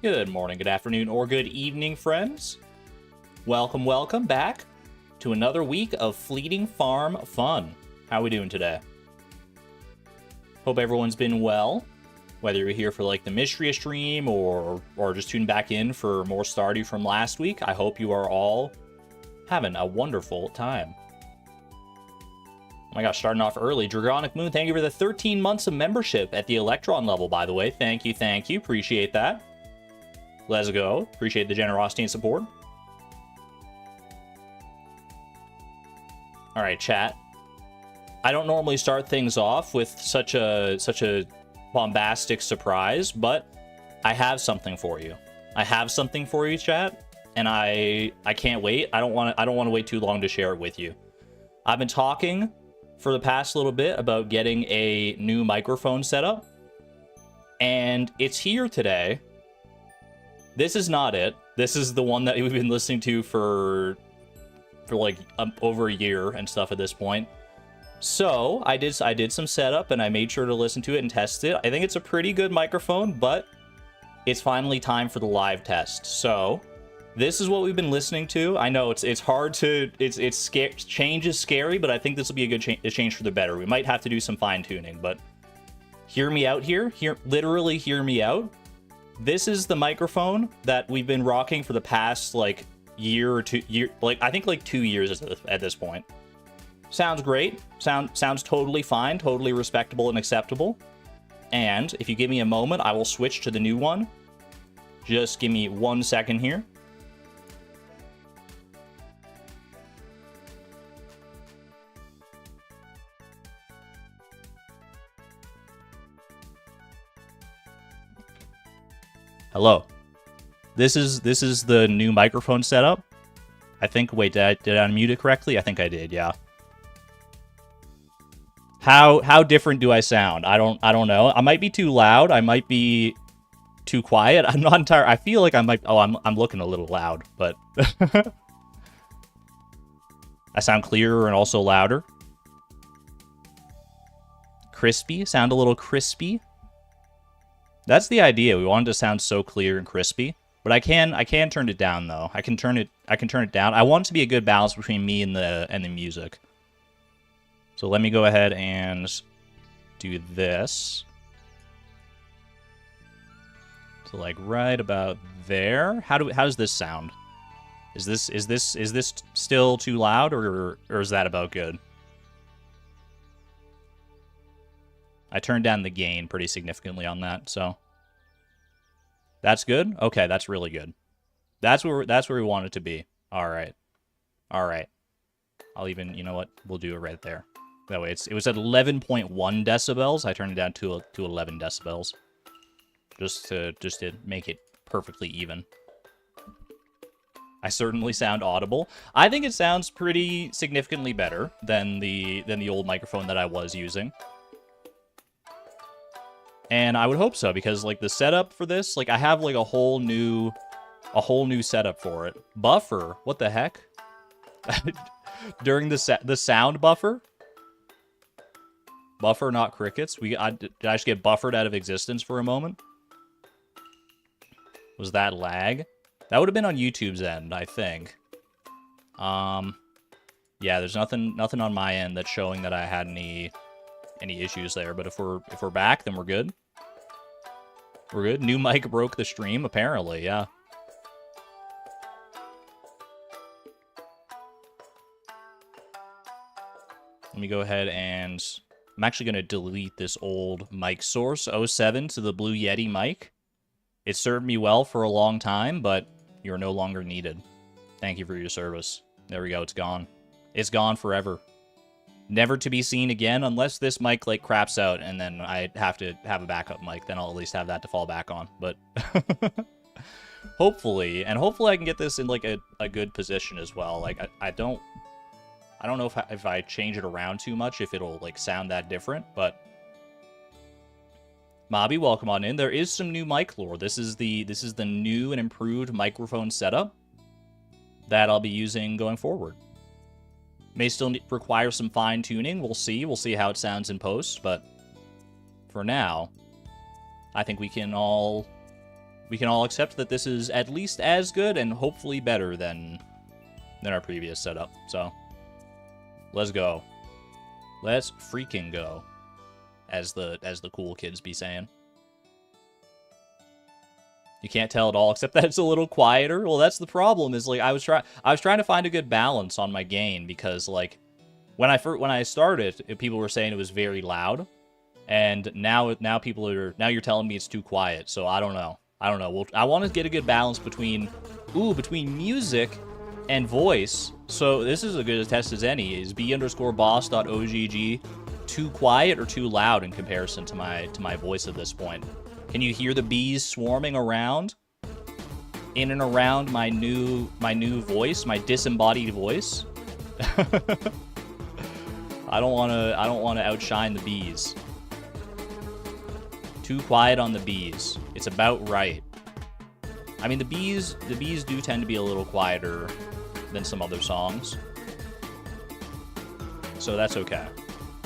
Good morning, good afternoon, or good evening, friends. Welcome back to another week of Fleeting Farm fun. How are we doing today? Hope everyone's been well. Whether you're here for like the mystery stream or just tuning back in for more Stardew from last week, I hope you are all having a wonderful time. Oh my gosh, starting off early. Dragonic Moon, thank you for the 13 months of membership at the Electron level, by the way. Thank you. Appreciate that. Let's go. Appreciate the generosity and support. All right, chat. I don't normally start things off with such a bombastic surprise, but I have something for you. Chat, and I can't wait. I don't want to wait too long to share it with you. I've been talking for the past little bit about getting a new microphone setup, and it's here today. This is not it. This is the one that we've been listening to for like over a year and stuff at this point. So I did some setup and I made sure to listen to it and test it. I think it's a pretty good microphone, but it's finally time for the live test. So this is what we've been listening to. I know it's hard to change is scary, but I think this will be a good change for the better. We might have to do some fine tuning, but hear me out here. Literally hear me out. This is the microphone that we've been rocking for the past like year or two, I think like 2 years at this point. Sounds great. Sounds totally fine, totally respectable and acceptable. And if you give me a moment, I will switch to the new one. Just give me 1 second here. Hello. This is the new microphone setup. I think. Wait, did I unmute it correctly? I think I did. Yeah. How different do I sound? I don't know. I might be too loud. I might be too quiet. I'm not entirely. I feel like I might. Oh, I'm looking a little loud, but I sound clearer and also louder. Crispy. Sound a little crispy. That's the idea. We want it to sound so clear and crispy. But I can turn it down though. I can turn it down. I want it to be a good balance between me and the music. So let me go ahead and do this. So like right about there. How does this sound? Is this still too loud or is that about good? I turned down the gain pretty significantly on that, so that's good. Okay, that's really good. That's where we want it to be. All right. I'll even, you know what? We'll do it right there. That way, it was at 11.1 decibels. I turned it down to 11 decibels, just to make it perfectly even. I certainly sound audible. I think it sounds pretty significantly better than the old microphone that I was using. And I would hope so, because like the setup for this, like I have like a whole new setup for it. Buffer, what the heck? During the sound buffer? Buffer, not crickets. Did I just get buffered out of existence for a moment? Was that lag? That would have been on YouTube's end, I think. Yeah, there's nothing on my end that's showing that I had any issues there, but if we're back, then we're good. We're good. New mic broke the stream, apparently, yeah. Let me go ahead and I'm actually going to delete this old mic source 07 to the Blue Yeti mic. It served me well for a long time, but you're no longer needed. Thank you for your service. There we go, it's gone. It's gone forever. Never to be seen again, unless this mic, like, craps out, and then I have to have a backup mic. Then I'll at least have that to fall back on. But hopefully I can get this in, like, a good position as well. Like, I don't know if I change it around too much, if it'll, like, sound that different, but Mobby, welcome on in. There is some new mic lore. This is the new and improved microphone setup that I'll be using going forward. May still require some fine-tuning. We'll see. We'll see how it sounds in post, but for now, I think we can all we can all accept that this is at least as good and hopefully better than our previous setup. So, let's go. Let's freaking go, as the cool kids be saying. You can't tell at all, except that it's a little quieter. Well, that's the problem. Is like I was trying to find a good balance on my gain, because like when I started, people were saying it was very loud, and now you're telling me it's too quiet. So I don't know. I want to get a good balance between music and voice. So this is as good a test as any. Is b_boss.ogg too quiet or too loud in comparison to my voice at this point? Can you hear the bees swarming around, in and around my new voice, my disembodied voice? I don't want to outshine the bees. Too quiet on the bees. It's about right. I mean, the bees do tend to be a little quieter than some other songs, so that's okay.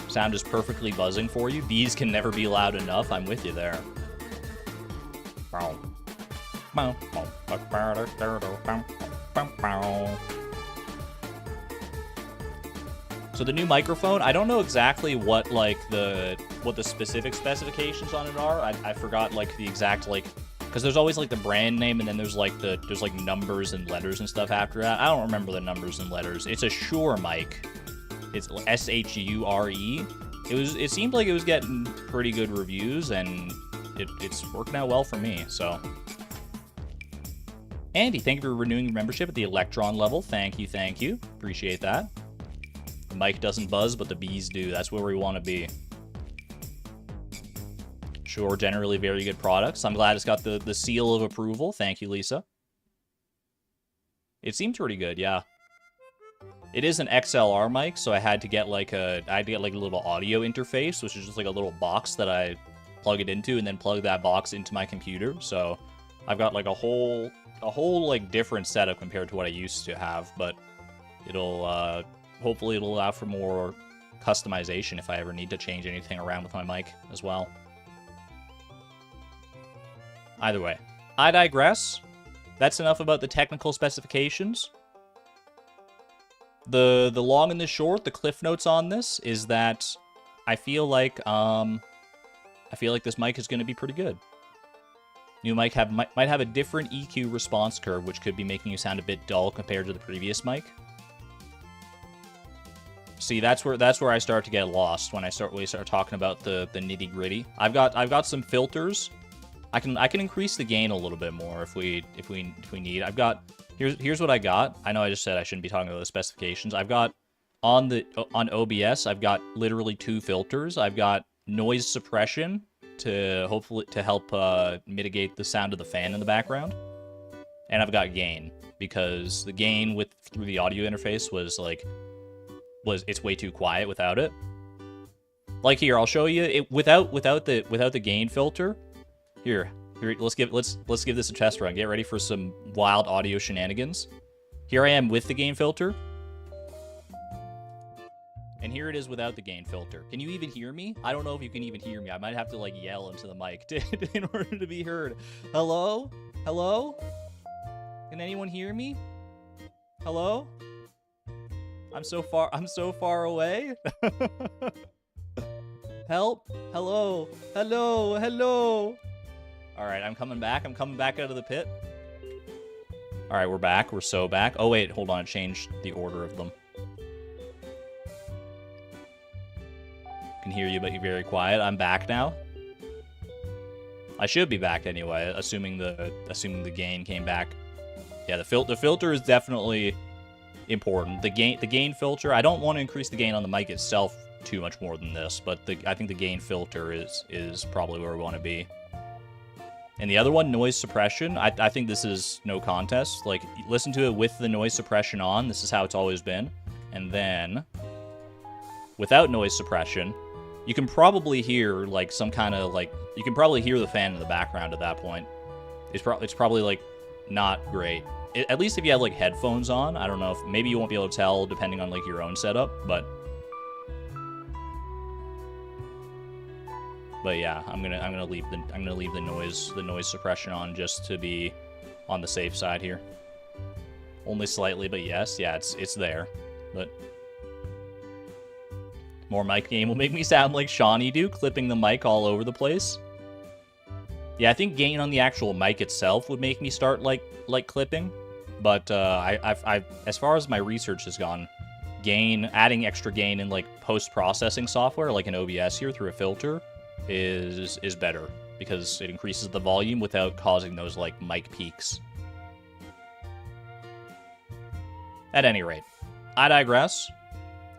Sound is perfectly buzzing for you. Bees can never be loud enough. I'm with you there. So the new microphone, I don't know exactly what the specific specifications on it are. I forgot like the exact because there's always like the brand name, and then there's like numbers and letters and stuff after that. I don't remember the numbers and letters. It's a Shure mic. It's Shure. It seemed like it was getting pretty good reviews, and it's working out well for me, so. Andy, thank you for renewing your membership at the Electron level. Thank you. Appreciate that. The mic doesn't buzz, but the bees do. That's where we want to be. Sure, generally very good products. I'm glad it's got the seal of approval. Thank you, Lisa. It seemed pretty good, yeah. It is an XLR mic, so I had to get like a little audio interface, which is just like a little box that I plug it into, and then plug that box into my computer. So I've got like a whole like different setup compared to what I used to have, but it'll hopefully it'll allow for more customization if I ever need to change anything around with my mic as well. Either way, I digress. That's enough about the technical specifications. The long and the short, the cliff notes on this is that I feel like this mic is going to be pretty good. New mic might have a different EQ response curve, which could be making you sound a bit dull compared to the previous mic. See, that's where I start to get lost when we start talking about the nitty gritty. I've got some filters. I can increase the gain a little bit more if we need. Here's what I got. I know I just said I shouldn't be talking about the specifications. I've got on OBS, I've got literally 2 filters. I've got noise suppression to help mitigate the sound of the fan in the background, and I've got gain, because the gain through the audio interface it's way too quiet without it. Like here, I'll show you it without the gain filter. Here, let's give this a test run. Get ready for some wild audio shenanigans. Here I am with the gain filter. And here it is without the gain filter. Can you even hear me? I don't know if you can even hear me. I might have to like yell into the mic in order to be heard. Hello? Hello? Can anyone hear me? Hello? I'm so far away. Help? Hello? Hello? Hello? All right, I'm coming back. I'm coming back out of the pit. All right, we're back. We're so back. Oh, wait, hold on. I changed the order of them. Can hear you, but you're very quiet. I'm back now. I should be back anyway, assuming the gain came back. Yeah, the filter is definitely important. The gain filter, I don't want to increase the gain on the mic itself too much more than this, but I think the gain filter is probably where we want to be. And the other one, noise suppression, I think this is no contest. Like, listen to it with the noise suppression on. This is how it's always been. And then, without noise suppression, you can probably hear, like, some kind of, like, you can probably hear the fan in the background at that point. It's probably, like, not great. At least if you have, like, headphones on. I don't know if, maybe you won't be able to tell depending on, like, your own setup, but But yeah, I'm gonna leave the noise suppression on just to be on the safe side here. Only slightly, but yes, yeah, it's there. But more mic gain will make me sound like Shawnee do, clipping the mic all over the place. Yeah, I think gain on the actual mic itself would make me start like clipping. But I've as far as my research has gone, adding extra gain in like post-processing software, like in OBS here through a filter, is better because it increases the volume without causing those like mic peaks. At any rate, I digress.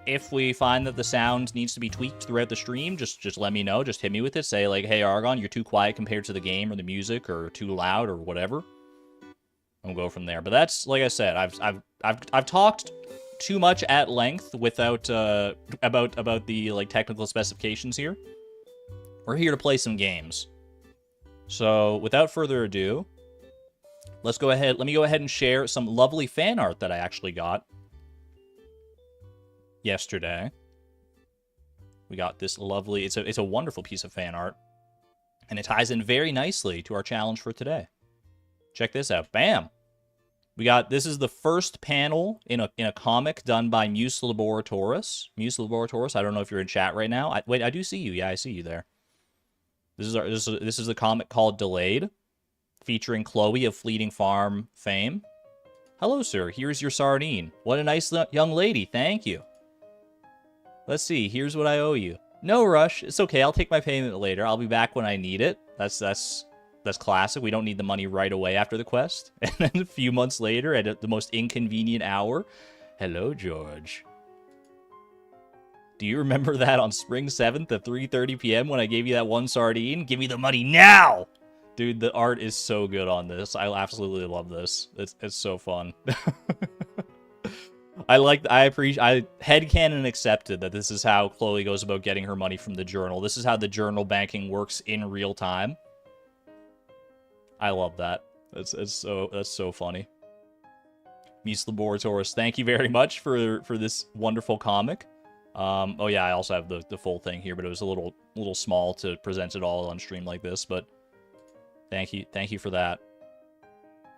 If we find that the sound needs to be tweaked throughout the stream, just let me know. Just hit me with it. Say like, hey Argon, you're too quiet compared to the game or the music, or too loud or whatever. And we'll go from there. But that's, like I said, I've talked too much at length without about the like technical specifications here. We're here to play some games. So without further ado, let me go ahead and share some lovely fan art that I actually got yesterday. We got this lovely, it's a wonderful piece of fan art, and it ties in very nicely to our challenge for today. Check this out. Bam! This is the first panel in a comic done by Muse Laboratoris. Muse Laboratoris, I don't know if you're in chat right now. Wait, I do see you. Yeah, I see you there. This is the comic called Delayed, featuring Chloe of Fleeting Farm fame. Hello, sir. Here's your sardine. What a nice young lady. Thank you. Let's see. Here's what I owe you. No rush. It's okay. I'll take my payment later. I'll be back when I need it. That's classic. We don't need the money right away after the quest. And then a few months later, at the most inconvenient hour, hello, George. Do you remember that on spring 7th at 3:30 p.m. when I gave you that one sardine? Give me the money now! Dude, the art is so good on this. I absolutely love this. It's so fun. I headcanon accepted that this is how Chloe goes about getting her money from the journal. This is how the journal banking works in real time. I love that. That's so funny. Muse Laboratoris, thank you very much for this wonderful comic. Oh yeah, I also have the full thing here, but it was a little small to present it all on stream like this, but thank you for that.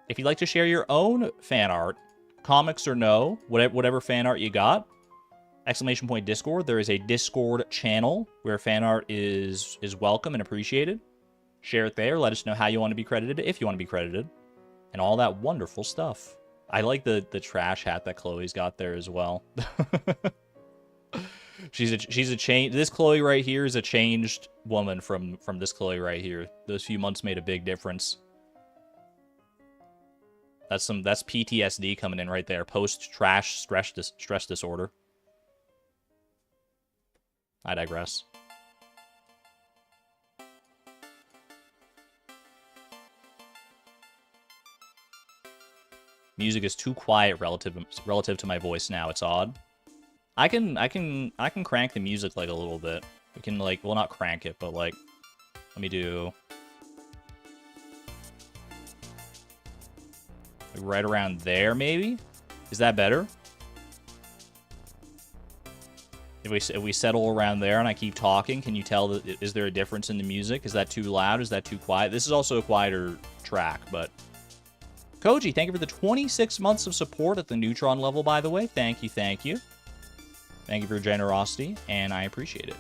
If you'd like to share your own fan art, comics or no, whatever fan art you got, ! Discord. There is a Discord channel where fan art is welcome and appreciated. Share it there. Let us know how you want to be credited, if you want to be credited, and all that wonderful stuff. I like the trash hat that Chloe's got there as well. She's a change. This Chloe right here is a changed woman from this Chloe right here. Those few months made a big difference. That's PTSD coming in right there. Post trash stress disorder. I digress. Music is too quiet relative to my voice now. It's odd. I can crank the music like a little bit. We can like, well, not crank it, but like, let me do like right around there maybe. Is that better? If we settle around there and I keep talking, can you tell that is there a difference in the music? Is that too loud? Is that too quiet? This is also a quieter track, but Koji, thank you for the 26 months of support at the Neutron level, by the way. Thank you, thank you. Thank you for your generosity, and I appreciate it.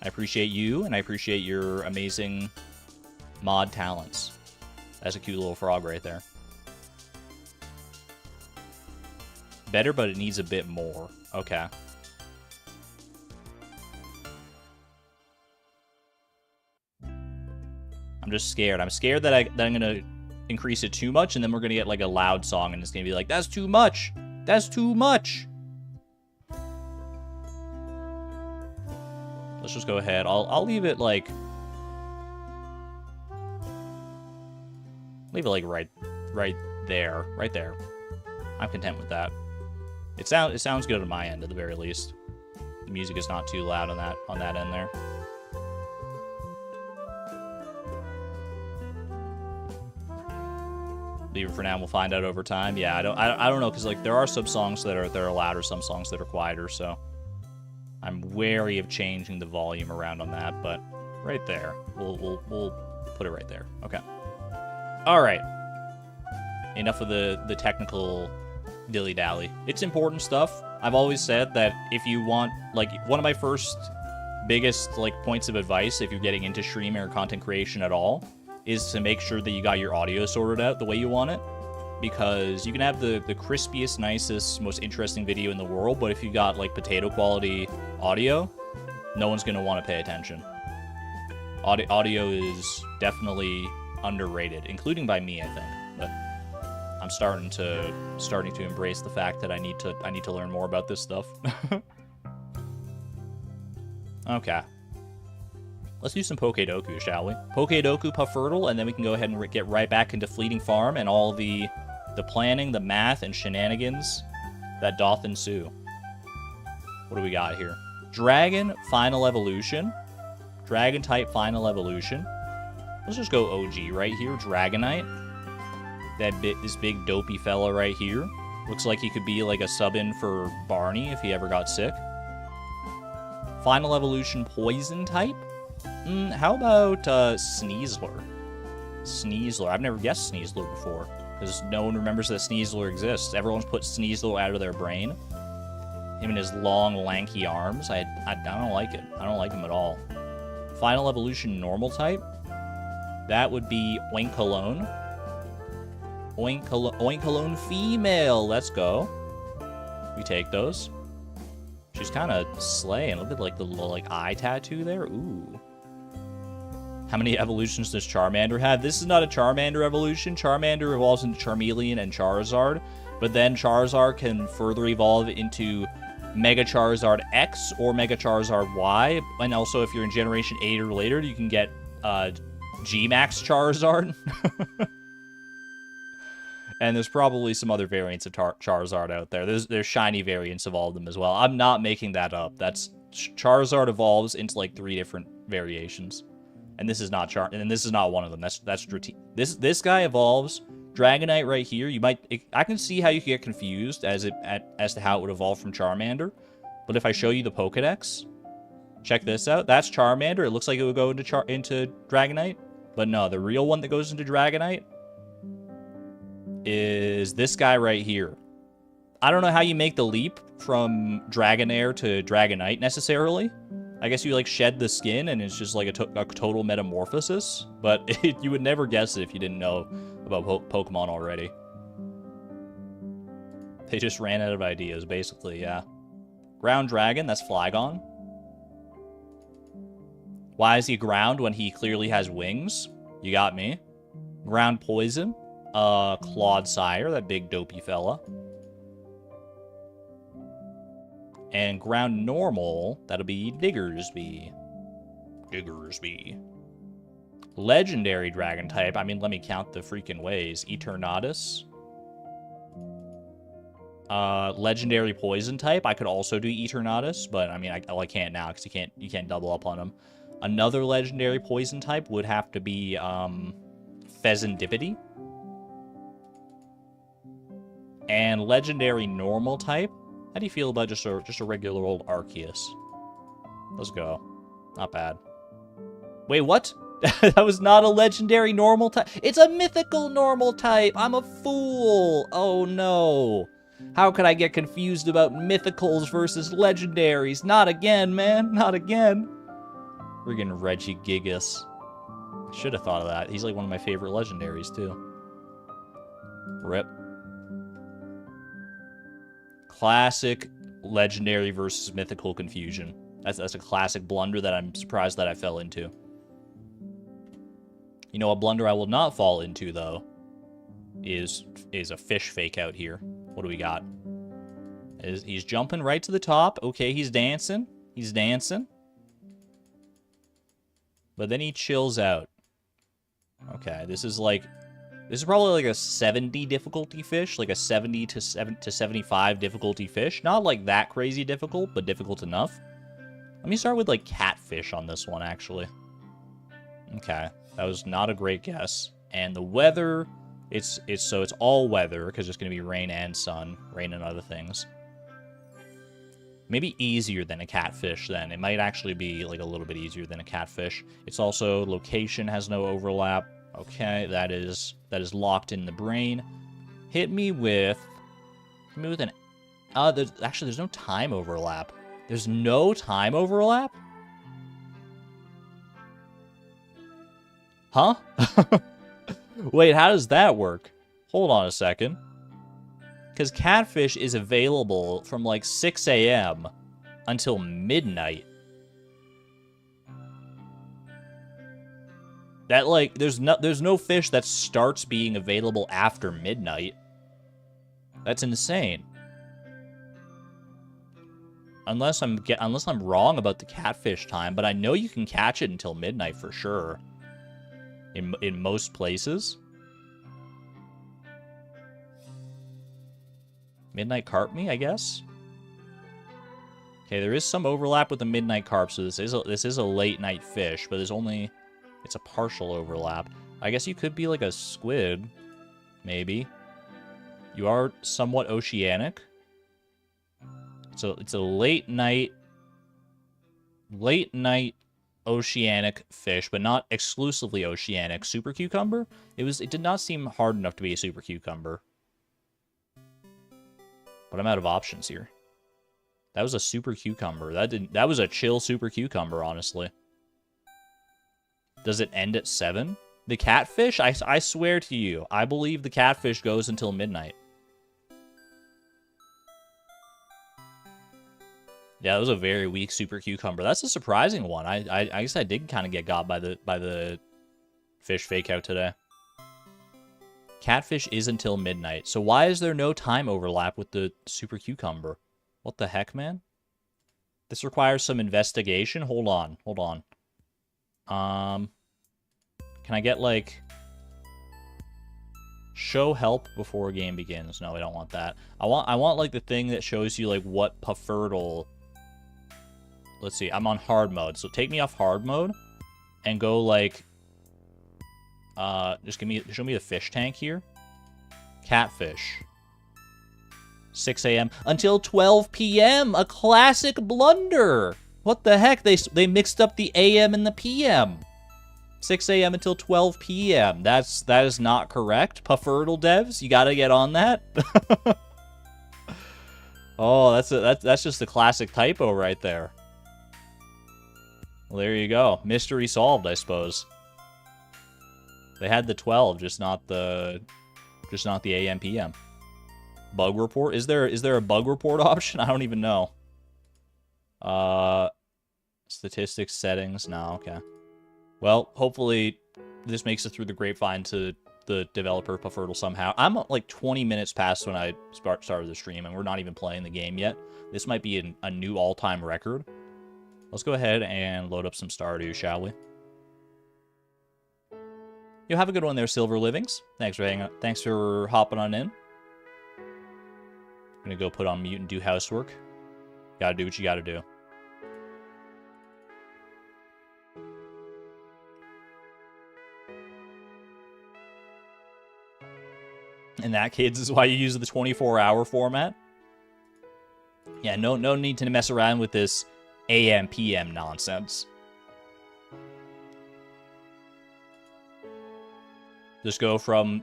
I appreciate you, and I appreciate your amazing mod talents. That's a cute little frog right there. Better, but it needs a bit more. Okay. I'm just scared. I'm scared that I'm going to increase it too much, and then we're going to get like a loud song, and it's going to be like, that's too much. That's too much. Let's just go ahead. I'll leave it like... Leave it like right there. Right there. I'm content with that. It sounds good on my end at the very least. The music is not too loud on that end there. Leave it for now. We'll find out over time. Yeah, I don't know, because like there are some songs that are louder, some songs that are quieter, so I'm wary of changing the volume around on that, but Right there. We'll put it right there. Okay. All right. Enough of the technical dilly-dally. It's important stuff. I've always said that if you want, like, one of my first biggest, like, points of advice if you're getting into streaming or content creation at all is to make sure that you got your audio sorted out the way you want it. Because you can have the crispiest, nicest, most interesting video in the world, but if you got, like, potato quality audio, no one's going to want to pay attention. Audio is definitely underrated, including by me, I think. But I'm starting to embrace the fact that I need to learn more about this stuff. Okay. Let's do some Pokedoku, shall we? Pokedoku Puffertle, and then we can go ahead and get right back into Fleeting Farm and all the planning, the math, and shenanigans that doth ensue. What do we got here? Dragon Final Evolution. Dragon type Final Evolution. Let's just go OG right here. Dragonite. This big dopey fella right here. Looks like he could be like a sub-in for Barney if he ever got sick. Final Evolution Poison type. How about Sneasler? Sneasler. I've never guessed Sneasler before because no one remembers that Sneasler exists. Everyone's put Sneasler out of their brain. Him and his long, lanky arms. I don't like it. I don't like him at all. Final Evolution Normal type. That would be Oinkologne. Oinkologne Female. Let's go. We take those. She's kind of slaying. Look at like the little like eye tattoo there. Ooh. How many evolutions does Charmander have? This is not a Charmander evolution. Charmander evolves into Charmeleon and Charizard, but then Charizard can further evolve into Mega Charizard X or Mega Charizard Y, and also if you're in Generation 8 or later, you can get G-Max Charizard. And there's probably some other variants of Charizard out there. There's shiny variants of all of them as well. I'm not making that up. That's Charizard evolves into like 3 different variations. And this is not and this is not one of them. That's this guy evolves. Dragonite right here. I can see how you could get confused as to how it would evolve from Charmander. But if I show you the Pokedex, check this out. That's Charmander. It looks like it would go into Dragonite, but no, the real one that goes into Dragonite is this guy right here. I don't know how you make the leap from Dragonair to Dragonite necessarily. I guess you like shed the skin and it's just like a total metamorphosis, but you would never guess it if you didn't know about Pokemon already. They just ran out of ideas, basically, yeah. Ground Dragon, that's Flygon. Why is he ground when he clearly has wings? You got me. Ground Poison. Clodsire, that big dopey fella. And ground normal, that'll be Diggersby. Legendary dragon type, I mean, let me count the freaking ways. Eternatus. Legendary poison type, I could also do Eternatus, but I mean, I can't now because you can't double up on them. Another legendary poison type would have to be Pheasantipity. And legendary normal type. How do you feel about just a regular old Arceus? Let's go. Not bad. Wait, what? That was not a legendary normal type. It's a mythical normal type. I'm a fool. Oh no. How could I get confused about mythicals versus legendaries? Not again, man. Not again. Friggin' Regigigas. Should have thought of that. He's like one of my favorite legendaries too. Rip. Classic legendary versus mythical confusion. That's a classic blunder that I'm surprised that I fell into. You know, a blunder I will not fall into, though, is a fish fake out here. What do we got? He's jumping right to the top. Okay, he's dancing. He's dancing. But then he chills out. Okay, this is probably like a 70 difficulty fish, like a 70 to 75 difficulty fish. Not like that crazy difficult, but difficult enough. Let me start with like catfish on this one, actually. Okay, that was not a great guess. And the weather, it's all weather because it's going to be rain and sun, rain and other things. Maybe easier than a catfish then. It might actually be like a little bit easier than a catfish. It's also location has no overlap. Okay, that is locked in the brain. Hit me with an there's no time overlap. There's no time overlap? Huh? Wait, how does that work? Hold on a second. Because catfish is available from like 6 a.m. until midnight. That like there's no fish that starts being available after midnight. That's insane. Unless I'm wrong about the catfish time, but I know you can catch it until midnight for sure. In most places. Midnight carp me, I guess. Okay, there is some overlap with the midnight carp, so this is a late night fish, but it's a partial overlap. I guess you could be like a squid, maybe. You are somewhat oceanic. So it's a late night oceanic fish, but not exclusively oceanic. Super cucumber? It did not seem hard enough to be a super cucumber. But I'm out of options here. That was a super cucumber. That was a chill super cucumber, honestly. Does it end at 7? The catfish? I swear to you, I believe the catfish goes until midnight. Yeah, that was a very weak super cucumber. That's a surprising one. I guess I did kind of get got by the fish fake out today. Catfish is until midnight. So why is there no time overlap with the super cucumber? What the heck, man? This requires some investigation. Hold on. Can I get like show help before a game begins? No, I don't want that. I want like the thing that shows you like what Puffertle. Let's see. I'm on hard mode. So take me off hard mode and go like show me the fish tank here. Catfish. 6 a.m. until 12 p.m. A classic blunder. What the heck? They mixed up the a.m. and the p.m. 6 a.m. until 12 p.m. That is not correct. Puffertle devs, you gotta get on that. Oh, that's just a classic typo right there. Well, there you go. Mystery solved, I suppose. They had the 12, just not the AM PM. Bug report? Is there a bug report option? I don't even know. Statistics settings. No, okay. Well, hopefully this makes it through the grapevine to the developer Puffertle somehow. I'm like 20 minutes past when I started the stream, and we're not even playing the game yet. This might be a new all-time record. Let's go ahead and load up some Stardew, shall we? You have a good one there, Silver Livings. Thanks for hopping on in. I'm gonna go put on mute and do housework. Gotta do what you gotta do. And that, kids, is why you use the 24-hour format. Yeah, no need to mess around with this AM PM nonsense. Just go from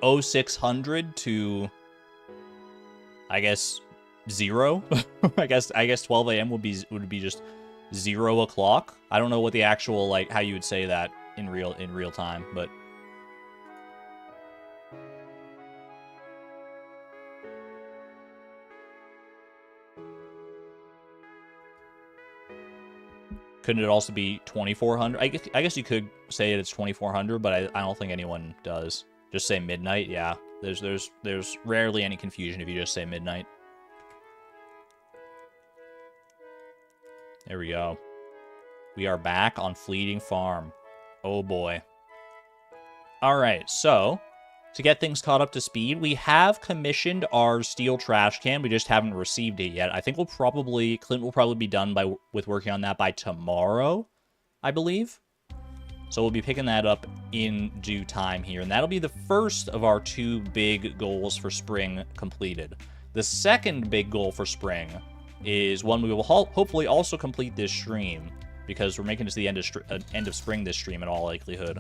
0600 to, I guess, 0. I guess 12 a.m. would be just 0 o'clock. I don't know what the actual, like, how you would say that in real time, but couldn't it also be 2400? I guess you could say it's 2400, but I don't think anyone does. Just say midnight. Yeah, there's rarely any confusion if you just say midnight. There we go. We are back on Fleeting Farm. Oh boy. All right, so to get things caught up to speed, we have commissioned our steel trash can. We just haven't received it yet. I think Clint will probably be done with working on that by tomorrow, I believe. So we'll be picking that up in due time here. And that'll be the first of our 2 big goals for spring completed. The second big goal for spring is one we will hopefully also complete this stream, because we're making it to the end of spring this stream in all likelihood,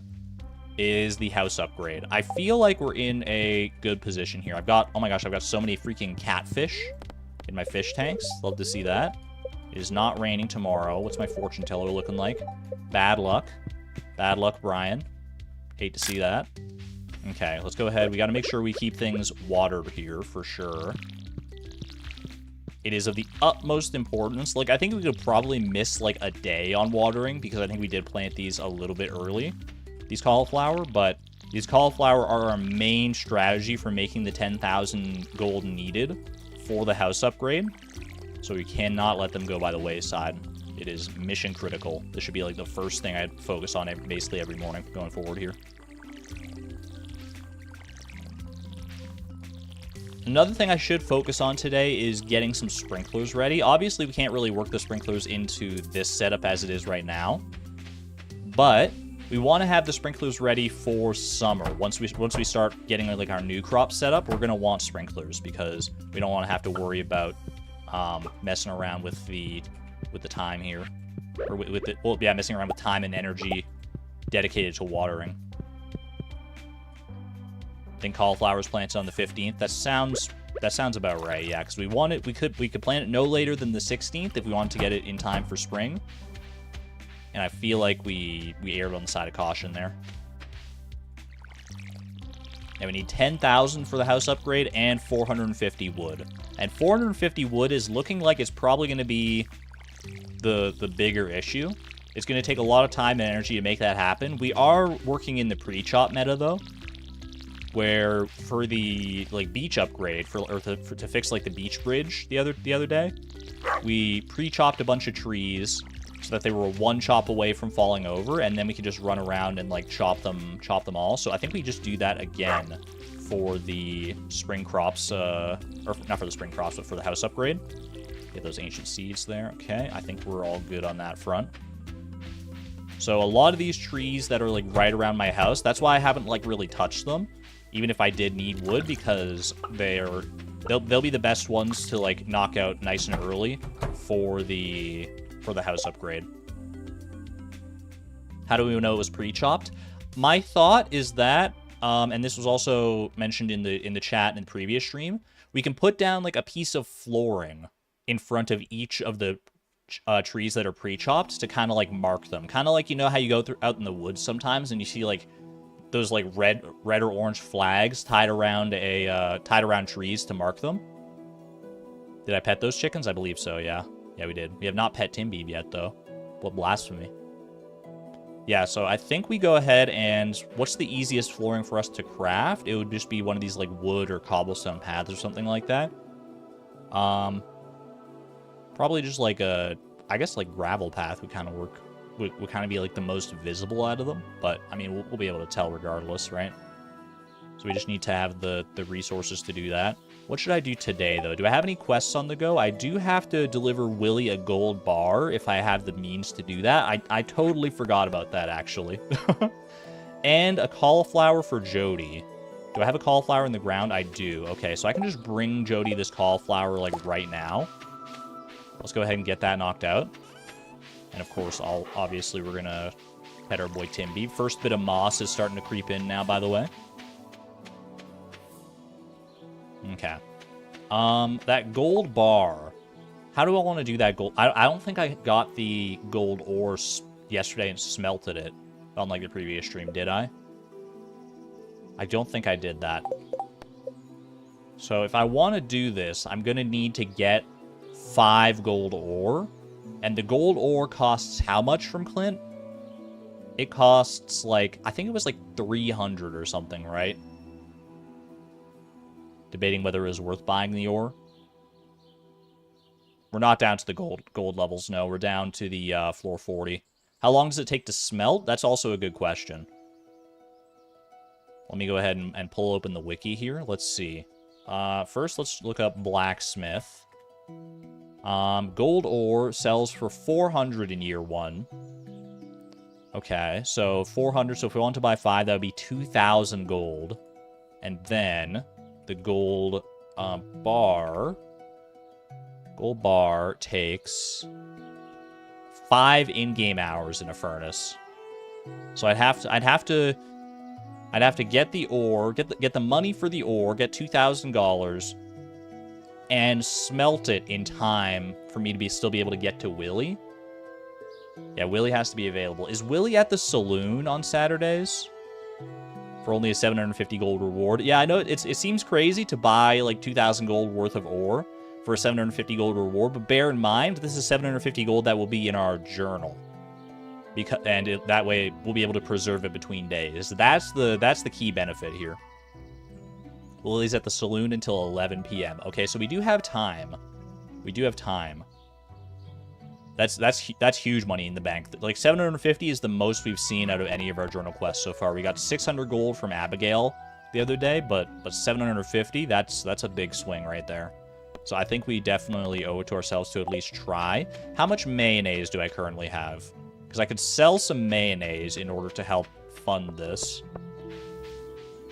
is the house upgrade. I feel like we're in a good position here. Oh my gosh, I've got so many freaking catfish in my fish tanks. Love to see that. It is not raining tomorrow. What's my fortune teller looking like? Bad luck. Bad luck, Brian. Hate to see that. Okay, let's go ahead. We got to make sure we keep things watered here for sure. It is of the utmost importance. Like, I think we could probably miss, like, a day on watering, because I think we did plant these a little bit early, these cauliflower, but these cauliflower are our main strategy for making the 10,000 gold needed for the house upgrade, so we cannot let them go by the wayside. It is mission critical. This should be, like, the first thing I'd focus on basically every morning going forward here. Another thing I should focus on today is getting some sprinklers ready. Obviously, we can't really work the sprinklers into this setup as it is right now, but we want to have the sprinklers ready for summer. Once we start getting like our new crop set up, we're going to want sprinklers, because we don't want to have to worry about messing around with the time here, or messing around with time and energy dedicated to watering. I think cauliflower is planted on the 15th. That sounds about right, yeah, because we could plant it no later than the 16th if we wanted to get it in time for spring. And I feel like we erred on the side of caution there. And we need 10,000 for the house upgrade and 450 wood. And 450 wood is looking like it's probably going to be the bigger issue. It's going to take a lot of time and energy to make that happen. We are working in the pre-chop meta, though, where for the beach upgrade to fix like the beach bridge the other day, we pre-chopped a bunch of trees so that they were one chop away from falling over, and then we could just run around and like chop them all. So I think we just do that again for the spring crops, or not for the spring crops, but for the house upgrade. Get those ancient seeds there. Okay, I think we're all good on that front. So a lot of these trees that are like right around my house, that's why I haven't like really touched them, even if I did need wood, because they'll be the best ones to like knock out nice and early for the house upgrade. How do we know it was pre-chopped? My thought is that, and this was also mentioned in the chat in the previous stream, we can put down like a piece of flooring in front of each of the trees that are pre-chopped to kind of like mark them. Kind of like, you know how you go out in the woods sometimes and you see like those like red or orange flags tied around trees to mark them. Did I pet those chickens? I believe so, yeah. Yeah, we did. We have not pet Timbeeb yet, though. What blasphemy. Yeah, so I think we go ahead and... What's the easiest flooring for us to craft? It would just be one of these, like, wood or cobblestone paths or something like that. Probably just, like, I guess, like, gravel path would kind of work. Would kind of be, like, the most visible out of them. But, I mean, we'll be able to tell regardless, right? So we just need to have the resources to do that. What should I do today, though? Do I have any quests on the go? I do have to deliver Willy a gold bar if I have the means to do that. I totally forgot about that, actually. And a cauliflower for Jody. Do I have a cauliflower in the ground? I do. Okay, so I can just bring Jody this cauliflower, like, right now. Let's go ahead and get that knocked out. And, of course, obviously, we're going to pet our boy Timbeeb. First bit of moss is starting to creep in now, by the way. Okay. That gold bar. How do I want to do that gold? I don't think I got the gold ore yesterday and smelted it on like the previous stream, did I? I don't think I did that. So if I want to do this, I'm going to need to get 5 gold ore. And the gold ore costs how much from Clint? It costs like, I think it was like 300 or something, right? Debating whether it was worth buying the ore. We're not down to the gold levels, no. We're down to the floor 40. How long does it take to smelt? That's also a good question. Let me go ahead and pull open the wiki here. Let's see. First, let's look up blacksmith. Gold ore sells for 400 in year 1. Okay, so 400. So if we want to buy 5, that would be 2,000 gold. And then... the gold bar Gold bar takes 5 in-game hours in a furnace. So I'd have to get the ore, get the money for the ore, get $2,000, and smelt it in time for me to still be able to get to Willy. Yeah, Willy has to be available. Is Willy at the saloon on Saturdays? For only a 750 gold reward. Yeah, I know it seems crazy to buy like 2,000 gold worth of ore for a 750 gold reward, but bear in mind this is 750 gold that will be in our journal. That way we'll be able to preserve it between days. That's the key benefit here. Willy's at the saloon until 11 p.m. Okay, so we do have time. We do have time. That's huge money in the bank. Like 750 is the most we've seen out of any of our journal quests so far. We got 600 gold from Abigail the other day, but 750, that's a big swing right there. So I think we definitely owe it to ourselves to at least try. How much mayonnaise do I currently have? Because I could sell some mayonnaise in order to help fund this.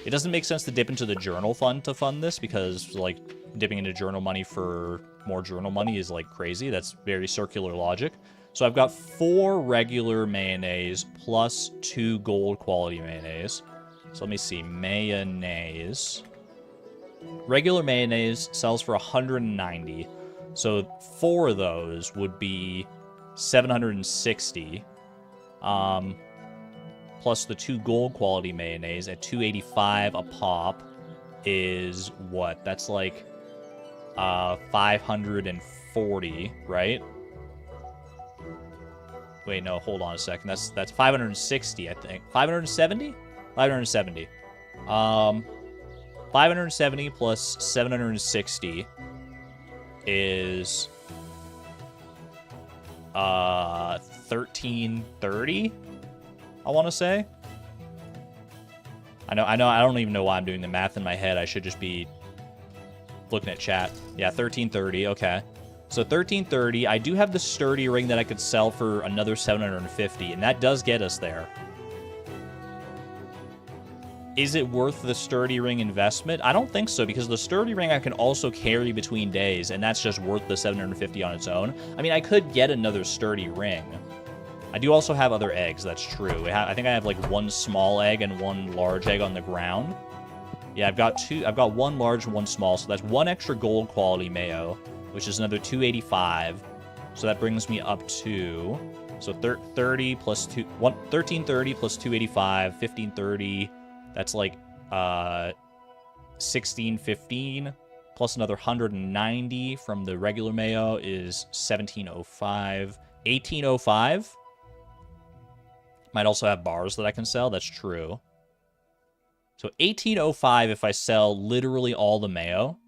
It doesn't make sense to dip into the journal fund to fund this because, like, dipping into journal money for more journal money is, like, crazy. That's very circular logic. So I've got 4 regular mayonnaise plus 2 gold quality mayonnaise. So let me see. Mayonnaise. Regular mayonnaise sells for 190. So 4 of those would be 760. Plus the 2 gold quality mayonnaise at 285 a pop is what? That's like 540, right? Wait, no, hold on a second. That's 560, I think. 570? 570. 570 plus 760 is 1330. I want to say. I know. I don't even know why I'm doing the math in my head. I should just be looking at chat. Yeah, 1330. Okay. So 1330. I do have the sturdy ring that I could sell for another 750, and that does get us there. Is it worth the sturdy ring investment? I don't think so, because the sturdy ring I can also carry between days, and that's just worth the 750 on its own. I mean, I could get another sturdy ring. I do also have other eggs, that's true. I think I have like 1 small egg and 1 large egg on the ground. Yeah, I've got 1 large and 1 small, so that's 1 extra gold quality mayo, which is another 285. So that brings me up to, so 1330 plus 285, 1530. That's like 1615 plus another 190 from the regular mayo is 1705. 1805. Might also have bars that I can sell. That's true. So 1805 if I sell literally all the mayo.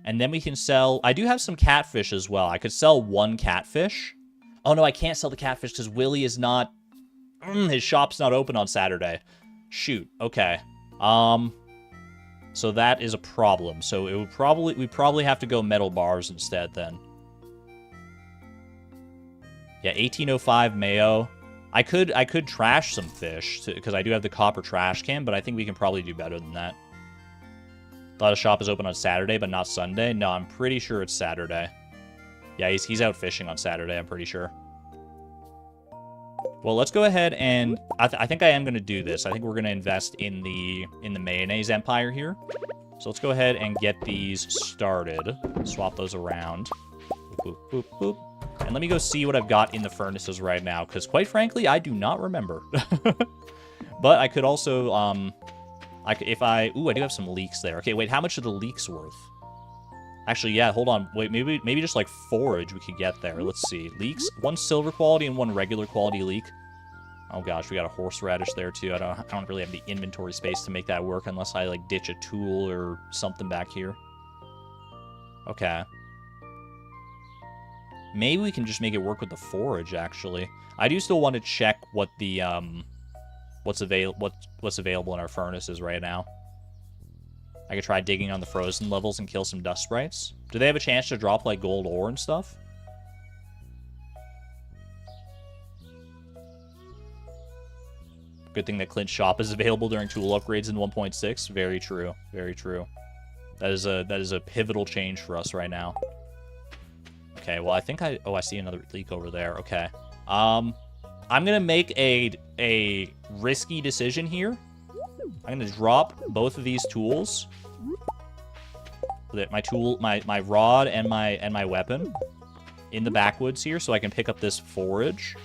And then we can sell... I do have some catfish as well. I could sell 1 catfish. Oh, no, I can't sell the catfish because Willy is not... his shop's not open on Saturday. Shoot. Okay. So that is a problem. So it would we'd probably have to go metal bars instead then. Yeah, 1805 mayo. I could trash some fish because I do have the copper trash can, but I think we can probably do better than that. Thought a shop is open on Saturday, but not Sunday. No, I'm pretty sure it's Saturday. Yeah, he's out fishing on Saturday, I'm pretty sure. Well, let's go ahead and... I think I am going to do this. I think we're going to invest in the mayonnaise empire here. So let's go ahead and get these started. Swap those around. Boop, boop, boop, boop. And let me go see what I've got in the furnaces right now, because quite frankly, I do not remember. But I could also, ooh, I do have some leeks there. Okay, wait, how much are the leeks worth? Actually, yeah, hold on. Wait, maybe just like forage we could get there. Let's see. Leeks, 1 silver quality and 1 regular quality leek. Oh gosh, we got a horseradish there too. I don't really have the inventory space to make that work unless I like ditch a tool or something back here. Okay. Maybe we can just make it work with the forage, actually. I do still want to check what the, what's available in our furnaces right now. I could try digging on the frozen levels and kill some dust sprites. Do they have a chance to drop, like, gold ore and stuff? Good thing that Clint's shop is available during tool upgrades in 1.6. Very true. Very true. That is a pivotal change for us right now. Okay, well, I think oh, I see another leak over there. Okay. I'm gonna make a risky decision here. I'm gonna drop both of these tools. My rod and my weapon in the backwoods here, so I can pick up this forage.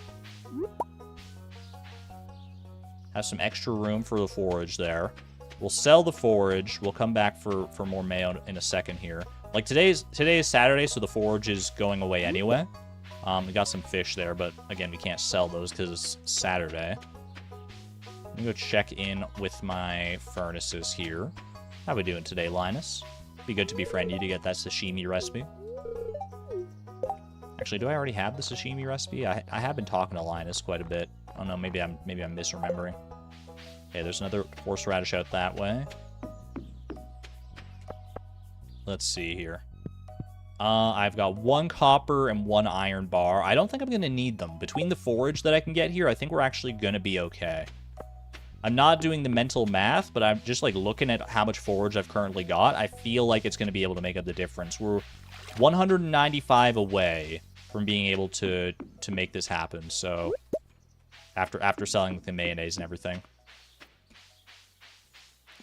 Have some extra room for the forage there. We'll sell the forage. We'll come back for more mayo in a second here. Like today is Saturday, so the forage is going away anyway. We got some fish there, but again, we can't sell those because it's Saturday. Let me go check in with my furnaces here. How we doing today, Linus? Be good to befriend you to get that sashimi recipe. Actually, do I already have the sashimi recipe? I have been talking to Linus quite a bit. Oh no, maybe I'm misremembering. Okay, there's another horseradish out that way. Let's see here. I've got 1 copper and 1 iron bar. I don't think I'm going to need them. Between the forage that I can get here, I think we're actually going to be okay. I'm not doing the mental math, but I'm just like looking at how much forage I've currently got. I feel like it's going to be able to make up the difference. We're 195 away from being able to make this happen. So after selling the mayonnaise and everything.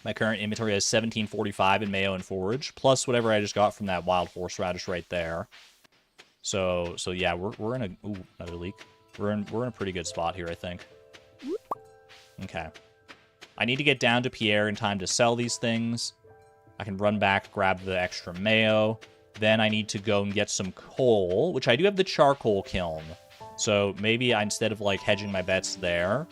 My current inventory has 1745 in mayo and forage, plus whatever I just got from that wild horseradish right there. So yeah, we're in a another leak. We're in a pretty good spot here, I think. Okay. I need to get down to Pierre in time to sell these things. I can run back, grab the extra mayo. Then I need to go and get some coal, which I do have the charcoal kiln. So maybe instead of like hedging my bets there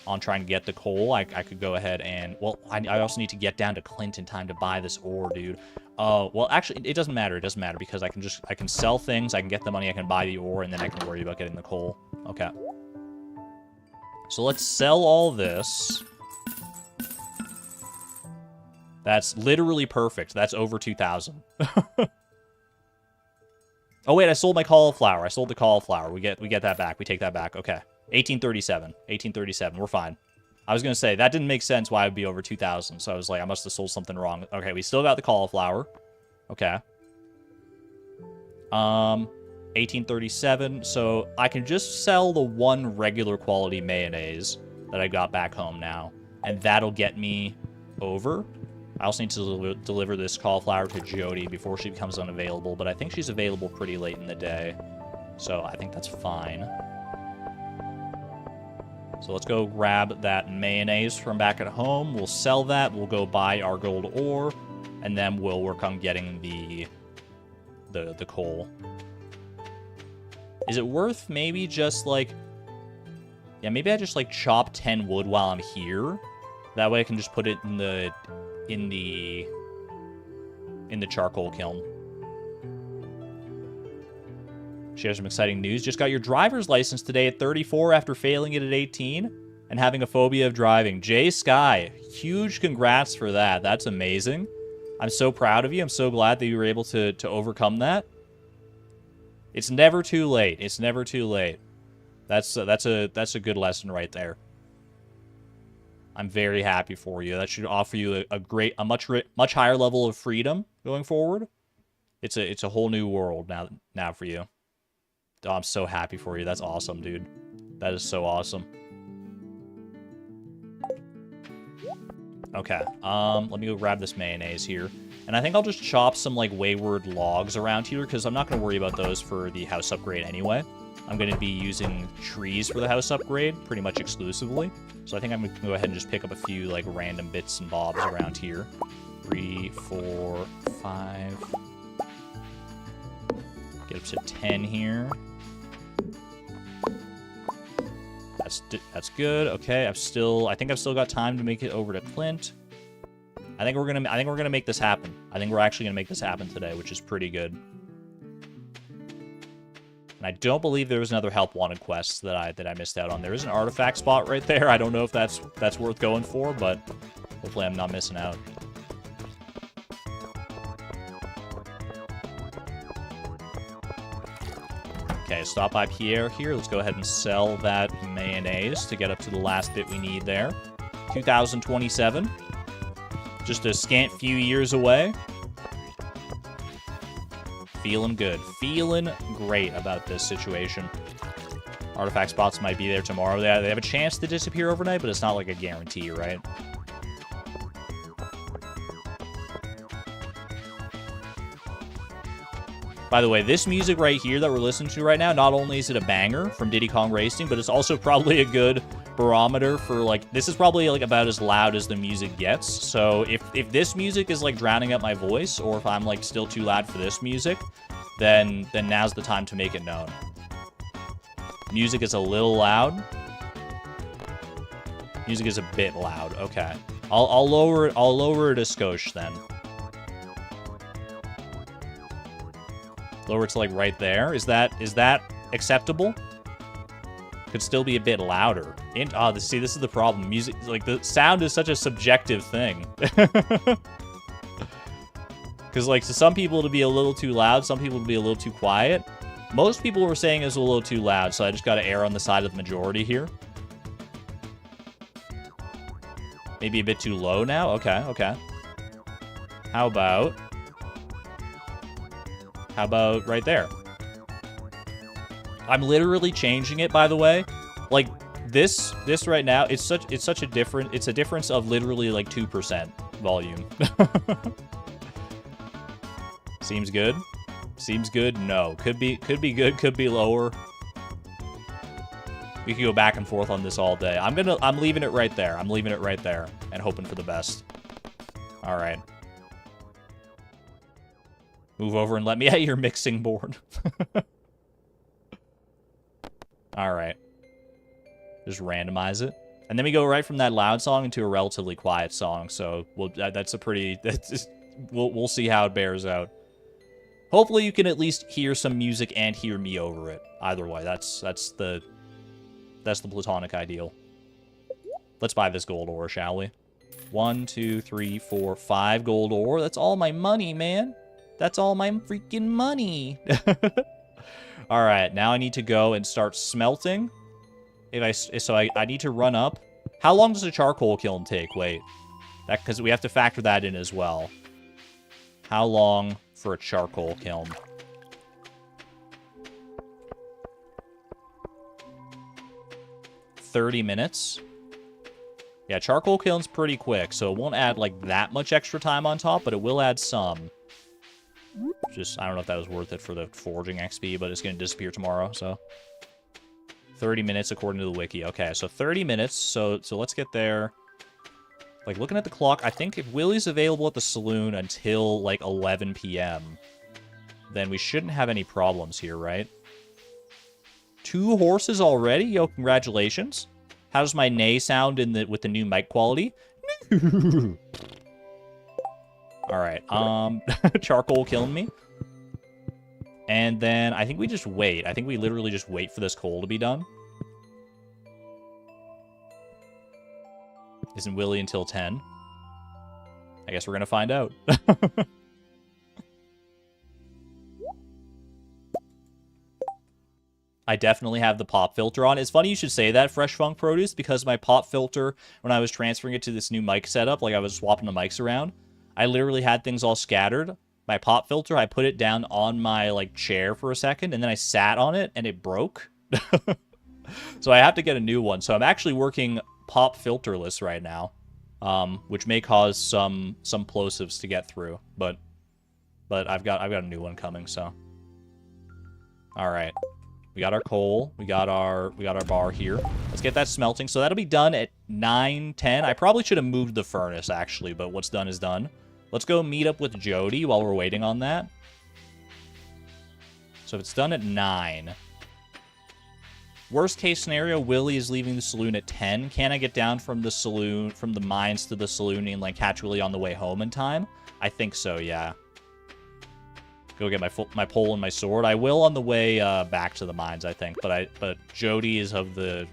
on trying to get the coal, I could go ahead and... Well, I also need to get down to Clint in time to buy this ore, dude. Oh, well, actually, it doesn't matter. It doesn't matter because I can sell things, I can get the money, I can buy the ore, and then I can worry about getting the coal. Okay. So let's sell all this. That's literally perfect. That's over 2,000. Oh, wait, I sold my cauliflower. I sold the cauliflower. We get that back. We take that back. Okay. 1837. 1837. We're fine. I was going to say, that didn't make sense why it would be over 2,000. So I was like, I must have sold something wrong. Okay, we still got the cauliflower. Okay. 1837. So I can just sell the 1 regular quality mayonnaise that I got back home now. And that'll get me over. I also need to deliver this cauliflower to Jody before she becomes unavailable. But I think she's available pretty late in the day. So I think that's fine. So let's go grab that mayonnaise from back at home. We'll sell that. We'll go buy our gold ore. And then we'll work on getting the coal. Is it worth maybe just like... Yeah, maybe I just like chop 10 wood while I'm here. That way I can just put it in the charcoal kiln. Share some exciting news. Just got your driver's license today at 34 after failing it at 18 and having a phobia of driving. Jay Sky, huge congrats for that. That's amazing. I'm so proud of you. I'm so glad that you were able to overcome that. It's never too late. It's never too late. That's a good lesson right there. I'm very happy for you. That should offer you a much higher level of freedom going forward. It's a whole new world now for you. Oh, I'm so happy for you. That's awesome, dude. That is so awesome. Okay, let me go grab this mayonnaise here. And I think I'll just chop some, like, wayward logs around here, because I'm not going to worry about those for the house upgrade anyway. I'm going to be using trees for the house upgrade pretty much exclusively. So I think I'm going to go ahead and just pick up a few, like, random bits and bobs around here. 3, 4, 5... Get up to 10 here. That's good. Okay, I think I've still got time to make it over to Clint. I think we're gonna make this happen. I think we're actually gonna make this happen today, which is pretty good. And I don't believe there was another help wanted quest that I missed out on. There is an artifact spot right there. I don't know if that's worth going for, but hopefully I'm not missing out. Okay, stop by Pierre here. Let's go ahead and sell that mayonnaise to get up to the last bit we need there. 2027. Just a scant few years away Feeling good. Feeling great about this situation. Artifact spots might be there tomorrow. They have a chance to disappear overnight, but it's not like a guarantee, right? By the way, this music right here that we're listening to right now, not only is it a banger from Diddy Kong Racing, but it's also probably a good barometer for, like, this is probably, like, about as loud as the music gets. So if this music is, like, drowning out my voice, or if I'm, like, still too loud for this music, then now's the time to make it known. Music is a little loud. Music is a bit loud. Okay. I'll lower it a skosh then. Lower it to, like, right there. Is that acceptable? Could still be a bit louder. And see, this is the problem. Music, like, the sound is such a subjective thing. Because, like, to some people it'll be a little too loud, some people it'll be a little too quiet. Most people were saying it was a little too loud, so I just gotta err on the side of the majority here. Maybe a bit too low now? Okay, okay. How about right there? I'm literally changing it, by the way. Like, this right now, it's a difference of literally like 2% volume. Seems good? Seems good? No. Could be good, could be lower. We could go back and forth on this all day. I'm leaving it right there. I'm leaving it right there and hoping for the best. All right. Move over and let me at your mixing board. All right. Just randomize it. And then we go right from that loud song into a relatively quiet song. So we'll see how it bears out. Hopefully you can at least hear some music and hear me over it. Either way, that's the platonic ideal. Let's buy this gold ore, shall we? 1, 2, 3, 4, 5 gold ore. That's all my money, man. That's all my freaking money. All right, now I need to go and start smelting. So I need to run up. How long does a charcoal kiln take? Wait, because we have to factor that in as well. How long for a charcoal kiln? $30 minutes. Yeah, charcoal kiln's pretty quick, so it won't add like that much extra time on top, but it will add some. Just, I don't know if that was worth it for the forging XP, but it's going to disappear tomorrow, so. 30 minutes according to the wiki. Okay, so 30 minutes, so let's get there. Like, looking at the clock, I think if Willie's available at the saloon until, like, 11 p.m., then we shouldn't have any problems here, right? 2 horses already? Yo, congratulations. How does my neigh sound with the new mic quality? Alright, charcoal killing me. And then I think we just wait. I think we literally just wait for this coal to be done. Isn't Willie until 10? I guess we're gonna find out. I definitely have the pop filter on. It's funny you should say that, Fresh Funk Produce, because my pop filter, when I was transferring it to this new mic setup, like I was swapping the mics around, I literally had things all scattered. My pop filter, I put it down on my, like, chair for a second, and then I sat on it, and it broke. So I have to get a new one. So I'm actually working pop filterless right now, which may cause some plosives to get through, but I've got a new one coming, so. All right. We got our coal. We got our bar here. Let's get that smelting. So that'll be done at 9:10. I probably should have moved the furnace, actually, but what's done is done. Let's go meet up with Jody while we're waiting on that. So if it's done at 9. Worst case scenario, Willie is leaving the saloon at 10. Can I get down from the saloon, from the mines to the saloon and, like, catch Willie on the way home in time? I think so, yeah. Go get my pole and my sword. I will on the way back to the mines, I think. But Jody is of the...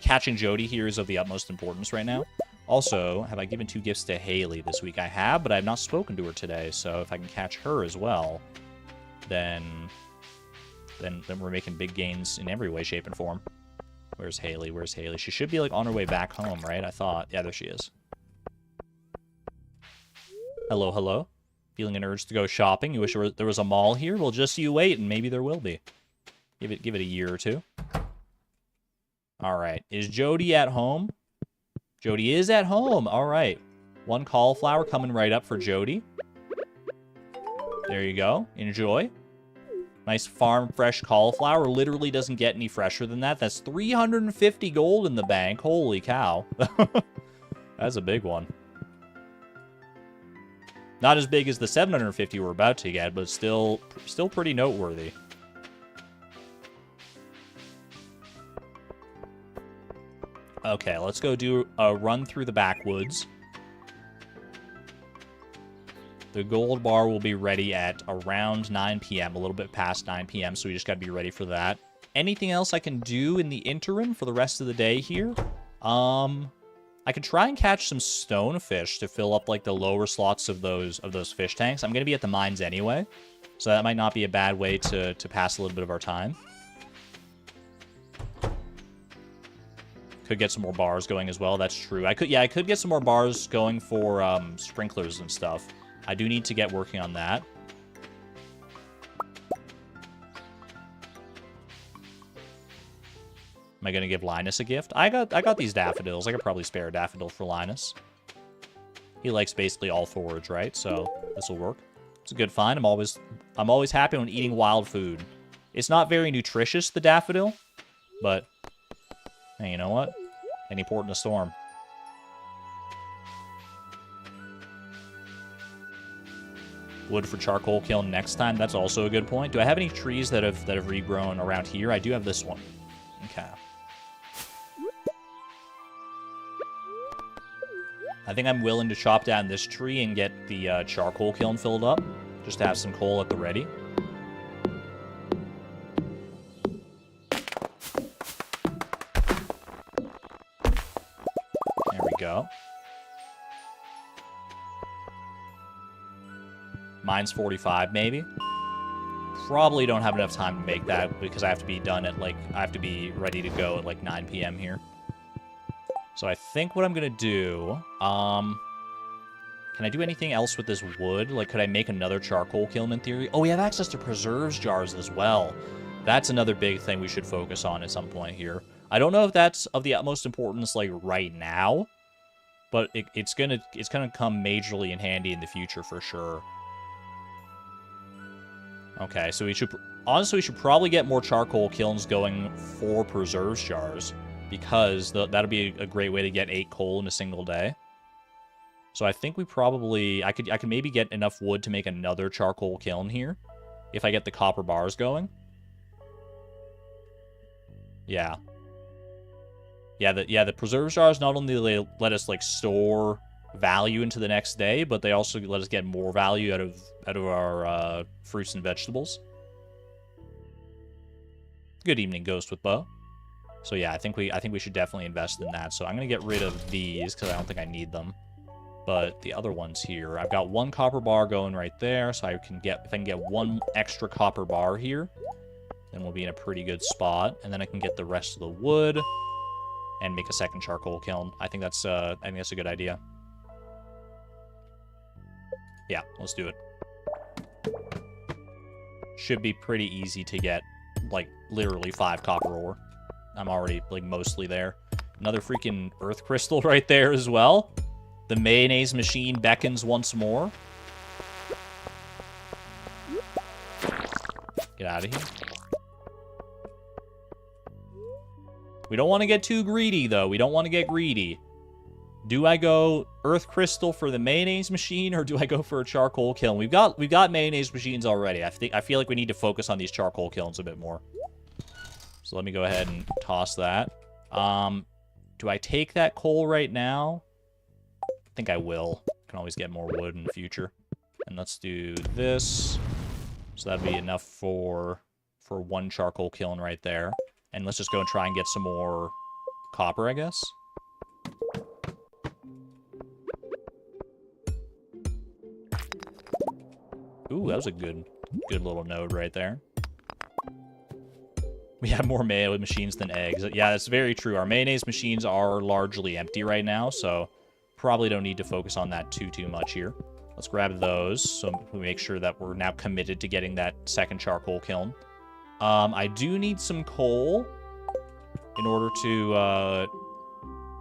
catching Jody here is of the utmost importance right now. Also, have I given 2 gifts to Haley this week? I have, but I have not spoken to her today. So if I can catch her as well, then we're making big gains in every way, shape, and form. Where's Haley? Where's Haley? She should be, like, on her way back home, right? I thought. Yeah, there she is. Hello, hello. Feeling an urge to go shopping? You wish there was a mall here? Well, just you wait, and maybe there will be. Give it a year or two. All right. Is Jody at home? Jody is at home. All right. 1 cauliflower coming right up for Jody. There you go. Enjoy. Nice farm fresh cauliflower. Literally doesn't get any fresher than that. That's 350 gold in the bank. Holy cow. That's a big one. Not as big as the 750 we're about to get, but still pretty noteworthy. Okay, let's go do a run through the backwoods. The gold bar will be ready at around 9 p.m., a little bit past 9 p.m., so we just got to be ready for that. Anything else I can do in the interim for the rest of the day here? I could try and catch some stonefish to fill up, like, the lower slots of those fish tanks. I'm going to be at the mines anyway, so that might not be a bad way to pass a little bit of our time. Could get some more bars going as well. That's true. I could get some more bars going for sprinklers and stuff. I do need to get working on that. Am I gonna give Linus a gift? I got these daffodils. I could probably spare a daffodil for Linus. He likes basically all forage, right? So this will work. It's a good find. I'm always happy when eating wild food. It's not very nutritious, the daffodil, but hey, you know what? Any port in a storm. Wood for charcoal kiln next time. That's also a good point. Do I have any trees that have regrown around here? I do have this one. Okay. I think I'm willing to chop down this tree and get the charcoal kiln filled up, just to have some coal at the ready. There we go. Mine's 45, maybe. Probably don't have enough time to make that because I have to be done at, like, I have to be ready to go at, like, 9 p.m. here. So I think what I'm gonna do, can I do anything else with this wood? Like, could I make another charcoal kiln in theory? Oh, we have access to preserves jars as well. That's another big thing we should focus on at some point here. I don't know if that's of the utmost importance, like, right now, but it's gonna come majorly in handy in the future for sure. Okay, so honestly, we should probably get more charcoal kilns going for preserves jars, because that'll be a great way to get 8 coal in a single day. So I think we probably... I could maybe get enough wood to make another charcoal kiln here, if I get the copper bars going. Yeah. The preserves jars not only let us, like, store value into the next day, but they also let us get more value out of our fruits and vegetables. Good evening, Ghost with Bow. So yeah, I think we should definitely invest in that. So I'm gonna get rid of these because I don't think I need them. But the other ones here, I've got 1 copper bar going right there, so if I can get 1 extra copper bar here, then we'll be in a pretty good spot. And then I can get the rest of the wood and make a second charcoal kiln. I think that's a good idea. Yeah, let's do it. Should be pretty easy to get, like, literally 5 copper ore. I'm already, like, mostly there. Another freaking earth crystal right there as well. The mayonnaise machine beckons once more. Get out of here. We don't want to get too greedy, though. We don't want to get greedy. Do I go earth crystal for the mayonnaise machine, or do I go for a charcoal kiln? We've got mayonnaise machines already. I feel like we need to focus on these charcoal kilns a bit more. So let me go ahead and toss that. Do I take that coal right now? I think I will. Can always get more wood in the future. And let's do this. So that'd be enough for 1 charcoal kiln right there. And let's just go and try and get some more copper, I guess. Ooh, that was a good little node right there. We have more mayo machines than eggs. Yeah, that's very true. Our mayonnaise machines are largely empty right now, so probably don't need to focus on that too much here. Let's grab those so we make sure that we're now committed to getting that second charcoal kiln. I do need some coal in order to...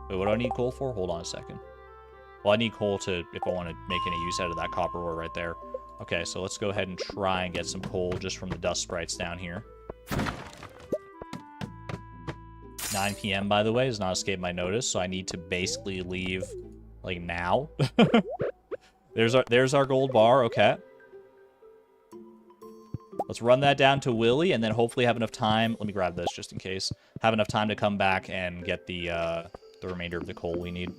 Wait, what do I need coal for? Hold on a second. Well, I need coal to if I want to make any use out of that copper ore right there. Okay, so let's go ahead and try and get some coal just from the dust sprites down here. 9 p.m., by the way, has not escaped my notice, so I need to basically leave, like, now. There's our gold bar, okay. Let's run that down to Willy, and then hopefully have enough time. Let me grab this just in case. Have enough time to come back and get the remainder of the coal we need.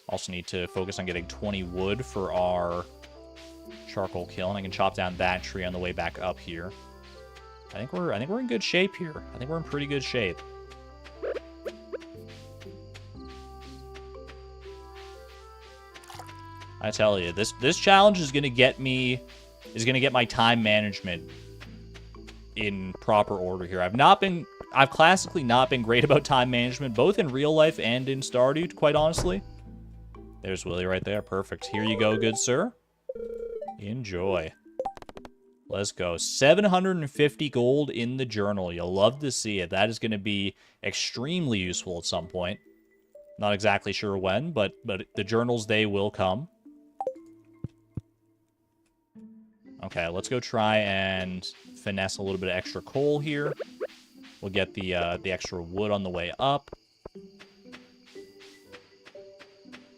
Also need to focus on getting 20 wood for our charcoal kiln. I can chop down that tree on the way back up here. I think we're in good shape here. I think we're in pretty good shape. I tell you, this challenge is gonna get my time management in proper order here. I've classically not been great about time management, both in real life and in Stardew, quite honestly. There's Willy right there. Perfect. Here you go, good sir. Enjoy. Let's go. 750 gold in the journal. You'll love to see it. That is going to be extremely useful at some point. Not exactly sure when, but the journals, they will come. Okay, let's go try and finesse a little bit of extra coal here. We'll get the extra wood on the way up.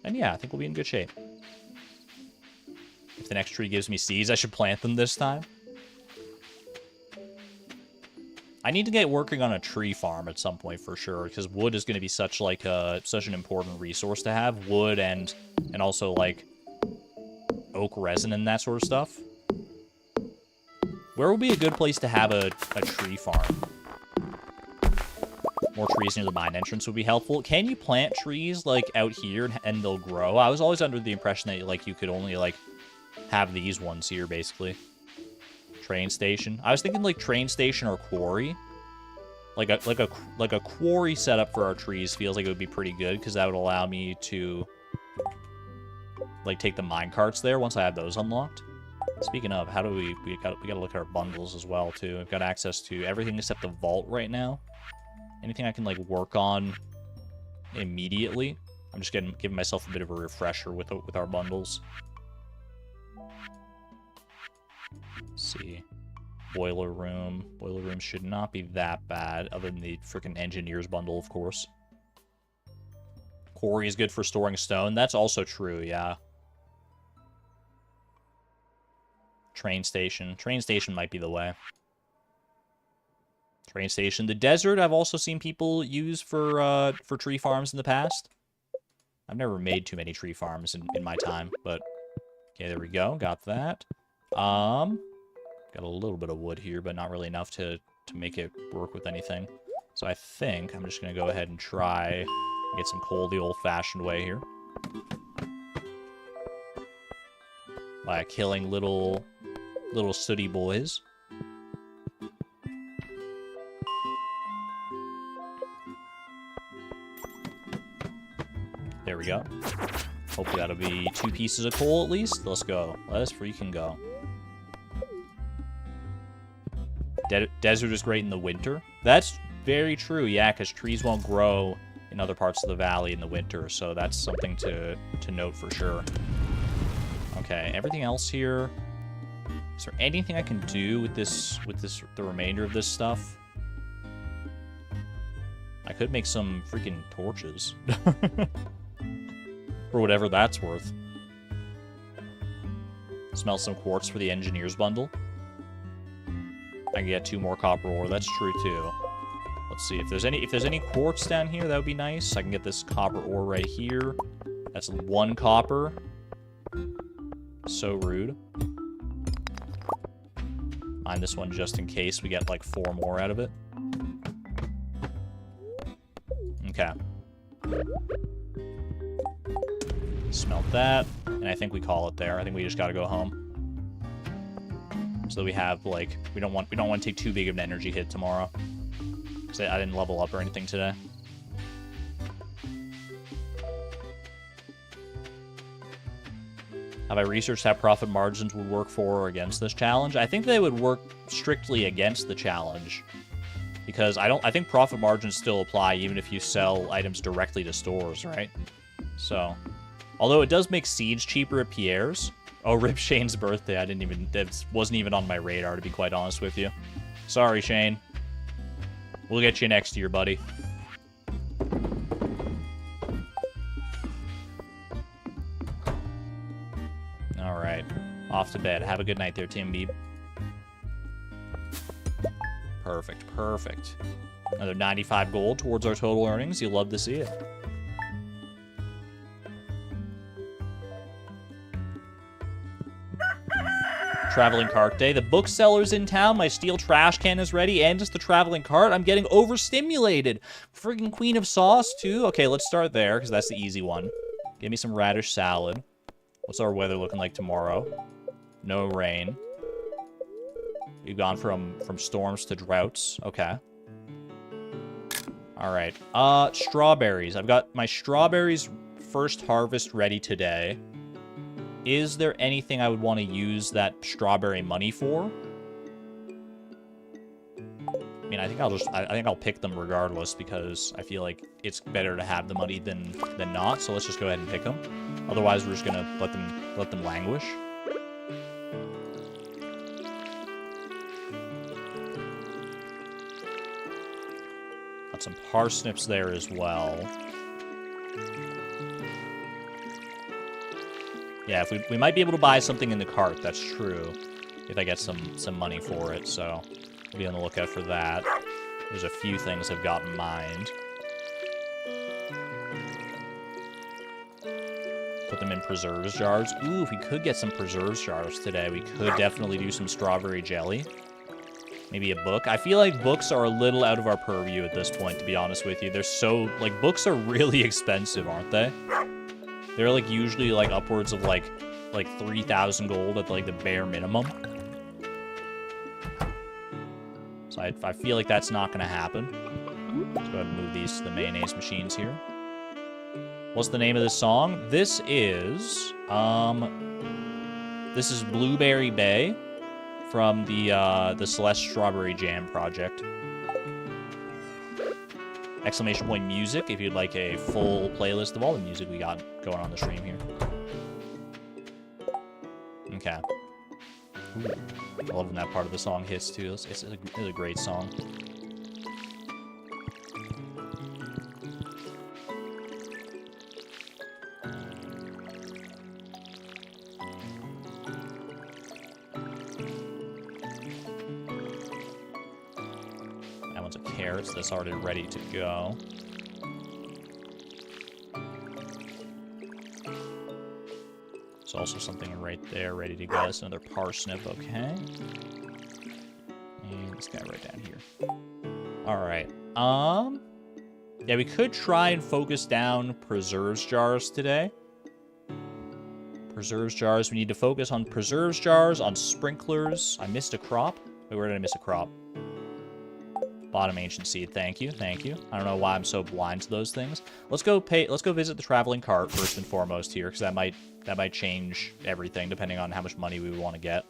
And yeah, I think we'll be in good shape. If the next tree gives me seeds, I should plant them this time. I need to get working on a tree farm at some point for sure, because wood is going to be such an important resource to have. Wood and also like oak resin and that sort of stuff. Where would be a good place to have a tree farm? More trees near the mine entrance would be helpful. Can you plant trees like out here and they'll grow? I was always under the impression that like you could only like have these ones here basically. Train station. I was thinking like train station or quarry. Like a quarry setup for our trees feels like it would be pretty good because that would allow me to like take the mine carts there once I have those unlocked. Speaking of, how do we gotta look at our bundles as well too. We've got access to everything except the vault right now. Anything I can like work on immediately. I'm just giving myself a bit of a refresher with our bundles. Let's see. Boiler room. Boiler room should not be that bad, other than the freaking engineer's bundle, of course. Quarry is good for storing stone. That's also true, yeah. Train station. Train station might be the way. Train station. The desert, I've also seen people use for tree farms in the past. I've never made too many tree farms in my time, but... Okay, there we go. Got that. Got a little bit of wood here, but not really enough to make it work with anything. So I think I'm just going to go ahead and try and get some coal the old-fashioned way here. By killing little sooty boys. There we go. Hopefully that'll be 2 pieces of coal at least. Let's go. Let's freaking go. Desert is great in the winter. That's very true, yeah, because trees won't grow in other parts of the valley in the winter, so that's something to note for sure. Okay, everything else here. Is there anything I can do with the remainder of this stuff? I could make some freaking torches. For whatever that's worth. Smell some quartz for the engineer's bundle. I can get 2 more copper ore. That's true too. Let's see if there's any quartz down here. That would be nice. I can get this copper ore right here. That's 1 copper. So rude. Mine this one just in case we get like 4 more out of it. Okay. Smelt that, and I think we call it there. I think we just gotta go home. So that we have, like, we don't want to take too big of an energy hit tomorrow. Because I didn't level up or anything today. Have I researched how profit margins would work for or against this challenge? I think they would work strictly against the challenge. Because I think profit margins still apply even if you sell items directly to stores, right? So, although it does make Siege cheaper at Pierre's. Oh, rip Shane's birthday. That wasn't even on my radar, to be quite honest with you. Sorry, Shane. We'll get you next year, buddy. All right. Off to bed. Have a good night there, Tim Beeb. Perfect, perfect. Another 95 gold towards our total earnings. You'll love to see it. Traveling cart day. The bookseller's in town. My steel trash can is ready. And just the traveling cart. I'm getting overstimulated. Friggin' Queen of Sauce, too. Okay, let's start there, because that's the easy one. Give me some radish salad. What's our weather looking like tomorrow? No rain. We've gone from storms to droughts. Okay. All right. Strawberries. I've got my strawberries first harvest ready today. Is there anything I would want to use that strawberry money for? I mean, I think I'll pick them regardless because I feel like it's better to have the money than not. So let's just go ahead and pick them. Otherwise, we're just gonna let them languish. Got some parsnips there as well. Yeah, if we might be able to buy something in the cart, that's true. If I get some money for it, so be on the lookout for that. There's a few things I've got in mind. Put them in preserves jars. Ooh, if we could get some preserves jars today, we could definitely do some strawberry jelly. Maybe a book. I feel like books are a little out of our purview at this point, to be honest with you. They're so, like, books are really expensive, aren't they? They're, like, usually, like, upwards of, like 3,000 gold at, like, the bare minimum. So I feel like that's not going to happen. Let's go ahead and move these to the mayonnaise machines here. What's the name of this song? This is Blueberry Bay from the Celeste Strawberry Jam project. Exclamation point music if you'd like a full playlist of all the music we got going on the stream here. Okay. Ooh, I love when that part of the song hits too. It's a great song. That one's a carrot, so that's already ready to go. There's also something right there ready to go. That's another parsnip, okay. And this guy right down here. Alright. Yeah, we could try and focus down preserves jars today. Preserves jars. We need to focus on preserves jars, on sprinklers. I missed a crop. Wait, where did I miss a crop? Bottom ancient seed. Thank you, thank you. I don't know why I'm so blind to those things. Let's go visit the traveling cart first and foremost here, because that might change everything depending on how much money we want to get.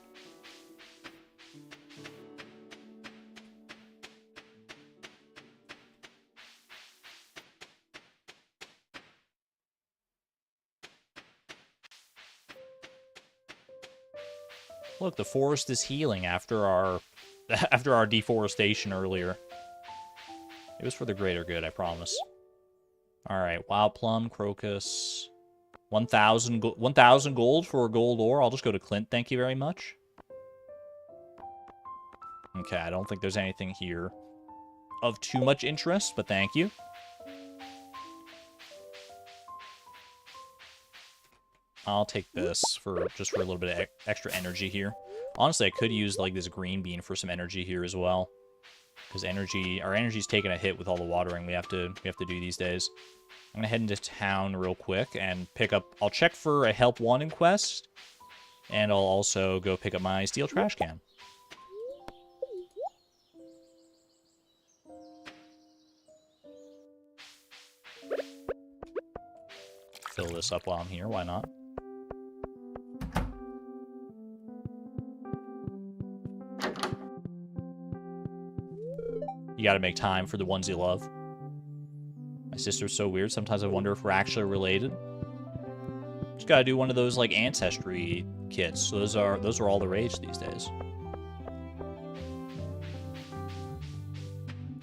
Look, the forest is healing after our deforestation earlier. It was for the greater good, I promise. Alright, wild plum, crocus. 1,000 gold for a gold ore. I'll just go to Clint, thank you very much. Okay, I don't think there's anything here of too much interest, but thank you. I'll take this just for a little bit of extra energy here. Honestly, I could use like this green bean for some energy here as well, because our energy's taking a hit with all the watering we have to do these days. I'm gonna head into town real quick and pick up. I'll check for a help wanted quest, and I'll also go pick up my steel trash can. Fill this up while I'm here. Why not? gotta make time for the ones you love. My sister's so weird. Sometimes I wonder if we're actually related. Just gotta do one of those, like, ancestry kits. So those are all the rage these days.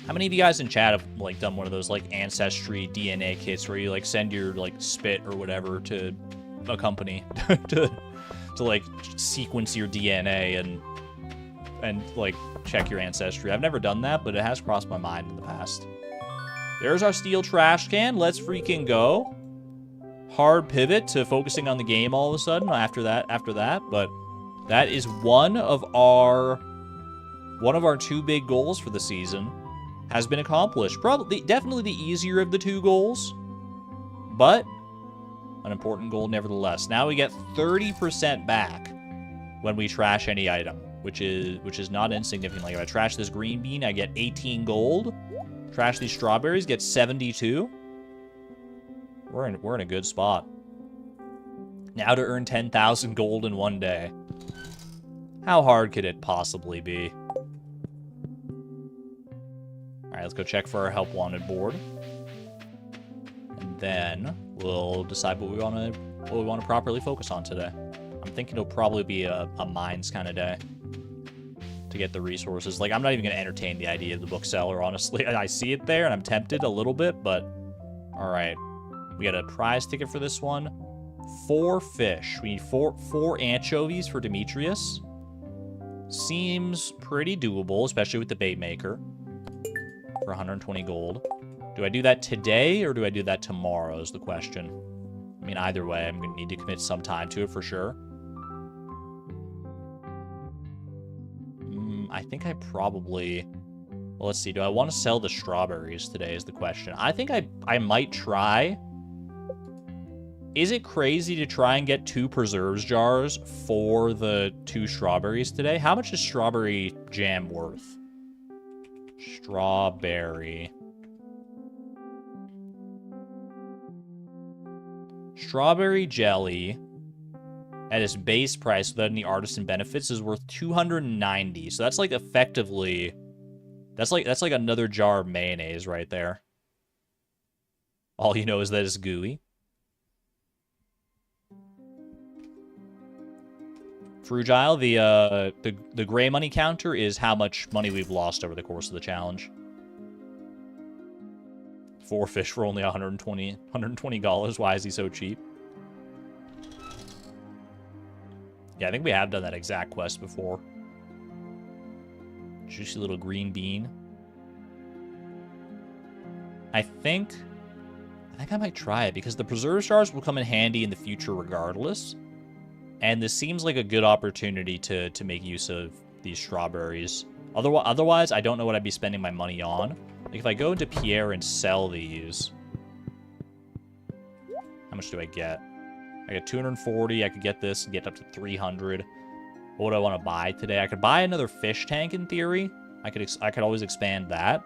How many of you guys in chat have, like, done one of those, like, ancestry DNA kits where you, like, send your, like, spit or whatever to a company to like, sequence your DNA and, like, check your ancestry? I've never done that, but it has crossed my mind in the past. There's our steel trash can. Let's freaking go. Hard pivot to focusing on the game all of a sudden after that, but that is one of our 2 big goals for the season has been accomplished. Definitely the easier of the 2 goals, but an important goal nevertheless. Now we get 30% back when we trash any item, which is not insignificant. Like, if I trash this green bean, I get 18 gold. Trash these strawberries, get 72. We're in a good spot. Now to earn 10,000 gold in one day. How hard could it possibly be? Alright, let's go check for our help wanted board. And then we'll decide what we want to properly focus on today. I'm thinking it'll probably be a mines kind of day to get the resources. Like, I'm not even going to entertain the idea of the bookseller, honestly. I see it there and I'm tempted a little bit, but alright. We got a prize ticket for this one. 4 fish. We need four anchovies for Demetrius. Seems pretty doable, especially with the bait maker. For 120 gold. Do I do that today or do I do that tomorrow is the question. I mean, either way, I'm going to need to commit some time to it for sure. I think I probably... Well, let's see. Do I want to sell the strawberries today is the question. I think I might try... Is it crazy to try and get 2 preserves jars for the 2 strawberries today? How much is strawberry jam worth? Strawberry. Strawberry jelly at its base price without any artisan benefits is worth 290. So that's like effectively... That's like another jar of mayonnaise right there. All you know is that it's gooey. Frugile, the gray money counter is how much money we've lost over the course of the challenge. 4 fish for only $120. Why is he so cheap? Yeah, I think we have done that exact quest before. Juicy little green bean. I think I might try it because the preserve jars will come in handy in the future regardless. And this seems like a good opportunity to make use of these strawberries. Otherwise, I don't know what I'd be spending my money on. Like, if I go into Pierre and sell these... How much do I get? I get 240. I could get this and get up to 300. What would I want to buy today? I could buy another fish tank in theory. I could always expand that.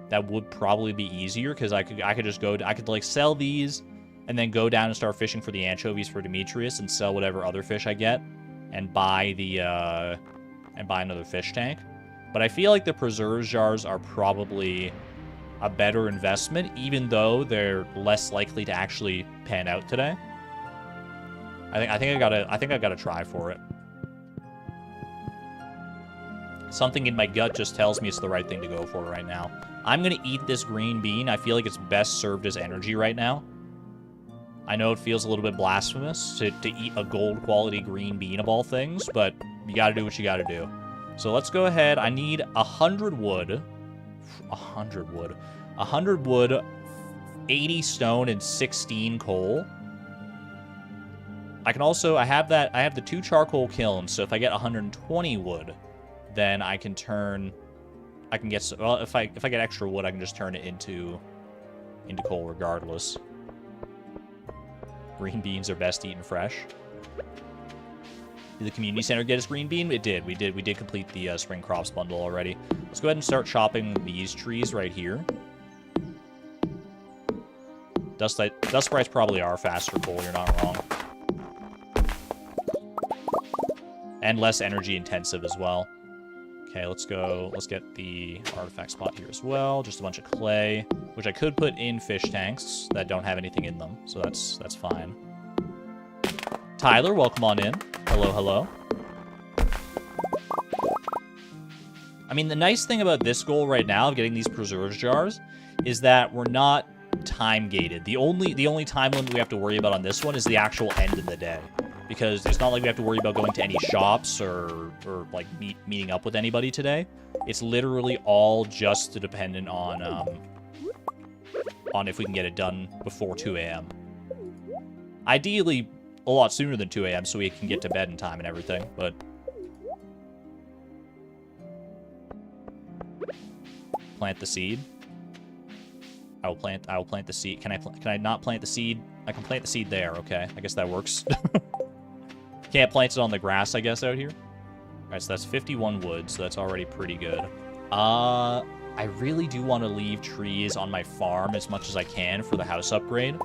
That would probably be easier because I could just go... I could, like, sell these and then go down and start fishing for the anchovies for Demetrius and sell whatever other fish I get and buy the, and buy another fish tank. But I feel like the preserves jars are probably a better investment, even though they're less likely to actually pan out today. I think I gotta try for it. Something in my gut just tells me it's the right thing to go for right now. I'm gonna eat this green bean. I feel like it's best served as energy right now. I know it feels a little bit blasphemous to eat a gold quality green bean of all things, but you gotta do what you gotta do. So let's go ahead. I need 100 wood. 100 wood. 100 wood, 80 stone, and 16 coal. I can also, I have the 2 charcoal kilns, so if I get 120 wood, then I can get, well, if I get extra wood, I can just turn it into coal regardless. Green beans are best eaten fresh. Did the community center get us green bean? It did. We did complete the spring crops bundle already. Let's go ahead and start chopping these trees right here. Dust sprites probably are faster coal, you're not wrong. And less energy intensive as well. Okay, let's go. Let's get the artifact spot here as well. Just a bunch of clay, which I could put in fish tanks that don't have anything in them. So that's fine. Tyler, welcome on in. Hello, hello. I mean, the nice thing about this goal right now of getting these preserves jars is that we're not time gated. The only time limit we have to worry about on this one is the actual end of the day. Because it's not like we have to worry about going to any shops or like meeting up with anybody today. It's literally all just dependent on if we can get it done before 2 a.m. Ideally, a lot sooner than 2 a.m. so we can get to bed in time and everything, but... Plant the seed. I will plant the seed. Can I not plant the seed? I can plant the seed there, okay. I guess that works. Can't plant it on the grass, I guess, out here. Alright, so that's 51 wood, so that's already pretty good. I really do want to leave trees on my farm as much as I can for the house upgrade.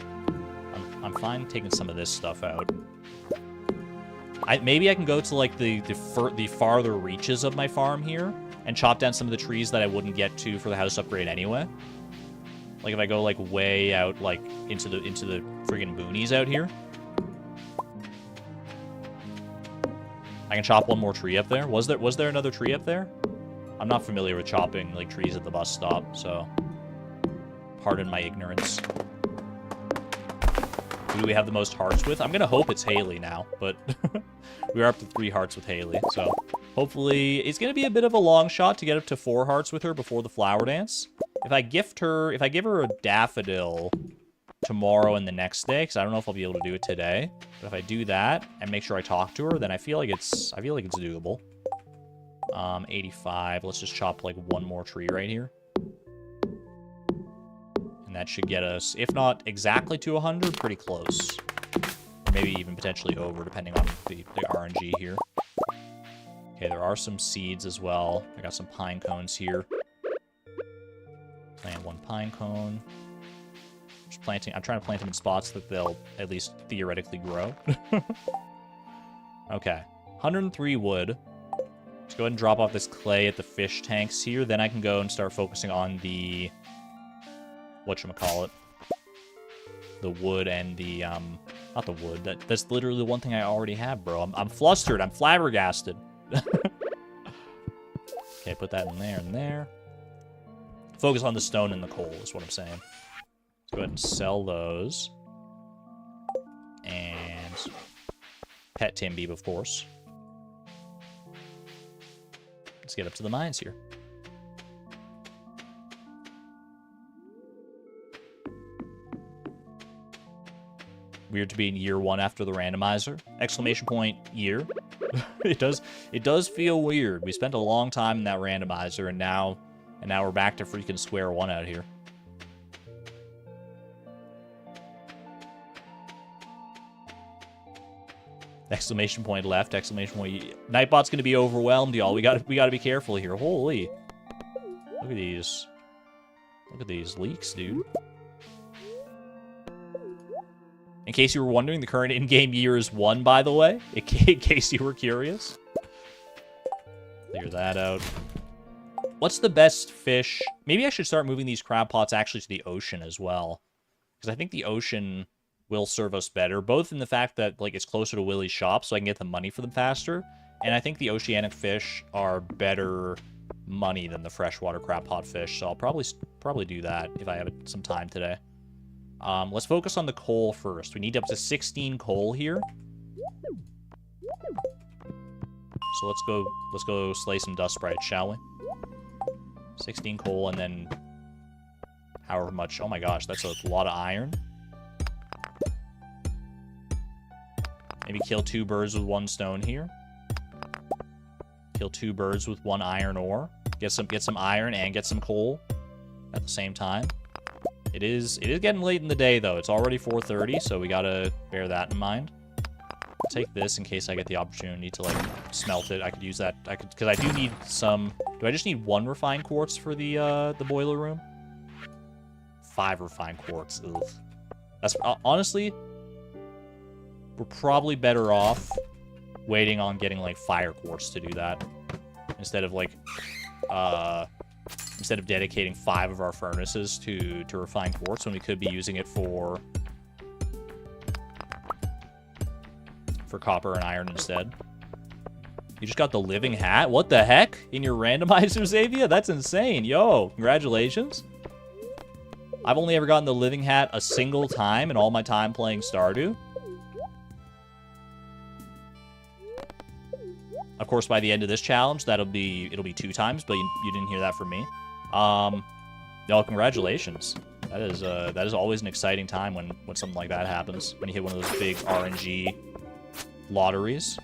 I'm fine taking some of this stuff out. Maybe I can go to, like, the farther reaches of my farm here and chop down some of the trees that I wouldn't get to for the house upgrade anyway. Like, if I go, like, way out, like, into the friggin' boonies out here. I can chop one more tree up there. Was there another tree up there? I'm not familiar with chopping, like, trees at the bus stop, so... Pardon my ignorance. Who do we have the most hearts with? I'm gonna hope it's Haley now, but... we are up to 3 hearts with Haley, so... Hopefully... It's gonna be a bit of a long shot to get up to 4 hearts with her before the flower dance. If I give her a daffodil tomorrow and the next day, because I don't know if I'll be able to do it today, but if I do that and make sure I talk to her, then I feel like it's doable. 85. Let's just chop like one more tree right here, and that should get us, if not exactly to 100, pretty close, or maybe even potentially over, depending on the RNG here. Okay, there are some seeds as well. I got some pine cones here. Plant 1 pine cone. Just planting. I'm trying to plant them in spots that they'll at least theoretically grow. Okay, 103 wood. Let's go ahead and drop off this clay at the fish tanks here. Then I can go and start focusing on the whatchamacallit. The wood and the not the wood. That's literally the one thing I already have, bro. I'm flustered. I'm flabbergasted. Okay, put that in there and there. Focus on the stone and the coal is what I'm saying. Let's go ahead and sell those. And pet Timby, of course. Let's get up to the mines here. Weird to be in year 1 after the randomizer. Exclamation point, year. It does feel weird. We spent a long time in that randomizer, and now we're back to freaking square one out here. Exclamation point left, exclamation point. Nightbot's gonna be overwhelmed, y'all. We gotta be careful here. Holy. Look at these. Look at these leaks, dude. In case you were wondering, the current in-game year is 1, by the way. In case you were curious. Clear that out. What's the best fish? Maybe I should start moving these crab pots actually to the ocean as well. Because I think the ocean will serve us better. Both in the fact that, like, it's closer to Willie's shop, so I can get the money for them faster. And I think the oceanic fish are better money than the freshwater crab pot fish. So I'll probably do that if I have some time today. Let's focus on the coal first. We need up to 16 coal here. So let's go slay some dust sprites, shall we? 16 coal and then however much. Oh my gosh, that's a lot of iron. Maybe kill 2 birds with 1 stone here. Kill 2 birds with 1 iron ore. Get some iron and get some coal at the same time. It is getting late in the day, though. It's already 4:30, so we gotta bear that in mind. I'll take this in case I get the opportunity to, like, smelt it. I could use that. Because I do need some... Do I just need 1 refined quartz for the boiler room? 5 refined quartz. Ugh. That's... honestly, we're probably better off waiting on getting, like, fire quartz to do that. Instead of, like, instead of dedicating 5 of our furnaces to refine quartz, when we could be using it for copper and iron instead. You just got the living hat? What the heck? In your randomizer, Xavier? That's insane. Yo, congratulations. I've only ever gotten the living hat a single time in all my time playing Stardew. Of course, by the end of this challenge, it'll be 2 times, but you didn't hear that from me. No, congratulations. That is always an exciting time when something like that happens. When you hit one of those big RNG lotteries.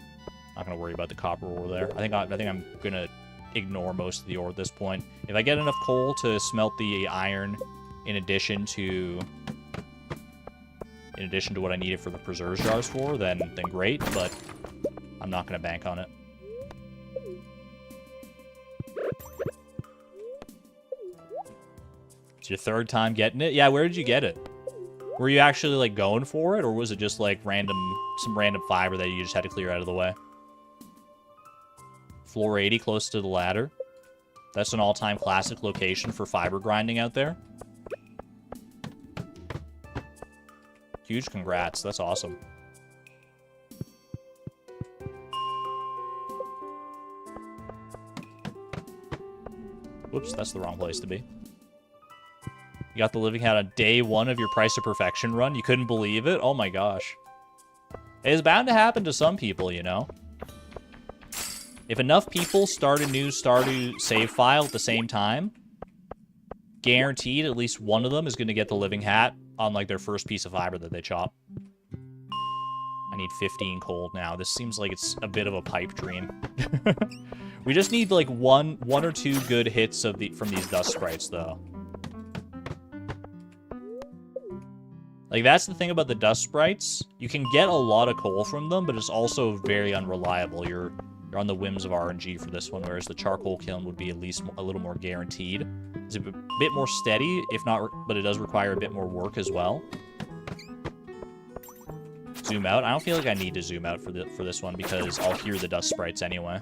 Not gonna worry about the copper ore there. I think I'm gonna ignore most of the ore at this point. If I get enough coal to smelt the iron, in addition to what I needed for the preserves jars for, then great. But I'm not gonna bank on it. It's your 3rd time getting it? Yeah, where did you get it? Were you actually, like, going for it, or was it just, like, some random fiber that you just had to clear out of the way? Floor 80, close to the ladder. That's an all-time classic location for fiber grinding out there. Huge congrats. That's awesome. Whoops, that's the wrong place to be. You got the living hat on day 1 of your Price of Perfection run. You couldn't believe it? Oh my gosh. It's bound to happen to some people, you know? If enough people start a new Stardew save file at the same time, guaranteed at least one of them is going to get the living hat on, like, their first piece of fiber that they chop. I need 15 coal now. This seems like it's a bit of a pipe dream. We just need, like, one or 2 good hits from these dust sprites, though. Like, that's the thing about the dust sprites. You can get a lot of coal from them, but it's also very unreliable. You're on the whims of RNG for this one, whereas the charcoal kiln would be at least a little more guaranteed. It's a bit more steady, if not, but it does require a bit more work as well. Zoom out. I don't feel like I need to zoom out for this one because I'll hear the dust sprites anyway.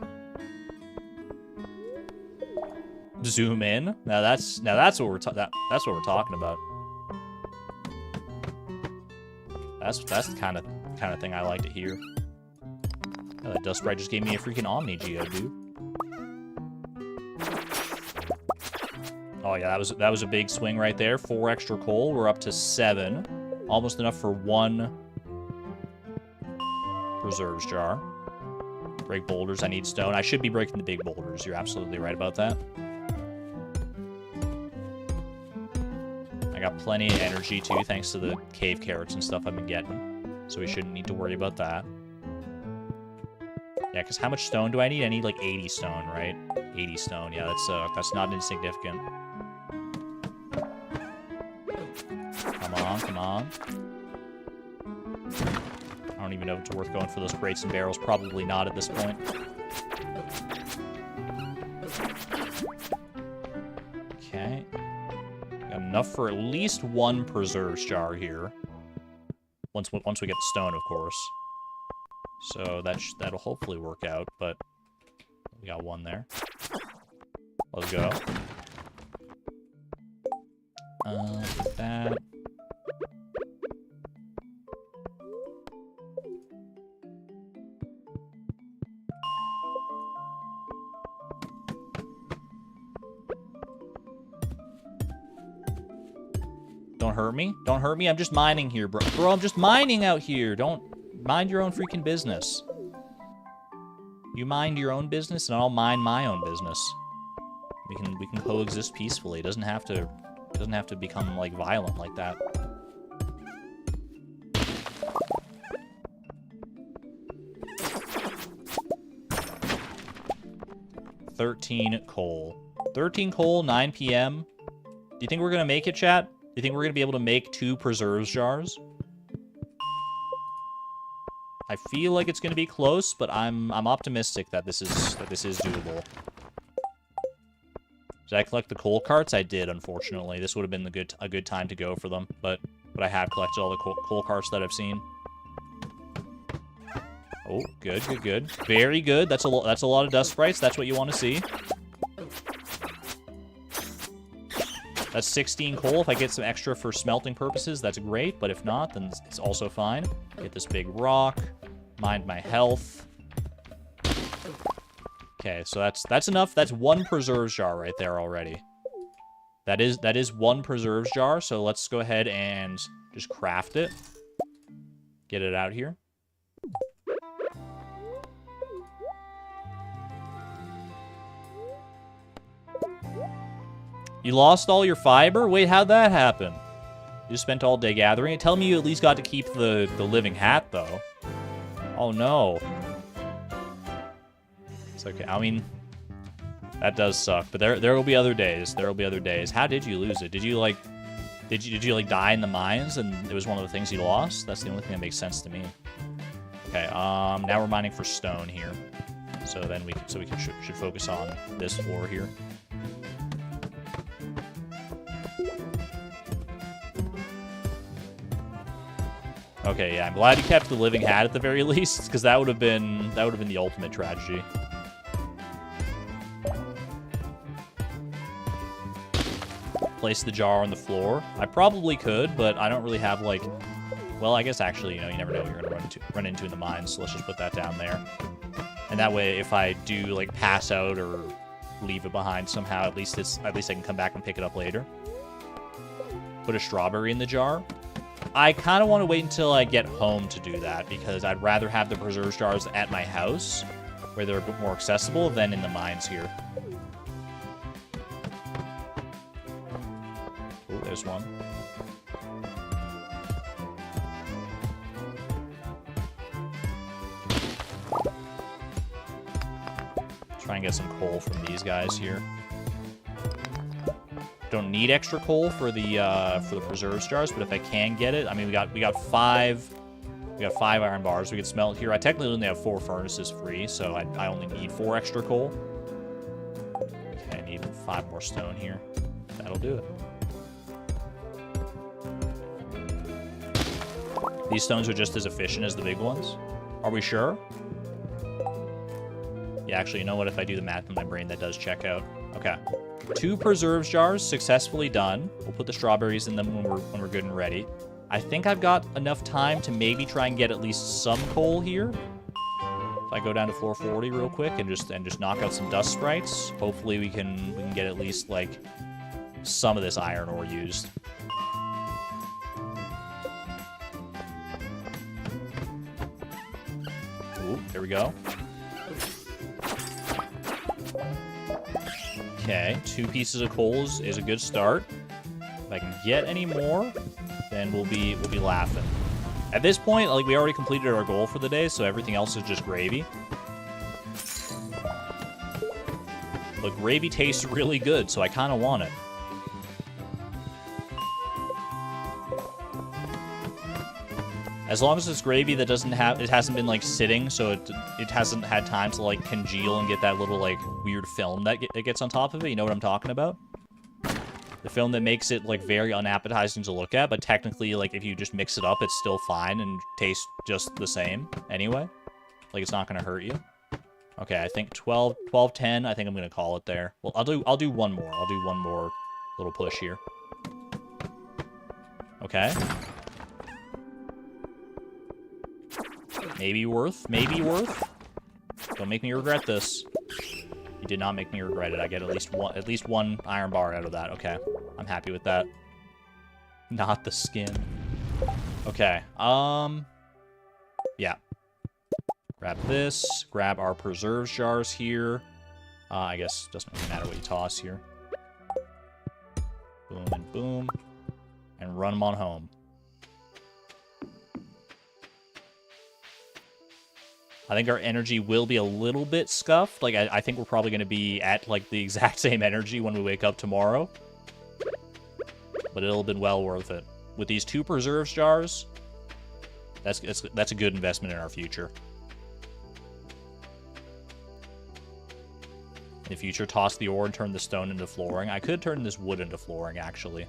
Zoom in. Now that's what we're talking about. That's the kind of thing I like to hear. Oh, that dust sprite just gave me a freaking Omni Geo, dude. Oh yeah, that was a big swing right there. 4 extra coal. We're up to 7. Almost enough for 1 preserves jar. Break boulders. I need stone. I should be breaking the big boulders. You're absolutely right about that. I got plenty of energy too, thanks to the cave carrots and stuff I've been getting. So we shouldn't need to worry about that. Yeah, because how much stone do I need? I need like 80 stone, right? 80 stone. Yeah, that's not insignificant. Come on, come on. I don't even know if it's worth going for those crates and barrels. Probably not at this point. Okay. Got enough for at least 1 preserves jar here. Once we get the stone, of course. So that'll hopefully work out, but we got 1 there. Let's go. That. Don't hurt me. Don't hurt me. I'm just mining here, bro. Bro, I'm just mining out here. Don't mind your own freaking business. You mind your own business, and I'll mind my own business. We can coexist peacefully. It doesn't have to become like violent like that. $13 coal. 13 coal, 9 p.m. Do you think we're gonna make it, chat? Do you think we're gonna be able to make 2 preserves jars? I feel like it's gonna be close, but I'm optimistic that this is doable. Did I collect the coal carts? I did, unfortunately. This would have been a good time to go for them, but I have collected all the coal carts that I've seen. Oh, good, good, good. Very good. That's a lot of dust sprites. That's what you want to see. That's 16 coal. If I get some extra for smelting purposes, that's great. But if not, then it's also fine. Get this big rock. Mind my health. Okay, so that's enough. That's one preserves jar right there already. That is one preserves jar. So let's go ahead and just craft it. Get it out here. You lost all your fiber? Wait, how'd that happen? You just spent all day gathering it? Tell me you at least got to keep the living hat, though. Oh, no. It's okay. I mean, that does suck. But there will be other days. There will be other days. How did you lose it? Did you, like, die in the mines and it was one of the things you lost? That's the only thing that makes sense to me. Okay, now we're mining for stone here. So then we should focus on this floor here. Okay, yeah, I'm glad you kept the living hat at the very least, because that would have been the ultimate tragedy. Place the jar on the floor. I probably could, but I don't really have like. Well, I guess actually, you know, you never know what you're gonna run into in the mines, so let's just put that down there. And that way, if I do like pass out or leave it behind somehow, at least I can come back and pick it up later. Put a strawberry in the jar. I kind of want to wait until I get home to do that, because I'd rather have the preserves jars at my house, where they're a bit more accessible, than in the mines here. Oh, there's one. Try and get some coal from these guys here. Don't need extra coal for the preserves jars, but if I can get it, I mean, we got five iron bars we could smelt here. I technically only have 4 furnaces free, so I only need 4 extra coal. Okay, I need 5 more stone here. That'll do it. These stones are just as efficient as the big ones. Are we sure? Yeah, actually, you know what? If I do the math in my brain, that does check out. Okay. 2 preserves jars successfully done. We'll put the strawberries in them when we're good and ready. I think I've got enough time to maybe try and get at least some coal here. If I go down to floor 40 real quick and just knock out some dust sprites, hopefully we can get at least like some of this iron ore used. Ooh, there we go. Okay, 2 pieces of coal is a good start. If I can get any more, then we'll be laughing. At this point, like, we already completed our goal for the day, so everything else is just gravy. But gravy tastes really good, so I kind of want it. As long as it's gravy that hasn't been like sitting, so it hasn't had time to like congeal and get that little like weird film that gets on top of it. You know what I'm talking about? The film that makes it like very unappetizing to look at, but technically like if you just mix it up, it's still fine and tastes just the same anyway. Like it's not gonna hurt you. Okay, I think 12, 10. I think I'm gonna call it there. Well, I'll do one more. I'll do one more little push here. Okay. Maybe worth. Maybe worth. Don't make me regret this. You did not make me regret it. I get at least one iron bar out of that. Okay. I'm happy with that. Not the skin. Okay. Yeah. Grab this. Grab our preserves jars here. I guess it doesn't really matter what you toss here. Boom and boom. And run them on home. I think our energy will be a little bit scuffed. Like, I think we're probably going to be at, like, the exact same energy when we wake up tomorrow. But it'll have been well worth it. With these 2 preserves jars, that's a good investment in our future. In the future, toss the ore and turn the stone into flooring. I could turn this wood into flooring, actually.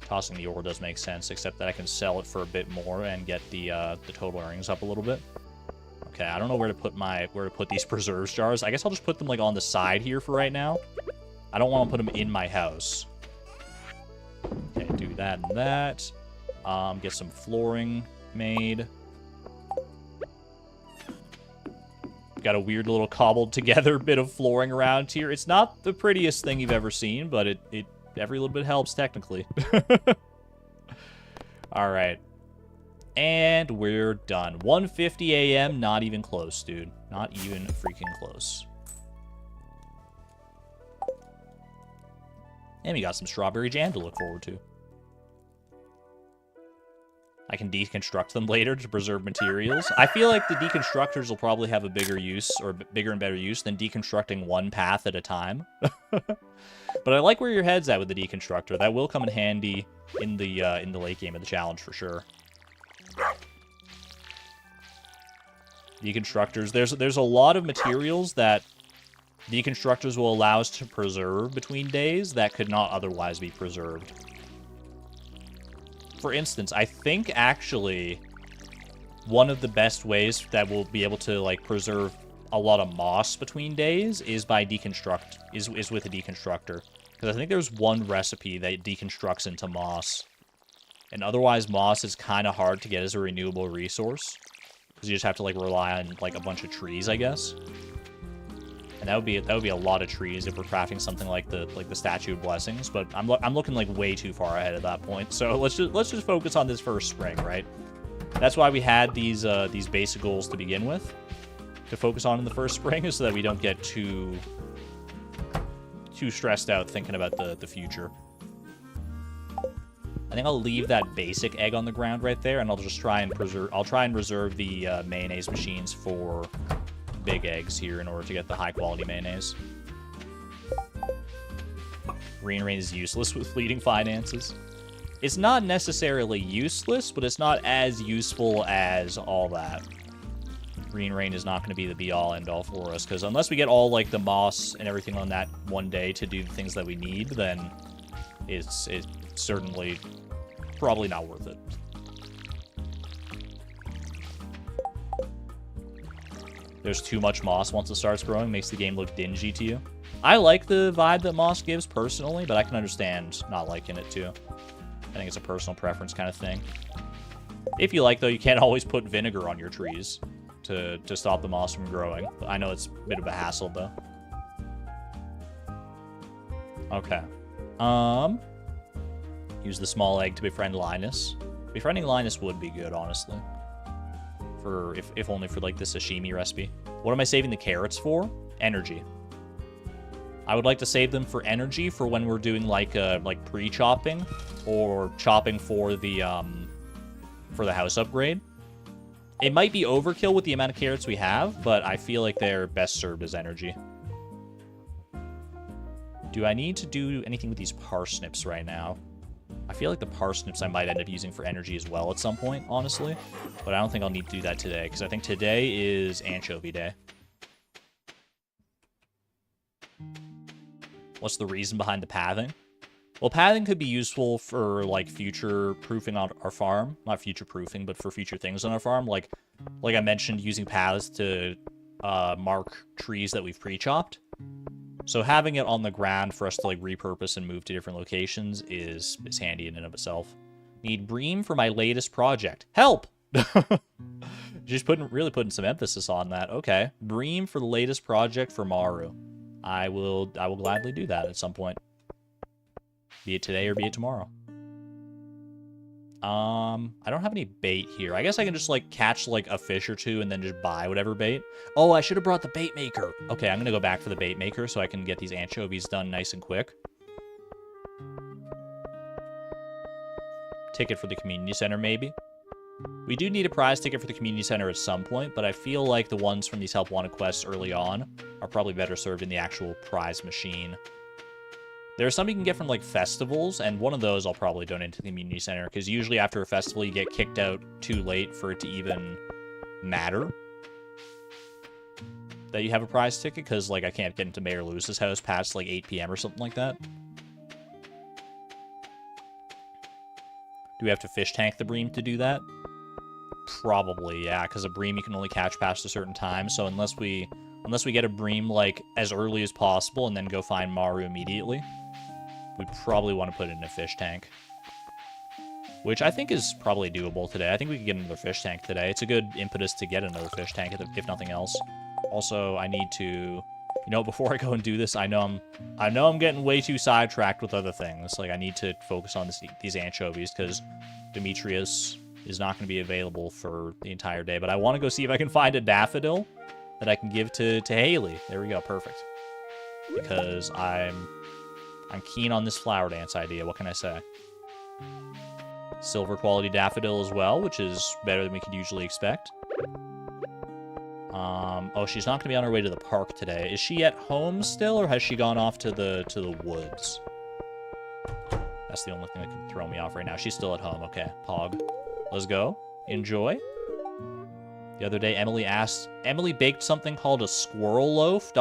Tossing the ore does make sense, except that I can sell it for a bit more and get the total earnings up a little bit. Okay, I don't know where to put these preserves jars. I guess I'll just put them like on the side here for right now. I don't want to put them in my house. Okay, do that and that. Get some flooring made. Got a weird little cobbled together bit of flooring around here. It's not the prettiest thing you've ever seen, but it every little bit helps technically. All right. And we're done. 1:50 a.m. Not even close, dude. Not even freaking close. And we got some strawberry jam to look forward to. I can deconstruct them later to preserve materials. I feel like the deconstructors will probably have a bigger use, or bigger and better use, than deconstructing one path at a time. But I like where your head's at with the deconstructor. That will come in handy in the late game of the challenge for sure. Deconstructors. There's a lot of materials that deconstructors will allow us to preserve between days that could not otherwise be preserved. For instance, I think actually one of the best ways that we'll be able to like preserve a lot of moss between days is by with a deconstructor. Because I think there's one recipe that deconstructs into moss. And otherwise moss is kind of hard to get as a renewable resource. Because you just have to like rely on like a bunch of trees, I guess. And that would be a lot of trees if we're crafting something like the Statue of Blessings. But I'm looking like way too far ahead at that point. So let's just focus on this first spring, right? That's why we had these basic goals to begin with, to focus on in the first spring, is so that we don't get too stressed out thinking about the future. I think I'll leave that basic egg on the ground right there, and I'll just try and reserve the mayonnaise machines for big eggs here in order to get the high quality mayonnaise. Green rain is useless with fleeting finances. It's not necessarily useless, but it's not as useful as all that. Green rain is not going to be the be-all, end-all for us, because unless we get all like the moss and everything on that one day to do the things that we need, then it's certainly probably not worth it. There's too much moss once it starts growing, makes the game look dingy to you. I like the vibe that moss gives personally, but I can understand not liking it too. I think it's a personal preference kind of thing. If you like, though, you can't always put vinegar on your trees to stop the moss from growing. I know it's a bit of a hassle, though. Okay. Use the small egg to befriend Linus. Befriending Linus would be good, honestly. If only for like the sashimi recipe. What am I saving the carrots for? Energy. I would like to save them for energy for when we're doing like pre-chopping or chopping for the house upgrade. It might be overkill with the amount of carrots we have, but I feel like they're best served as energy. Do I need to do anything with these parsnips right now? I feel like the parsnips I might end up using for energy as well at some point, honestly. But I don't think I'll need to do that today, because I think today is anchovy day. What's the reason behind the pathing? Well, pathing could be useful for, like, future-proofing on our farm. Not future-proofing, but for future things on our farm. Like I mentioned, using paths to mark trees that we've pre-chopped. So having it on the ground for us to like repurpose and move to different locations is handy in and of itself. Need bream for my latest project. Help! Just really putting some emphasis on that. Okay. Bream for the latest project for Maru. I will gladly do that at some point. Be it today or be it tomorrow. I don't have any bait here. I guess I can just, like, catch, like, a fish or two and then just buy whatever bait. Oh, I should have brought the bait maker. Okay, I'm gonna go back for the bait maker so I can get these anchovies done nice and quick. Ticket for the community center, maybe. We do need a prize ticket for the community center at some point, but I feel like the ones from these help wanted quests early on are probably better served in the actual prize machine. There are some you can get from, like, festivals, and one of those I'll probably donate to the community center, because usually after a festival you get kicked out too late for it to even matter that you have a prize ticket, because, like, I can't get into Mayor Lewis's house past, like, 8 p.m. or something like that. Do we have to fish tank the bream to do that? Probably, yeah, because a bream you can only catch past a certain time, so unless we get a bream, like, as early as possible and then go find Maru immediately, we probably want to put it in a fish tank. Which I think is probably doable today. I think we can get another fish tank today. It's a good impetus to get another fish tank, if nothing else. Also, I need to... You know, before I go and do this, I know I'm getting way too sidetracked with other things. Like, I need to focus on these anchovies, because Demetrius is not going to be available for the entire day. But I want to go see if I can find a daffodil that I can give to Haley. There we go, perfect. Because I'm keen on this flower dance idea, what can I say? Silver quality daffodil as well, which is better than we could usually expect. Oh, she's not going to be on her way to the park today. Is she at home still, or has she gone off to the woods? That's the only thing that can throw me off right now. She's still at home. Okay, Pog. Let's go. Enjoy. The other day, Emily baked something called a squirrel loaf, ...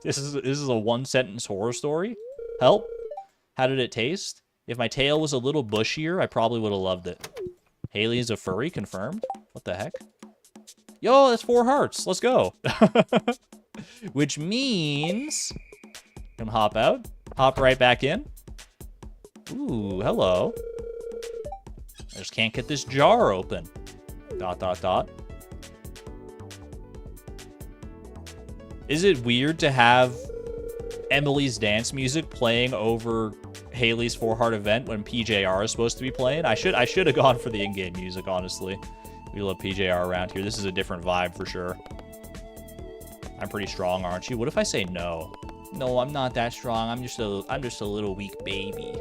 This is a one-sentence horror story. Help. How did it taste? If my tail was a little bushier, I probably would have loved it. Haley is a furry, confirmed. What the heck? Yo, that's 4 hearts. Let's go. Which means... Can hop out. Hop right back in. Ooh, hello. I just can't get this jar open. ... Is it weird to have Emily's dance music playing over Haley's 4-heart event when PJR is supposed to be playing? I should have gone for the in-game music, honestly. We love PJR around here. This is a different vibe for sure. I'm pretty strong, aren't you? What if I say no? No, I'm not that strong. I'm just a little weak baby.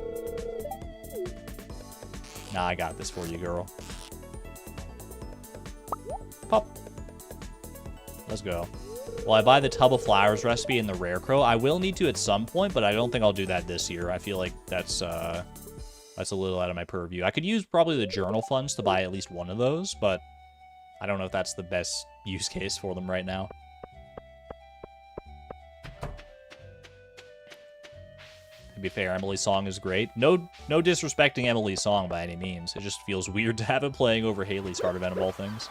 Nah, I got this for you, girl. Pop. Let's go. Well, I buy the tub of flowers recipe and the rare crow. I will need to at some point, but I don't think I'll do that this year. I feel like that's a little out of my purview. I could use probably the journal funds to buy at least one of those, but I don't know if that's the best use case for them right now. To be fair, Emily's song is great. No disrespecting Emily's song by any means. It just feels weird to have it playing over Haley's heart event of all things.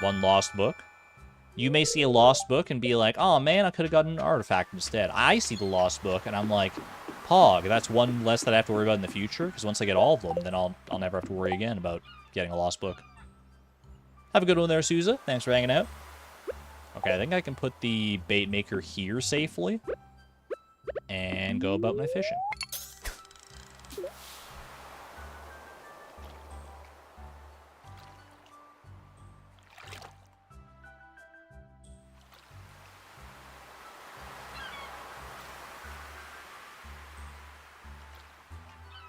One lost book. You may see a lost book and be like, oh man, I could have gotten an artifact instead. I see the lost book and I'm like, Pog, that's one less that I have to worry about in the future, because once I get all of them, then I'll never have to worry again about getting a lost book. Have a good one there, Souza. Thanks for hanging out. Okay, I think I can put the bait maker here safely and go about my fishing.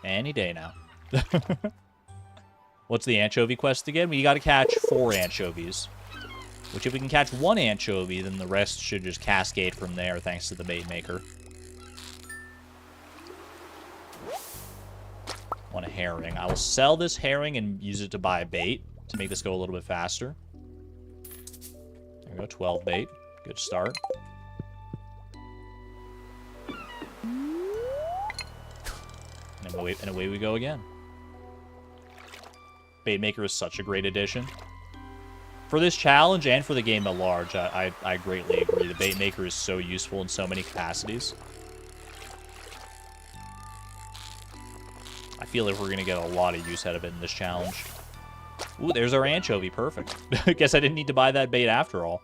Any day now. What's the anchovy quest again? We got to catch 4 anchovies. Which, if we can catch 1 anchovy, then the rest should just cascade from there, thanks to the bait maker. Want a herring. I will sell this herring and use it to buy a bait to make this go a little bit faster. There we go, 12 bait. Good start. And away we go again. Bait maker is such a great addition. For this challenge and for the game at large, I greatly agree. The bait maker is so useful in so many capacities. I feel like we're going to get a lot of use out of it in this challenge. Ooh, there's our anchovy. Perfect. I guess I didn't need to buy that bait after all.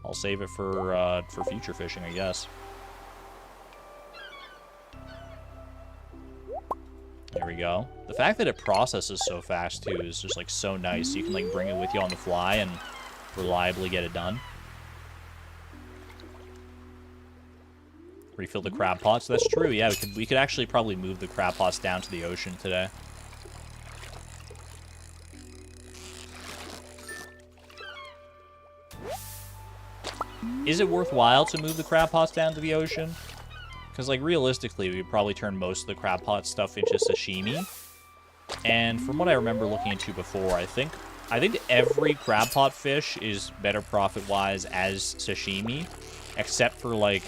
I'll save it for future fishing, I guess. There we go. The fact that it processes so fast, too, is just, like, so nice. You can, like, bring it with you on the fly and reliably get it done. Refill the crab pots. That's true, yeah. We could actually probably move the crab pots down to the ocean today. Is it worthwhile to move the crab pots down to the ocean? Because, like, realistically, we'd probably turn most of the crab pot stuff into sashimi. And from what I remember looking into before, I think every crab pot fish is better profit-wise as sashimi, except for, like,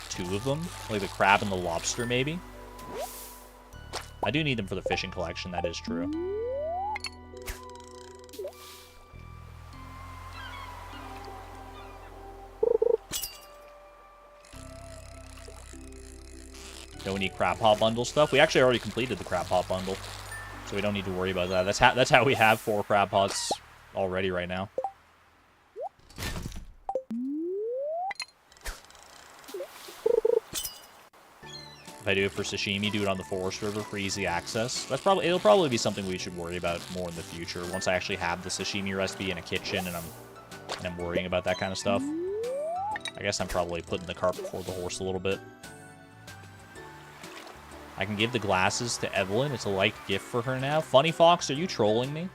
2 of them. Like the crab and the lobster, maybe. I do need them for the fishing collection, that is true. Don't need crab pot bundle stuff. We actually already completed the crab pot bundle, so we don't need to worry about that. That's how we have 4 crab pots already right now. If I do it for sashimi, do it on the Forest River for easy access. It'll probably be something we should worry about more in the future once I actually have the sashimi recipe in a kitchen and I'm worrying about that kind of stuff. I guess I'm probably putting the cart before the horse a little bit. I can give the glasses to Evelyn. It's a liked gift for her now. Funny Fox, are you trolling me?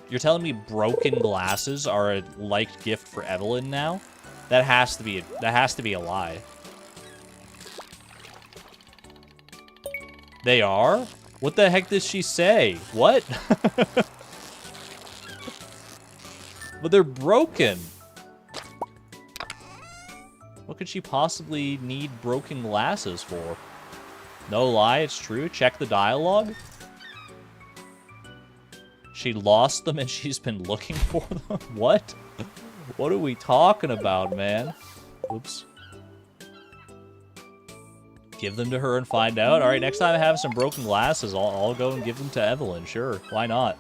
You're telling me broken glasses are a liked gift for Evelyn now? That has to be a lie. They are? What the heck does she say? What? But they're broken. What could she possibly need broken glasses for? No lie, it's true. Check the dialogue. She lost them and she's been looking for them? What? What are we talking about, man? Oops. Give them to her and find out? Alright, next time I have some broken glasses, I'll go and give them to Evelyn. Sure, why not?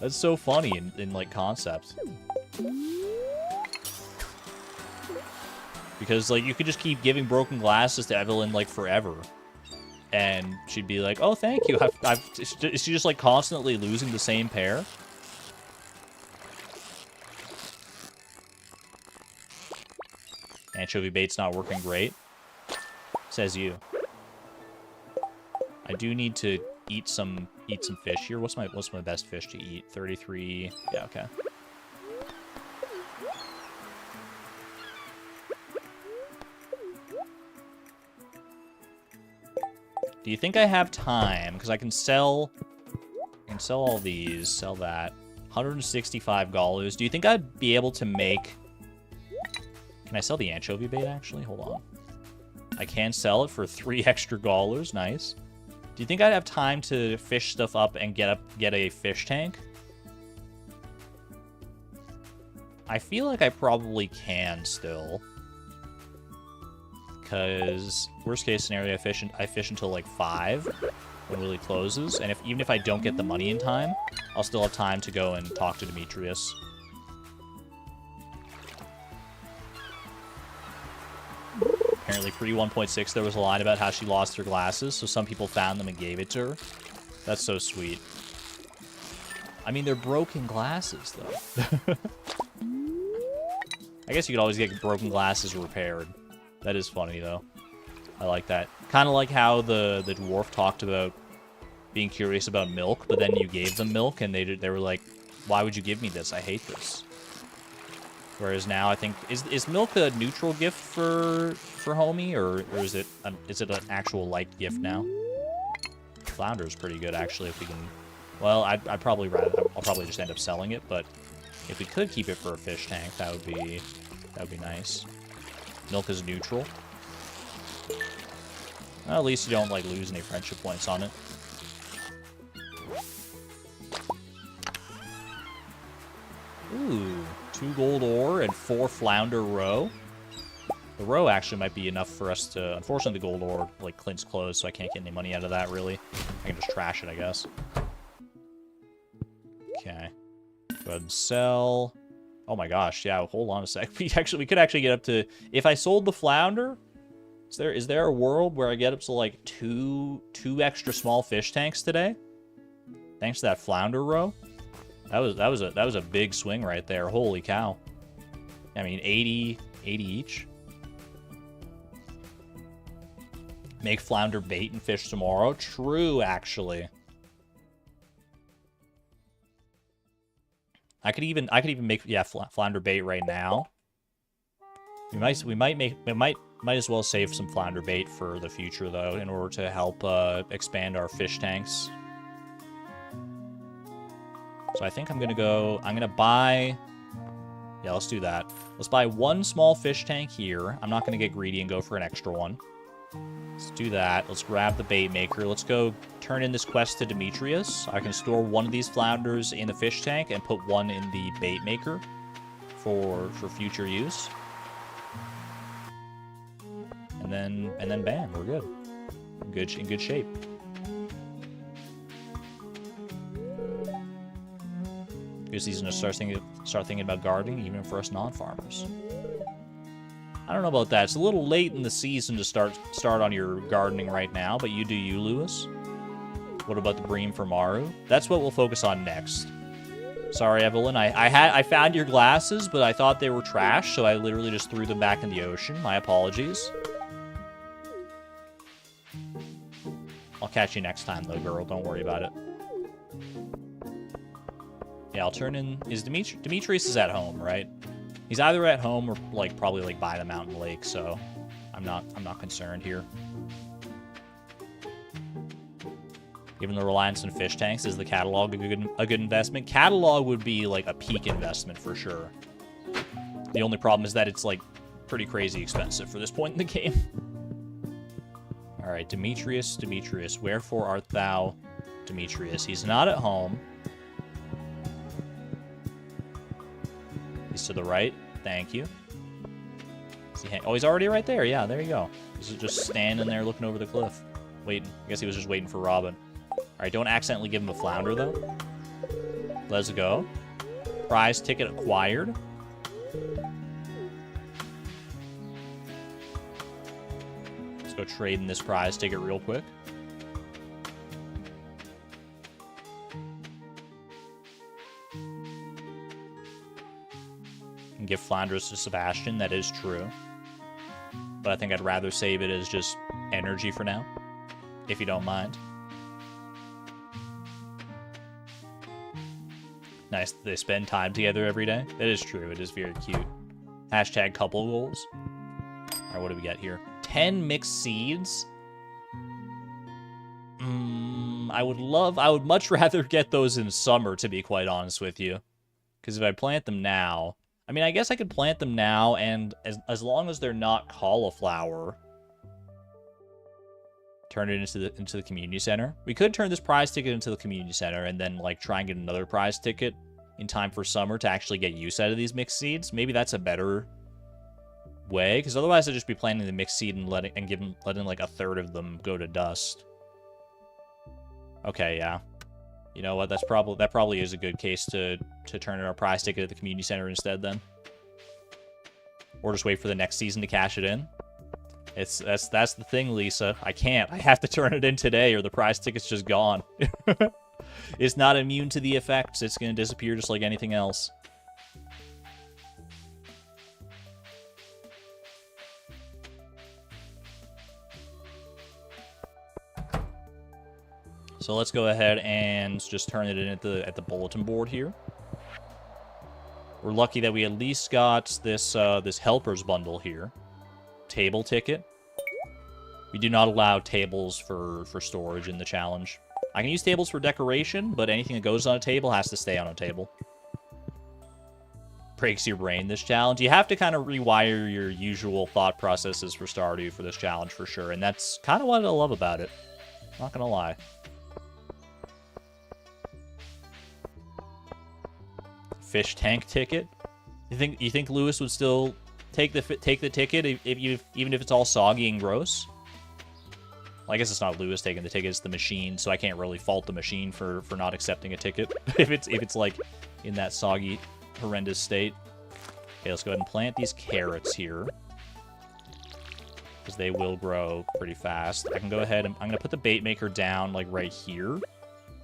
That's so funny in like, concept. Because, like, you could just keep giving broken glasses to Evelyn, like, forever. And she'd be like, oh, thank you. Is she just, like, constantly losing the same pair? Anchovy bait's not working great. Says you. I do need to eat some fish here. What's my best fish to eat? 33. Yeah, okay. Do you think I have time? Because I can sell all these, sell that. $165. Do you think I'd be able to make... Can I sell the anchovy bait, actually? Hold on. I can sell it for $3 extra. Nice. Do you think I'd have time to fish stuff up and get a fish tank? I feel like I probably can still. Because worst case scenario, I fish until like 5 when Willie closes, and even if I don't get the money in time, I'll still have time to go and talk to Demetrius. Apparently, Pretty 1.6, there was a line about how she lost her glasses, so some people found them and gave it to her. That's so sweet. I mean, they're broken glasses, though. I guess you could always get broken glasses repaired. That is funny, though. I like that. Kind of like how the dwarf talked about being curious about milk, but then you gave them milk, and they were like, why would you give me this? I hate this. Whereas now, I think... Is milk a neutral gift for Homie, or is it an actual liked gift now? Flounder is pretty good, actually, if we can... Well, I'll probably just end up selling it, but if we could keep it for a fish tank, that would be nice. Milk is neutral. Well, at least you don't, like, lose any friendship points on it. Ooh, 2 gold ore and 4 flounder roe. The roe actually might be enough for us to... Unfortunately, the gold ore, like, Clint's closed, so I can't get any money out of that, really. I can just trash it, I guess. Okay. Go ahead and sell... Oh my gosh, yeah, hold on a sec. We could actually get up to... If I sold the flounder, is there a world where I get up to, like, two extra small fish tanks today? Thanks to that flounder row? That was a big swing right there. Holy cow. I mean, 80 each. Make flounder bait and fish tomorrow. True, actually. I could even make, yeah, flounder bait right now. We might as well save some flounder bait for the future, though, in order to help expand our fish tanks. So I think I'm gonna buy... let's do that. Let's buy 1 small fish tank here. I'm not gonna get greedy and go for an extra one. Let's do that. Let's grab the bait maker. Let's go turn in this quest to Demetrius. I can store one of these flounders in the fish tank and put one in the bait maker for future use. And then bam, we're good. In good shape. Good season to start thinking about gardening, even for us non-farmers. I don't know about that. It's a little late in the season to start on your gardening right now, but you do you, Lewis. What about the bream for Maru? That's what we'll focus on next. Sorry, Evelyn. I found your glasses, but I thought they were trash, so I literally just threw them back in the ocean. My apologies. I'll catch you next time, though, girl. Don't worry about it. Yeah, I'll turn in... Demetrius is at home, right? He's either at home or, like, probably, like, by the mountain lake, so I'm not concerned here. Given the reliance on fish tanks, is the catalog a good investment? Catalog would be, like, a peak investment for sure. The only problem is that it's, like, pretty crazy expensive for this point in the game. Alright, Demetrius, wherefore art thou, Demetrius? He's not at home. He's to the right. Thank you. Oh, he's already right there. Yeah, there you go. He's just standing there looking over the cliff. Waiting. I guess he was just waiting for Robin. Alright, don't accidentally give him a flounder, though. Let's go. Prize ticket acquired. Let's go trade in this prize ticket real quick. And give flounders to Sebastian. That is true. But I think I'd rather save it as just energy for now, if you don't mind. Nice that they spend time together every day. That is true. It is very cute. Hashtag couple goals. Alright, what do we got here? 10 mixed seeds. I would much rather get those in summer, to be quite honest with you. Because if I plant them now... I mean, I guess I could plant them now, and as long as they're not cauliflower, turn it into the community center. We could turn this prize ticket into the community center, and then like try and get another prize ticket in time for summer to actually get use out of these mixed seeds. Maybe that's a better way, because otherwise I'd just be planting the mixed seed and letting like a third of them go to dust. Okay, yeah. You know what? That probably is a good case to turn in our prize ticket at the community center instead, then. Or just wait for the next season to cash it in. That's the thing, Lisa. I can't. I have to turn it in today, or the prize ticket's just gone. It's not immune to the effects. It's gonna disappear just like anything else. So let's go ahead and just turn it in at the bulletin board here. We're lucky that we at least got this this helpers bundle here. Table ticket. We do not allow tables for storage in the challenge. I can use tables for decoration, but anything that goes on a table has to stay on a table. Breaks your brain, this challenge. You have to kind of rewire your usual thought processes for Stardew for this challenge for sure, and that's kind of what I love about it. Not gonna lie. Fish tank ticket. You think Lewis would still take the ticket even if it's all soggy and gross? Well, I guess it's not Lewis taking the ticket; it's the machine. So I can't really fault the machine for not accepting a ticket if it's like in that soggy, horrendous state. Okay, let's go ahead and plant these carrots here because they will grow pretty fast. I can go ahead and I'm gonna put the bait maker down like right here,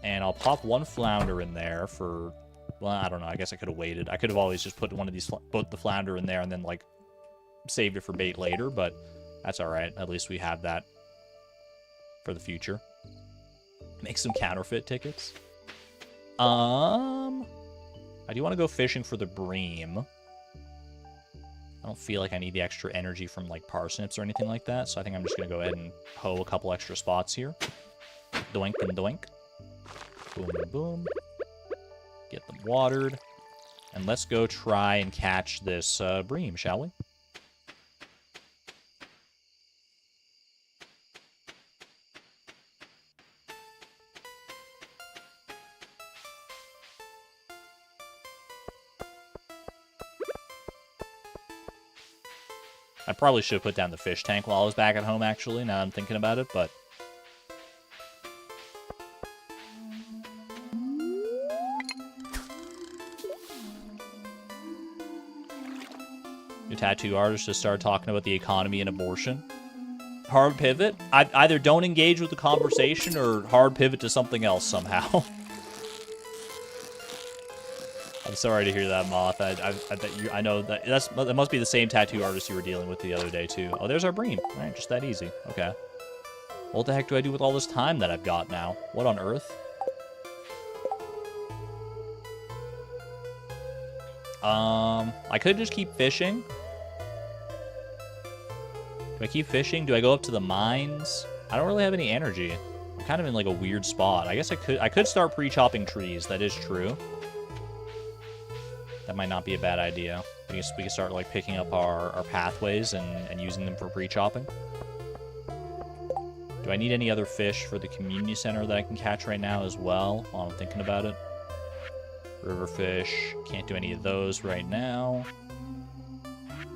and I'll pop one flounder in there for. Well, I don't know. I guess I could have waited. I could have always just put one of these, put the flounder in there and then, like, saved it for bait later, but that's alright. At least we have that for the future. Make some counterfeit tickets. I do want to go fishing for the bream. I don't feel like I need the extra energy from, like, parsnips or anything like that, so I think I'm just going to go ahead and hoe a couple extra spots here. Doink and doink. Boom and boom. Get them watered. And let's go try and catch this bream, shall we? I probably should have put down the fish tank while I was back at home, actually, now I'm thinking about it, but... Your tattoo artist just started talking about the economy and abortion. Hard pivot? I either don't engage with the conversation or hard pivot to something else somehow. I'm sorry to hear that, Moth. I know that must be the same tattoo artist you were dealing with the other day, too. Oh, there's our bream. All right, just that easy. Okay. What the heck do I do with all this time that I've got now? What on earth? I could just keep fishing. Do I keep fishing? Do I go up to the mines? I don't really have any energy. I'm kind of in like a weird spot. I guess I could start pre-chopping trees. That is true. That might not be a bad idea. We can start like picking up our pathways and using them for pre-chopping. Do I need any other fish for the community center that I can catch right now as well while I'm thinking about it? River fish. Can't do any of those right now.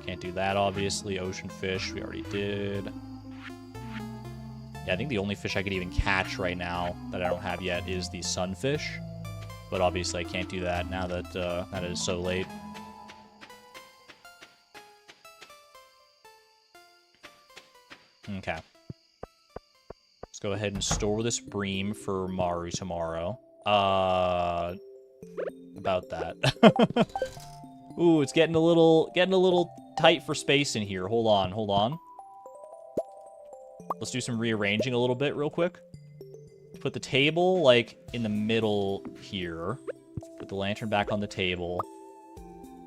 Can't do that, obviously. Ocean fish, we already did. Yeah, I think the only fish I could even catch right now that I don't have yet is the sunfish. But obviously I can't do that now that that is so late. Okay. Let's go ahead and store this bream for Maru tomorrow. About that. Ooh, it's getting a little tight for space in here. Hold on. Let's do some rearranging a little bit real quick. Put the table, like, in the middle here. Put the lantern back on the table.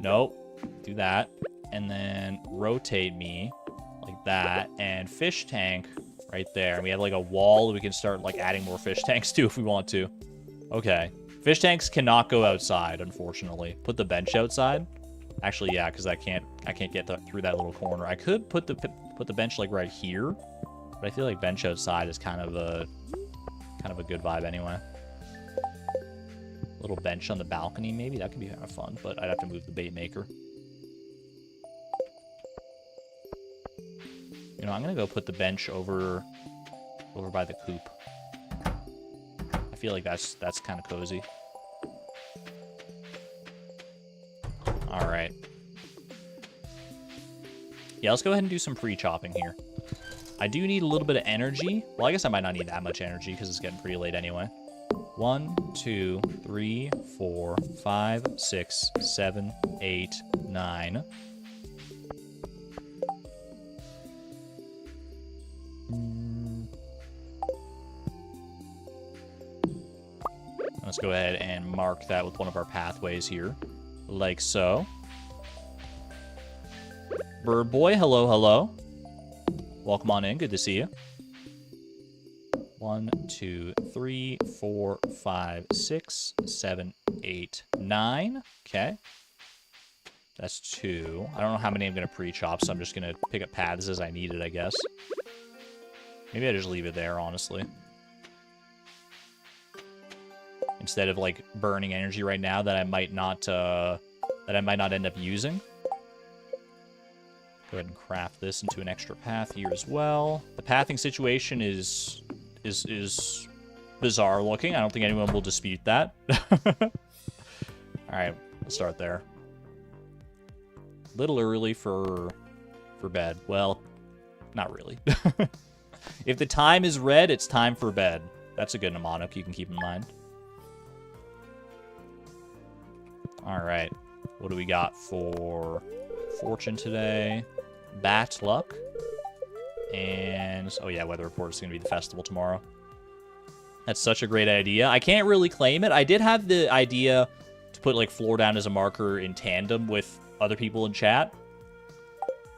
Nope. Do that. And then rotate me like that. And fish tank right there. And we have, like, a wall that we can start, like, adding more fish tanks to if we want to. Okay. Fish tanks cannot go outside, unfortunately. Put the bench outside. Actually, yeah, because I can't get through that little corner. I could put the bench, like, right here. But I feel like bench outside is kind of a good vibe anyway. Little bench on the balcony, maybe. That could be kind of fun, but I'd have to move the bait maker. You know, I'm gonna go put the bench over by the coop. I feel like that's kind of cozy. All right. Yeah, let's go ahead and do some pre-chopping here. I do need a little bit of energy. Well, I guess I might not need that much energy because it's getting pretty late anyway. 1, 2, 3, 4, 5, 6, 7, 8, 9. Let's go ahead and mark that with one of our pathways here, like so. Bird boy, hello. Welcome on in. Good to see you. 1, 2, 3, 4, 5, 6, 7, 8, 9. Okay. That's 2. I don't know how many I'm going to pre-chop, so I'm just going to pick up paths as I need it, I guess. Maybe I just leave it there, honestly. Instead of, like, burning energy right now that I might not end up using. Go ahead and craft this into an extra path here as well. The pathing situation is bizarre looking. I don't think anyone will dispute that. Alright, let's start there. Little early for bed. Well, not really. If the time is red, it's time for bed. That's a good mnemonic you can keep in mind. Alright, what do we got for fortune today? Bat luck. And, oh yeah, weather report is going to be the festival tomorrow. That's such a great idea. I can't really claim it. I did have the idea to put, like, floor down as a marker in tandem with other people in chat.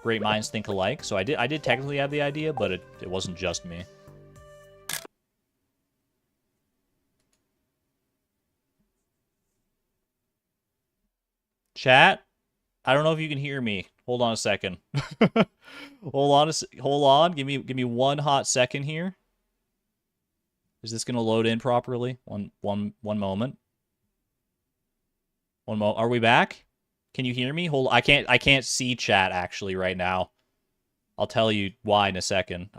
Great minds think alike. So I did technically have the idea, but it wasn't just me. Chat, I don't know if you can hear me. Hold on a second. Hold on. Give me one hot second here. Is this gonna load in properly? One moment. Are we back? Can you hear me? I can't see chat actually right now. I'll tell you why in a second.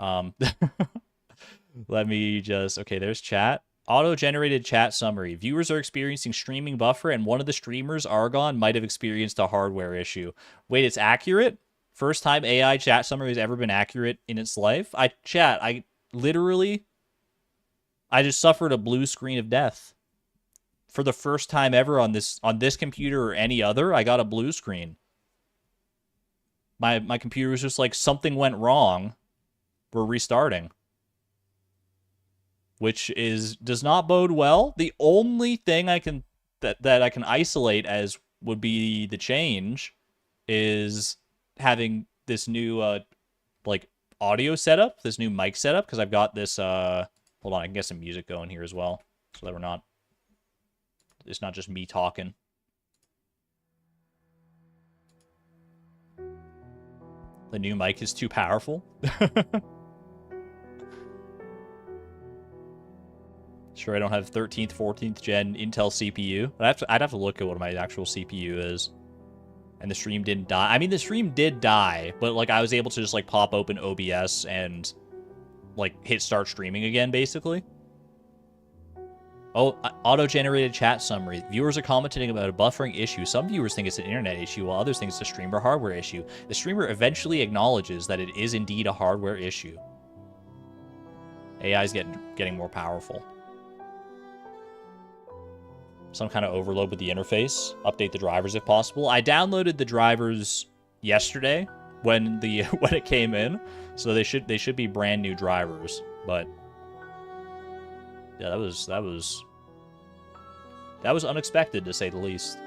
Let me just... Okay, there's chat. Auto-generated chat summary. Viewers are experiencing streaming buffer, and one of the streamers, Argon, might have experienced a hardware issue. Wait, it's accurate? First time AI chat summary has ever been accurate in its life? I literally... I just suffered a blue screen of death. For the first time ever on this computer or any other, I got a blue screen. My computer was just like, something went wrong. We're restarting. Which does not bode well. The only thing I can that I can isolate as would be the change is having this new like audio setup, this new mic setup, because I've got this hold on, I can get some music going here as well, so that it's not just me talking. The new mic is too powerful. Sure, I don't have 13th, 14th gen Intel CPU. I'd have to look at what my actual CPU is. And the stream didn't die. I mean, the stream did die, but like I was able to just like pop open OBS and like hit start streaming again, basically. Oh, auto-generated chat summary. Viewers are commenting about a buffering issue. Some viewers think it's an internet issue, while others think it's a streamer hardware issue. The streamer eventually acknowledges that it is indeed a hardware issue. AI is getting more powerful. Some kind of overload with the interface. Update the drivers if possible. I downloaded the drivers yesterday when it came in, so they should be brand new drivers. But yeah, that was unexpected, to say the least.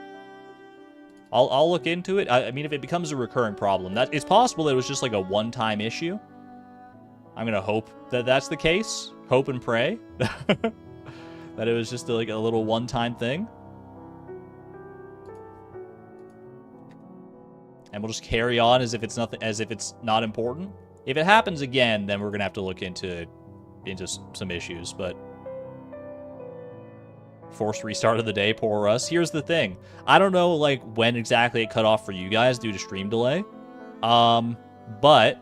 I'll look into it. I mean, if it becomes a recurring problem, it's possible that it was just like a one-time issue. I'm gonna hope that that's the case. Hope and pray. That it was just like a little one-time thing. And we'll just carry on as if it's not important. If it happens again, then we're gonna have to look into some issues, but forced restart of the day, poor us. Here's the thing. I don't know like when exactly it cut off for you guys due to stream delay. But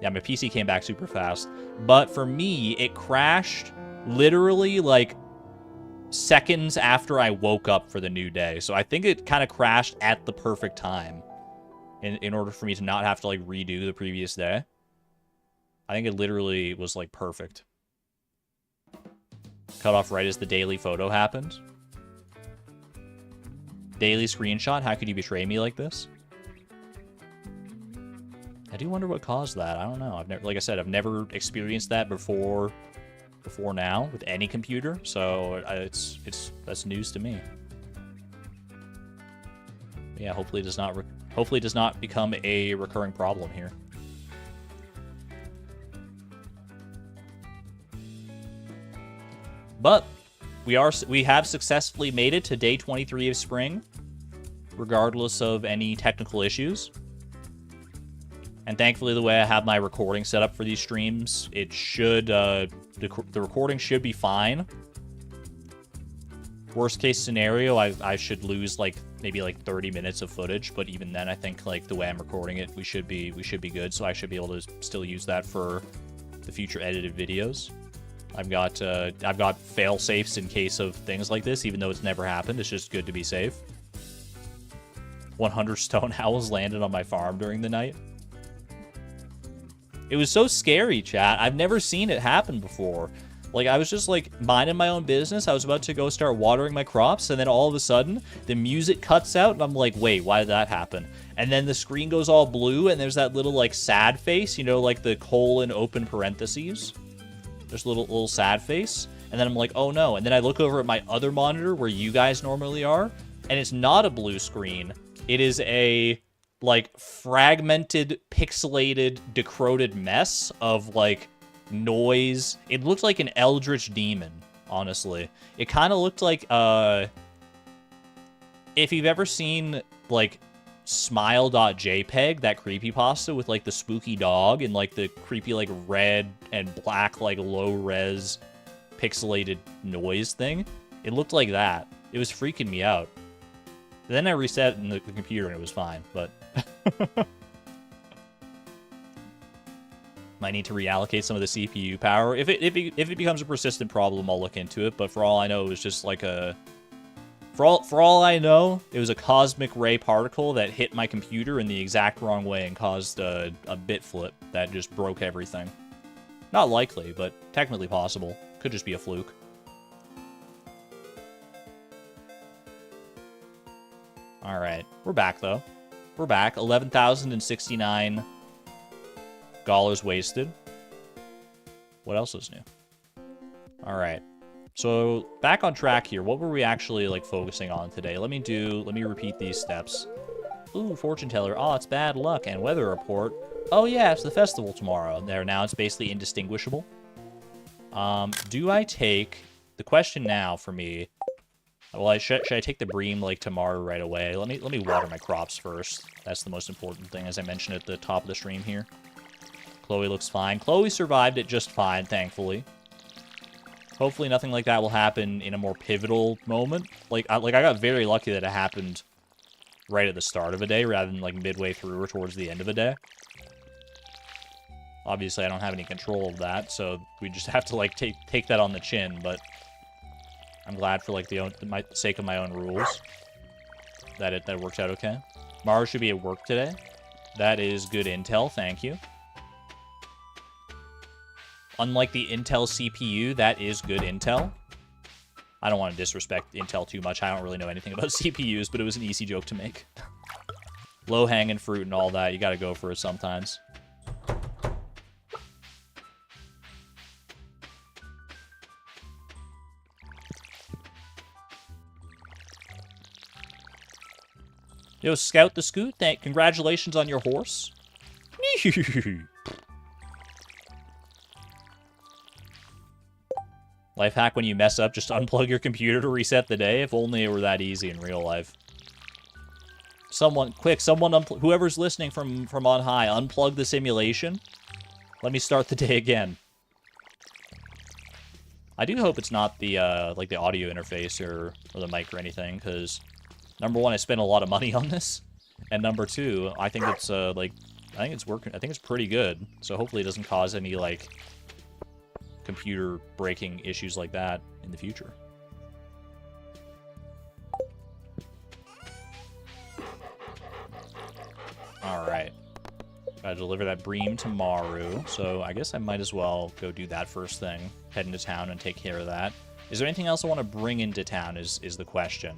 yeah, my PC came back super fast. But for me, it crashed literally like seconds after I woke up for the new day. So I think it kind of crashed at the perfect time in order for me to not have to like redo the previous day. I think it literally was like perfect. Cut off right as the daily photo happened. Daily screenshot? How could you betray me like this? I do wonder what caused that. I don't know. Like I said, I've never experienced that before now with any computer, so that's news to me. Yeah, hopefully it does not become a recurring problem here. But we have successfully made it to day 23 of spring, regardless of any technical issues. And thankfully, the way I have my recording set up for these streams, it should the recording should be fine. Worst case scenario, I should lose like maybe like 30 minutes of footage, but even then, I think like the way I'm recording it, we should be good. So I should be able to still use that for the future edited videos. I've got fail safes in case of things like this, even though it's never happened. It's just good to be safe. 100 stone owls landed on my farm during the night. It was so scary, chat. I've never seen it happen before. Like, I was just, like, minding my own business. I was about to go start watering my crops, and then all of a sudden, the music cuts out, and I'm like, wait, why did that happen? And then the screen goes all blue, and there's that little, like, sad face, you know, like the colon open parentheses. There's a little sad face. And then I'm like, oh, no. And then I look over at my other monitor, where you guys normally are, and it's not a blue screen. It is a like fragmented, pixelated, decrepit mess of like noise. It looked like an eldritch demon, honestly. It kind of looked like if you've ever seen like smile.jpg, that creepypasta with like the spooky dog and like the creepy like red and black like low res pixelated noise thing. It looked like that. It was freaking me out. Then I reset the computer and it was fine, but Might need to reallocate some of the CPU power. If it becomes a persistent problem, I'll look into it. But for all I know, it was just like a... For all I know, it was a cosmic ray particle that hit my computer in the exact wrong way and caused a bit flip that just broke everything. Not likely, but technically possible. Could just be a fluke. Alright, we're back though. We're back. $11,069 wasted. What else is new? Alright. So, back on track here. What were we actually, like, focusing on today? Let me repeat these steps. Ooh, fortune teller. Oh, it's bad luck. And weather report. Oh, yeah, it's the festival tomorrow. There, now it's basically indistinguishable. Do I take... The question now for me... Well, should I take the bream, like, tomorrow right away? Let me water my crops first. That's the most important thing, as I mentioned at the top of the stream here. Chloe looks fine. Chloe survived it just fine, thankfully. Hopefully nothing like that will happen in a more pivotal moment. Like I got very lucky that it happened right at the start of a day rather than like midway through or towards the end of a day. Obviously, I don't have any control of that, so we just have to like take that on the chin. But I'm glad for like the sake of my own rules that it worked out okay. Mara should be at work today. That is good intel. Thank you. Unlike the Intel CPU, that is good Intel. I don't want to disrespect Intel too much. I don't really know anything about CPUs, but it was an easy joke to make. Low-hanging fruit and all that. You gotta go for it sometimes. Yo, Scout the Scoot, congratulations on your horse. Life hack when you mess up, just unplug your computer to reset the day. If only it were that easy in real life. Someone, quick, whoever's listening from on high, unplug the simulation. Let me start the day again. I do hope it's not the, like the audio interface or the mic or anything, because number one, I spent a lot of money on this. And number two, I think it's, I think it's working, I think it's pretty good. So hopefully it doesn't cause any, like, computer breaking issues like that in the future. Alright. Gotta deliver that bream tomorrow, so I guess I might as well go do that first thing. Head into town and take care of that. Is there anything else I want to bring into town is the question.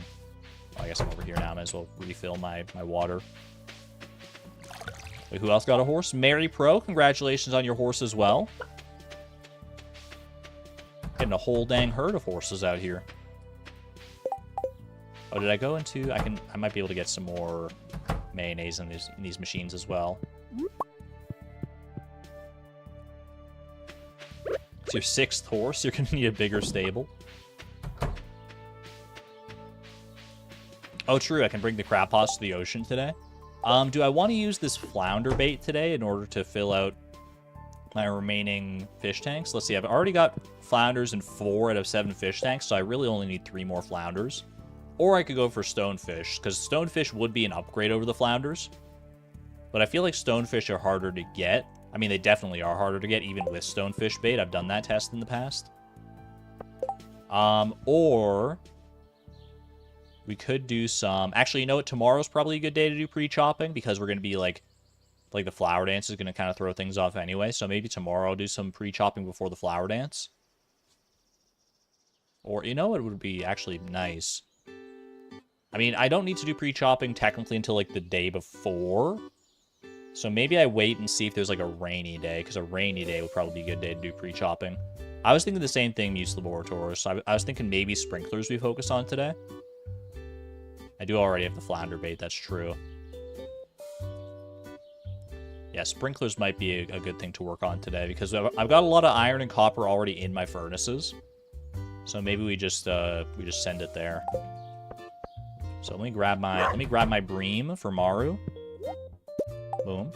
Well, I guess I'm over here now. I might as well refill my water. Wait, who else got a horse? Mary Pro, congratulations on your horse as well. Getting a whole dang herd of horses out here. Oh, did I go into... I might be able to get some more mayonnaise in these machines as well. It's your 6th horse. You're going to need a bigger stable. Oh, true. I can bring the crab pots to the ocean today. Do I want to use this flounder bait today in order to fill out my remaining fish tanks? Let's see. I've already got flounders in 4 out of 7 fish tanks, so I really only need 3 more flounders. Or I could go for stonefish, because stonefish would be an upgrade over the flounders. But I feel like stonefish are harder to get. I mean, they definitely are harder to get, even with stonefish bait. I've done that test in the past. Or we could do some... Actually, you know what? Tomorrow's probably a good day to do pre-chopping, because we're going to be, like the flower dance is going to kind of throw things off anyway. So maybe tomorrow I'll do some pre-chopping before the flower dance. Or, you know what would be actually nice? I mean, I don't need to do pre-chopping technically until, like, the day before. So maybe I wait and see if there's, like, a rainy day, because a rainy day would probably be a good day to do pre-chopping. I was thinking the same thing, Muse Laboratories. So I was thinking maybe sprinklers we focus on today. I do already have the flounder bait, that's true. Yeah, sprinklers might be a good thing to work on today, because I've got a lot of iron and copper already in my furnaces. So maybe we just send it there. So let me grab my bream for Maru. Boom.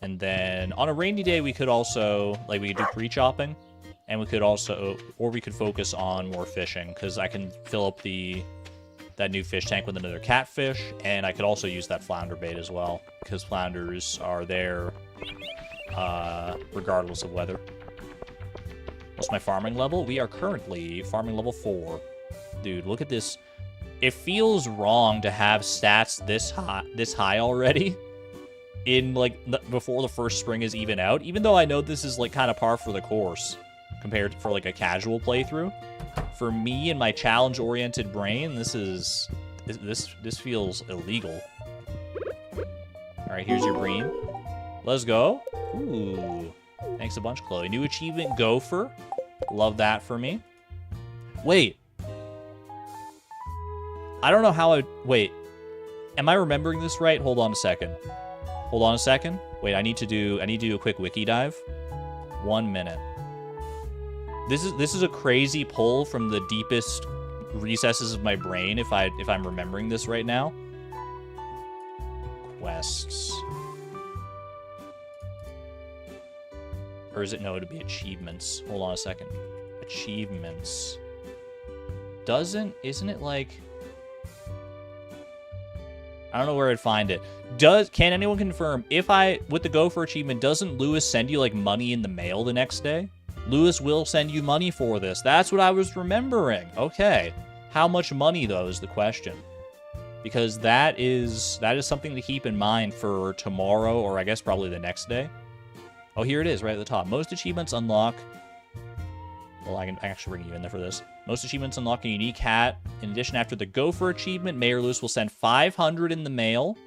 And then on a rainy day we could also, like, we could do pre-chopping, and we could also, or we could focus on more fishing, because I can fill up that new fish tank with another catfish, and I could also use that flounder bait as well, because flounders are there regardless of weather. What's my farming level? We are currently farming level 4. Dude, look at this. It feels wrong to have stats this high already in, like, before the first spring is even out, even though I know this is, like, kind of par for the course compared to for, like, a casual playthrough. For me and my challenge-oriented brain, this feels illegal. Alright, here's your bream. Let's go. Ooh. Thanks a bunch, Chloe. New achievement, Gopher. Love that for me. Wait. I don't know how wait. Am I remembering this right? Hold on a second. Hold on a second. Wait, I need to do a quick wiki dive. 1 minute. This is a crazy pull from the deepest recesses of my brain if I'm remembering this right now. Quests. Or is it no, it'd be achievements. Hold on a second. Achievements. Isn't it like, I don't know where I'd find it. Can anyone confirm if with the Gopher achievement, doesn't Lewis send you like money in the mail the next day? Lewis will send you money for this. That's what I was remembering. Okay. How much money though is the question. Because that is something to keep in mind for tomorrow, or I guess probably the next day. Oh, here it is, right at the top. Most achievements unlock... Well, I can actually bring you in there for this. Most achievements unlock a unique hat. In addition, after the Gopher achievement, Mayor Lewis will send 500 in the mail.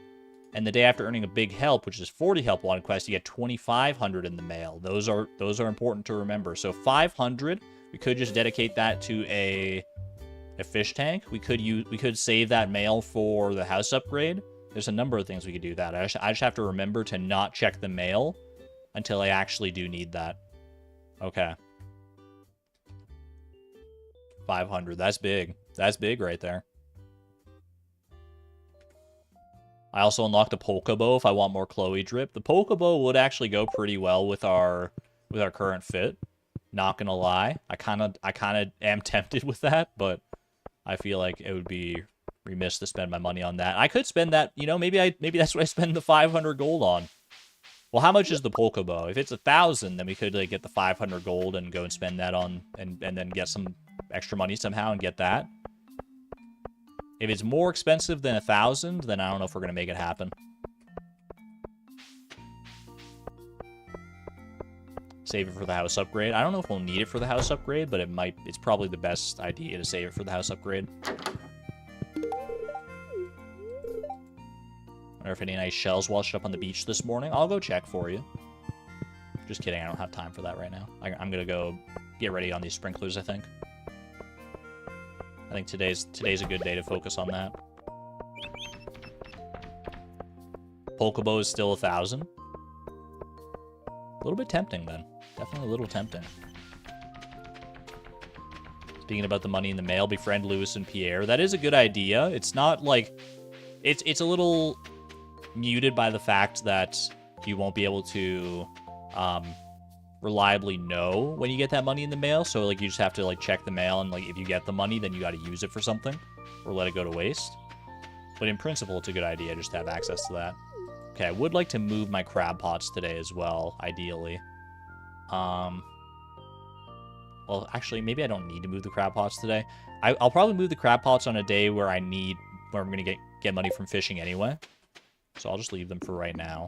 And the day after earning a big help, which is 40 help wanted quests, you get 2,500 in the mail. Those are important to remember. So 500, we could just dedicate that to a fish tank. We could save that mail for the house upgrade. There's a number of things we could do that. I just have to remember to not check the mail until I actually do need that. Okay. 500. That's big. That's big right there. I also unlocked a polka bow if I want more Chloe drip. The polka bow would actually go pretty well with our current fit. Not gonna lie. I kinda am tempted with that, but I feel like it would be remiss to spend my money on that. I could spend that, you know, maybe that's what I spend the 500 gold on. Well, how much is the polka bow? If it's 1,000, then we could like get the 500 gold and go and spend that on, and then get some extra money somehow and get that. If it's more expensive than 1,000, then I don't know if we're gonna make it happen. Save it for the house upgrade. I don't know if we'll need it for the house upgrade, but it's probably the best idea to save it for the house upgrade. Wonder if any nice shells washed up on the beach this morning. I'll go check for you. Just kidding, I don't have time for that right now. I'm gonna go get ready on these sprinklers, I think. I think today's a good day to focus on that. Polka bow is still 1,000. A little bit tempting then. Definitely a little tempting. Speaking about the money in the mail, befriend Lewis and Pierre. That is a good idea. It's not like... It's a little muted by the fact that you won't be able to reliably know when you get that money in the mail. So, like, you just have to, like, check the mail, and, like, if you get the money, then you got to use it for something or let it go to waste. But in principle, it's a good idea just to have access to that. Okay, I would like to move my crab pots today as well, ideally. Well, actually, maybe I don't need to move the crab pots today. I'll probably move the crab pots on a day where I'm going to get money from fishing anyway. So I'll just leave them for right now.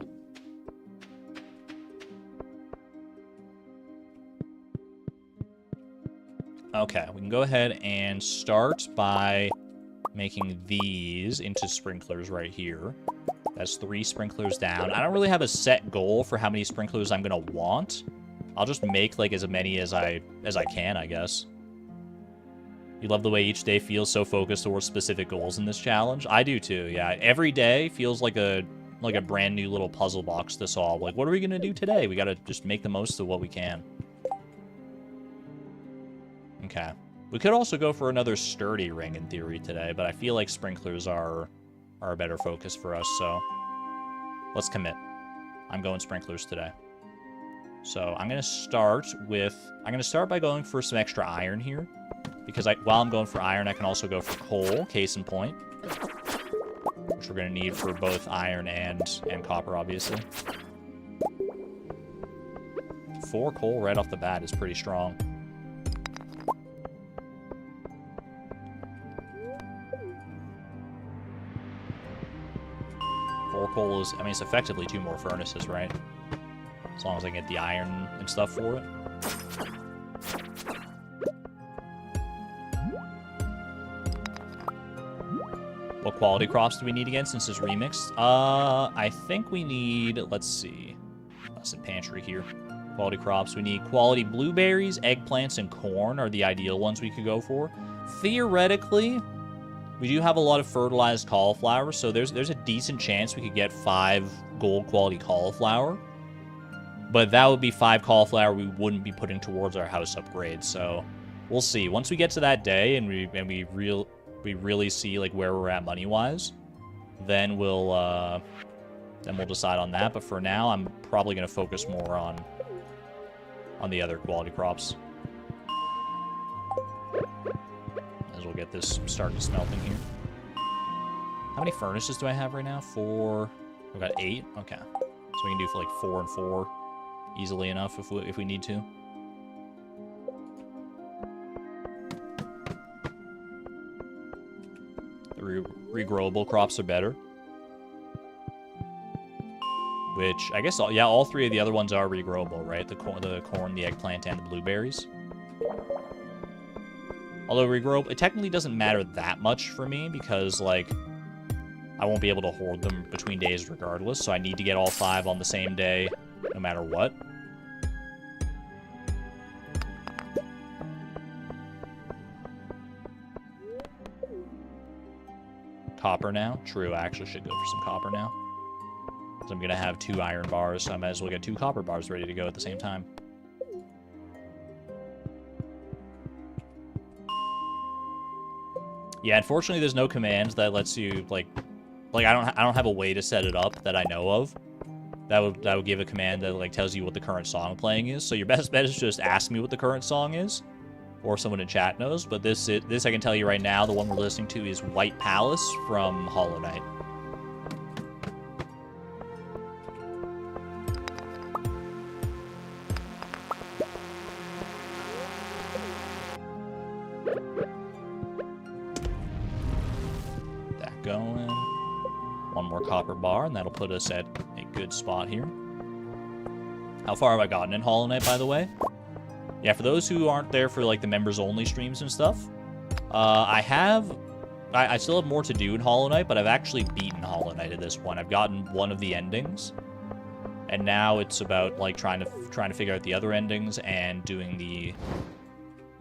Okay, we can go ahead and start by making these into sprinklers right here. That's 3 sprinklers down. I don't really have a set goal for how many sprinklers I'm going to want. I'll just make, like, as many as I can, I guess. You love the way each day feels so focused towards specific goals in this challenge? I do too, yeah. Every day feels like a brand new little puzzle box to solve. Like, what are we going to do today? We got to just make the most of what we can. Okay. We could also go for another sturdy ring in theory today, but I feel like sprinklers are a better focus for us, so let's commit. I'm going sprinklers today. So I'm going to start by going for some extra iron here, because while I'm going for iron, I can also go for coal, case in point, which we're going to need for both iron and copper, obviously. 4 coal right off the bat is pretty strong. Coal is, I mean, it's effectively 2 more furnaces, right? As long as I can get the iron and stuff for it. What quality crops do we need again since it's remixed? I think we need, let's see. That's in pantry here. Quality crops. We need quality blueberries, eggplants, and corn are the ideal ones we could go for. Theoretically, we do have a lot of fertilized cauliflower, so there's a decent chance we could get 5 gold quality cauliflower. But that would be 5 cauliflower we wouldn't be putting towards our house upgrade, so we'll see. Once we get to that day and we really see like where we're at money-wise, then we'll decide on that. But for now, I'm probably going to focus more on the other quality crops. We'll get this starting smelting here. How many furnaces do I have right now? 4. I've got 8. Okay. So we can do for like 4 and 4 easily enough if we need to. The regrowable crops are better. Which, I guess, yeah, all 3 of the other ones are regrowable, right? The corn, the eggplant, and the blueberries. Although regrow, it technically doesn't matter that much for me because, like, I won't be able to hoard them between days regardless, so I need to get all 5 on the same day no matter what. Copper now? True, I actually should go for some copper now. So I'm going to have 2 iron bars, so I might as well get 2 copper bars ready to go at the same time. Yeah, unfortunately, there's no command that lets you like I don't have a way to set it up that I know of. That would give a command that like tells you what the current song playing is. So your best bet is just ask me what the current song is, or someone in chat knows. But this I can tell you right now. The one we're listening to is White Palace from Hollow Knight. Going. 1 more copper bar, and that'll put us at a good spot here. How far have I gotten in Hollow Knight, by the way? Yeah, for those who aren't there for like the members-only streams and stuff, I still have more to do in Hollow Knight, but I've actually beaten Hollow Knight at this point. I've gotten 1 of the endings, and now it's about like trying to figure out the other endings and doing the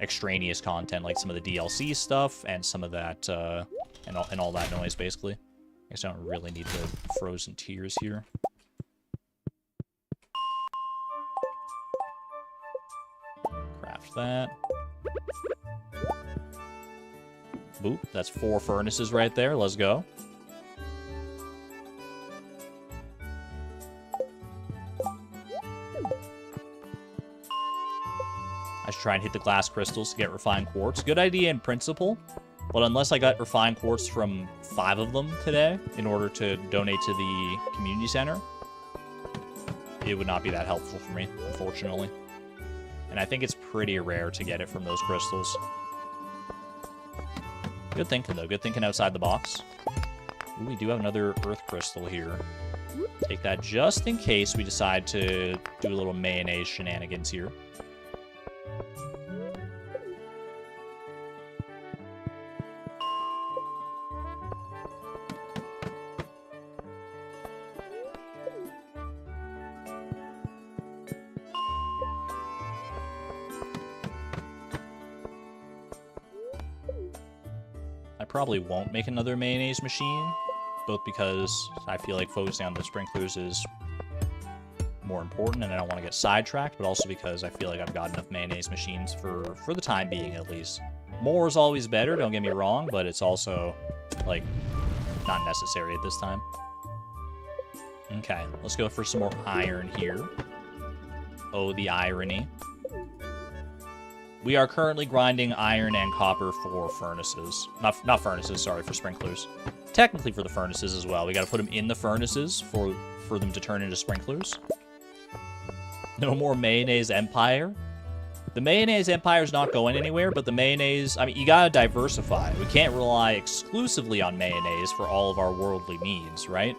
extraneous content, like some of the DLC stuff and some of that. And all that noise, basically. I guess I don't really need the frozen tears here. Craft that. Boop, that's 4 furnaces right there. Let's go. I should try and hit the glass crystals to get refined quartz. Good idea in principle. But unless I got refined quartz from 5 of them today in order to donate to the community center, it would not be that helpful for me, unfortunately. And I think it's pretty rare to get it from those crystals. Good thinking, though. Good thinking outside the box. Ooh, we do have another earth crystal here. Take that just in case we decide to do a little mayonnaise shenanigans here. Probably won't make another mayonnaise machine, both because I feel like focusing on the sprinklers is more important and I don't want to get sidetracked, but also because I feel like I've got enough mayonnaise machines for the time being, at least. More is always better, don't get me wrong, but it's also, like, not necessary at this time. Okay, let's go for some more iron here. Oh, the irony. We are currently grinding iron and copper for furnaces. Not furnaces, sorry, for sprinklers. Technically for the furnaces as well. We gotta put them in the furnaces for them to turn into sprinklers. No more mayonnaise empire. The mayonnaise empire is not going anywhere, but the mayonnaise, I mean, you gotta diversify. We can't rely exclusively on mayonnaise for all of our worldly needs, right?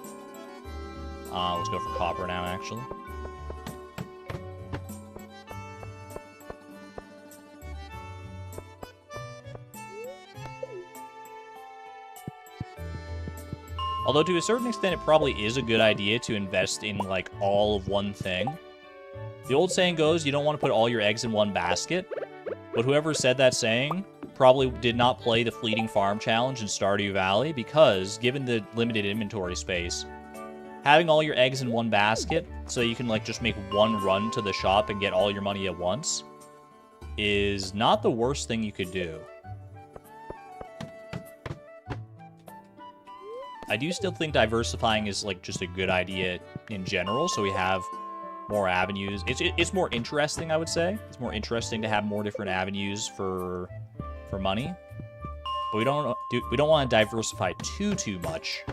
Let's go for copper now, actually. Although to a certain extent, it probably is a good idea to invest in, like, all of one thing. The old saying goes, you don't want to put all your eggs in one basket. But whoever said that saying probably did not play the Fleeting Farm Challenge in Stardew Valley because, given the limited inventory space, having all your eggs in one basket so you can, like, just make one run to the shop and get all your money at once is not the worst thing you could do. I do still think diversifying is, like, just a good idea in general, so we have more avenues. It's more interesting, I would say. It's more interesting to have more different avenues for money. But we don't want to diversify too much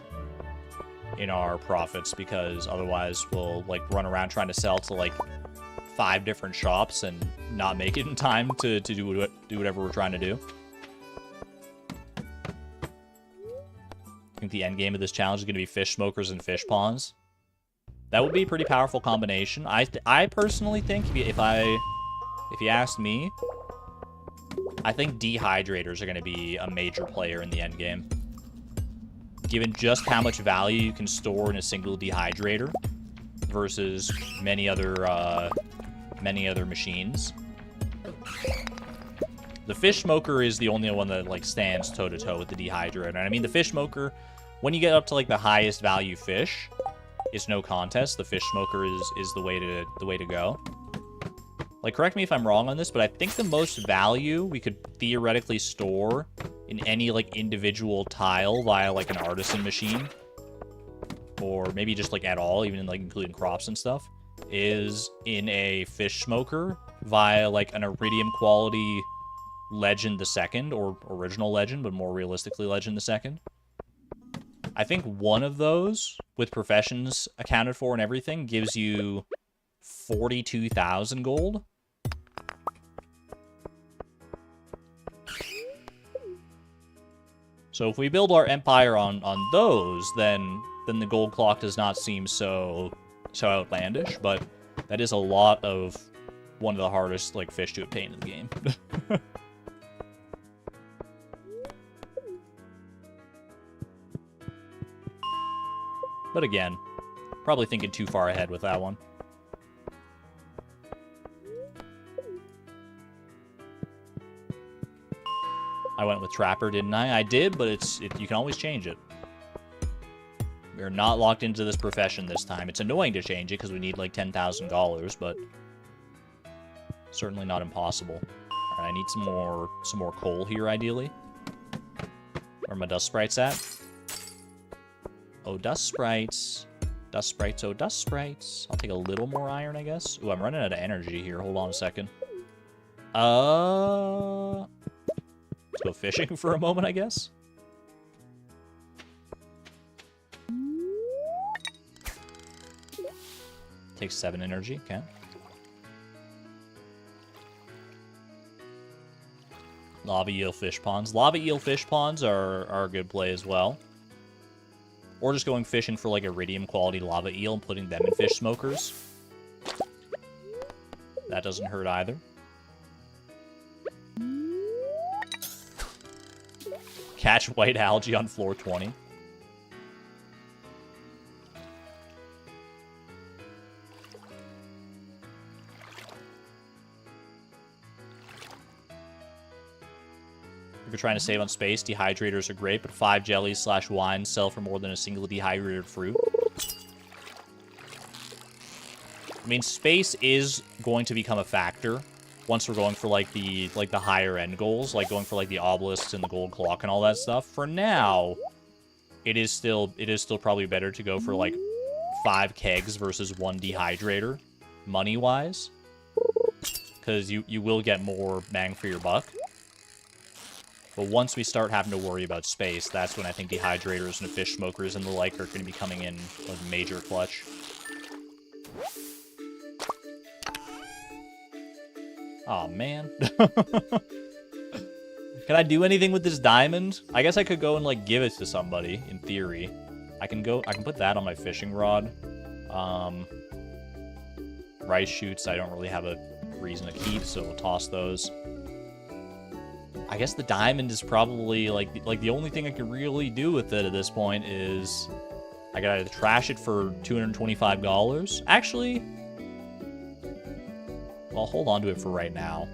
in our profits, because otherwise we'll, like, run around trying to sell to, like, 5 different shops and not make it in time to do whatever we're trying to do. I think the end game of this challenge is going to be fish smokers and fish ponds. That would be a pretty powerful combination. I personally think, if you asked me, I think dehydrators are going to be a major player in the end game. Given just how much value you can store in a single dehydrator versus many other machines. The fish smoker is the only one that, like, stands toe-to-toe with the dehydrator. And I mean, the fish smoker, when you get up to, like, the highest value fish, it's no contest. The fish smoker is the way to go. Like, correct me if I'm wrong on this, but I think the most value we could theoretically store in any, like, individual tile via, like, an artisan machine, or maybe just, like, at all, even, like, including crops and stuff, is in a fish smoker via, like, an iridium quality Legend the Second, or original Legend, but more realistically Legend the Second. I think one of those, with professions accounted for and everything, gives you 42,000 gold. So if we build our empire on those, then the gold clock does not seem so outlandish, but that is a lot of one of the hardest, like, fish to obtain in the game. But again, probably thinking too far ahead with that one. I went with Trapper, didn't I? I did, but you can always change it. We're not locked into this profession this time. It's annoying to change it because we need, like, $10,000, but certainly not impossible. All right, I need some more coal here, ideally. Where are my dust sprites at? Oh, dust sprites. Dust sprites, oh, dust sprites. I'll take a little more iron, I guess. Ooh, I'm running out of energy here. Hold on a second. Let's go fishing for a moment, I guess. Takes 7 energy, okay. Lava eel fish ponds. Lava eel fish ponds are a good play as well. Or just going fishing for, like, iridium quality lava eel and putting them in fish smokers. That doesn't hurt either. Catch white algae on floor 20. If you're trying to save on space, dehydrators are great, but 5 jellies / wines sell for more than a single dehydrated fruit. I mean, space is going to become a factor once we're going for, like, the higher end goals, like going for, like, the obelisks and the gold clock and all that stuff. For now, it is still probably better to go for, like, 5 kegs versus 1 dehydrator, money-wise, because you will get more bang for your buck. But once we start having to worry about space, that's when I think dehydrators and fish smokers and the like are going to be coming in with major clutch. Aw, man. Can I do anything with this diamond? I guess I could go and, like, give it to somebody, in theory. I can put that on my fishing rod. Rice shoots, I don't really have a reason to keep, so we'll toss those. I guess the diamond is probably, like the only thing I can really do with it at this point is... I gotta trash it for $225. Actually... Well, I'll hold on to it for right now.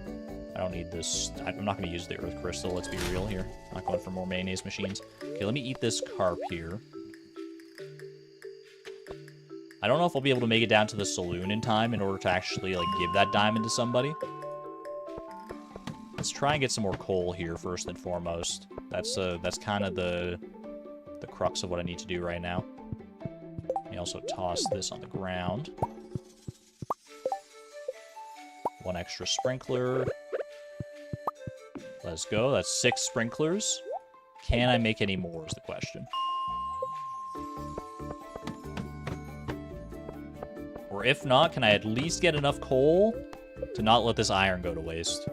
I don't need this. I'm not going to use the earth crystal. Let's be real here. I'm not going for more mayonnaise machines. Okay, let me eat this carp here. I don't know if I'll be able to make it down to the saloon in time in order to actually, like, give that diamond to somebody. Let's try and get some more coal here first and foremost. That's kind of the crux of what I need to do right now. Let me also toss this on the ground. One extra sprinkler. Let's go. That's 6 sprinklers. Can I make any more is the question. Or if not, can I at least get enough coal to not let this iron go to waste?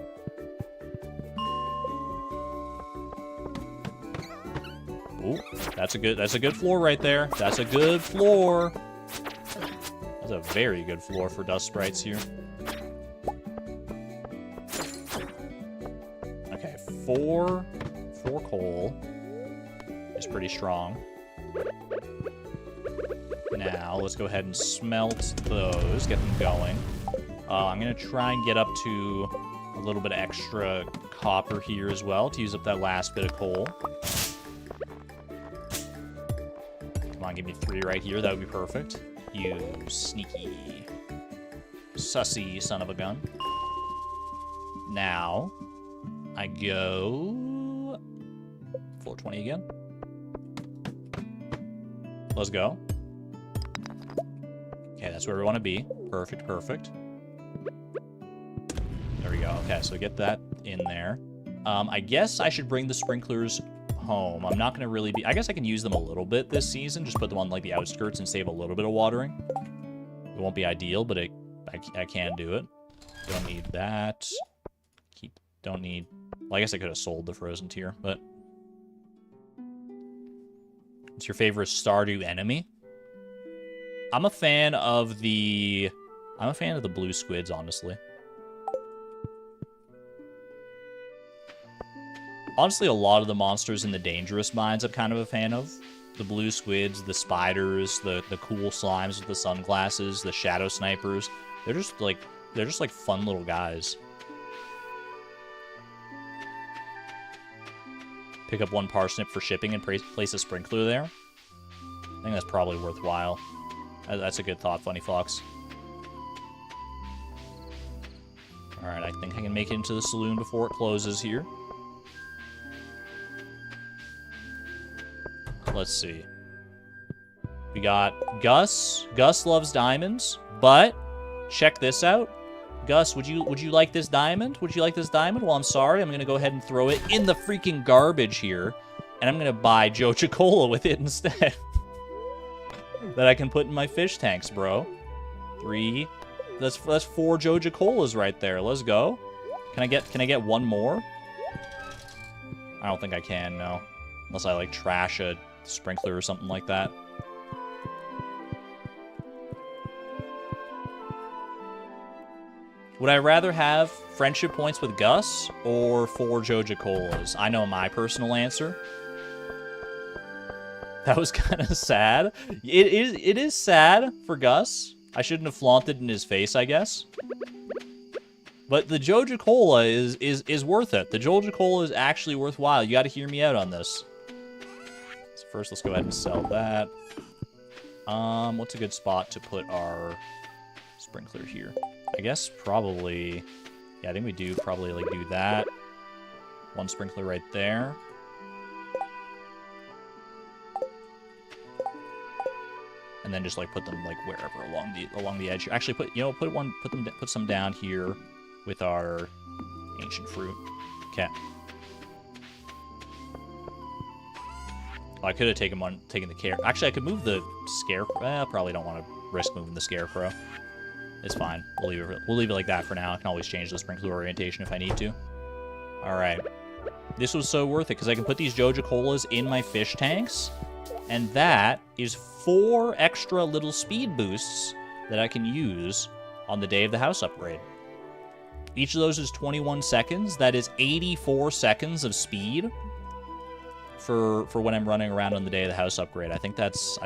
Ooh, that's a good floor right there. That's a good floor. That's a very good floor for dust sprites here. Okay, 4 coal is pretty strong. Now, let's go ahead and smelt those, get them going. I'm going to try and get up to a little bit of extra copper here as well to use up that last bit of coal. Come on, give me 3 right here. That would be perfect. You sneaky, sussy son of a gun. Now, I go 420 again. Let's go. Okay, that's where we want to be. Perfect, perfect. There we go. Okay, so get that in there. I guess I should bring the sprinklers home. I'm not going to really be... I guess I can use them a little bit this season. Just put them on, like, the outskirts and save a little bit of watering. It won't be ideal, but I can do it. Don't need that. Don't need... Well, I guess I could have sold the frozen tier, but... What's your favorite Stardew enemy? I'm a fan of the blue squids, honestly. Honestly, a lot of the monsters in the dangerous mines I'm kind of a fan of. The blue squids, the spiders, the cool slimes with the sunglasses, the shadow snipers. They're just like fun little guys. Pick up 1 parsnip for shipping and place a sprinkler there. I think that's probably worthwhile. That's a good thought, Funny Fox. Alright, I think I can make it into the saloon before it closes here. Let's see. We got Gus. Gus loves diamonds, but check this out. Gus, would you like this diamond? Would you like this diamond? Well, I'm sorry. I'm going to go ahead and throw it in the freaking garbage here, and I'm going to buy Joja-Cola with it instead. That I can put in my fish tanks, bro. 3. That's 4 Joja-Colas right there. Let's go. Can I get 1 more? I don't think I can, no. Unless I, like, trash a sprinkler or something like that. Would I rather have friendship points with Gus or 4 Joja-Colas? I know my personal answer. That was kind of sad. It is sad for Gus. I shouldn't have flaunted in his face, I guess. But the Joja-Cola is worth it. The Joja-Cola is actually worthwhile. You got to hear me out on this. So first, let's go ahead and sell that. What's a good spot to put our sprinkler here? I guess probably... Yeah, I think we do probably, like, do that. 1 sprinkler right there. And then just, like, put them, like, wherever along the edge. Actually, put some down here with our ancient fruit. Okay. Oh, I could have taken the care. Actually, I could move the scarecrow. I probably don't want to risk moving the scarecrow. It's fine. We'll leave it like that for now. I can always change the sprinkler orientation if I need to. All right. This was so worth it because I can put these Joja Colas in my fish tanks, and that is 4 extra little speed boosts that I can use on the day of the house upgrade. Each of those is 21 seconds. That is 84 seconds of speed for when I'm running around on the day of the house upgrade. I think that's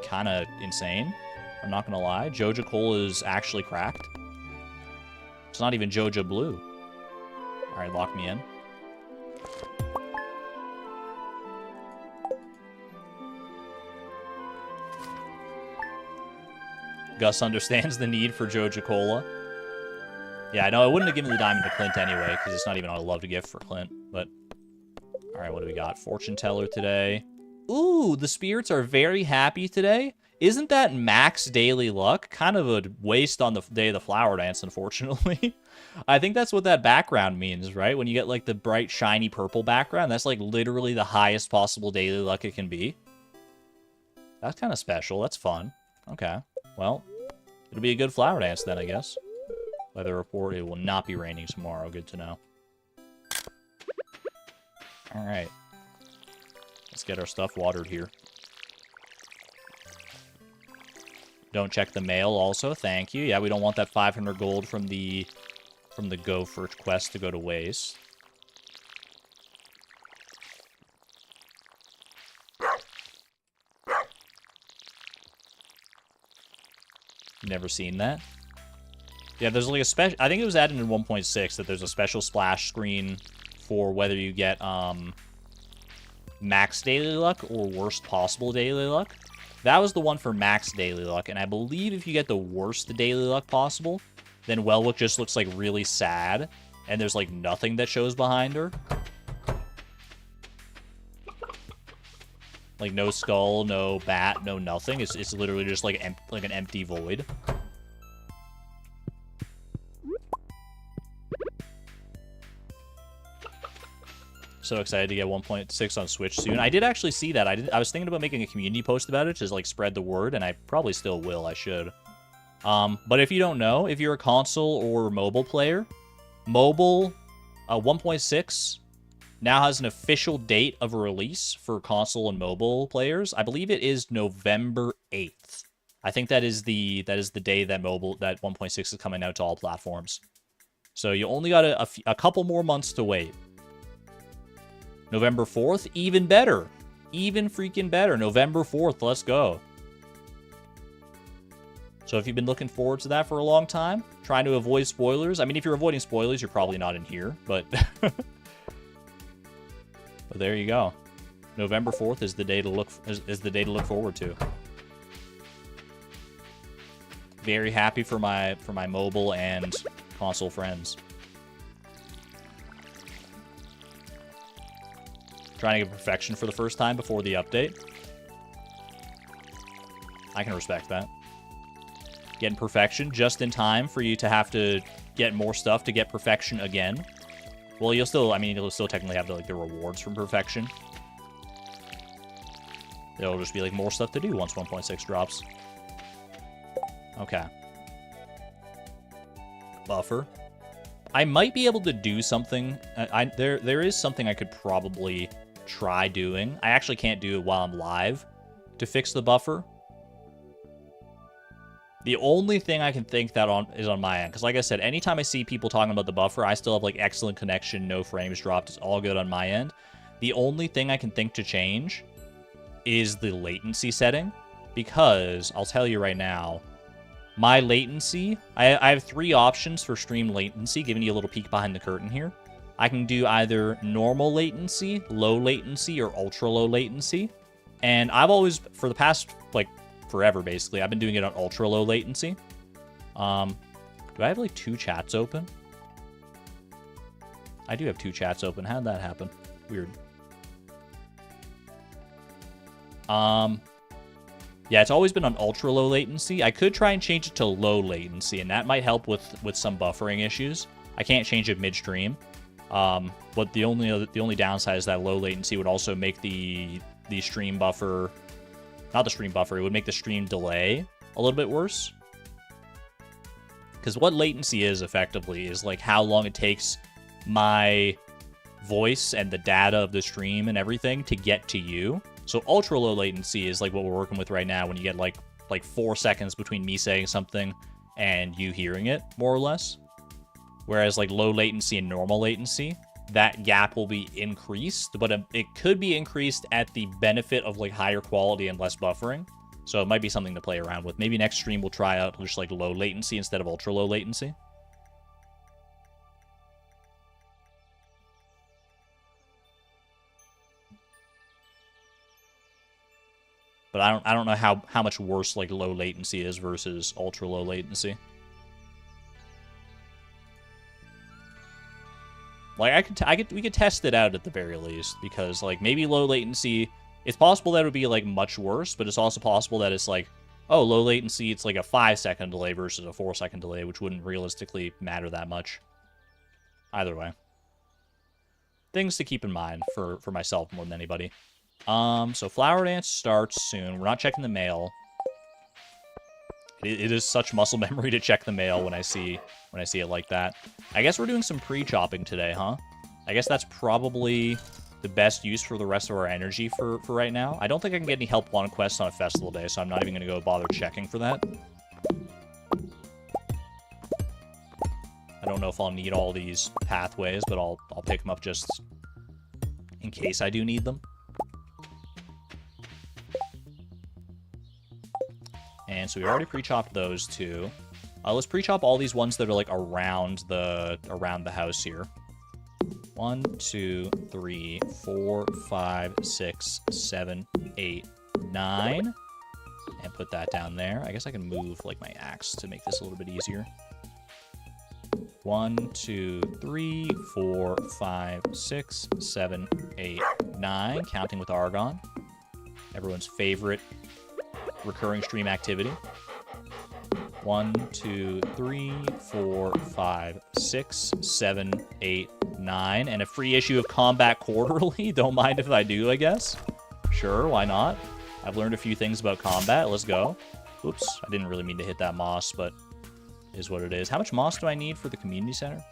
kind of insane. I'm not gonna lie. Joja Cola is actually cracked. It's not even Joja Blue. All right, lock me in. Gus understands the need for Joja Cola. Yeah, I know I wouldn't have given the diamond to Clint anyway, because it's not even a loved gift for Clint, but... Alright, what do we got? Fortune teller today. Ooh, the spirits are very happy today. Isn't that max daily luck? Kind of a waste on the day of the flower dance, unfortunately. I think that's what that background means, right? When you get, like, the bright, shiny purple background, that's, like, literally the highest possible daily luck it can be. That's kind of special. That's fun. Okay. Well, it'll be a good flower dance then, I guess. Weather report, it will not be raining tomorrow. Good to know. Alright. Let's get our stuff watered here. Don't check the mail also. Thank you. Yeah, we don't want that 500 gold from the gopher quest to go to waste. Never seen that. Yeah, there's like a special... I think it was added in 1.6 that there's a special splash screen for whether you get max daily luck or worst possible daily luck. That was the one for max daily luck, and I believe if you get the worst daily luck possible, then Wellwook just looks like really sad, and there's like nothing that shows behind her. Like no skull, no bat, no nothing. It's literally just like an empty void. So excited to get 1.6 on Switch soon. I did actually see that. I was thinking about making a community post about it to like spread the word, and I probably still will. I should. But if you don't know, if you're a console or mobile player, mobile 1.6 now has an official date of release for console and mobile players. I believe it is November 8th. I think that is the day that 1.6 is coming out to all platforms. So you only got a couple more months to wait. November 4th, even better. Even freaking better. November 4th, let's go. So if you've been looking forward to that for a long time, trying to avoid spoilers. I mean, if you're avoiding spoilers, you're probably not in here, but... but there you go. November 4th is the day to look forward to. Very happy for my mobile and console friends. Trying to get perfection for the first time before the update. I can respect that. Getting perfection just in time for you to have to get more stuff to get perfection again. Well, you'll still technically have the rewards from perfection. There'll just be like more stuff to do once 1.6 drops. Okay. Buffer. I might be able to do something. There is something I could probably try doing. I actually can't do it while I'm live to fix the buffer. The only thing I can think that is on my end, because like I said, anytime I see people talking about the buffer, I still have like excellent connection, no frames dropped, it's all good on my end. The only thing I can think to change is the latency setting, because I'll tell you right now, my latency, I have 3 options for stream latency, giving you a little peek behind the curtain here. I can do either normal latency, low latency, or ultra low latency. And I've always, for the past, like, forever, basically, I've been doing it on ultra low latency. Do I have, like, 2 chats open? I do have 2 chats open. How'd that happen? Weird. Yeah, it's always been on ultra low latency. I could try and change it to low latency, and that might help with some buffering issues. I can't change it midstream. But the only downside is that low latency would also make the stream buffer, not the stream buffer, it would make the stream delay a little bit worse. Because what latency is, effectively, is, like, how long it takes my voice and the data of the stream and everything to get to you. So ultra low latency is, like, what we're working with right now, when you get, like 4 seconds between me saying something and you hearing it, more or less. Whereas, like, low latency and normal latency, that gap will be increased, but it could be increased at the benefit of, like, higher quality and less buffering. So it might be something to play around with. Maybe next stream we'll try out just, like, low latency instead of ultra low latency. But I don't know how much worse, like, low latency is versus ultra low latency. Like, we could test it out at the very least, because, like, maybe low latency, it's possible that it would be, like, much worse, but it's also possible that it's, like, oh, low latency, it's, like, a 5-second delay versus a 4-second delay, which wouldn't realistically matter that much. Either way. Things to keep in mind for myself more than anybody. So Flower Dance starts soon. We're not checking the mail. It is such muscle memory to check the mail when I see it like that. I guess we're doing some pre-chopping today, huh? I guess that's probably the best use for the rest of our energy for right now. I don't think I can get any help on quests on a festival day, so I'm not even going to go bother checking for that. I don't know if I'll need all these pathways, but I'll pick them up just in case I do need them. And so we already pre-chopped those two. Let's pre-chop all these ones that are, like, around the house here. 1, 2, 3, 4, 5, 6, 7, 8, 9. And put that down there. I guess I can move, like, my axe to make this a little bit easier. 1, 2, 3, 4, 5, 6, 7, 8, 9. Counting with Argon. Everyone's favorite recurring stream activity. 1, 2, 3, 4, 5, 6, 7, 8, 9. And a free issue of Combat Quarterly. Don't mind if I do, I guess. Sure, why not? I've learned a few things about combat. Let's go. Oops, I didn't really mean to hit that moss, but it is what it is. How much moss do I need for the community center?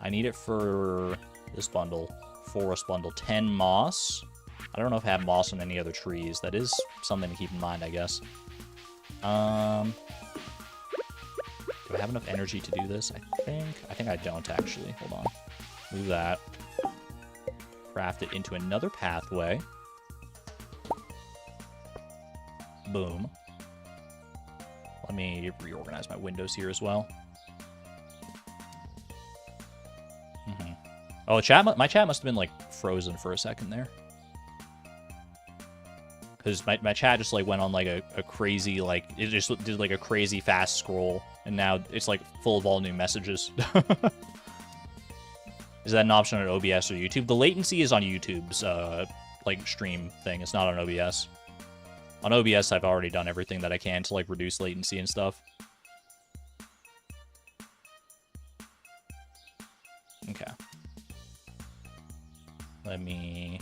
I need it for this bundle. Forest bundle. 10 moss. I don't know if I have moss on any other trees. That is something to keep in mind, I guess. Do I have enough energy to do this? I think I don't, actually. Hold on. Move that. Craft it into another pathway. Boom. Let me reorganize my windows here as well. Oh, my chat must have been, like, frozen for a second there. Because my chat just, like, went on, like, a crazy, like, it just did, like, a crazy fast scroll. And now it's, like, full of all new messages. Is that an option on OBS or YouTube? The latency is on YouTube's, like, stream thing. It's not on OBS. On OBS, I've already done everything that I can to, like, reduce latency and stuff. Okay. Let me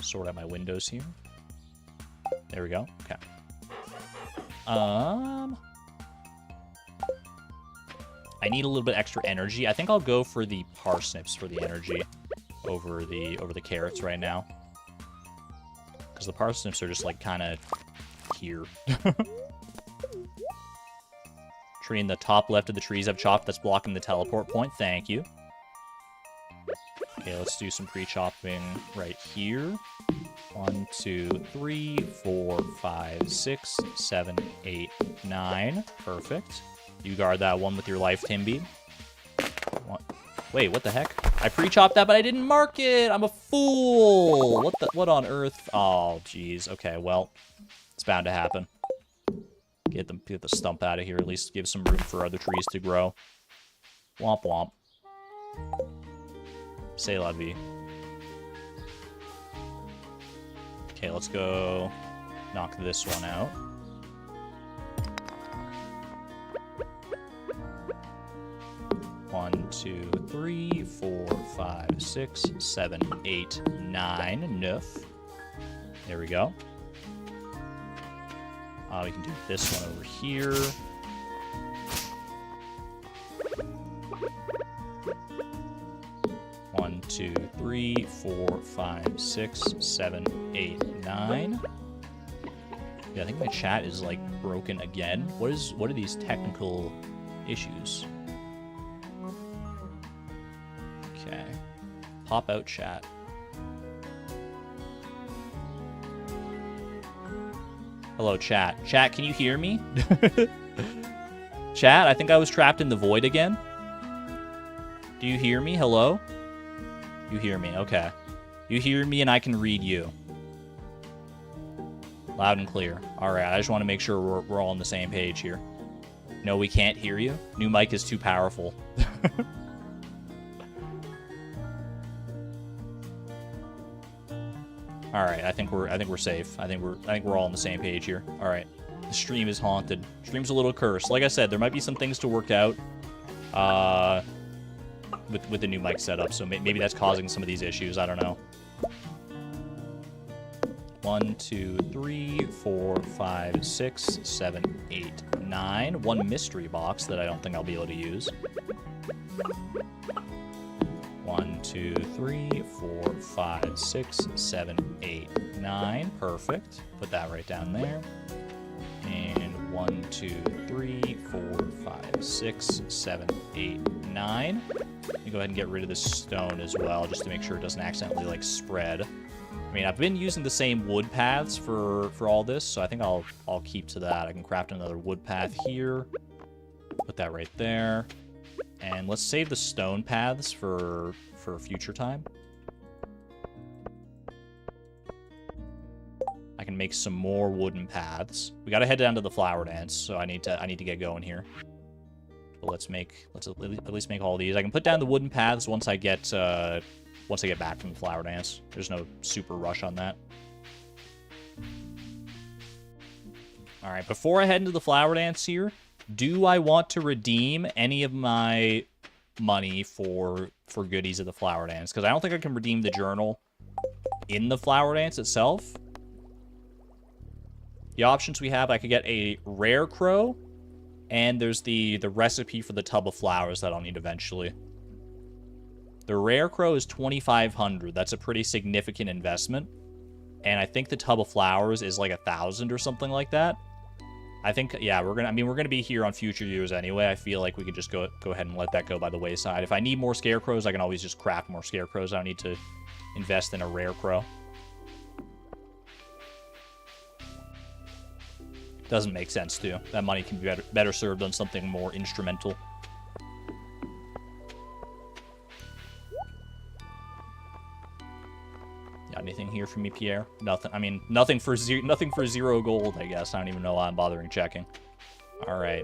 sort out my windows here. There we go. Okay. I need a little bit extra energy. I think I'll go for the parsnips for the energy over the carrots right now. Because the parsnips are just, like, kind of here. Tree in the top left of the trees I've chopped that's blocking the teleport point. Thank you. Okay, let's do some pre-chopping right here. 1, 2, 3, 4, 5, 6, 7, 8, 9. Perfect. You guard that one with your life, Timby. Wait, what the heck? I pre-chopped that, but I didn't mark it! I'm a fool! What on earth? Oh, jeez. Okay, well, it's bound to happen. Get the stump out of here, at least give some room for other trees to grow. Womp womp. C'est la vie. Okay, let's go knock this one out. One, 2, 3, 4, 5, 6, 7, 8, 9. Enough. There we go. We can do this one over here. 2, 3, 4, 5, 6, 7, 8, 9. Yeah, I think my chat is like broken again. What are these technical issues? Okay. Pop out chat. Hello, chat. Chat, can you hear me? Chat, I think I was trapped in the void again. Do you hear me? Hello? You hear me. Okay. You hear me and I can read you. Loud and clear. All right, I just want to make sure we're all on the same page here. No, we can't hear you. New mic is too powerful. All right, I think we're safe. I think we're all on the same page here. All right, the stream is haunted. Stream's a little cursed. Like I said, there might be some things to work out with the new mic setup. So maybe that's causing some of these issues. I don't know. 1, 2, 3, 4, 5, 6, 7, 8, 9. One mystery box that I don't think I'll be able to use. 1, 2, 3, 4, 5, 6, 7, 8, 9. Perfect. Put that right down there. And 1, 2, 3, 4, 5, 6, 7, 8, 9. Let me go ahead and get rid of this stone as well, just to make sure it doesn't accidentally, like, spread. I mean, I've been using the same wood paths for all this, so I think I'll keep to that. I can craft another wood path here. Put that right there. And let's save the stone paths for future time. I can make some more wooden paths. We gotta head down to the flower dance, so I need to get going here. But let's at least make all these. I can put down the wooden paths once I get back from the flower dance. There's no super rush on that. All right, before I head into the flower dance here, do I want to redeem any of my money for goodies at the flower dance? Because I don't think I can redeem the journal in the flower dance itself. The options we have, I could get a rare crow, and there's the recipe for the tub of flowers that I'll need eventually. The rare crow is 2,500. That's a pretty significant investment. And I think the tub of flowers is like 1,000 or something like that. I think, yeah, we're gonna be here on future years anyway. I feel like we could just go ahead and let that go by the wayside. If I need more scarecrows, I can always just craft more scarecrows. I don't need to invest in a rare crow. Doesn't make sense, too. That money can be better served on something more instrumental. Got anything here for me, Pierre? Nothing. I mean, nothing for 0 gold, I guess. I don't even know why I'm bothering checking. All right.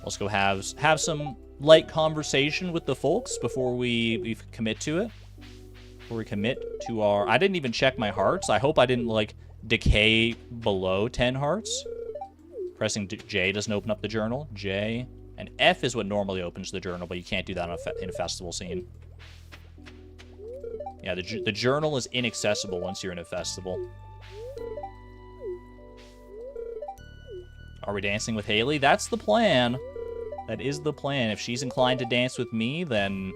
Let's go have some light conversation with the folks before we commit to it. Before we commit to our... I didn't even check my hearts. I hope I didn't, like, decay below 10 hearts. Pressing J doesn't open up the journal. J. And F is what normally opens the journal, but you can't do that in a festival scene. Yeah, the journal is inaccessible once you're in a festival. Are we dancing with Haley? That's the plan. That is the plan. If she's inclined to dance with me, then...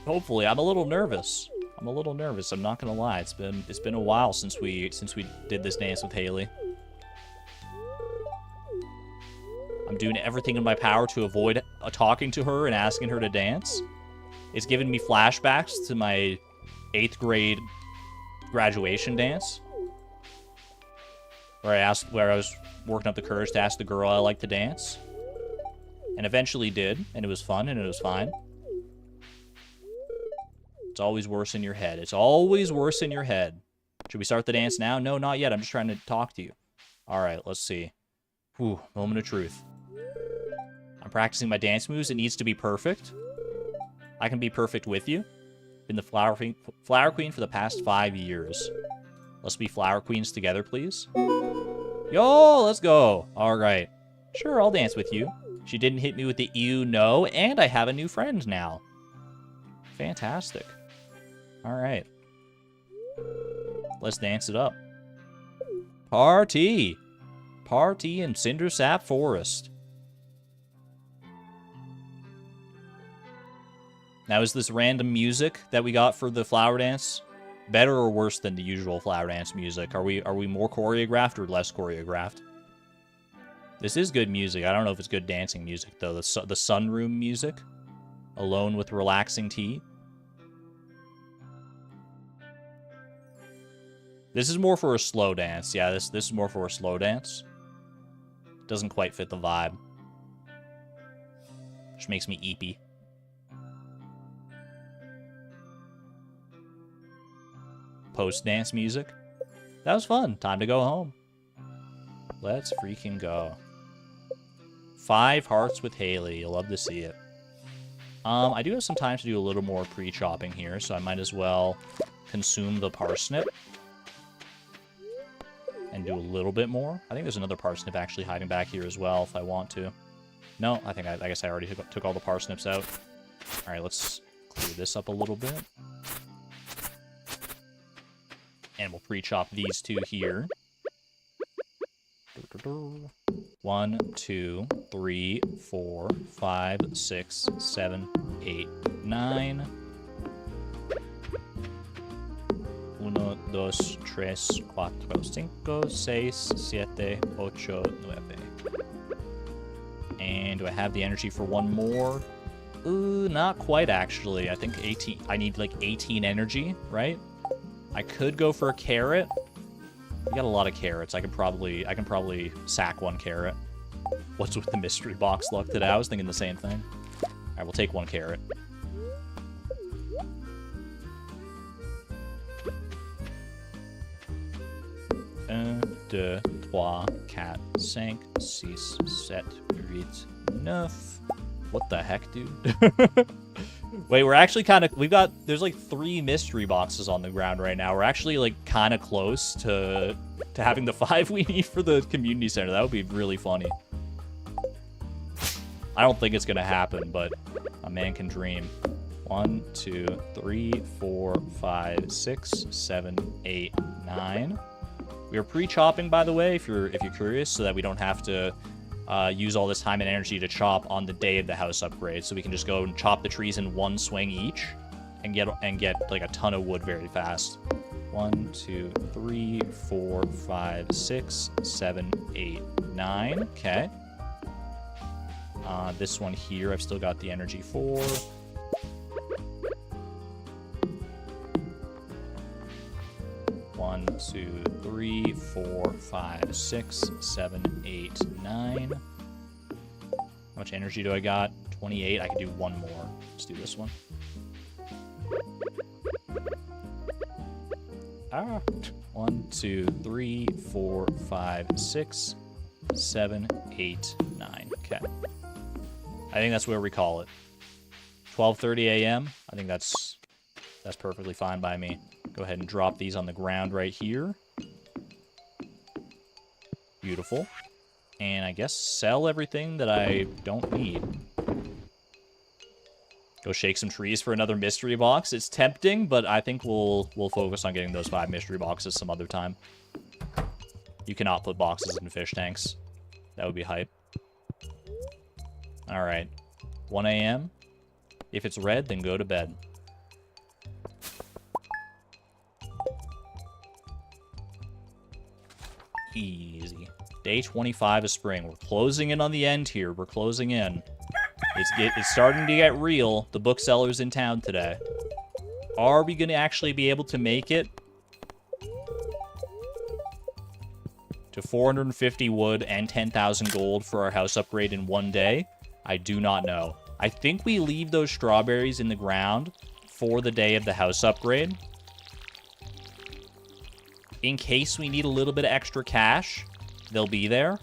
hopefully. I'm a little nervous. I'm not gonna lie. It's been a while since we did this dance with Haley. I'm doing everything in my power to avoid talking to her and asking her to dance. It's given me flashbacks to my 8th grade graduation dance, where I was working up the courage to ask the girl I liked to dance, and eventually did, and it was fun, and it was fine. It's always worse in your head. It's always worse in your head. Should we start the dance now? No, not yet. I'm just trying to talk to you. All right, let's see. Whew, moment of truth. I'm practicing my dance moves. It needs to be perfect. I can be perfect with you. Been the flower queen for the past 5 years. Let's be flower queens together, please. Yo, let's go. All right. Sure, I'll dance with you. She didn't hit me with the ew, no, and I have a new friend now. Fantastic. All right. Let's dance it up. Party. Party in Cindersap Forest. Now, is this random music that we got for the flower dance better or worse than the usual flower dance music? Are we more choreographed or less choreographed? This is good music. I don't know if it's good dancing music, though. The sunroom music. Alone with relaxing tea. This is more for a slow dance. Yeah, this is more for a slow dance. Doesn't quite fit the vibe. Which makes me eepy. Post-dance music. That was fun. Time to go home. Let's freaking go. 5 hearts with Haley. You'll love to see it. I do have some time to do a little more pre-chopping here, so I might as well consume the parsnip. And do a little bit more. I think there's another parsnip actually hiding back here as well if I want to. No, I guess I already took all the parsnips out. Alright, let's clear this up a little bit. And we'll pre-chop these 2 here. 1, 2, 3, 4, 5, 6, 7, 8, 9. 1, 2, 3, 4, 5, 6, 7, 8, 9. And do I have the energy for one more? Ooh, not quite actually. I think 18. I need like 18 energy, right? I could go for a carrot. We got a lot of carrots. I can probably sack 1 carrot. What's with the mystery box luck today? I was thinking the same thing. All right, we'll take 1 carrot. 1, 2, 3, 4, 5, 6, 7, 8, 9. What the heck, dude? Wait, we're actually there's like 3 mystery boxes on the ground right now. We're actually like kind of close to having the 5 we need for the community center. That would be really funny. I don't think it's gonna happen, but a man can dream. 1, 2, 3, 4, 5, 6, 7, 8, 9. We are pre-chopping, by the way, if you're curious, so that we don't have to use all this time and energy to chop on the day of the house upgrade. So we can just go and chop the trees in 1 swing each, and get like a ton of wood very fast. 1, 2, 3, 4, 5, 6, 7, 8, 9. Okay. This one here, I've still got the energy for. One, 2, 3, 4, 5, 6, 7, 8, 9. How much energy do I got? 28. I can do 1 more. Let's do this one. Ah. 1, 2, 3, 4, 5, 6, 7, 8, 9. Okay. I think that's where we call it. 12:30 a.m. I think that's perfectly fine by me. Go ahead and drop these on the ground right here. Beautiful. And I guess sell everything that I don't need. Go shake some trees for another mystery box. It's tempting, but I think we'll focus on getting those 5 mystery boxes some other time. You cannot put boxes in fish tanks. That would be hype. Alright. 1 a.m. If it's red, then go to bed. Easy. Day 25 of spring. We're closing in on the end here. We're closing in. It's starting to get real. The bookseller's in town today. Are we going to actually be able to make it to 450 wood and 10,000 gold for our house upgrade in 1 day? I do not know. I think we leave those strawberries in the ground for the day of the house upgrade. In case we need a little bit of extra cash, they'll be there.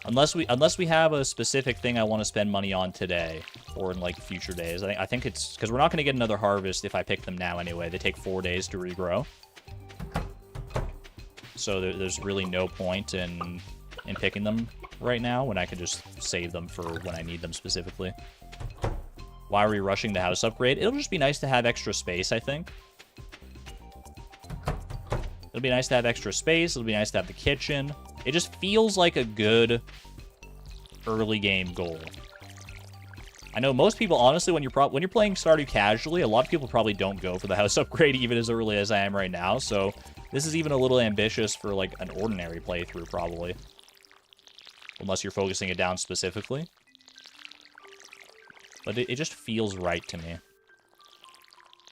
Unless we have a specific thing I want to spend money on today or in like future days. I think it's because we're not going to get another harvest if I pick them now anyway. They take 4 days to regrow. So there's really no point in picking them right now when I can just save them for when I need them specifically. Why are we rushing the house upgrade? It'll just be nice to have extra space, I think. It'll be nice to have extra space. It'll be nice to have the kitchen. It just feels like a good early game goal. I know most people, honestly, when you're playing Stardew casually, a lot of people probably don't go for the house upgrade even as early as I am right now. So this is even a little ambitious for like an ordinary playthrough, probably, unless you're focusing it down specifically. But it just feels right to me.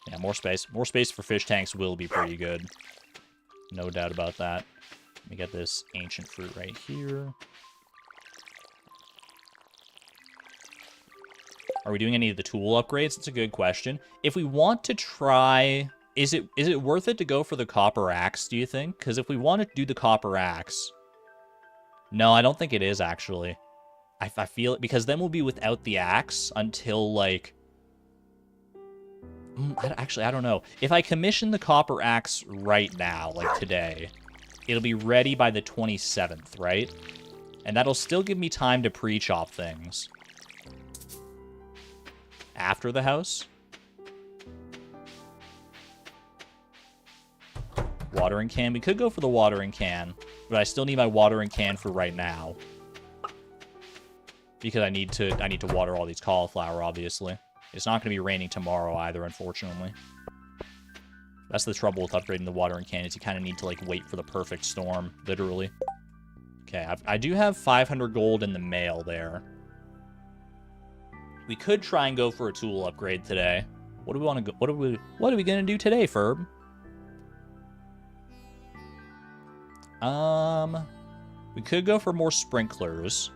Yeah, more space. More space for fish tanks will be pretty good. No doubt about that. Let me get this ancient fruit right here. Are we doing any of the tool upgrades? That's a good question. If we want to try... Is it worth it to go for the copper axe, do you think? Because if we want to do the copper axe... No, I don't think it is, actually. I feel it, because then we'll be without the axe until, like... Actually, I don't know. If I commission the copper axe right now, like today, it'll be ready by the 27th, right? And that'll still give me time to pre-chop things. After the house. Watering can. We could go for the watering can, but I still need my watering can for right now. Because I need to water all these cauliflower, obviously. It's not going to be raining tomorrow either, unfortunately. That's the trouble with upgrading the watering can, is you kind of need to, like, wait for the perfect storm, literally. Okay, I do have 500 gold in the mail there. We could try and go for a tool upgrade today. What do we want to go? What are we going to do today, Ferb? We could go for more sprinklers.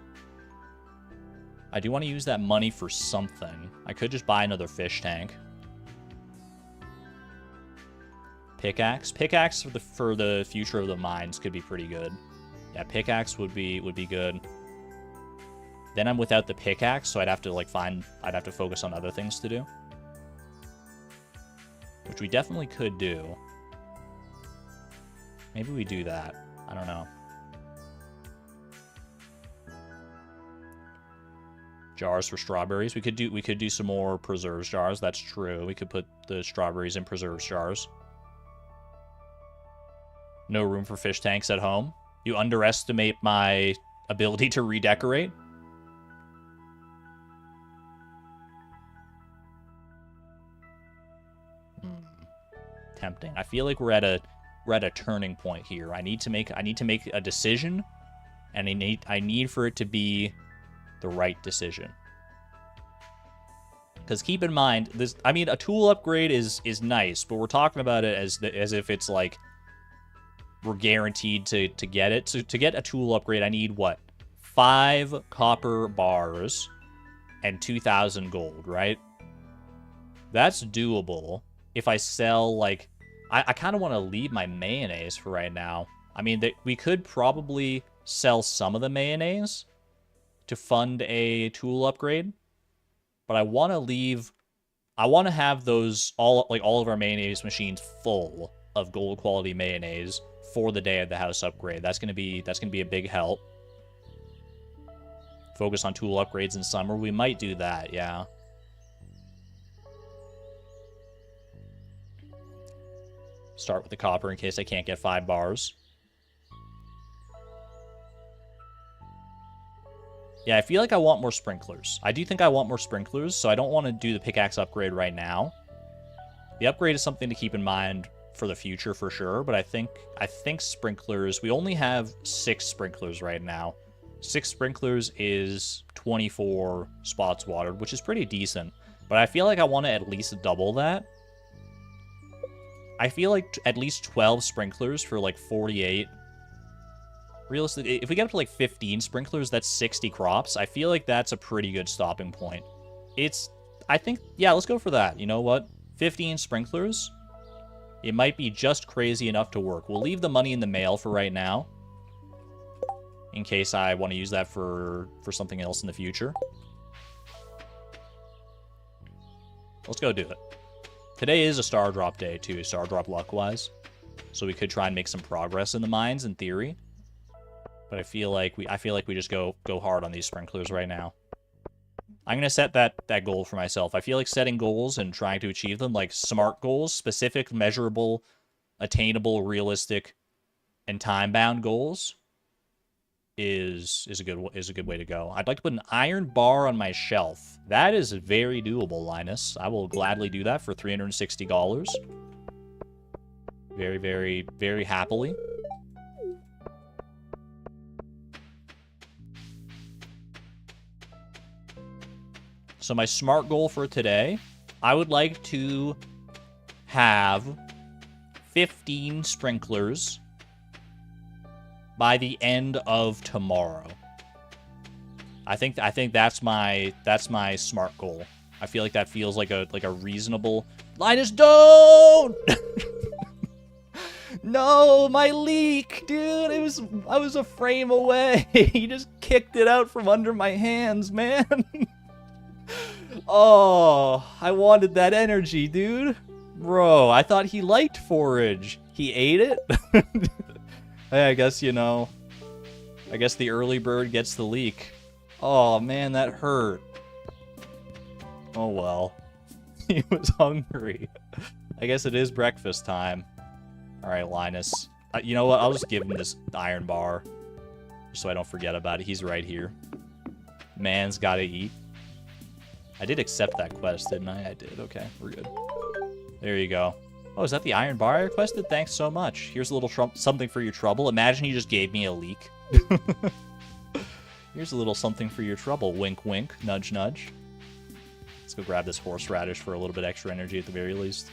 I do want to use that money for something. I could just buy another fish tank. Pickaxe. Pickaxe for the future of the mines could be pretty good. Yeah, pickaxe would be good. Then I'm without the pickaxe, so I'd have to focus on other things to do. Which we definitely could do. Maybe we do that. I don't know. Jars for strawberries. We could do some more preserves jars. That's true. We could put the strawberries in preserves jars. No room for fish tanks at home. You underestimate my ability to redecorate. Tempting. I feel like we're at a turning point here. I need to make a decision, and I need for it to be the right decision. Because keep in mind, a tool upgrade is nice, but we're talking about it as if it's like we're guaranteed to get it. So to get a tool upgrade, I need what? 5 copper bars and 2,000 gold, right? That's doable. If I sell, like, I kind of want to leave my mayonnaise for right now. I mean, we could probably sell some of the mayonnaise to fund a tool upgrade, but I want to have those all of our mayonnaise machines full of gold quality mayonnaise for the day of the house upgrade. That's gonna be a big help. Focus on tool upgrades in summer. We might do that, yeah. Start with the copper in case I can't get 5 bars. Yeah, I feel like I want more sprinklers. I do think I want more sprinklers, so I don't want to do the pickaxe upgrade right now. The upgrade is something to keep in mind for the future for sure, but I think sprinklers, we only have 6 sprinklers right now. 6 sprinklers is 24 spots watered, which is pretty decent, but I feel like I want to at least double that. I feel like at least 12 sprinklers for like 48. Realistically, if we get up to like 15 sprinklers, that's 60 crops. I feel like that's a pretty good stopping point. I think, yeah, let's go for that. You know what? 15 sprinklers. It might be just crazy enough to work. We'll leave the money in the mail for right now, in case I want to use that for something else in the future. Let's go do it. Today is a star drop day, too, star drop luck-wise. So we could try and make some progress in the mines, in theory. But I feel like we just go hard on these sprinklers right now. I'm going to set that goal for myself. I feel like setting goals and trying to achieve them, like smart goals, specific, measurable, attainable, realistic, and time-bound goals, is a good way to go. I'd like to put an iron bar on my shelf. That is very doable, Linus. I will gladly do that for $360. Very, very, very happily. So my SMART goal for today, I would like to have 15 sprinklers by the end of tomorrow. I think that's my SMART goal. I feel like that feels like a reasonable. Linus, don't! No, my leek, dude. I was a frame away. He just kicked it out from under my hands, man. Oh, I wanted that energy, dude. Bro, I thought he liked forage. He ate it? Hey, I guess, you know, I guess the early bird gets the leek. Oh, man, that hurt. Oh, well. He was hungry. I guess it is breakfast time. All right, Linus. You know what? I'll just give him this iron bar. Just so I don't forget about it. He's right here. Man's gotta eat. I did accept that quest, didn't I? I did. Okay, we're good. There you go. Oh, is that the iron bar I requested? Thanks so much. Here's a little something for your trouble. Imagine you just gave me a leek. Here's a little something for your trouble. Wink, wink. Nudge, nudge. Let's go grab this horseradish for a little bit extra energy at the very least.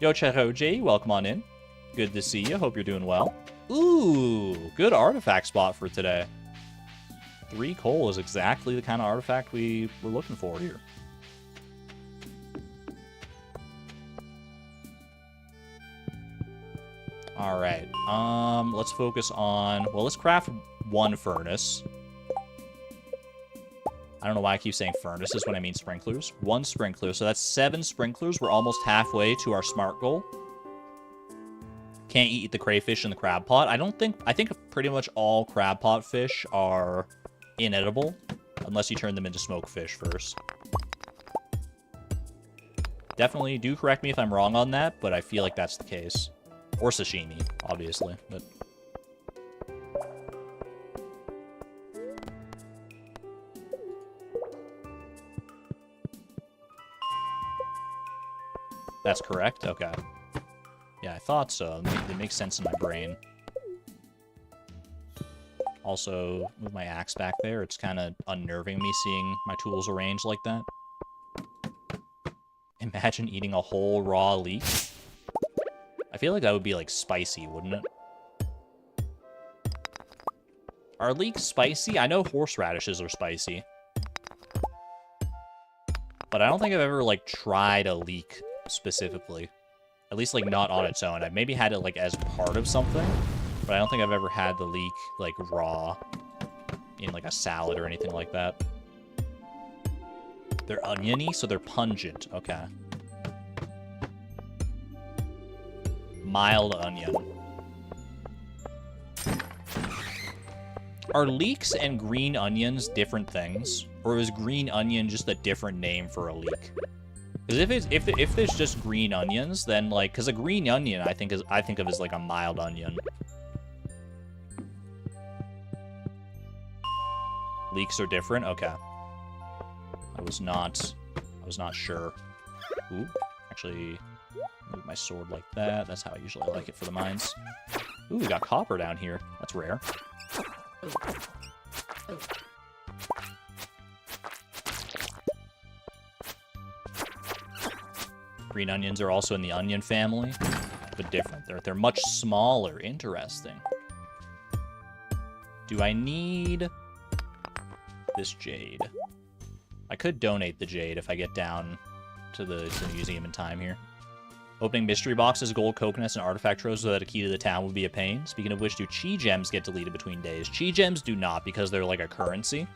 Yo, Cheho J, welcome on in. Good to see you. Hope you're doing well. Ooh, good artifact spot for today. 3 coal is exactly the kind of artifact we were looking for here. All right. Let's focus on... Well, let's craft 1 furnace. I don't know why I keep saying furnaces when I mean sprinklers. 1 sprinkler. So that's 7 sprinklers. We're almost halfway to our SMART goal. Can't eat the crayfish in the crab pot. I think pretty much all crab pot fish are inedible, unless you turn them into smoked fish first. Definitely do correct me if I'm wrong on that, but I feel like that's the case. Or sashimi, obviously, but... That's correct? Okay. Yeah, I thought so. It makes sense in my brain. Also, move my axe back there. It's kind of unnerving me seeing my tools arranged like that. Imagine eating a whole raw leek. I feel like that would be, like, spicy, wouldn't it? Are leeks spicy? I know horseradishes are spicy. But I don't think I've ever, like, tried a leek specifically. At least, like, not on its own. I've maybe had it, like, as part of something. But I don't think I've ever had the leek, like, raw in, like, a salad or anything like that. They're oniony, so they're pungent. Okay. Mild onion. Are leeks and green onions different things? Or is green onion just a different name for a leek? Because if there's just green onions, then, like... Because a green onion, I think of as, like, a mild onion. Leeks are different? Okay. I was not sure. Ooh, actually, move my sword like that. That's how I usually like it for the mines. Ooh, we got copper down here. That's rare. Green onions are also in the onion family, but different. They're much smaller. Interesting. Do I need this jade? I could donate the jade if I get down to the museum in time here. Opening mystery boxes, gold coconuts, and artifact troves so that a key to the town would be a pain. Speaking of which, do chi gems get deleted between days? Chi gems do not, because they're like a currency.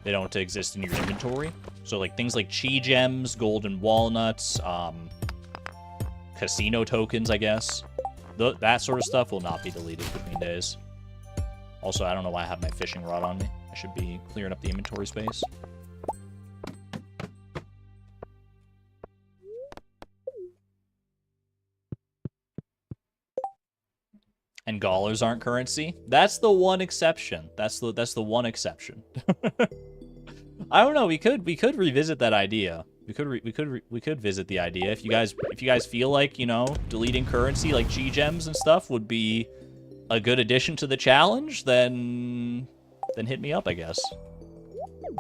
They don't exist in your inventory. So like things like chi gems, golden walnuts, casino tokens, I guess. That sort of stuff will not be deleted between days. Also, I don't know why I have my fishing rod on me. I should be clearing up the inventory space. $10 aren't currency. That's the one exception. That's the one exception. I don't know. We could revisit that idea. We could visit the idea if you guys feel like, you know, deleting currency like G-gems and stuff would be a good addition to the challenge, then hit me up, I guess.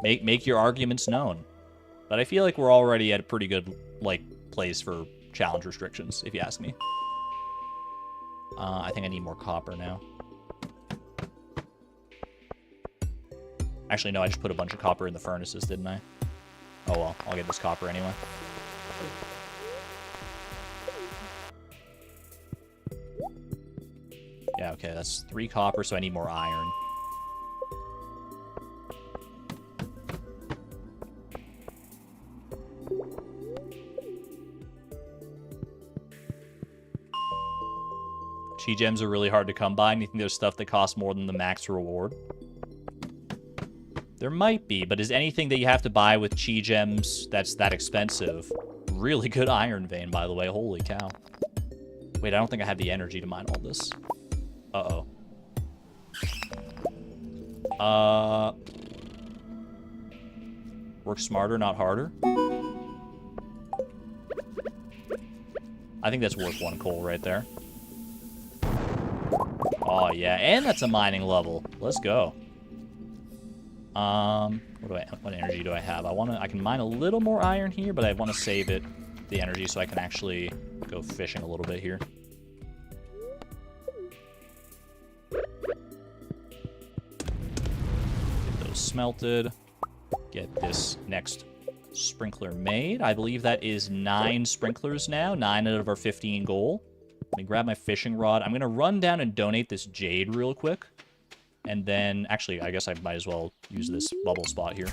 Make your arguments known. But I feel like we're already at a pretty good like place for challenge restrictions, if you ask me. I think I need more copper now. Actually, no, I just put a bunch of copper in the furnaces, didn't I? Oh well, I'll get this copper anyway. Yeah, okay, that's 3 copper, so I need more iron. Chi gems are really hard to come by, and you think there's stuff that costs more than the max reward? There might be, but is anything that you have to buy with chi gems that's that expensive? Really good iron vein, by the way. Holy cow. Wait, I don't think I have the energy to mine all this. Uh-oh. Work smarter, not harder. I think that's worth 1 coal right there. Oh, yeah, and that's a mining level. Let's go. What energy do I have? I can mine a little more iron here, but I want to save the energy so I can actually go fishing a little bit here. Get those smelted. Get this next sprinkler made. I believe that is 9 sprinklers now, 9 out of our 15 goal. Let me grab my fishing rod. I'm going to run down and donate this jade real quick. And then, actually, I guess I might as well use this bubble spot here.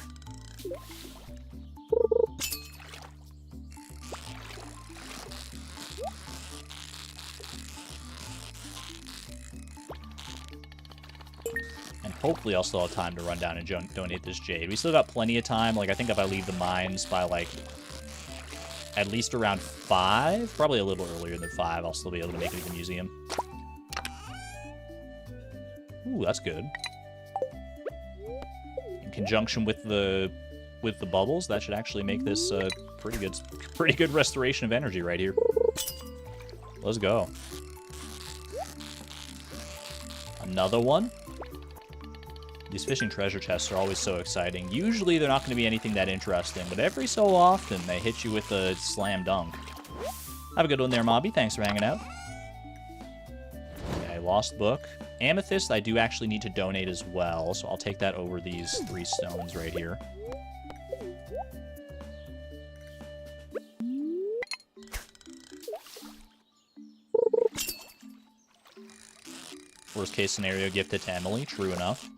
And hopefully I'll still have time to run down and donate this jade. We still got plenty of time. Like, I think if I leave the mines by, like, at least around 5, probably a little earlier than 5, I'll still be able to make it to the museum. Ooh, that's good. In conjunction with the bubbles, that should actually make this pretty good restoration of energy right here. Let's go. Another one. These fishing treasure chests are always so exciting. Usually they're not going to be anything that interesting, but every so often they hit you with a slam dunk. Have a good one there, Mobby. Thanks for hanging out. Okay, lost book. Amethyst, I do actually need to donate as well, so I'll take that over these 3 stones right here. Worst case scenario, gift it to Emily. True enough.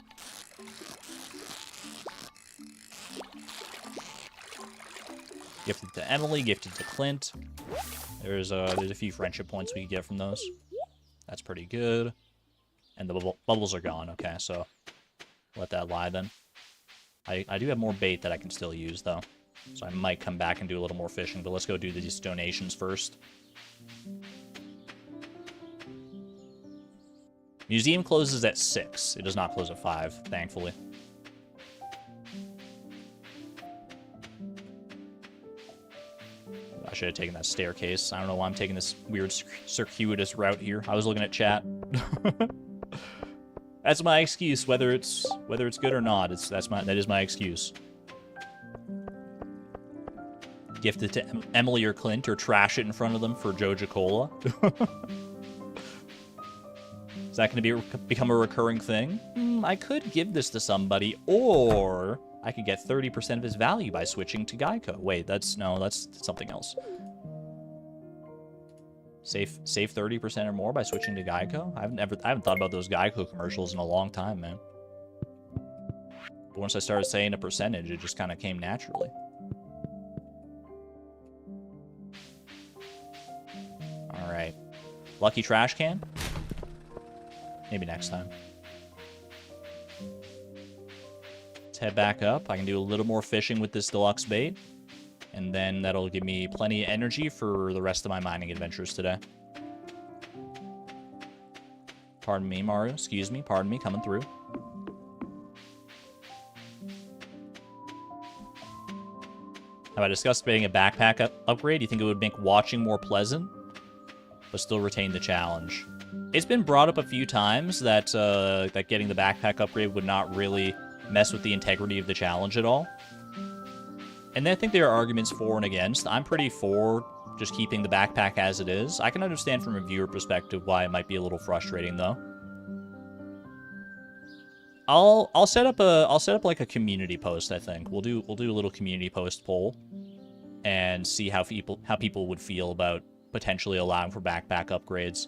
Gifted to Emily, gifted to Clint. There's a few friendship points we can get from those. That's pretty good. And the bubbles are gone. Okay, so let that lie then. I do have more bait that I can still use, though. So I might come back and do a little more fishing, but let's go do these donations first. Museum closes at 6. It does not close at 5, thankfully. I should have taken that staircase. I don't know why I'm taking this weird circuitous route here. I was looking at chat. That's my excuse, whether it's good or not. That is my excuse. Gift it to Emily or Clint, or trash it in front of them for Joja Cola. Is that going to become a recurring thing? I could give this to somebody, or I could get 30% of his value by switching to Geico. Wait, that's something else. Save 30% or more by switching to Geico? I haven't thought about those Geico commercials in a long time, man. But once I started saying a percentage, it just kind of came naturally. All right. Lucky trash can? Maybe next time. Let's head back up. I can do a little more fishing with this deluxe bait. And then that'll give me plenty of energy for the rest of my mining adventures today. Pardon me, Mario. Excuse me. Pardon me. Coming through. Have I discussed getting a backpack upgrade? Do you think it would make watching more pleasant, but still retain the challenge? It's been brought up a few times that that getting the backpack upgrade would not really mess with the integrity of the challenge at all. And I think there are arguments for and against. I'm pretty for just keeping the backpack as it is. I can understand from a viewer perspective why it might be a little frustrating though. I'll set up like a community post, I think. We'll do a little community post poll and see how people would feel about potentially allowing for backpack upgrades.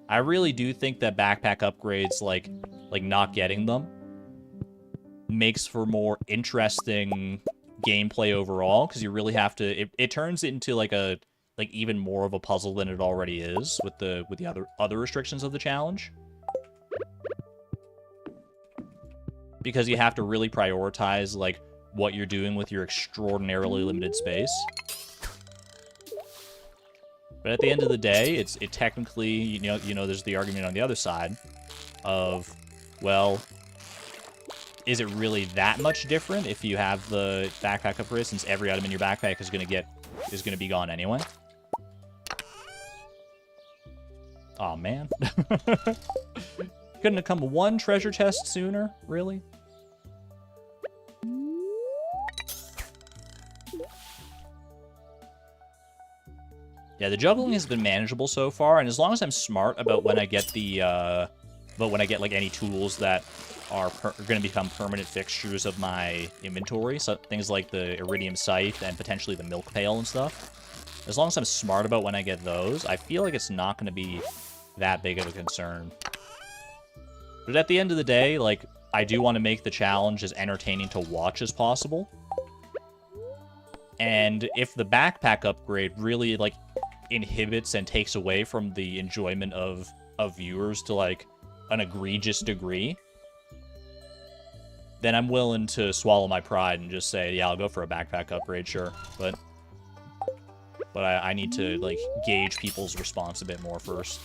I really do think that backpack upgrades, like not getting them, makes for more interesting gameplay overall, because you really have to. It turns it into like even more of a puzzle than it already is with the other restrictions of the challenge. Because you have to really prioritize like what you're doing with your extraordinarily limited space. But at the end of the day, it technically, you know, there's the argument on the other side of, well, is it really that much different if you have the backpack upgrade, since every item in your backpack is gonna be gone anyway? Aw, man. Couldn't have come one treasure chest sooner, really? Yeah, the juggling has been manageable so far, and as long as I'm smart about when I get like any tools that are going to become permanent fixtures of my inventory, so things like the iridium scythe and potentially the milk pail and stuff. As long as I'm smart about when I get those, I feel like it's not going to be that big of a concern. But at the end of the day, like, I do want to make the challenge as entertaining to watch as possible. And if the backpack upgrade really, like, inhibits and takes away from the enjoyment of viewers to, like, an egregious degree, then I'm willing to swallow my pride and just say, yeah, I'll go for a backpack upgrade, sure. But I need to, like, gauge people's response a bit more first.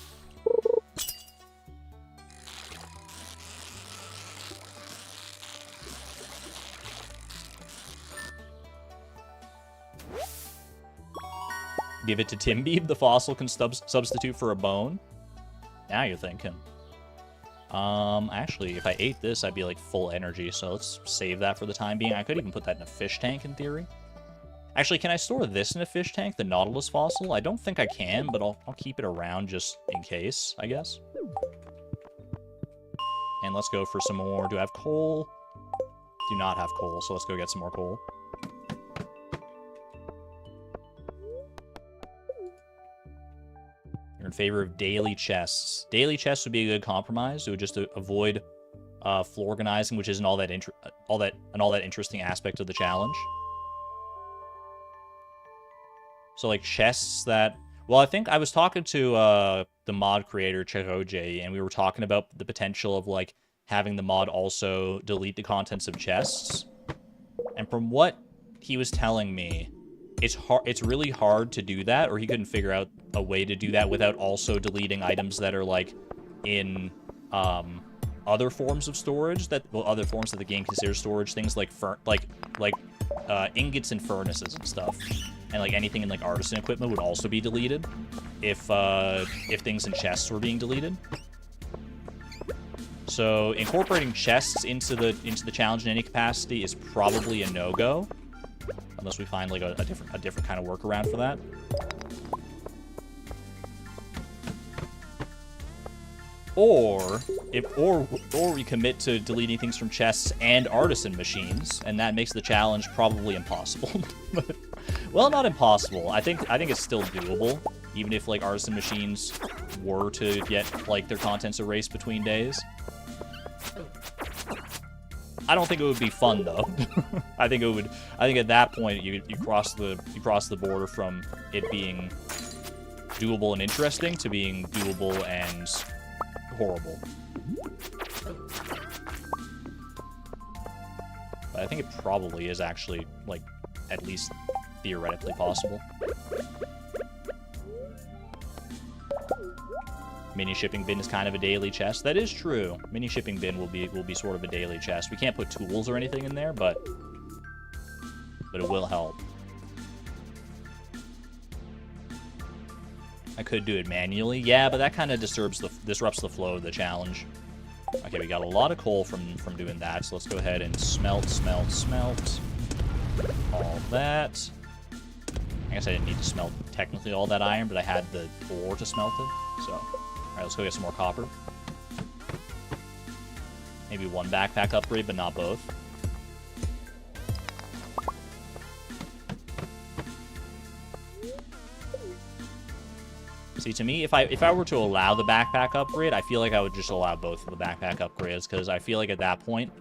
Give it to Timbeeb. The fossil can substitute for a bone. Now you're thinking. Actually, if I ate this, I'd be like full energy, so let's save that for the time being. I could even put that in a fish tank in theory. Actually, can I store this in a fish tank, the Nautilus fossil? I don't think I can, but I'll keep it around just in case, I guess. And let's go for some more. Do I have coal? Do not have coal, so let's go get some more coal. You're in favor of daily chests. Daily chests would be a good compromise. It would just avoid floor organizing, which isn't all that interesting aspect of the challenge. So like chests that, well, I think I was talking to the mod creator Cheroje, and we were talking about the potential of like having the mod also delete the contents of chests. And from what he was telling me, it's really hard to do that, or he couldn't figure out a way to do that without also deleting items that are like in other forms of storage, other forms that the game considers storage, things like ingots and furnaces and stuff, and like anything in like artisan equipment would also be deleted if things in chests were being deleted. So incorporating chests into the challenge in any capacity is probably a no-go. Unless we find like a different kind of workaround for that. Or we commit to deleting things from chests and artisan machines, and that makes the challenge probably impossible. Well, not impossible. I think it's still doable, even if like artisan machines were to get like their contents erased between days. I don't think it would be fun though. I think at that point you cross the border from it being doable and interesting to being doable and horrible. But I think it probably is actually like at least theoretically possible. Mini shipping bin is kind of a daily chest. That is true. Mini shipping bin will be sort of a daily chest. We can't put tools or anything in there, but it will help. I could do it manually. Yeah, but that kind of disrupts the flow of the challenge. Okay, we got a lot of coal from doing that, so let's go ahead and smelt all that. I guess I didn't need to smelt technically all that iron, but I had the ore to smelt it. So, alright, let's go get some more copper. Maybe one backpack upgrade, but not both. See, to me, if I were to allow the backpack upgrade, I feel like I would just allow both of the backpack upgrades, because I feel like at that point,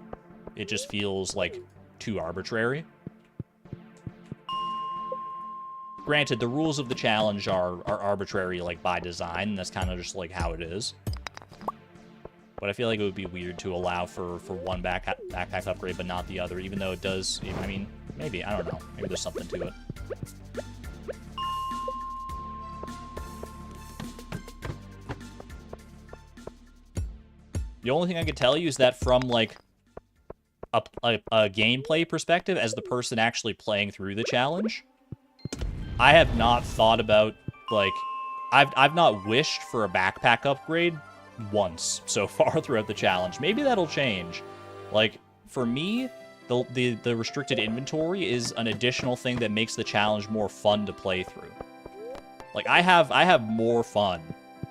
it just feels like too arbitrary. Granted, the rules of the challenge are arbitrary, like, by design, and that's kind of just, like, how it is. But I feel like it would be weird to allow for one backpack upgrade, but not the other, even though it does, I mean, maybe, I don't know. Maybe there's something to it. The only thing I could tell you is that from, like, a gameplay perspective, as the person actually playing through the challenge, I have not thought about, like, I've not wished for a backpack upgrade once so far throughout the challenge. Maybe that'll change. Like, for me, the restricted inventory is an additional thing that makes the challenge more fun to play through. Like, I have more fun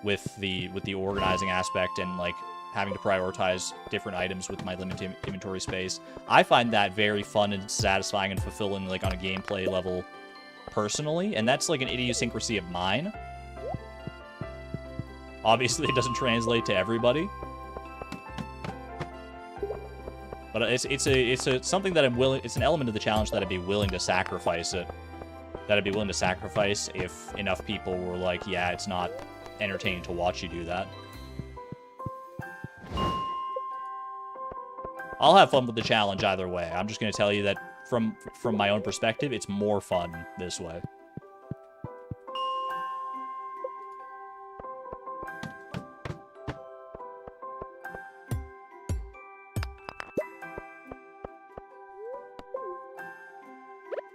with the organizing aspect and, like, having to prioritize different items with my limited inventory space. I find that very fun and satisfying and fulfilling, like, on a gameplay level personally, and that's, like, an idiosyncrasy of mine. Obviously, it doesn't translate to everybody. But it's something that I'm willing, it's an element of the challenge that I'd be willing to sacrifice it. That I'd be willing to sacrifice if enough people were like, yeah, it's not entertaining to watch you do that. I'll have fun with the challenge either way. I'm just going to tell you that from my own perspective, it's more fun this way.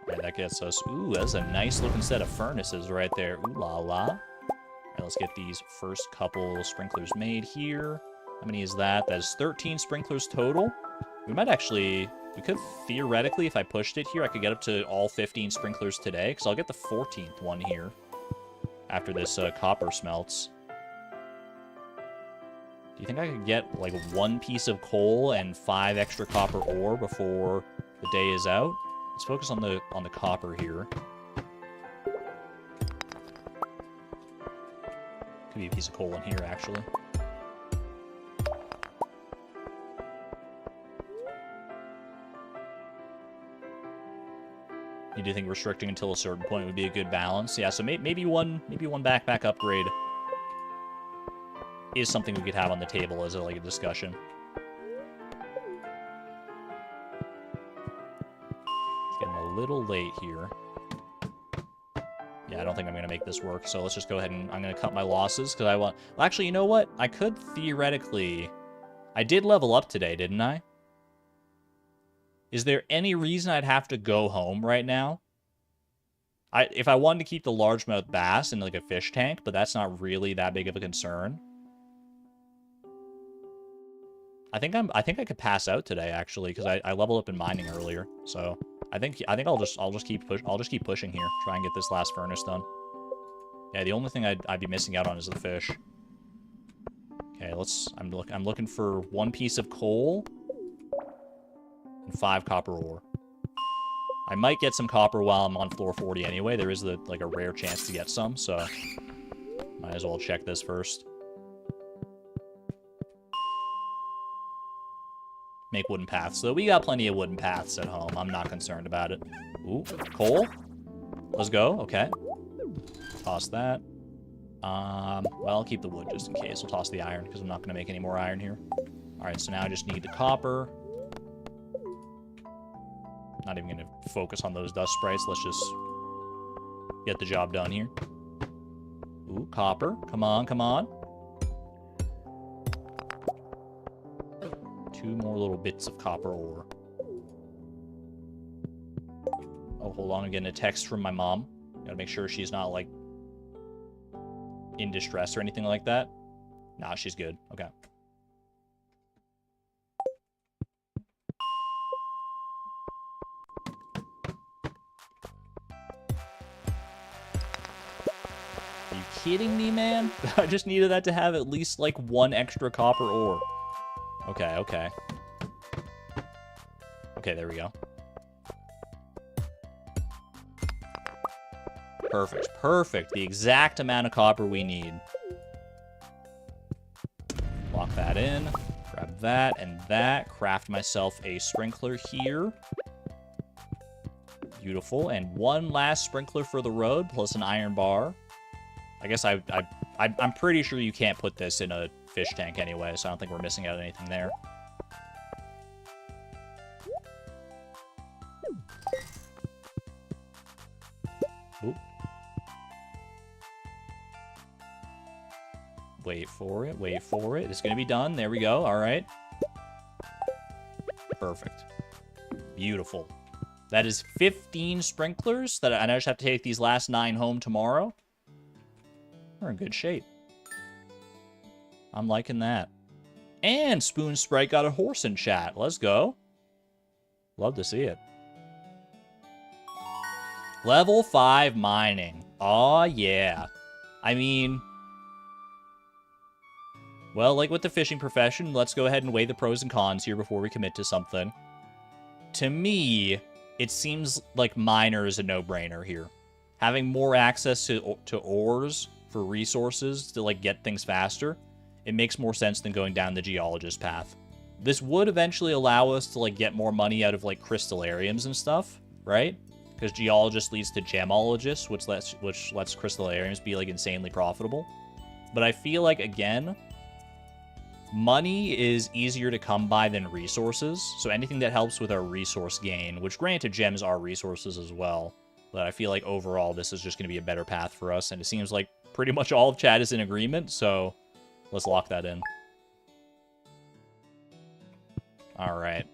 Right, that gets us... Ooh, that's a nice looking set of furnaces right there. Ooh la la. Alright, let's get these first couple sprinklers made here. How many is that? That's 13 sprinklers total. We might actually... We could theoretically, if I pushed it here, I could get up to all 15 sprinklers today, because I'll get the 14th one here after this copper smelts. Do you think I could get, like, one piece of coal and 5 extra copper ore before the day is out? Let's focus on the copper here. Could be a piece of coal in here, actually. You do think restricting until a certain point would be a good balance? Yeah, so maybe one backpack upgrade is something we could have on the table as a discussion. It's getting a little late here. Yeah, I don't think I'm going to make this work, so let's just go ahead and I'm going to cut my losses, because I want... Well, actually, you know what? I could theoretically... I did level up today, didn't I? Is there any reason I'd have to go home right now? If I wanted to keep the largemouth bass in, like, a fish tank, but that's not really that big of a concern. I think I could pass out today, actually, because I leveled up in mining earlier. So I think I'll just keep pushing here, try and get this last furnace done. Yeah, the only thing I'd be missing out on is the fish. Okay, I'm looking for 1 piece of coal and 5 copper ore. I might get some copper while I'm on floor 40 anyway. There is a rare chance to get some, so might as well check this first. Make wooden paths. So we got plenty of wooden paths at home. I'm not concerned about it. Ooh, coal. Let's go. Okay. Toss that. Well, I'll keep the wood just in case. We'll toss the iron because I'm not going to make any more iron here. All right, so now I just need the copper. Not even going to focus on those dust sprites. Let's just get the job done here. Ooh, copper. Come on, come on. 2 more little bits of copper ore. Oh, hold on. I'm getting a text from my mom. Gotta make sure she's not, like, in distress or anything like that. Nah, she's good. Okay. Are you kidding me, man? I just needed that to have at least, like, 1 extra copper ore. Okay, okay. Okay, there we go. Perfect, perfect. The exact amount of copper we need. Lock that in. Grab that and that. Craft myself a sprinkler here. Beautiful. And 1 last sprinkler for the road, plus an iron bar. I guess I'm pretty sure you can't put this in a fish tank anyway, so I don't think we're missing out on anything there. Oop. Wait for it, wait for it. It's gonna be done. There we go. All right. Perfect. Beautiful. That is 15 sprinklers. And I just have to take these last 9 home tomorrow. We're in good shape. I'm liking that. And Spoon Sprite got a horse in chat. Let's go. Love to see it. Level 5 mining. Aw, yeah. I mean... Well, like with the fishing profession, let's go ahead and weigh the pros and cons here before we commit to something. To me, it seems like miner is a no-brainer here. Having more access to ores for resources to, like, get things faster, it makes more sense than going down the geologist path. This would eventually allow us to, like, get more money out of, like, crystallariums and stuff, right? Because geologist leads to gemologist, which lets crystallariums be, like, insanely profitable. But I feel like, again, money is easier to come by than resources, so anything that helps with our resource gain, which granted gems are resources as well, but I feel like overall this is just going to be a better path for us, and it seems like pretty much all of chat is in agreement, so let's lock that in. Alright.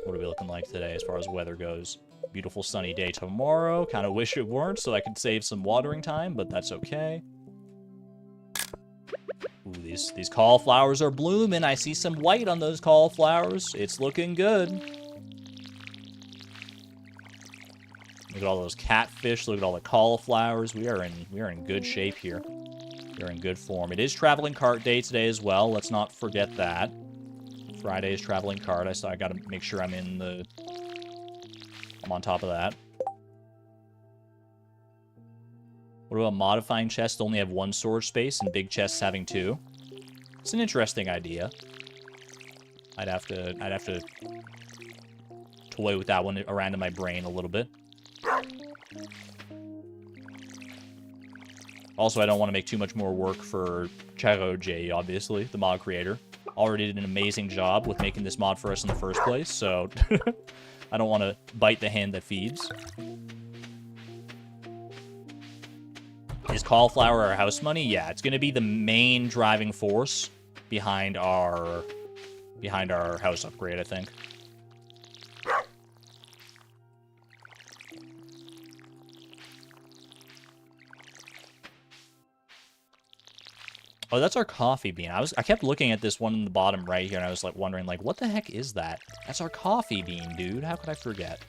What are we looking like today as far as weather goes? Beautiful sunny day tomorrow. Kind of wish it weren't so I could save some watering time, but that's okay. Ooh, these cauliflowers are blooming. I see some white on those cauliflowers. It's looking good. Look at all those catfish. Look at all the cauliflowers. We are in good shape here. We are in good form. It is traveling cart day today as well. Let's not forget that. Friday is traveling cart. I gotta make sure I'm on top of that. What about modifying chests to only have 1 storage space and big chests having 2? It's an interesting idea. I'd have to toy with that one around in my brain a little bit. Also, I don't want to make too much more work for Charo J, obviously, the mod creator. Already did an amazing job with making this mod for us in the first place, so I don't want to bite the hand that feeds. Is cauliflower our house money? Yeah, it's going to be the main driving force behind our house upgrade, I think. Oh, that's our coffee bean. I kept looking at this one in the bottom right here, and I was like wondering, like, what the heck is that? That's our coffee bean, dude. How could I forget?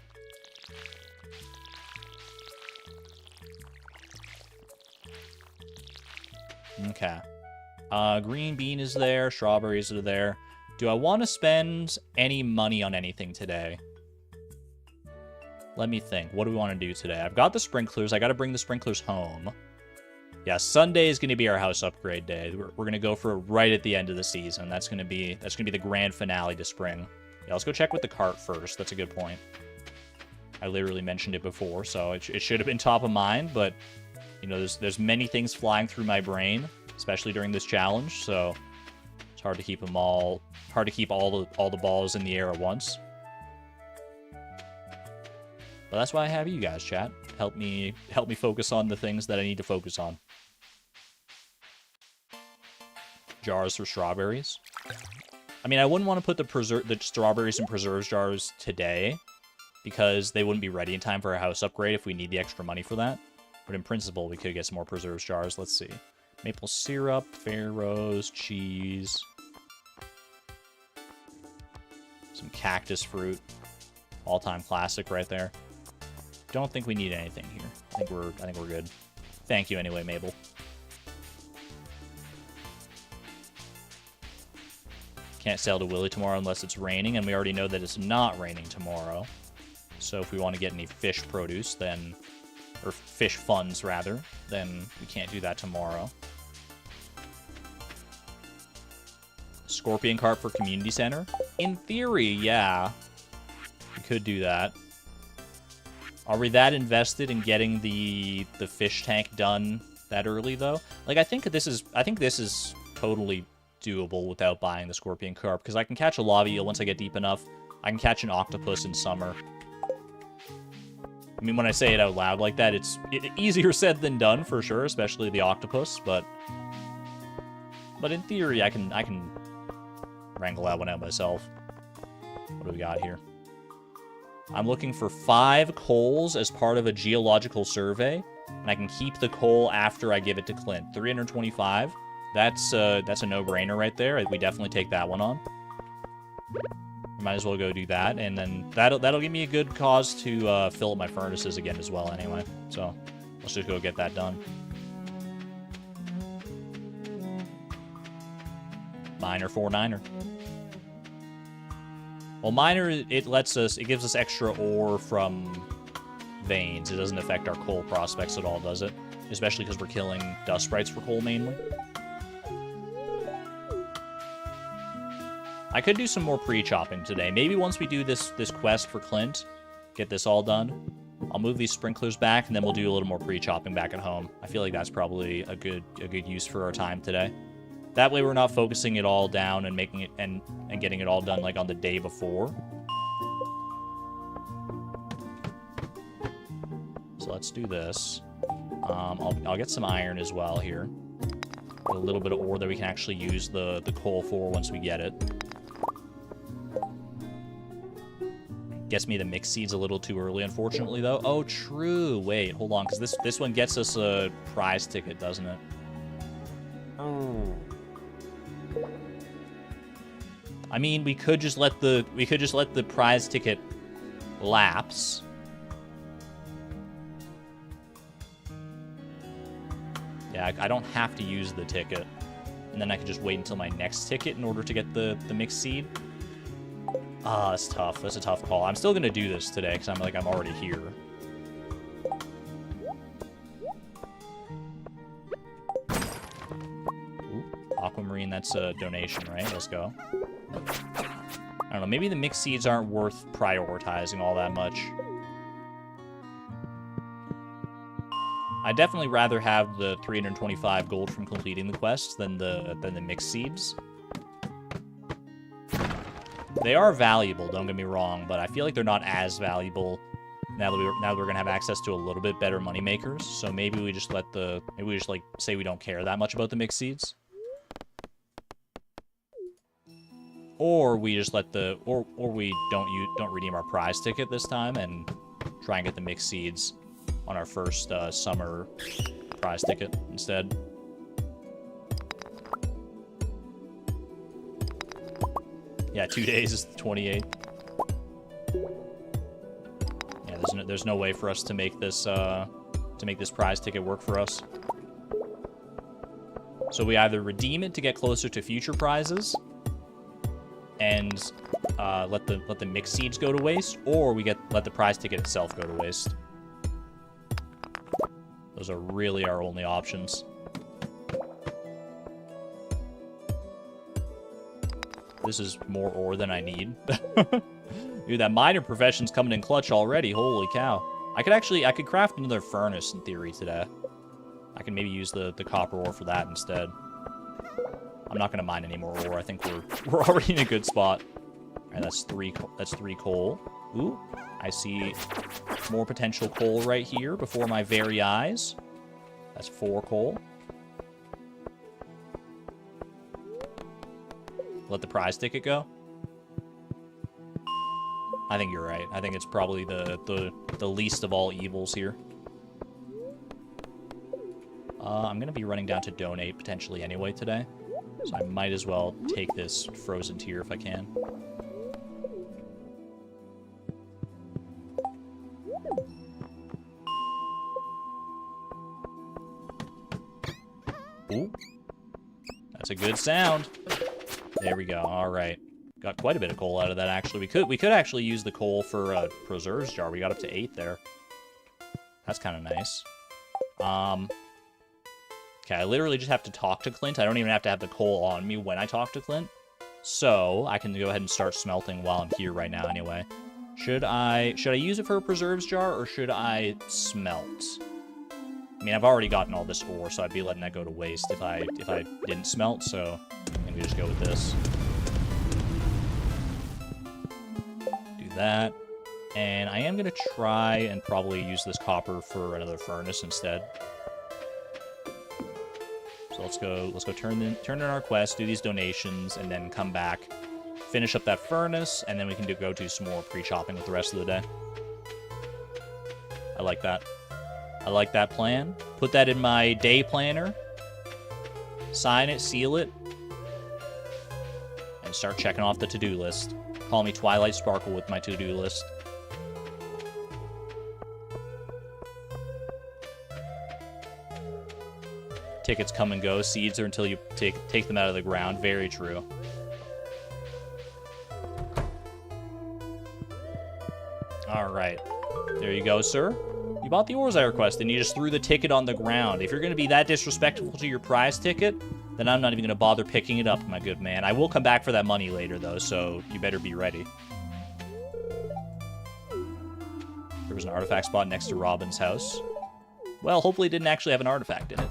Okay. Green bean is there. Strawberries are there. Do I want to spend any money on anything today? Let me think. What do we want to do today? I've got the sprinklers. I got to bring the sprinklers home. Yeah, Sunday is going to be our house upgrade day. We're going to go for it right at the end of the season. That's going to be the grand finale to spring. Yeah, let's go check with the cart first. That's a good point. I literally mentioned it before, so it should have been top of mind, but you know, there's many things flying through my brain, especially during this challenge, so it's hard to keep all the balls in the air at once. But that's why I have you guys, chat. Help me focus on the things that I need to focus on. Jars for strawberries. I mean, I wouldn't want to put the strawberries in preserves jars today, because they wouldn't be ready in time for a house upgrade if we need the extra money for that. But in principle, we could get some more preserves jars. Let's see. Maple syrup, Pharaoh's, cheese. Some cactus fruit. All-time classic right there. Don't think we need anything here. I think we're good. Thank you anyway, Mabel. Can't sail to Willy tomorrow unless it's raining, and we already know that it's not raining tomorrow. So if we want to get any fish produce, then... or fish funds, rather, then we can't do that tomorrow. Scorpion carp for community center? In theory, yeah. We could do that. Are we that invested in getting the fish tank done that early, though? Like, I think this is totally doable without buying the scorpion carp, because I can catch a lava eel once I get deep enough. I can catch an octopus in summer. I mean, when I say it out loud like that, it's easier said than done, for sure, especially the octopus, but in theory, I can wrangle that one out myself. What do we got here? I'm looking for 5 coals as part of a geological survey, and I can keep the coal after I give it to Clint. 325. That's a no-brainer right there. We definitely take that one on. Might as well go do that, and then that'll give me a good cause to fill up my furnaces again as well anyway. So let's just go get that done. Miner 4-9er. Well, miner, it gives us extra ore from veins. It doesn't affect our coal prospects at all, does it? Especially because we're killing dust sprites for coal mainly. I could do some more pre-chopping today. Maybe once we do this quest for Clint, get this all done, I'll move these sprinklers back, and then we'll do a little more pre-chopping back at home. I feel like that's probably a good use for our time today. That way we're not focusing it all down and making it and getting it all done like on the day before. So let's do this. I'll get some iron as well here. A little bit of ore that we can actually use the coal for once we get it. Gets me the mixed seeds a little too early, unfortunately, though. Oh, true. Wait, hold on, because this one gets us a prize ticket, doesn't it? Oh. I mean, we could just let the prize ticket lapse. Yeah, I don't have to use the ticket, and then I can just wait until my next ticket in order to get the mixed seed. Ah, that's tough. That's a tough call. I'm still gonna do this today because I'm already here. Ooh, aquamarine. That's a donation, right? Let's go. I don't know. Maybe the mixed seeds aren't worth prioritizing all that much. I'd definitely rather have the 325 gold from completing the quests than the mixed seeds. They are valuable, don't get me wrong, but I feel like they're not as valuable now that we're gonna have access to a little bit better money makers. So maybe we just like say we don't care that much about the mixed seeds, or we just let or we don't redeem our prize ticket this time and try and get the mixed seeds on our first summer prize ticket instead. Yeah, 2 days is the 28th. Yeah, there's no way for us to make this prize ticket work for us. So we either redeem it to get closer to future prizes and let the mixed seeds go to waste, or we let the prize ticket itself go to waste. Those are really our only options. This is more ore than I need. Dude, that miner profession's coming in clutch already. Holy cow. I could craft another furnace in theory today. I can maybe use the copper ore for that instead. I'm not gonna mine any more ore. I think we're already in a good spot. Alright, that's three coal. Ooh, I see more potential coal right here before my very eyes. That's 4 coal. Let the prize ticket go? I think you're right. I think it's probably the least of all evils here. I'm going to be running down to donate potentially anyway today. So I might as well take this frozen tier if I can. Ooh. That's a good sound. There we go. All right. Got quite a bit of coal out of that, actually. We could actually use the coal for a preserves jar. We got up to 8 there. That's kind of nice. Okay, I literally just have to talk to Clint. I don't even have to have the coal on me when I talk to Clint. So, I can go ahead and start smelting while I'm here right now anyway. Should I use it for a preserves jar, or should I smelt? I mean, I've already gotten all this ore, so I'd be letting that go to waste if I didn't smelt, so I'm gonna just go with this. Do that. And I am gonna try and probably use this copper for another furnace instead. So let's go turn in our quest, do these donations, and then come back, finish up that furnace, and then we can go do some more pre-chopping with the rest of the day. I like that. I like that plan. Put that in my day planner. Sign it, seal it, and start checking off the to-do list. Call me Twilight Sparkle with my to-do list. Tickets come and go. Seeds are until you take them out of the ground. Very true. All right. There you go, sir. You bought the ores I requested, and you just threw the ticket on the ground. If you're going to be that disrespectful to your prize ticket, then I'm not even going to bother picking it up, my good man. I will come back for that money later, though, so you better be ready. There was an artifact spot next to Robin's house. Well, hopefully it didn't actually have an artifact in it.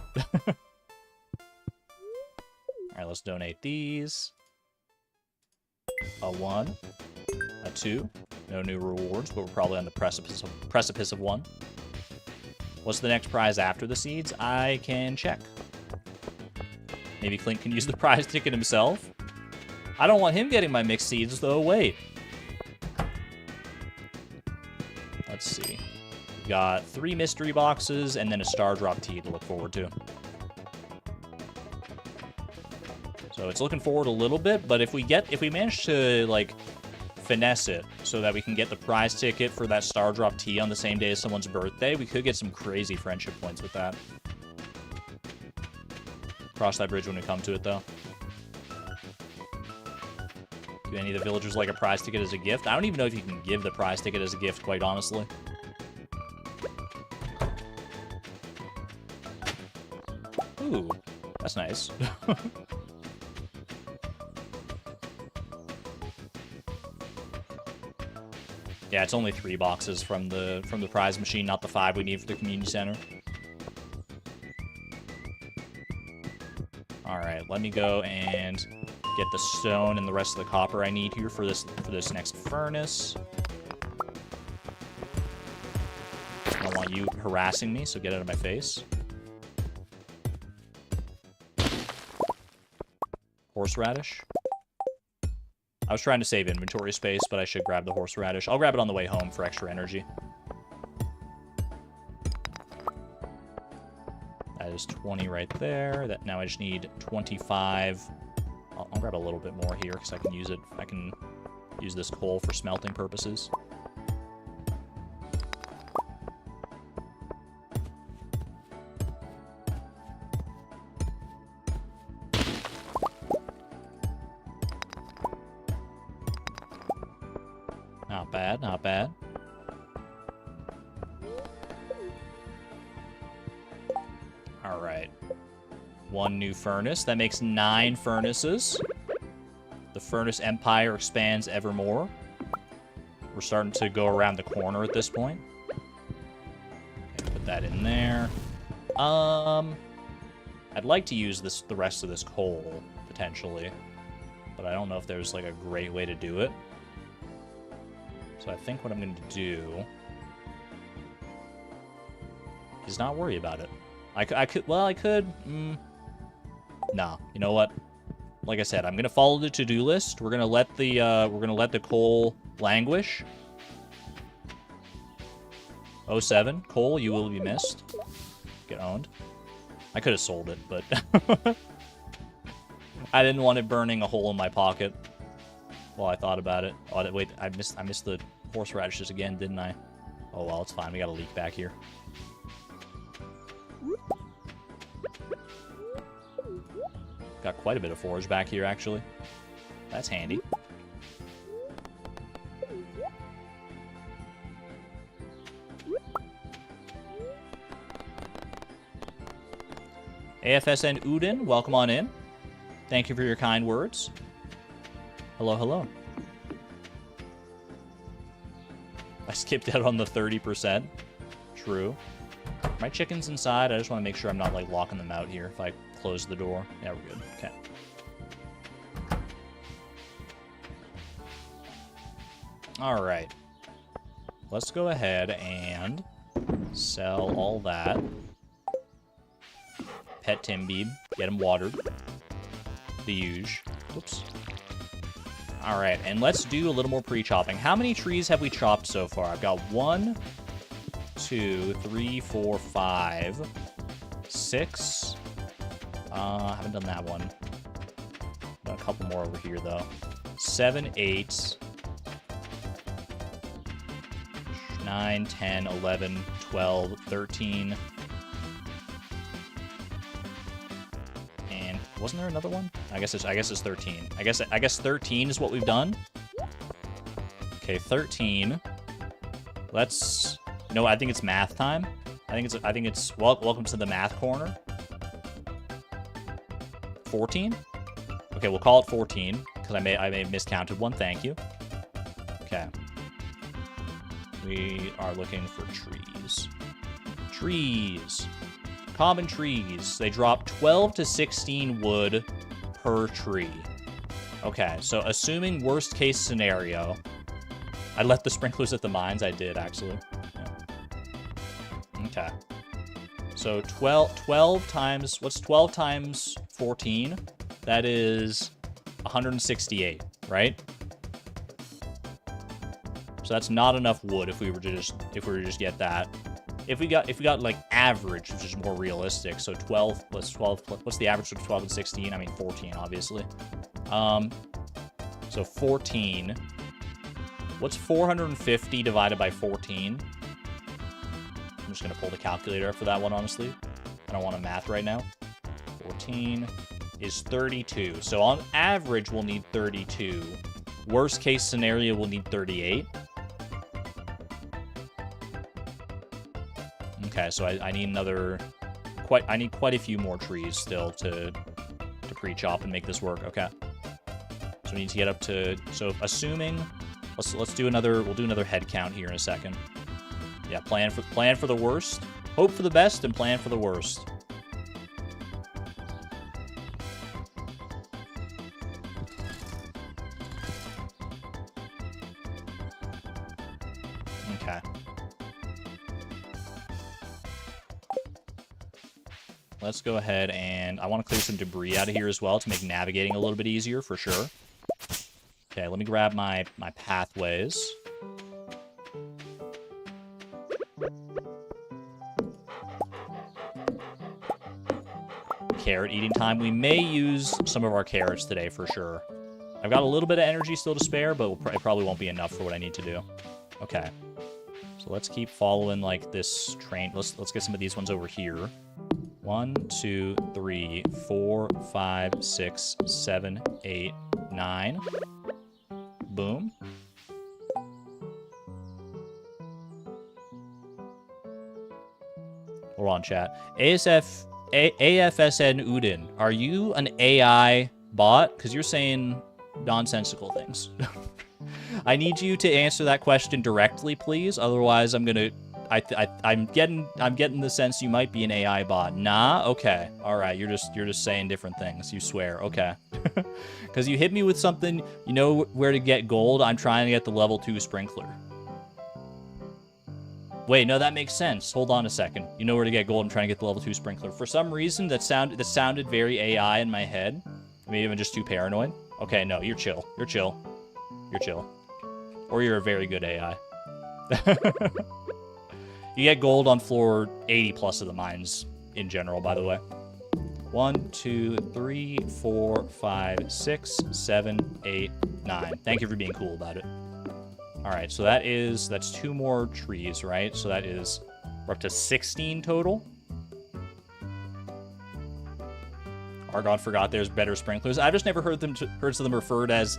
Alright, let's donate these. A 1. A 2. No new rewards, but we're probably on the precipice of 1. What's the next prize after the seeds? I can check. Maybe Clint can use the prize ticket himself. I don't want him getting my mixed seeds, though. Wait. Let's see. We got 3 mystery boxes and then a star drop tea to look forward to. So it's looking forward a little bit, but if we manage to, like, finesse it so that we can get the prize ticket for that star drop tea on the same day as someone's birthday, we could get some crazy friendship points with that. Cross that bridge when we come to it, though. Do any of the villagers like a prize ticket as a gift? I don't even know if you can give the prize ticket as a gift, quite honestly. Ooh, that's nice. Yeah, it's only 3 boxes from the prize machine, not the 5 we need for the community center. All right, let me go and get the stone and the rest of the copper I need here for this next furnace. I don't want you harassing me, so get out of my face. Horseradish. I was trying to save inventory space, but I should grab the horseradish. I'll grab it on the way home for extra energy. That is 20 right there. That now I just need 25. I'll grab a little bit more here because I can use it. I can use this coal for smelting purposes. Not bad, not bad. All right. 1 new furnace. That makes 9 furnaces. The furnace empire expands ever more. We're starting to go around the corner at this point. Okay, put that in there. I'd like to use the rest of this coal, potentially. But I don't know if there's, like, a great way to do it. So I think what I'm going to do is not worry about it. I could. Nah, you know what? like I said, I'm gonna follow the to-do list. We're gonna let the coal languish. 07, coal, you will be missed. Get owned. I could have sold it, but I didn't want it burning a hole in my pocket. Well, I thought about it. Oh, wait, I missed the horseradishes again, didn't I? Oh well, it's fine. We got a leak back here. Got quite a bit of forage back here, actually. That's handy. AFSN Udin, welcome on in. Thank you for your kind words. Hello, hello. I skipped out on the 30%. True. My chicken's inside. I just want to make sure I'm not, like, locking them out here if I close the door. Yeah, we're good. Okay. All right. Let's go ahead and sell all that. Pet Timbeeb. Get him watered. The huge. Whoops. All right, and let's do a little more pre-chopping. How many trees have we chopped so far? I've got 1, 2, 3, 4, 5, 6. I haven't done that one. Done a couple more over here, though. 7, 8, 9, 10, 11, 12, 13. And wasn't there another one? I guess it's 13. I guess 13 is what we've done. Okay, 13. Let's no, I think it's math time. I think it's welcome to the math corner. 14? Okay, we'll call it 14 because I may have miscounted one. Thank you. Okay. We are looking for trees. Trees. Common trees. They drop 12 to 16 wood per tree. Okay, so assuming worst case scenario, I left the sprinklers at the mines. I did, actually. Yeah. Okay. So 12 times, what's 12 times 14? That is 168, right? So that's not enough wood if we were to just get that. If we got like average, which is more realistic, so 12 plus 12, what's the average of 12 and 16? I mean 14, obviously. So 14. What's 450 divided by 14? I'm just gonna pull the calculator up for that one, honestly. I don't want to math right now. 14 is 32. So on average, we'll need 32. Worst case scenario, we'll need 38. Okay, so I need another... I need quite a few more trees still to pre-chop and make this work. Okay. So we need to get up to... So assuming... Let's do another... We'll do another head count here in a second. Yeah, plan for the worst. Hope for the best and plan for the worst. Okay. Let's go ahead and I want to clear some debris out of here as well to make navigating a little bit easier for sure. Okay, let me grab my pathways. Carrot eating time. We may use some of our carrots today for sure. I've got a little bit of energy still to spare, but it probably won't be enough for what I need to do. Okay. So let's keep following like this train. Let's get some of these ones over here. 1, 2, 3, 4, 5, 6, 7, 8, 9. Boom. We're on chat. AFSN Udin, are you an AI bot? Because you're saying nonsensical things. I need you to answer that question directly, please. Otherwise, I'm gonna. I'm getting the sense you might be an AI bot. Nah. Okay. All right. You're just saying different things. You swear. Okay. Because you hit me with something. You know where to get gold. I'm trying to get the level 2 sprinkler. Wait, no, that makes sense. Hold on a second. You know where to get gold. I'm trying to get the level 2 sprinkler. For some reason, that sounded very AI in my head. Maybe I'm just too paranoid. Okay, no, you're chill. You're chill. You're chill. Or you're a very good AI. You get gold on floor 80 plus of the mines in general, by the way. 1, 2, 3, 4, 5, 6, 7, 8, 9. Thank you for being cool about it. Alright, so that's 2 more trees, right? So that is, we're up to 16 total. Argon forgot there's better sprinklers. I've just never heard them referred as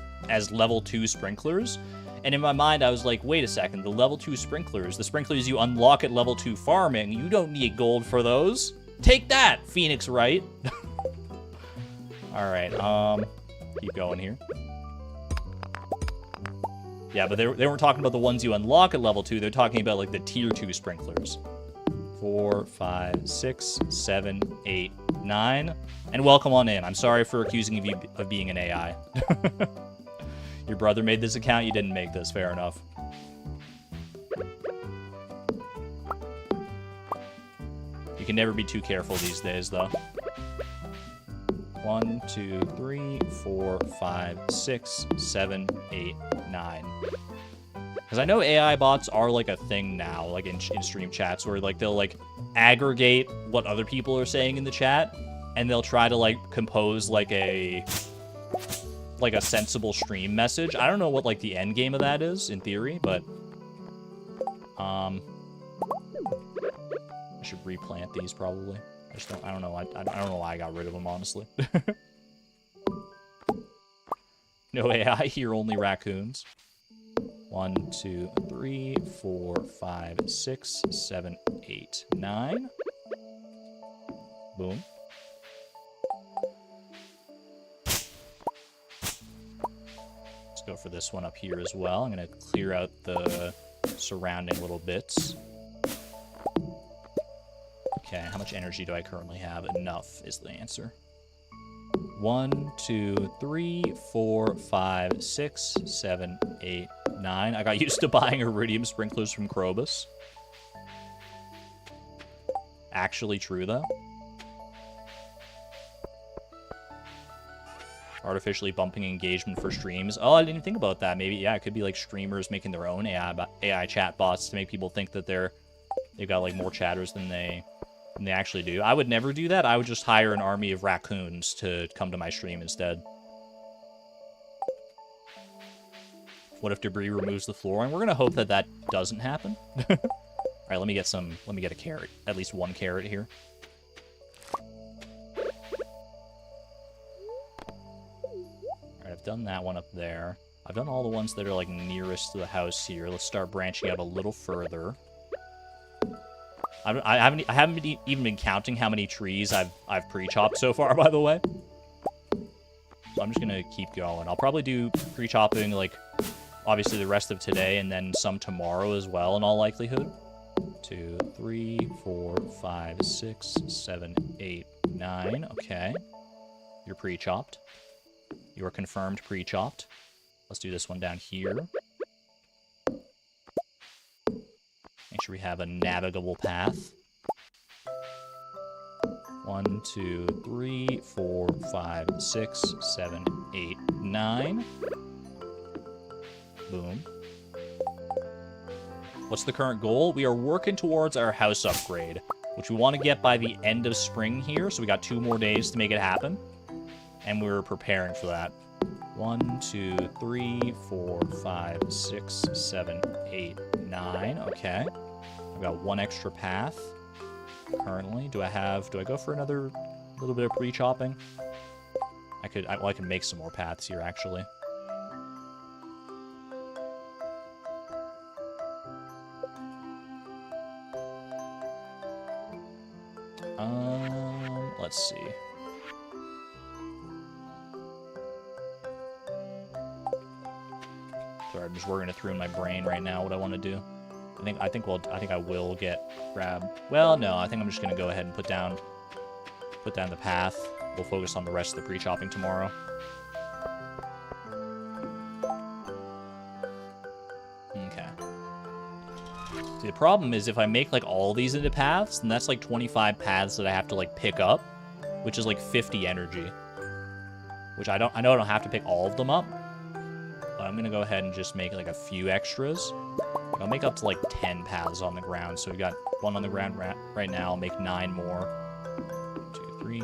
level 2 sprinklers. And in my mind, I was like, wait a second, the level 2 sprinklers, the sprinklers you unlock at level 2 farming, you don't need gold for those. Take that, Phoenix Wright. Alright, keep going here. Yeah, but they weren't talking about the ones you unlock at level 2, they're talking about, like, the tier 2 sprinklers. 4, 5, 6, 7, 8, 9. And welcome on in. I'm sorry for accusing you of being an AI. Your brother made this account, you didn't make this. Fair enough. You can never be too careful these days, though. 1, 2, 3, 4, 5, 6, 7, 8, 9. Because I know AI bots are, like, a thing now, like, in stream chats, where, like, they'll, like, aggregate what other people are saying in the chat, and they'll try to, like, compose, like a sensible stream message. I don't know what, like, the end game of that is, in theory, but, I should replant these, probably. I don't know, I don't know why I got rid of them, honestly. No AI here, only raccoons. 1, 2, 3, 4, 5, 6, 7, 8, 9. Boom. Let's go for this one up here as well. I'm going to clear out the surrounding little bits. Okay, how much energy do I currently have? Enough is the answer. 1, 2, 3, 4, 5, 6, 7, 8, 9. I got used to buying iridium sprinklers from Krobus. Actually true, though. Artificially bumping engagement for streams. Oh, I didn't even think about that. Maybe, yeah, it could be like streamers making their own AI chat bots to make people think that they've got like more chatters than they actually do. I would never do that. I would just hire an army of raccoons to come to my stream instead. What if debris removes the flooring? We're gonna hope that that doesn't happen. All right, let me get a carrot. At least 1 carrot here. All right, I've done that one up there. I've done all the ones that are like nearest to the house here. Let's start branching out a little further. I haven't even been counting how many trees I've pre-chopped so far, by the way. So I'm just gonna keep going. I'll probably do pre-chopping, like, obviously the rest of today, and then some tomorrow as well, in all likelihood. 2, 3, 4, 5, 6, 7, 8, 9. Okay. You're pre-chopped. You are confirmed pre-chopped. Let's do this one down here. Make sure we have a navigable path. 1, 2, 3, 4, 5, 6, 7, 8, 9. Boom. What's the current goal? We are working towards our house upgrade, which we want to get by the end of spring here, so we got 2 more days to make it happen. And we're preparing for that. 1, 2, 3, 4, 5, 6, 7, 8, 9. Okay. I've got 1 extra path currently. Do I go for another little bit of pre-chopping? I can make some more paths here, actually. Let's see. Sorry, I'm just working it through in my brain right now what I want to do. I think I will grab. Well, no, I think I'm just gonna go ahead and put down the path. We'll focus on the rest of the pre-chopping tomorrow. Okay. See, the problem is if I make like all these into paths, then that's like 25 paths that I have to like pick up, which is like 50 energy. which I know I don't have to pick all of them up, but I'm gonna go ahead and just make like a few extras. I'll make up to like 10 paths on the ground. So we got one on the ground right now. I'll make 9 more. 1, 2, 3.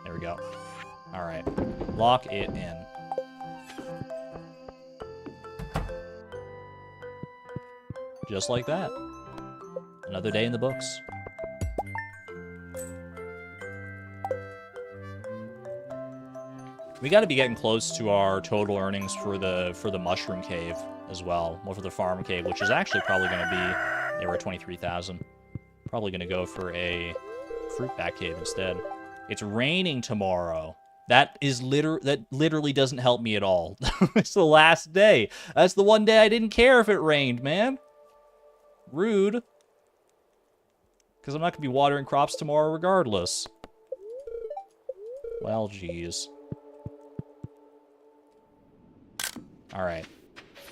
There we go. All right, lock it in. Just like that. Another day in the books. We got to be getting close to our total earnings for the mushroom cave as well. Well, for the farm cave, which is actually probably going to be, yeah, we're at 23,000. Probably going to go for a fruit bat cave instead. It's raining tomorrow. That literally doesn't help me at all. It's the last day. That's the one day I didn't care if it rained, man. Rude. Because I'm not going to be watering crops tomorrow regardless. Well, geez. Alright.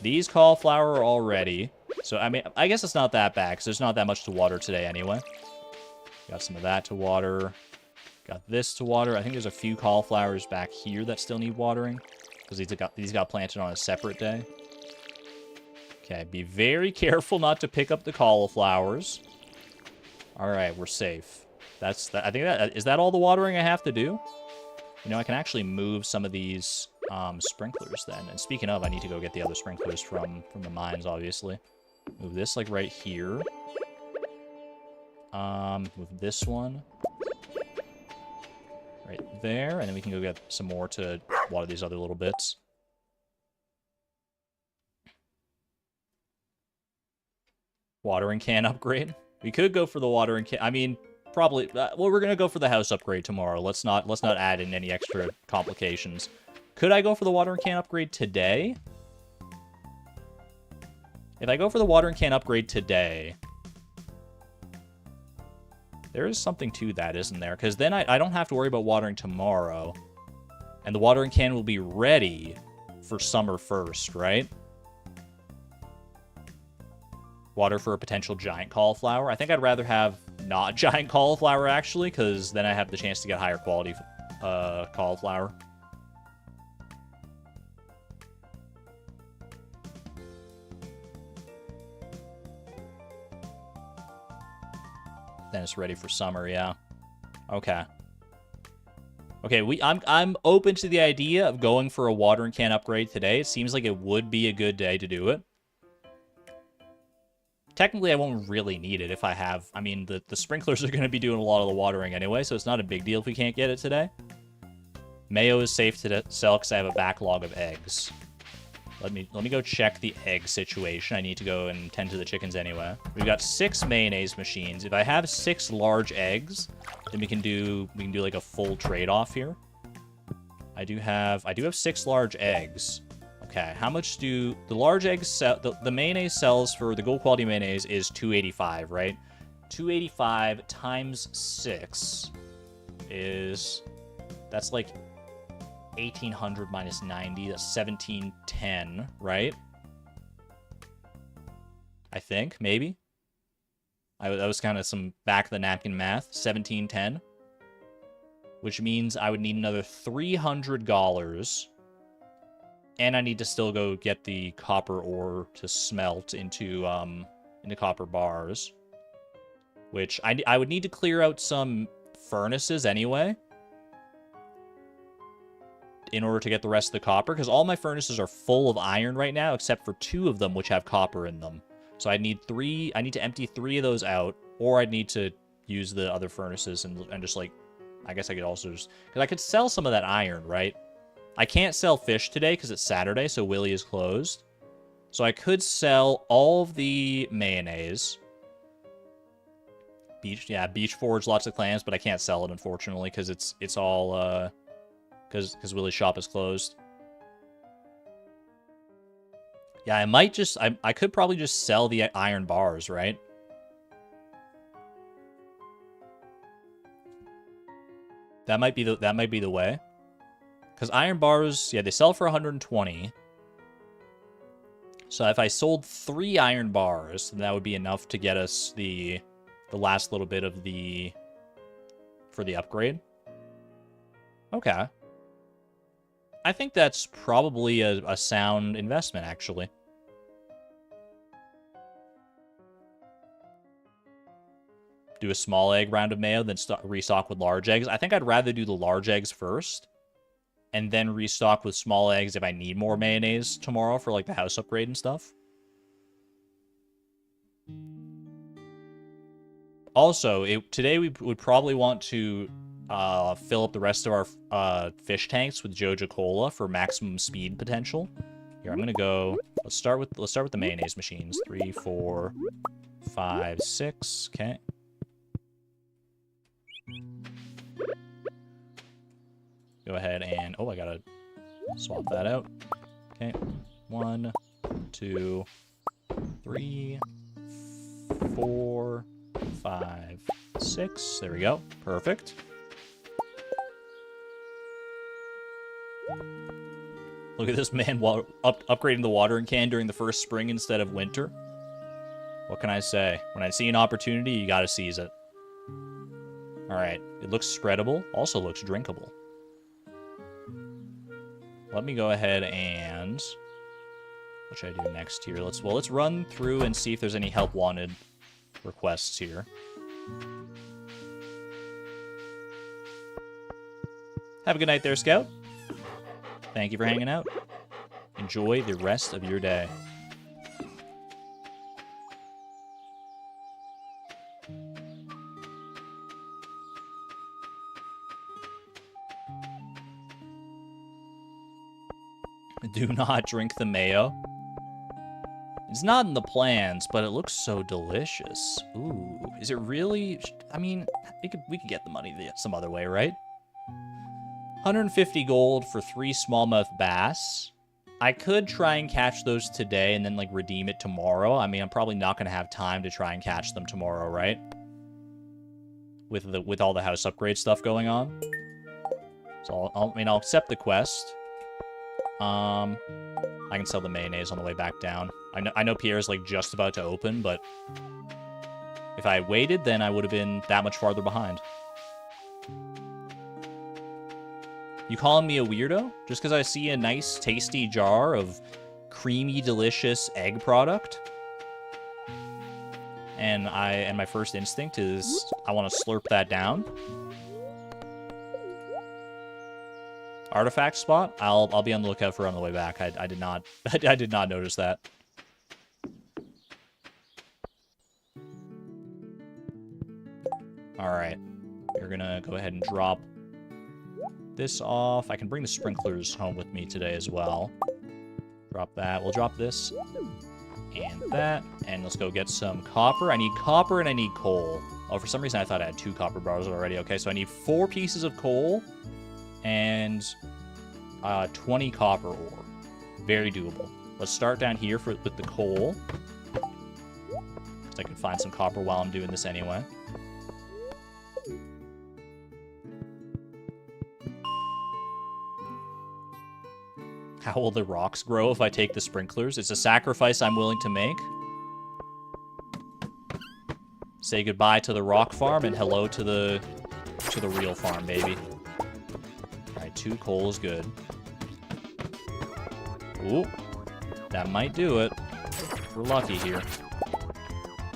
These cauliflower are all ready. So, I mean, I guess it's not that bad, because there's not that much to water today anyway. Got some of that to water. Got this to water. I think there's a few cauliflowers back here that still need watering, because these got planted on a separate day. Okay, be very careful not to pick up the cauliflowers. Alright, we're safe. I think is that all the watering I have to do? You know, I can actually move some of these sprinklers then. And speaking of, I need to go get the other sprinklers from the mines, obviously. Move this, like, right here. Move this one right there, and then we can go get some more to water these other little bits. Watering can upgrade. We could go for the watering can. I mean, probably. Well, we're gonna go for the house upgrade tomorrow. Let's not add in any extra complications. Could I go for the watering can upgrade today? If I go for the watering can upgrade today, there is something to that, isn't there? Because then I don't have to worry about watering tomorrow, and the watering can will be ready for summer 1st, right? Water for a potential giant cauliflower. I think I'd rather have not giant cauliflower, actually, because then I have the chance to get higher quality cauliflower. Then it's ready for summer, yeah. Okay. Okay, I'm open to the idea of going for a watering can upgrade today. It seems like it would be a good day to do it. Technically, I won't really need it if I have... I mean, the sprinklers are going to be doing a lot of the watering anyway, so it's not a big deal if we can't get it today. Mayo is safe to sell because I have a backlog of eggs. Let me go check the egg situation. I need to go and tend to the chickens anyway. We've got 6 mayonnaise machines. If I have 6 large eggs, then we can do like a full trade-off here. I do have 6 large eggs. Okay, how much do the large eggs sell? The mayonnaise sells for the gold quality mayonnaise is $2.85, right? 2.85 times 6 is, that's like 1,800 minus 90. That's 1,710, right? I think, maybe. That was kind of some back of the napkin math. 1,710, which means I would need another $300. And I need to still go get the copper ore to smelt into copper bars. Which I would need to clear out some furnaces anyway, in order to get the rest of the copper, because all my furnaces are full of iron right now, except for 2 of them which have copper in them. So I need to empty 3 of those out, or I'd need to use the other furnaces and just, like, I guess I could also just, because I could sell some of that iron, right? I can't sell fish today because it's Saturday, so Willy is closed. So I could sell all of the mayonnaise. Beach Forge, lots of clams, but I can't sell it, unfortunately, because it's all, because Willy's shop is closed. Yeah, I might just... I could probably just sell the iron bars, right? That might be the way. Because iron bars, yeah, they sell for 120. So if I sold 3 iron bars, then that would be enough to get us the last little bit of for the upgrade. Okay. I think that's probably a sound investment, actually. Do a small egg round of mayo, then restock with large eggs. I think I'd rather do the large eggs first, and then restock with small eggs if I need more mayonnaise tomorrow for, like, the house upgrade and stuff. Also, today we would probably want to fill up the rest of our fish tanks with Joja Cola for maximum speed potential. Here, I'm gonna go. Let's start with the mayonnaise machines. 3, 4, 5, 6. Okay. Go ahead and I gotta swap that out. Okay. 1, 2, 3, 4, 5, 6. There we go. Perfect. Look at this man upgrading the watering can during the first spring instead of winter. What can I say? When I see an opportunity, you gotta seize it. Alright. It looks spreadable. Also looks drinkable. Let me go ahead and... what should I do next here? Let's run through and see if there's any help wanted requests here. Have a good night there, Scout. Thank you for hanging out. Enjoy the rest of your day. Do not drink the mayo. It's not in the plans, but it looks so delicious. Ooh, is it really? I mean, we could get the money some other way, right? 150 gold for 3 smallmouth bass. I could try and catch those today and then, like, redeem it tomorrow. I mean, I'm probably not going to have time to try and catch them tomorrow, right? With all the house upgrade stuff going on. So, I'll accept the quest. I can sell the mayonnaise on the way back down. I know Pierre's, like, just about to open, but if I waited, then I would have been that much farther behind. You calling me a weirdo? Just because I see a nice, tasty jar of creamy, delicious egg product? And my first instinct is I want to slurp that down. Artifact spot? I'll be on the lookout for it on the way back. I did not I did not notice that. Alright. You're gonna go ahead and drop this off. I can bring the sprinklers home with me today as well. Drop that. We'll drop this and that. And let's go get some copper. I need copper and I need coal. Oh, for some reason I thought I had 2 copper bars already. Okay, so I need 4 pieces of coal and 20 copper ore. Very doable. Let's start down here with the coal. So I can find some copper while I'm doing this anyway. How will the rocks grow if I take the sprinklers? It's a sacrifice I'm willing to make. Say goodbye to the rock farm and hello to the real farm, baby. Alright, 2 coal is good. Ooh, that might do it. We're lucky here.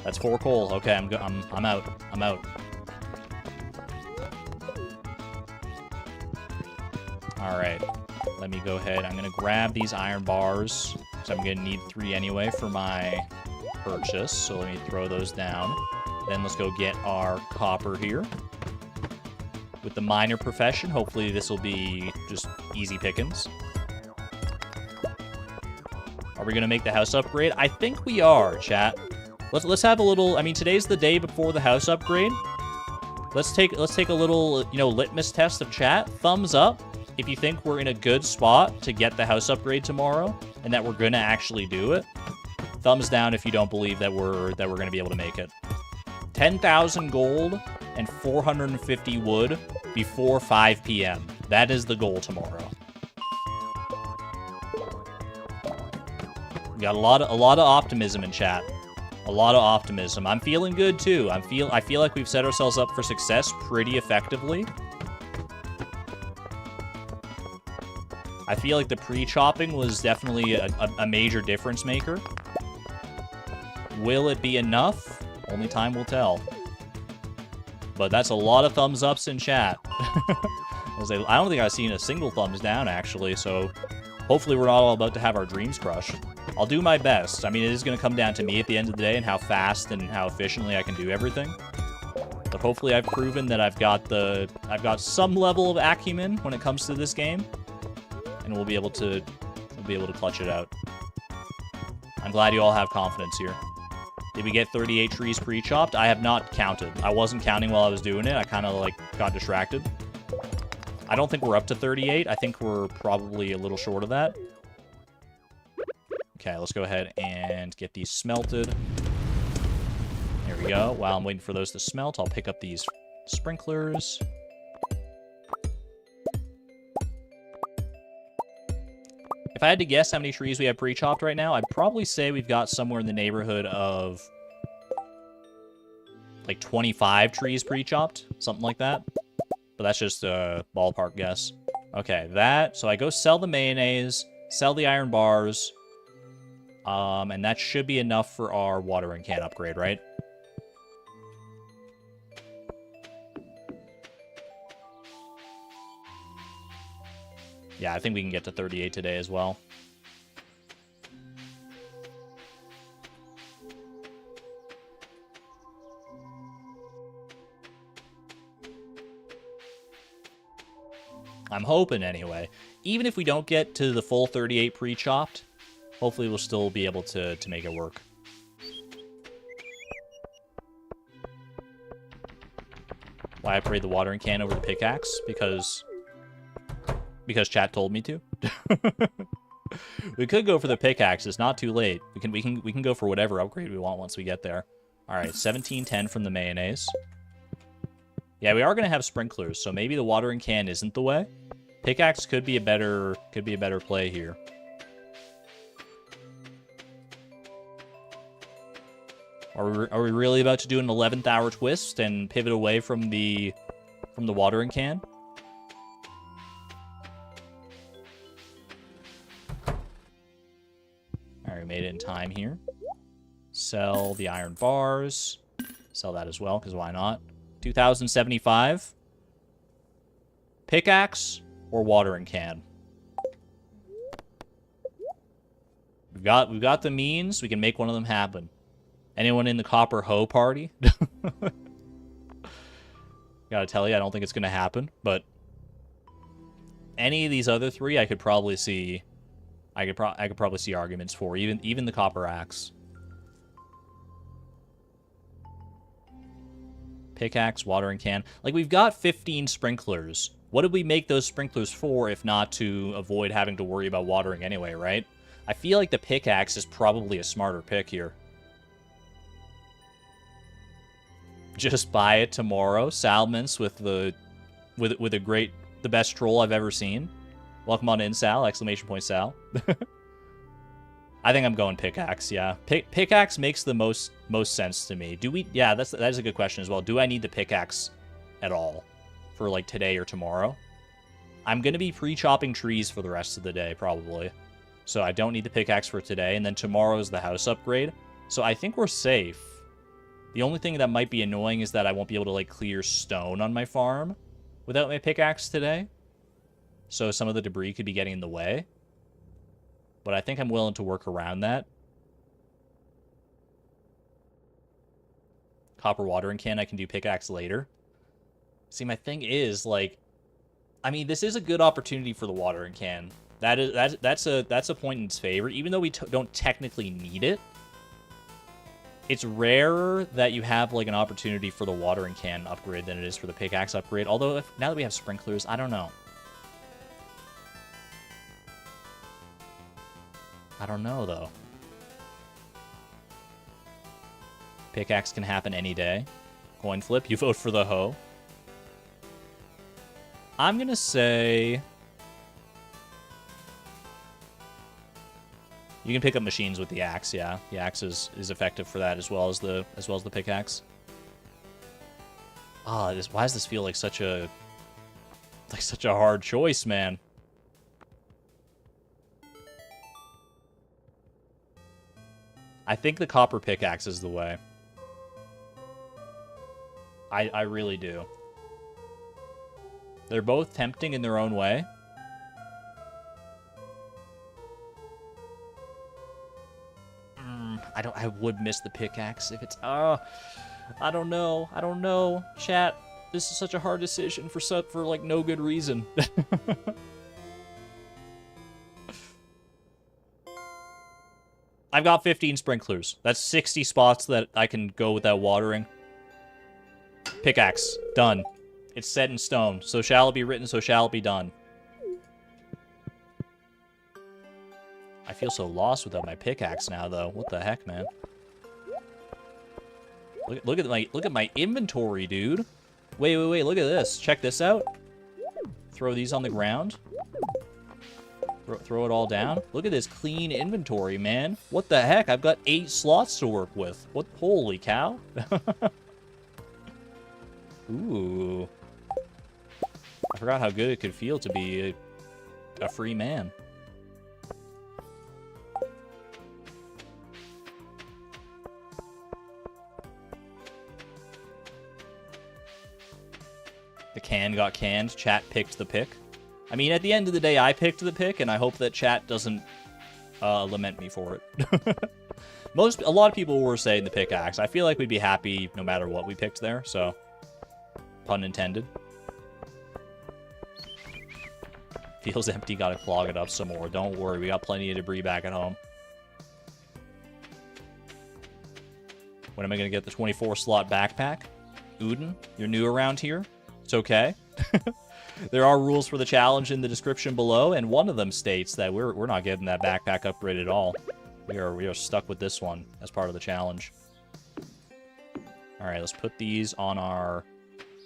That's 4 coal. Okay, I'm out. I'm out. Alright. Let me go ahead. I'm going to grab these iron bars, because I'm going to need 3 anyway for my purchase. So let me throw those down. Then let's go get our copper here. With the miner profession, hopefully this will be just easy pickings. Are we going to make the house upgrade? I think we are, chat. Let's have a little... I mean, today's the day before the house upgrade. Let's take a little, litmus test of chat. Thumbs up if you think we're in a good spot to get the house upgrade tomorrow and that we're going to actually do it. Thumbs down if you don't believe that we're going to be able to make it. 10,000 gold and 450 wood before 5 p.m. That is the goal tomorrow. We got a lot of optimism in chat. A lot of optimism. I'm feeling good too. I feel like we've set ourselves up for success pretty effectively. I feel like the pre-chopping was definitely a major difference maker. Will it be enough? Only time will tell. But that's a lot of thumbs ups in chat. I don't think I've seen a single thumbs down, actually, so hopefully we're not all about to have our dreams crushed. I'll do my best. I mean, it is going to come down to me at the end of the day and how fast and how efficiently I can do everything. But hopefully I've proven that I've got some level of acumen when it comes to this game, and we'll be able to clutch it out. I'm glad you all have confidence here. Did we get 38 trees pre-chopped? I have not counted. I wasn't counting while I was doing it. I kind of like got distracted. I don't think we're up to 38. I think we're probably a little short of that. Okay, let's go ahead and get these smelted. There we go. While I'm waiting for those to smelt, I'll pick up these sprinklers. If I had to guess how many trees we have pre-chopped right now, I'd probably say we've got somewhere in the neighborhood of like 25 trees pre-chopped, something like that. But that's just a ballpark guess. Okay, so I go sell the mayonnaise, sell the iron bars, and that should be enough for our watering can upgrade, right? Yeah, I think we can get to 38 today as well. I'm hoping anyway. Even if we don't get to the full 38 pre-chopped, hopefully we'll still be able to make it work. Why I prayed the watering can over the pickaxe? Because chat told me to. We could go for the pickaxe. It's not too late. We can go for whatever upgrade we want once we get there. All right, 1710 from the mayonnaise. Yeah, we are going to have sprinklers, so maybe the watering can isn't the way. Pickaxe could be a better play here. Are we really about to do an 11th hour twist and pivot away from the watering can? All right, we made it in time here. Sell the iron bars. Sell that as well, because why not? 2075. Pickaxe or watering can? We've got the means. We can make one of them happen. Anyone in the copper hoe party? Gotta tell you, I don't think it's gonna happen. But any of these other three, I could probably see. I could probably see arguments for even the copper axe. Pickaxe, watering can. Like, we've got 15 sprinklers. What did we make those sprinklers for if not to avoid having to worry about watering anyway, right? I feel like the pickaxe is probably a smarter pick here. Just buy it tomorrow. Salmons with the best troll I've ever seen. Welcome on in, Sal! Exclamation point, Sal. I think I'm going pickaxe. Yeah, pickaxe makes the most sense to me. Do we? Yeah, that is a good question as well. Do I need the pickaxe at all for like today or tomorrow? I'm gonna be pre-chopping trees for the rest of the day probably, so I don't need the pickaxe for today. And then tomorrow's the house upgrade, so I think we're safe. The only thing that might be annoying is that I won't be able to like clear stone on my farm without my pickaxe today. So some of the debris could be getting in the way. But I think I'm willing to work around that. Copper watering can, I can do pickaxe later. See, my thing is, like, I mean, this is a good opportunity for the watering can. That's a point in its favor. Even though we don't technically need it, it's rarer that you have, like, an opportunity for the watering can upgrade than it is for the pickaxe upgrade. Although, now that we have sprinklers, I don't know. I don't know, though. Pickaxe can happen any day. Coin flip, you vote for the hoe. I'm gonna say... You can pick up machines with the axe, yeah. The axe is effective for that as well as the pickaxe. Ah, why does this feel like such a hard choice, man? I think the copper pickaxe is the way. I really do. They're both tempting in their own way. I would miss the pickaxe if it's... I don't know. Chat, this is such a hard decision for like no good reason. I've got 15 sprinklers. That's 60 spots that I can go without watering. Pickaxe. Done. It's set in stone. So shall it be written, so shall it be done. I feel so lost without my pickaxe now, though. What the heck, man? Look at my inventory, dude. Wait, look at this. Check this out. Throw these on the ground. Throw it all down. Look at this clean inventory, man. What the heck? I've got 8 slots to work with. What? Holy cow. Ooh. I forgot how good it could feel to be a free man. The can got canned. Chat picked the pick. I mean, at the end of the day, I picked the pick, and I hope that chat doesn't lament me for it. A lot of people were saying the pickaxe. I feel like we'd be happy no matter what we picked there, so... Pun intended. Feels empty, gotta clog it up some more. Don't worry, we got plenty of debris back at home. When am I gonna get the 24-slot backpack? Uden, you're new around here. It's okay. There are rules for the challenge in the description below, and one of them states that we're not getting that backpack upgrade at all. We are stuck with this one as part of the challenge. Alright, let's put these on our...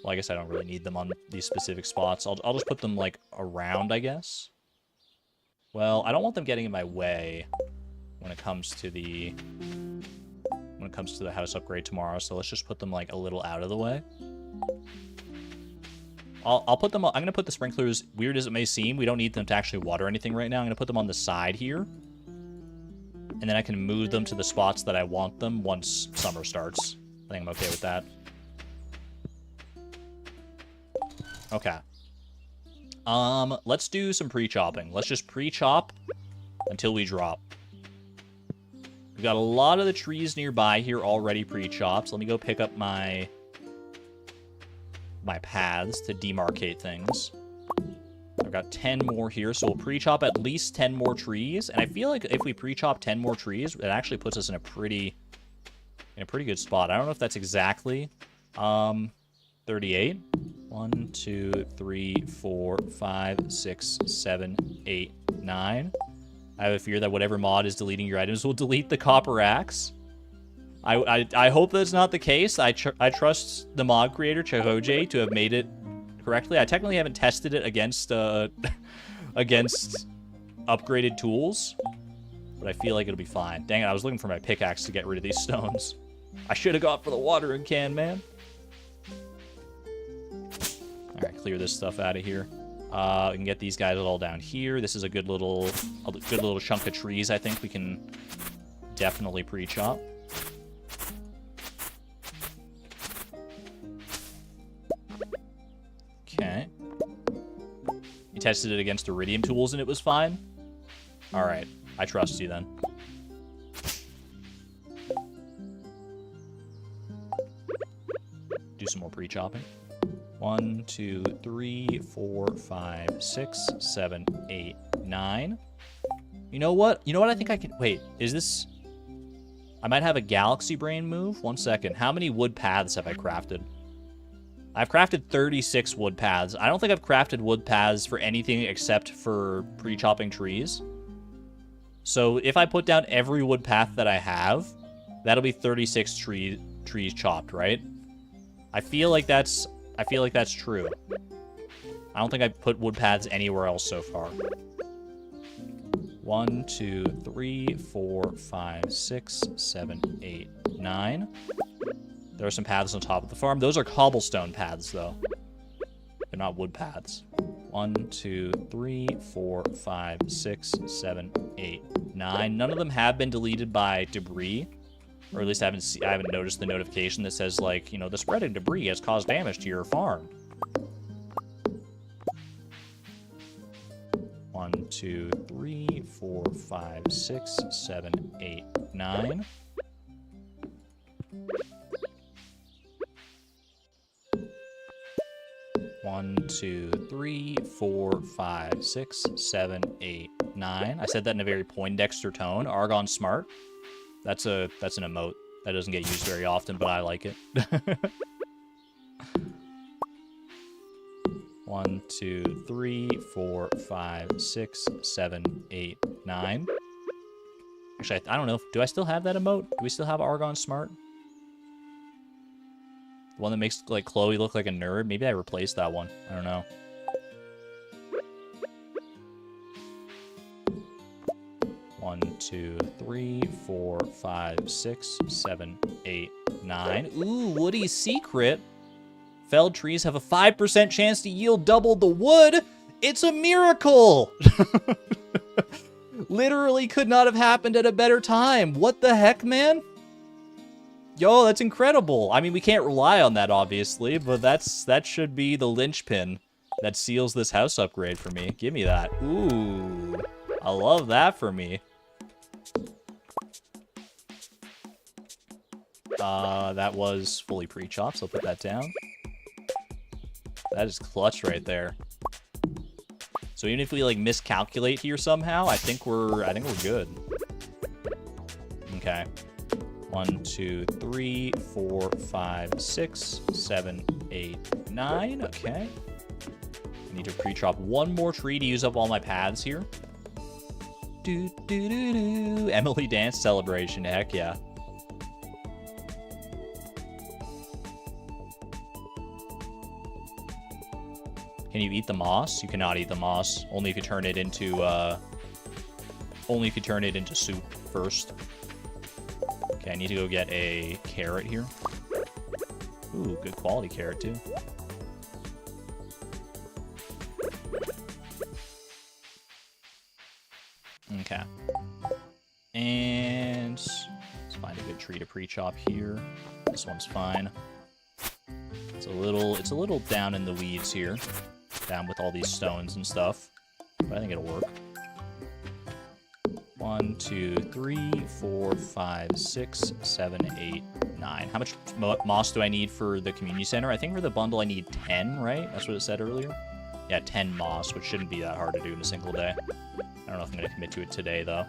Well, I guess I don't really need them on these specific spots. I'll just put them, like, around, I guess. Well, I don't want them getting in my way when it comes to the... house upgrade tomorrow, so let's just put them, like, a little out of the way. I'll put them... I'm going to put the sprinklers, weird as it may seem, we don't need them to actually water anything right now. I'm going to put them on the side here. And then I can move them to the spots that I want them once summer starts. I think I'm okay with that. Okay. Let's do some pre-chopping. Let's just pre-chop until we drop. We've got a lot of the trees nearby here already pre-chopped. So let me go pick up my paths to demarcate things. I've got 10 more here, so we'll pre-chop at least 10 more trees. And I feel like if we pre-chop 10 more trees, it actually puts us in a pretty good spot. I don't know if that's exactly 38. 1, 2, 3, 4, 5, 6, 7, 8, 9. I have a fear that whatever mod is deleting your items will delete the copper axe. I hope that's not the case. I trust the mod creator, Chahoje, to have made it correctly. I technically haven't tested it against against upgraded tools, but I feel like it'll be fine. Dang it, I was looking for my pickaxe to get rid of these stones. I should have got for the watering can, man. Alright, clear this stuff out of here. We can get these guys all down here. This is a good little chunk of trees I think we can definitely pre-chop. Okay. You tested it against iridium tools and it was fine? Alright, I trust you then. Do some more pre-chopping. 1, 2, 3, 4, 5, 6, 7, 8, 9. You know what? I think I can... Wait, is this... I might have a galaxy brain move. 1 second. How many wood paths have I crafted? I've crafted 36 wood paths. I don't think I've crafted wood paths for anything except for pre-chopping trees. So if I put down every wood path that I have, that'll be 36 trees chopped, right? I feel like that's true. I don't think I put wood paths anywhere else so far. 1, 2, 3, 4, 5, 6, 7, 8, 9. There are some paths on top of the farm. Those are cobblestone paths, though. They're not wood paths. 1, 2, 3, 4, 5, 6, 7, 8, 9. None of them have been deleted by debris. Or at least I haven't noticed the notification that says, like, you know, the spread of debris has caused damage to your farm. 1, 2, 3, 4, 5, 6, 7, 8, 9. One, 2, 3, 4, 5, 6, 7, 8, 9. I said that in a very Poindexter tone. Argon Smart. That's an emote that doesn't get used very often, but I like it. 1, 2, 3, 4, 5, 6, 7, 8, 9. Actually, I don't know. Do I still have that emote? Do we still have Argon Smart? The one that makes, like, Chloe look like a nerd? Maybe I replaced that one. I don't know. One, 2, 3, 4, 5, 6, 7, 8, 9. Ooh, Woody's Secret. Felled trees have a 5% chance to yield double the wood. It's a miracle! Literally could not have happened at a better time. What the heck, man? Yo, that's incredible. I mean, we can't rely on that, obviously, but that should be the linchpin that seals this house upgrade for me. Give me that. Ooh, I love that for me. That was fully pre-chopped, so I'll put that down. That is clutch right there. So even if we, like, miscalculate here somehow, I think we're good. Okay. 1, 2, 3, 4, 5, 6, 7, 8, 9. Okay. I need to pre-chop one more tree to use up all my paths here. Do, do, do, do. Emily Dance Celebration. Heck yeah. Can you eat the moss? You cannot eat the moss. Only if you turn it into, soup first. Okay, I need to go get a carrot here. Ooh, good quality carrot, too. Okay. And let's find a good tree to pre-chop here. This one's fine. It's a little down in the weeds here. Down with all these stones and stuff. But I think it'll work. 1, 2, 3, 4, 5, 6, 7, 8, 9. How much moss do I need for the community center? I think for the bundle I need 10, right? That's what it said earlier. Yeah, 10 moss, which shouldn't be that hard to do in a single day. I don't know if I'm going to commit to it today, though.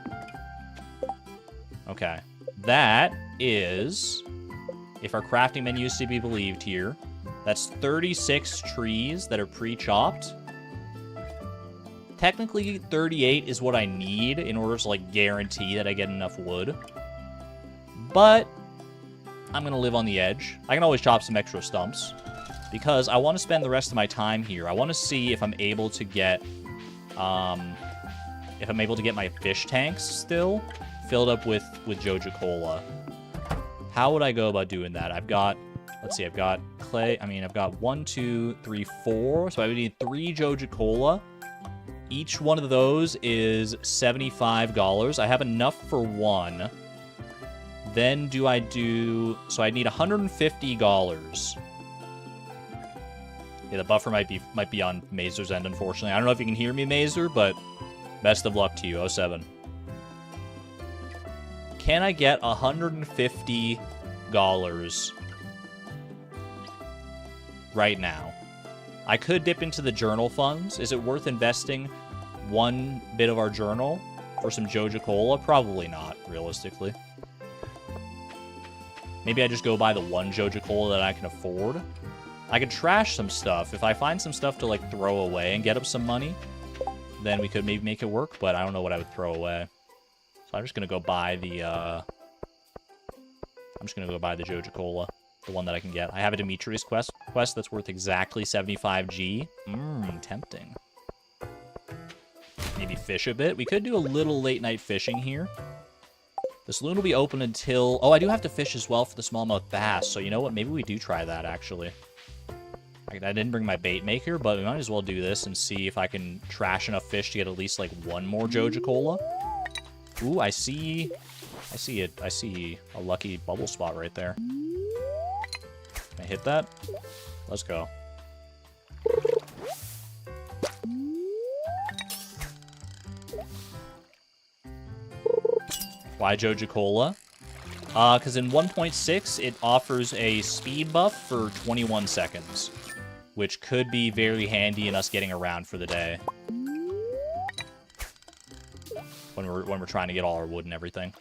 Okay. That is, if our crafting menu is to be believed here, that's 36 trees that are pre-chopped. Technically, 38 is what I need in order to, like, guarantee that I get enough wood. But I'm going to live on the edge. I can always chop some extra stumps because I want to spend the rest of my time here. I want to see if I'm able to get, my fish tanks still filled up with Joja Cola. How would I go about doing that? I've got, let's see, I've got clay. I mean, I've got 1, 2, 3, 4. So I would need 3 Joja Cola. Each one of those is $75. I have enough for one. Then do I do... So I need $150. Yeah, the buffer might be on Mazer's end, unfortunately. I don't know if you can hear me, Mazer, but best of luck to you, 07. Can I get $150 right now? I could dip into the journal funds. Is it worth investing one bit of our journal for some Joja Cola? Probably not, realistically. Maybe I just go buy the one Joja Cola that I can afford. I could trash some stuff. If I find some stuff to, like, throw away and get up some money, then we could maybe make it work, but I don't know what I would throw away. So I'm just gonna go buy the, Joja Cola. The one that I can get. I have a Demetrius quest that's worth exactly 75G. Tempting. Maybe fish a bit. We could do a little late night fishing here. The saloon will be open until... Oh, I do have to fish as well for the smallmouth bass. So you know what? Maybe we do try that, actually. I didn't bring my bait maker, but we might as well do this and see if I can trash enough fish to get at least, like, one more Joja Cola. Ooh, I see it. I see a lucky bubble spot right there. Can I hit that? Let's go. Why Joja Cola? Because in 1.6, it offers a speed buff for 21 seconds, which could be very handy in us getting around for the day. When we're trying to get all our wood and everything.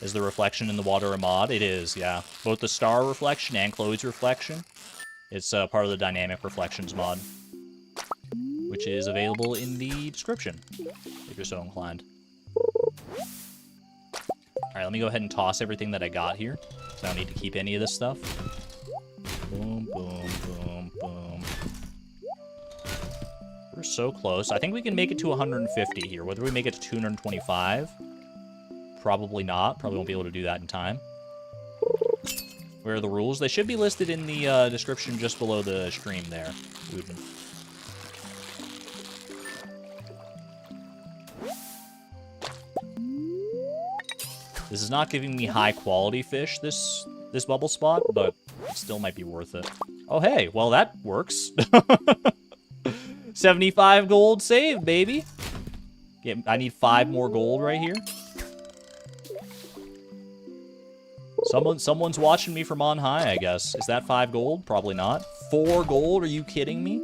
Is the reflection in the water a mod? It is, yeah. Both the star reflection and Chloe's reflection. It's part of the dynamic reflections mod, which is available in the description, if you're so inclined. Alright, let me go ahead and toss everything that I got here. I don't need to keep any of this stuff. Boom, boom, boom, boom. We're so close. I think we can make it to 150 here. Whether we make it to 225, probably not. Probably won't be able to do that in time. Where are the rules? They should be listed in the description just below the stream there. This is not giving me high quality fish, this bubble spot, but it still might be worth it. Oh, hey, well, that works. 75 gold save, baby. I need 5 more gold right here. Someone's watching me from on high, I guess. Is that 5 gold? Probably not. 4 gold? Are you kidding me?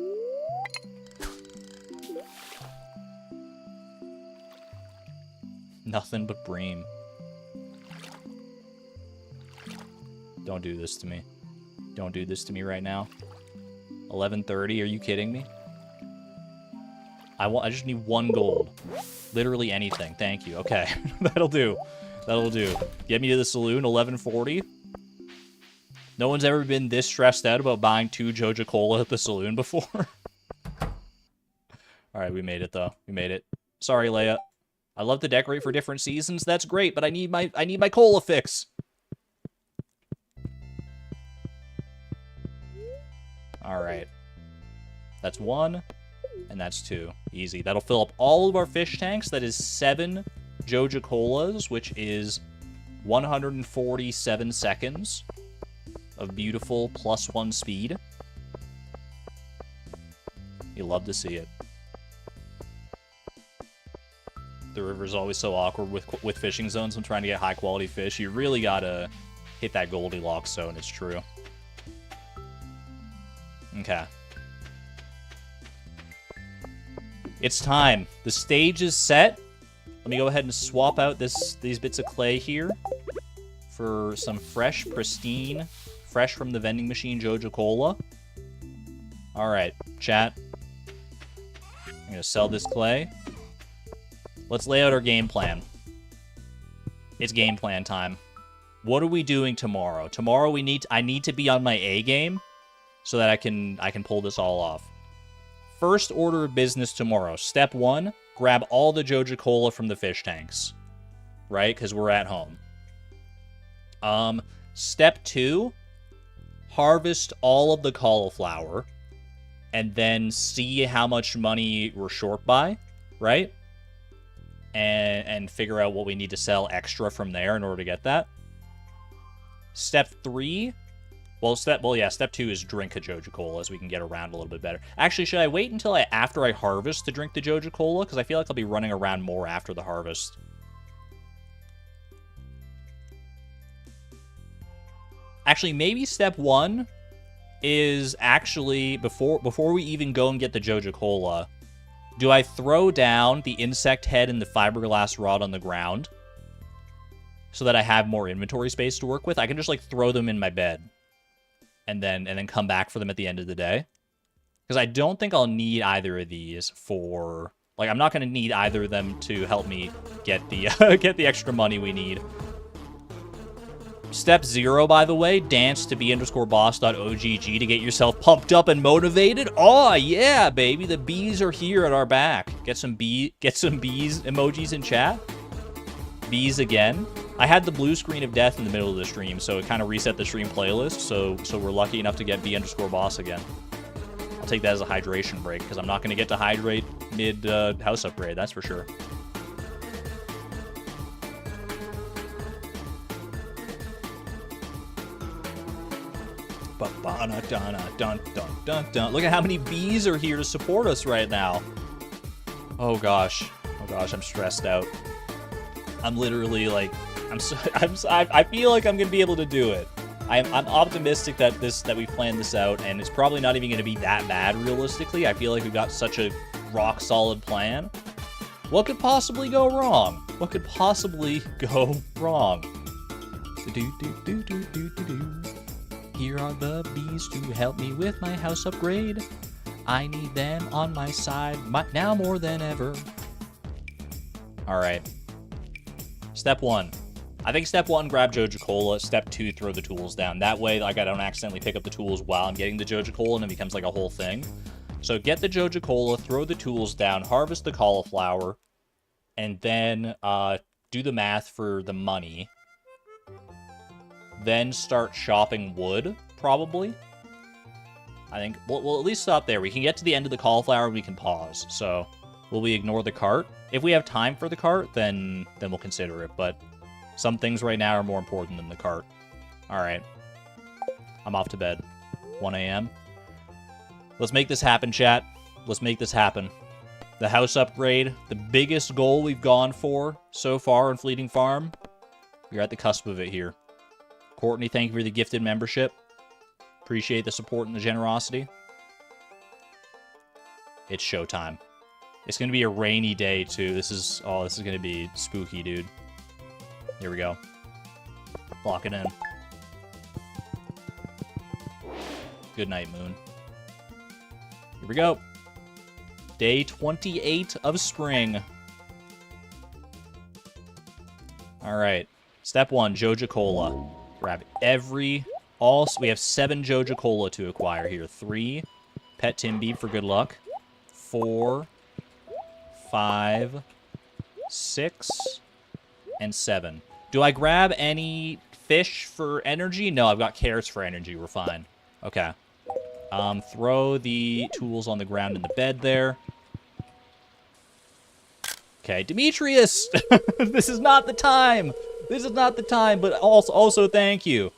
Nothing but bream. Don't do this to me. Don't do this to me right now. 11:30, are you kidding me? I just need 1 gold. Literally anything. Thank you. Okay. That'll do. That'll do. Get me to the saloon, 11:40. No one's ever been this stressed out about buying 2 Joja Cola at the saloon before. Alright, we made it, though. We made it. Sorry, Leia. I love to decorate for different seasons. That's great, but I need my cola fix. Alright. That's 1, and that's 2. Easy. That'll fill up all of our fish tanks. That is 7 Joja Colas, which is 147 seconds of beautiful +1 speed. You love to see it. The river's always so awkward with fishing zones. I'm trying to get high quality fish. You really gotta hit that Goldilocks zone, it's true. Okay. It's time. The stage is set. Let me go ahead and swap out these bits of clay here for some fresh, pristine, fresh from the vending machine Joja Cola. Alright, chat. I'm gonna sell this clay. Let's lay out our game plan. It's game plan time. What are we doing tomorrow? Tomorrow I need to be on my A game so that I can pull this all off. First order of business tomorrow. Step 1, grab all the Joja Cola from the fish tanks. Right? Because we're at home. Step 2, harvest all of the cauliflower. And then see how much money we're short by. Right? And figure out what we need to sell extra from there in order to get that. Step 3... step 2 is drink a Joja Cola, so we can get around a little bit better. Actually, should I wait until after I harvest to drink the Joja Cola? Because I feel like I'll be running around more after the harvest. Actually, maybe step 1 is actually, before we even go and get the Joja Cola, do I throw down the insect head and the fiberglass rod on the ground so that I have more inventory space to work with? I can just, like, throw them in my bed. And then come back for them at the end of the day. Because I don't think I'll need either of these for... Like, I'm not going to need either of them to help me get the get the extra money we need. Step 0, by the way, dance to b_boss.ogg to get yourself pumped up and motivated. Oh, yeah, baby. The bees are here at our back. Get some bees emojis in chat. Bees again. I had the blue screen of death in the middle of the stream, so it kind of reset the stream playlist, so we're lucky enough to get b_boss again. I'll take that as a hydration break, because I'm not going to get to hydrate mid house upgrade, that's for sure. Look at how many bees are here to support us right now. Oh gosh, I'm stressed out. I'm literally like, I feel like I'm gonna be able to do it. I'm optimistic that we planned this out, and it's probably not even gonna be that bad realistically. I feel like we got such a rock solid plan. What could possibly go wrong? What could possibly go wrong? Here are the bees to help me with my house upgrade. I need them on my side now more than ever. All right. Step 1. I think step 1, grab Joja Cola. Step 2, throw the tools down. That way, like, I don't accidentally pick up the tools while I'm getting the Joja Cola, and it becomes like a whole thing. So get the Joja Cola, throw the tools down, harvest the cauliflower, and then do the math for the money. Then start shopping wood, probably. I think we'll at least stop there. We can get to the end of the cauliflower and we can pause. So will we ignore the cart? If we have time for the cart, then we'll consider it. But some things right now are more important than the cart. All right. I'm off to bed. 1 a.m. Let's make this happen, chat. Let's make this happen. The house upgrade, the biggest goal we've gone for so far in Fleeting Farm. We're at the cusp of it here. Courtney, thank you for the gifted membership. Appreciate the support and the generosity. It's showtime. It's going to be a rainy day, too. This is going to be spooky, dude. Here we go. Lock it in. Good night, moon. Here we go. Day 28 of spring. All right. Step 1, Joja Cola. Grab we have 7 Joja Cola to acquire here. 3, Pet Timby for good luck. 4, 5, 6, and 7. Do I grab any fish for energy? No, I've got carrots for energy. We're fine. Okay. Throw the tools on the ground in the bed there. Okay, Demetrius! This is not the time! This is not the time, but also thank you.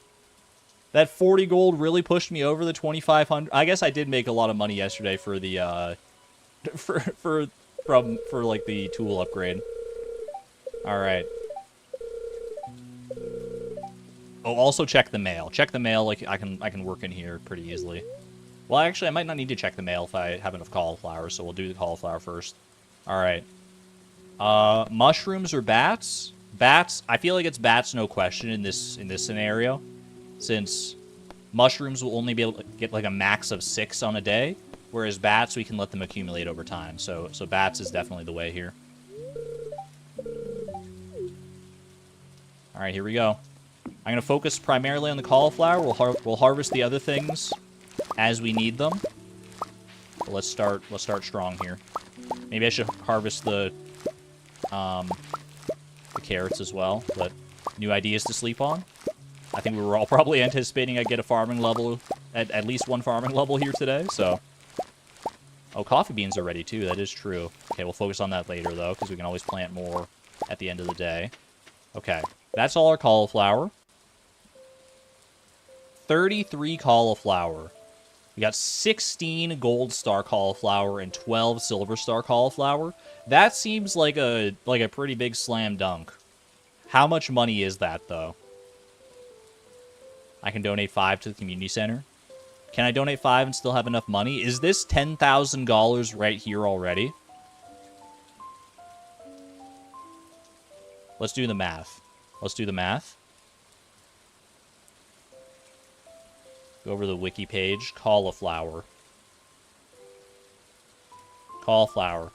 That 40 gold really pushed me over the 2,500. I guess I did make a lot of money yesterday for the for like the tool upgrade. All right. Oh, also check the mail. Check the mail. Like I can work in here pretty easily. Well, actually, I might not need to check the mail if I have enough cauliflower, so we'll do the cauliflower first. All right. Mushrooms or bats? Bats. I feel like it's bats, no question in this scenario, since mushrooms will only be able to get like a max of 6 on a day, whereas bats we can let them accumulate over time. So bats is definitely the way here. All right, here we go. I'm gonna focus primarily on the cauliflower. We'll harvest the other things as we need them. But let's start strong here. Maybe I should harvest the carrots as well, but new ideas to sleep on. I think we were all probably anticipating I'd get a farming level, at least one farming level here today, so. Oh, coffee beans are ready too, that is true. Okay, we'll focus on that later though, because we can always plant more at the end of the day. Okay, that's all our cauliflower. 33 cauliflower. We got 16 gold star cauliflower and 12 silver star cauliflower. That seems like a pretty big slam dunk. How much money is that, though? I can donate 5 to the community center. Can I donate 5 and still have enough money? Is this $10,000 right here already? Let's do the math. Let's do the math. Go over the wiki page. Cauliflower. Cauliflower.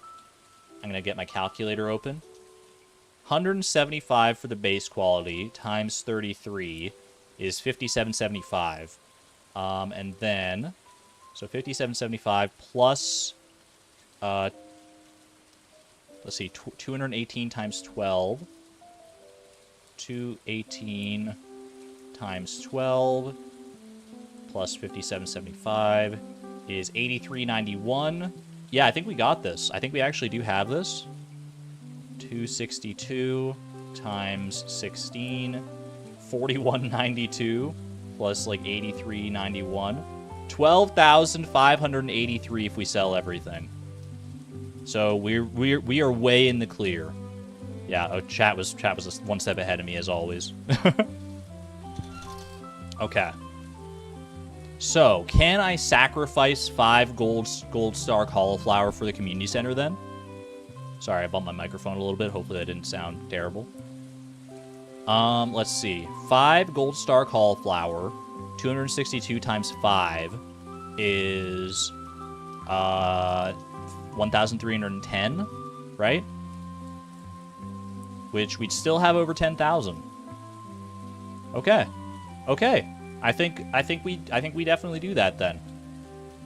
I'm going to get my calculator open. 175 for the base quality times 33 is 57.75. And then, so 57.75 plus, let's see, 218 times 12. 218 times 12 plus 57.75 is 83.91. Yeah, I think we got this. I think we actually do have this. 262 times 16. 41.92 plus like 83.91. 12,583 if we sell everything. So we are way in the clear. Yeah, oh, chat was one step ahead of me as always. Okay. So, can I sacrifice 5 gold star cauliflower for the community center then? Sorry, I bumped my microphone a little bit. Hopefully that didn't sound terrible. Let's see. 5 gold star cauliflower, 262 times 5 is 1,310, right? Which we'd still have over 10,000. Okay. Okay. I think we definitely do that then.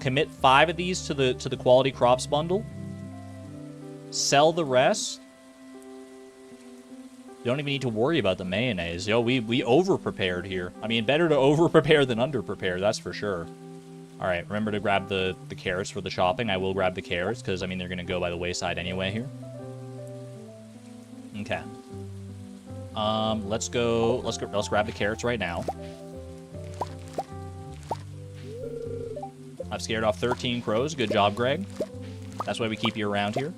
Commit 5 of these to the quality crops bundle. Sell the rest. You don't even need to worry about the mayonnaise. Yo, we over prepared here. I mean, better to over prepare than under prepare, that's for sure. All right, remember to grab the carrots for the shopping. I will grab the carrots because I mean they're gonna go by the wayside anyway here. Okay. Let's grab the carrots right now. I've scared off 13 crows. Good job, Greg. That's why we keep you around here.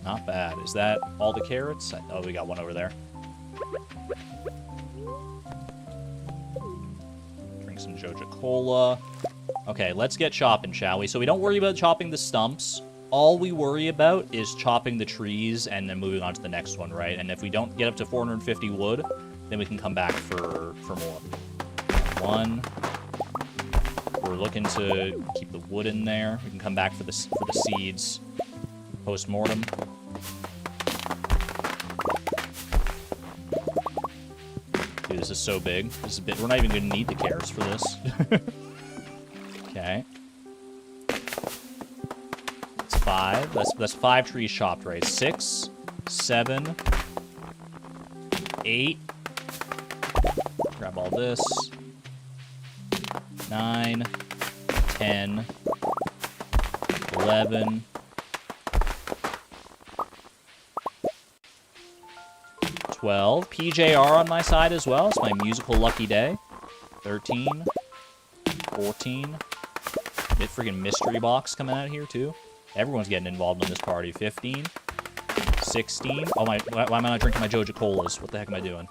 Not bad. Is that all the carrots? Oh, we got one over there. Drink some Joja Cola. Okay, let's get chopping, shall we? So we don't worry about chopping the stumps. All we worry about is chopping the trees and then moving on to the next one, right? And if we don't get up to 450 wood, then we can come back for more. 1. We're looking to keep the wood in there. We can come back for the seeds post-mortem. Dude, this is so big. This is a bit. We're not even going to need the carrots for this. Okay. That's 5. That's 5 trees chopped, right? 6, 7, 8. Grab all this. 9, 10, 11, 12. PJR on my side as well. It's my musical lucky day. 13, 14. Freaking mystery box coming out here too. Everyone's getting involved in this party. 15, 16. Oh my! Why am I not drinking my Joja Colas? What the heck am I doing?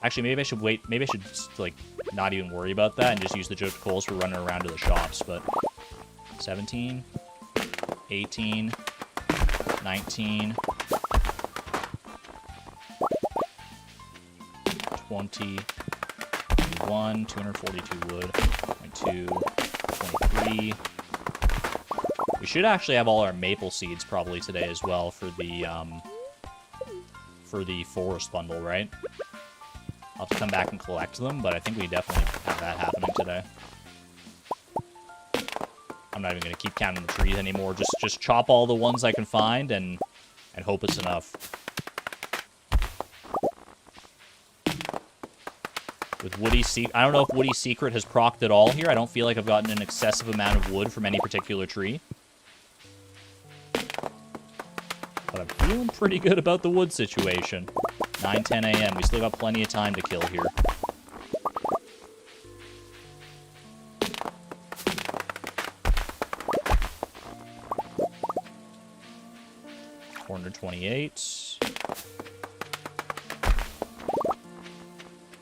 Actually, maybe I should wait. Maybe I should like not even worry about that and just use the Joja Colas for running around to the shops. But 17, 18, 19, 20, 21, 242 wood, 22, 23. We should actually have all our maple seeds probably today as well for the forest bundle, right? I'll have to come back and collect them, but I think we definitely have that happening today. I'm not even going to keep counting the trees anymore. Just chop all the ones I can find and hope it's enough. With Woody Secret, I don't know if Woody Secret has procced at all here. I don't feel like I've gotten an excessive amount of wood from any particular tree. But I'm feeling pretty good about the wood situation. 9:10 a.m. We still got plenty of time to kill here. $428.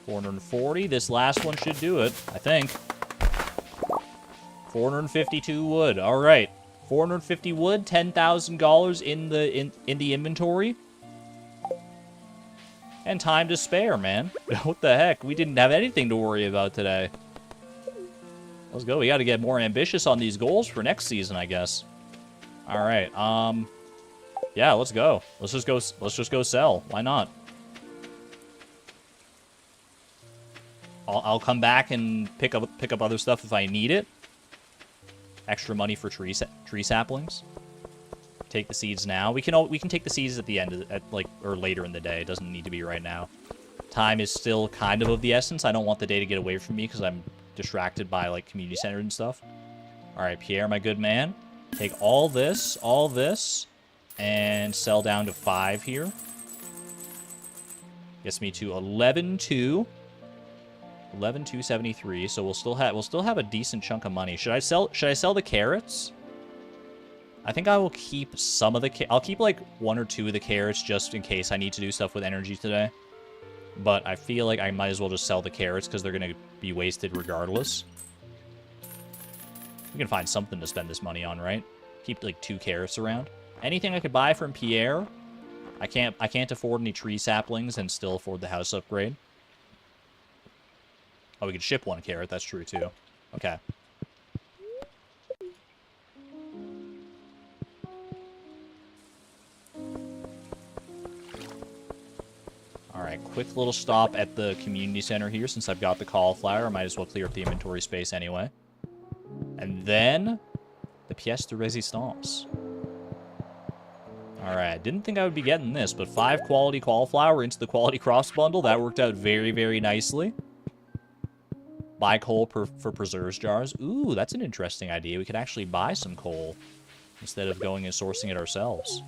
440. This last one should do it, I think. 452 wood. All right. 450 wood, $10,000 in the inventory. And time to spare, man. What the heck? We didn't have anything to worry about today. Let's go. We got to get more ambitious on these goals for next season, I guess. All right. Yeah, let's go. Let's just go sell. Why not? I'll come back and pick up other stuff if I need it. Extra money for tree saplings. Take the seeds now. We can take the seeds at the end or later in the day. It doesn't need to be right now. Time is still kind of the essence. I don't want the day to get away from me because I'm distracted by, like, community center and stuff. All right, Pierre, my good man. Take all this, and sell down to 5 here. Gets me to 11,2. 11,273. So we'll still have a decent chunk of money. Should I sell the carrots? I think I will keep some of the I'll keep like 1 or 2 of the carrots just in case I need to do stuff with energy today. But I feel like I might as well just sell the carrots because they're going to be wasted regardless. We can find something to spend this money on, right? Keep like 2 carrots around. Anything I could buy from Pierre. I can't afford any tree saplings and still afford the house upgrade. Oh, we could ship 1 carrot. That's true too. Okay. Alright, quick little stop at the community center here since I've got the cauliflower. I might as well clear up the inventory space anyway. And then, the pièce de résistance. Alright, didn't think I would be getting this, but 5 quality cauliflower into the quality crops bundle. That worked out very, very nicely. Buy coal for preserves jars. Ooh, that's an interesting idea. We could actually buy some coal instead of going and sourcing it ourselves.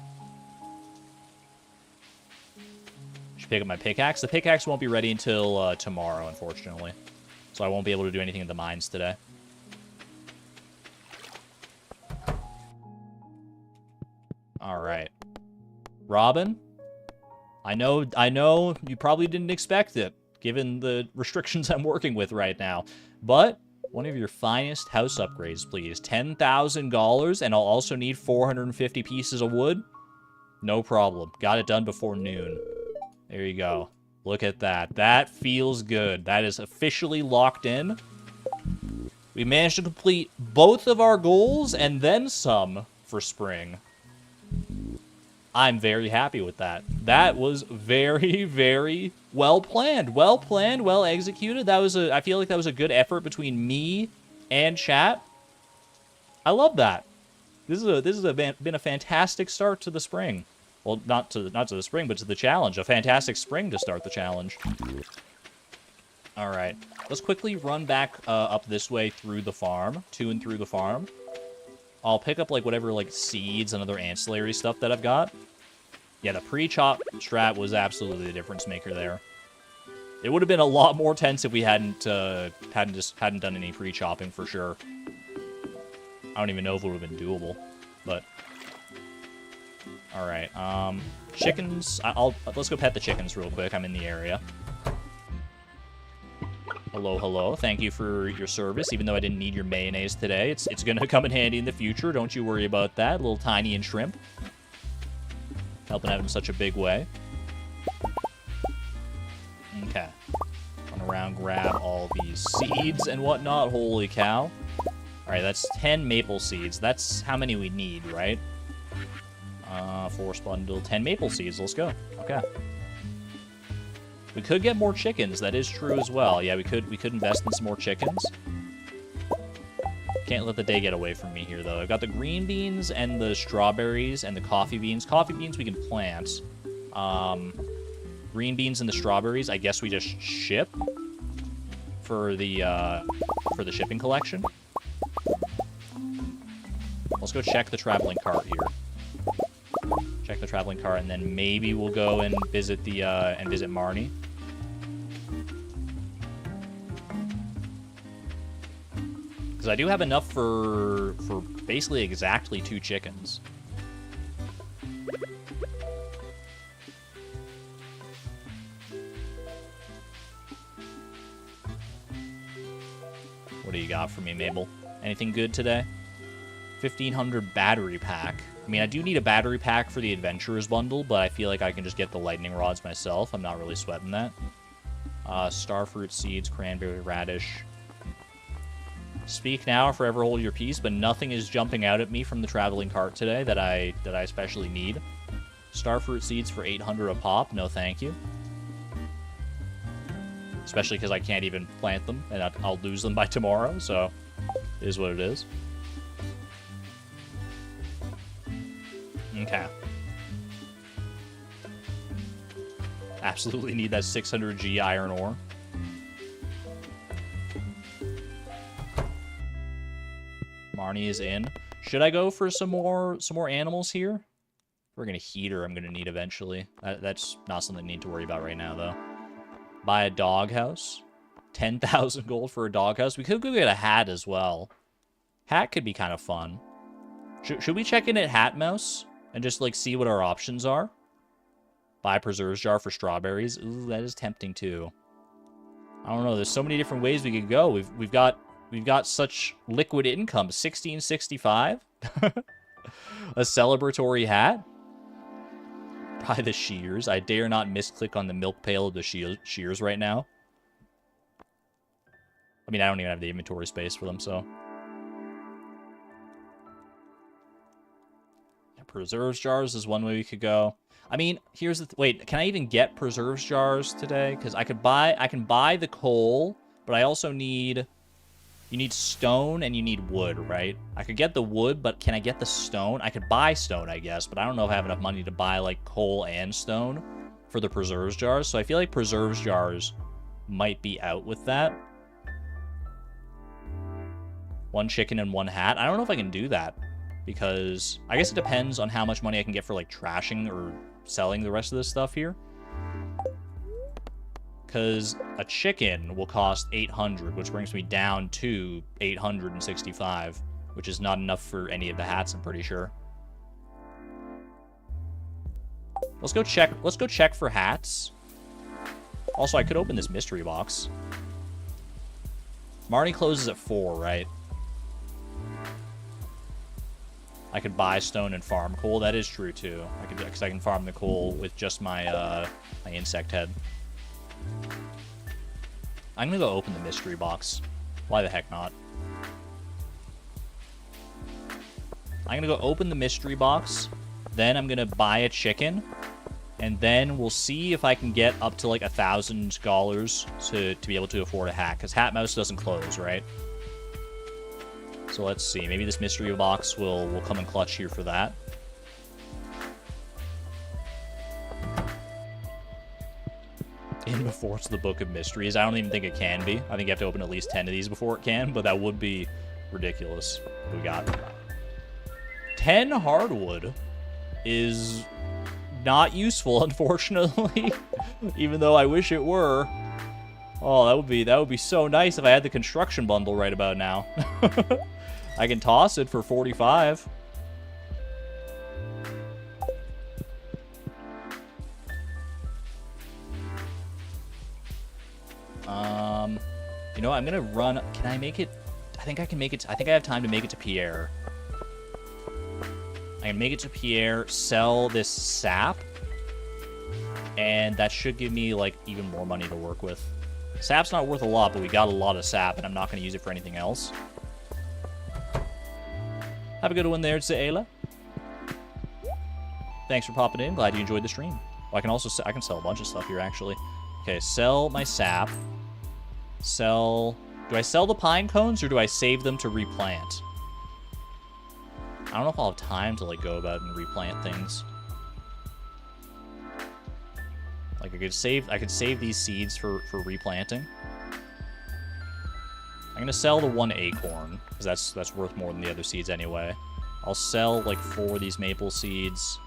Pick up my pickaxe. The pickaxe won't be ready until tomorrow, unfortunately. So I won't be able to do anything in the mines today. Alright. Robin? I know you probably didn't expect it, given the restrictions I'm working with right now. But one of your finest house upgrades, please. $10,000, and I'll also need 450 pieces of wood. No problem. Got it done before noon. There you go. Look at that. That feels good. That is officially locked in. We managed to complete both of our goals and then some for spring. I'm very happy with that. That was very, very well planned. Well planned, well executed. I feel like that was a good effort between me and chat. I love that. This has been a fantastic start to the spring. Well, not to the spring, but to the challenge. A fantastic spring to start the challenge. All right. Let's quickly run back up this way through the farm. To and through the farm. I'll pick up, like, whatever, like, seeds and other ancillary stuff that I've got. Yeah, the pre-chop strat was absolutely the difference maker there. It would have been a lot more tense if we hadn't done any pre-chopping, for sure. I don't even know if it would have been doable, but... Alright, chickens, let's go pet the chickens real quick, I'm in the area. Hello, hello, thank you for your service, even though I didn't need your mayonnaise today. It's gonna come in handy in the future, don't you worry about that. Little tiny and shrimp. Helping out in such a big way. Okay. Run around, grab all these seeds and whatnot, holy cow. Alright, that's 10 maple seeds, that's how many we need, right? Force bundle, 10 maple seeds. Let's go. Okay. We could get more chickens. That is true as well. Yeah, we could invest in some more chickens. Can't let the day get away from me here, though. I've got the green beans and the strawberries and the coffee beans. Coffee beans we can plant. Green beans and the strawberries, I guess we just ship for the shipping collection. Let's go check the traveling cart here. Check the traveling cart, and then maybe we'll go and visit Marnie. Because I do have enough for basically exactly 2 chickens. What do you got for me, Mabel? Anything good today? 1500 battery pack. I mean, I do need a battery pack for the Adventurers bundle, but I feel like I can just get the lightning rods myself. I'm not really sweating that. Starfruit seeds, cranberry radish. Speak now or forever hold your peace, but nothing is jumping out at me from the traveling cart today that I especially need. Starfruit seeds for 800 a pop. No, thank you. Especially because I can't even plant them, and I'll lose them by tomorrow, so it is what it is. Okay. Absolutely need that 600G iron ore. Marnie is in. Should I go for some more animals here? We're gonna heater. I'm gonna need eventually. That's not something I need to worry about right now, though. Buy a doghouse. 10,000 gold for a doghouse. We could go get a hat as well. Hat could be kind of fun. Should we check in at Hat Mouse and just like see what our options are? Buy a preserves jar for strawberries. Ooh, that is tempting too. I don't know. There's so many different ways we could go. We've got such liquid income. 1665. A celebratory hat. Buy the shears. I dare not misclick on the milk pail of the shears right now. I mean, I don't even have the inventory space for them, so. Yeah, preserves jars is one way we could go. I mean, here's the wait, can I even get preserves jars today? Because I can buy the coal, but I also need, you need stone and you need wood, right? I could get the wood, but can I get the stone? I could buy stone, I guess, but I don't know if I have enough money to buy like coal and stone for the preserves jars. So I feel like preserves jars might be out with that. One chicken and one hat. I don't know if I can do that because I guess it depends on how much money I can get for like trashing or selling the rest of this stuff here. Because a chicken will cost 800, which brings me down to 865, which is not enough for any of the hats, I'm pretty sure. Let's go check for hats. Also, I could open this mystery box. Marnie closes at 4, right? I could buy stone and farm coal. That is true too. Because I can farm the coal with just my my insect head. I'm gonna go open the mystery box. Why the heck not? I'm gonna go open the mystery box. Then I'm gonna buy a chicken, and then we'll see if I can get up to like $1,000 to be able to afford a hat. Because Hat Mouse doesn't close, right? So let's see. Maybe this mystery box will come in clutch here for that. In before it's the Book of Mysteries. I don't even think it can be. I think you have to open at least 10 of these before it can, but that would be ridiculous. We got 10 hardwood is not useful, unfortunately. Even though I wish it were. Oh, that would be so nice if I had the construction bundle right about now. I can toss it for 45. You know, I'm gonna run. Can I make it? I think I can make it. I think I have time to make it to Pierre. I can make it to Pierre, sell this sap, and that should give me like even more money to work with. Sap's not worth a lot, but we got a lot of sap, and I'm not going to use it for anything else. Have a good one there, Zaela. Thanks for popping in. Glad you enjoyed the stream. Well, I can sell a bunch of stuff here, actually. Okay, sell my sap. Sell... Do I sell the pine cones, or do I save them to replant? I don't know if I'll have time to, like, go about and replant things. Like, I could save these seeds for replanting. I'm gonna sell the one acorn, because that's worth more than the other seeds anyway. I'll sell, like, 4 of these maple seeds.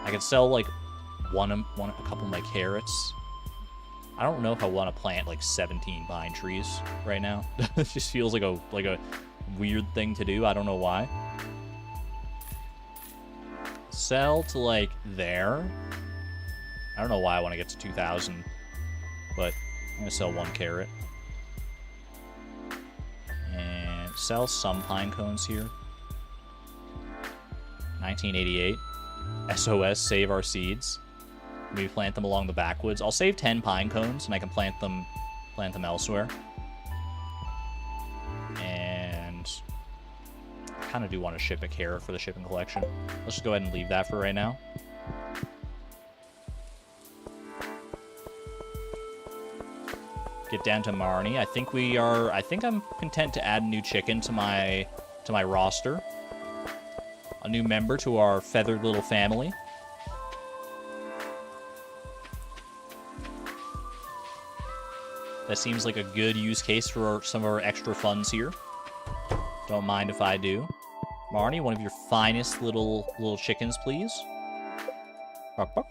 I could sell, like, a couple of my carrots. I don't know if I want to plant, like, 17 pine trees right now. It just feels like a weird thing to do. I don't know why. Sell to, like, there. I don't know why I want to get to 2,000, but I'm going to sell 1 carrot. And sell some pine cones here. 1988. SOS, save our seeds. Maybe plant them along the backwoods. I'll save 10 pine cones, and I can plant them elsewhere. And I kind of do want to ship a carrot for the shipping collection. Let's just go ahead and leave that for right now. Get down to Marnie. I think I'm content to add a new chicken to my roster. A new member to our feathered little family. That seems like a good use case for some of our extra funds here. Don't mind if I do. Marnie, one of your finest little chickens, please. Bark, bark.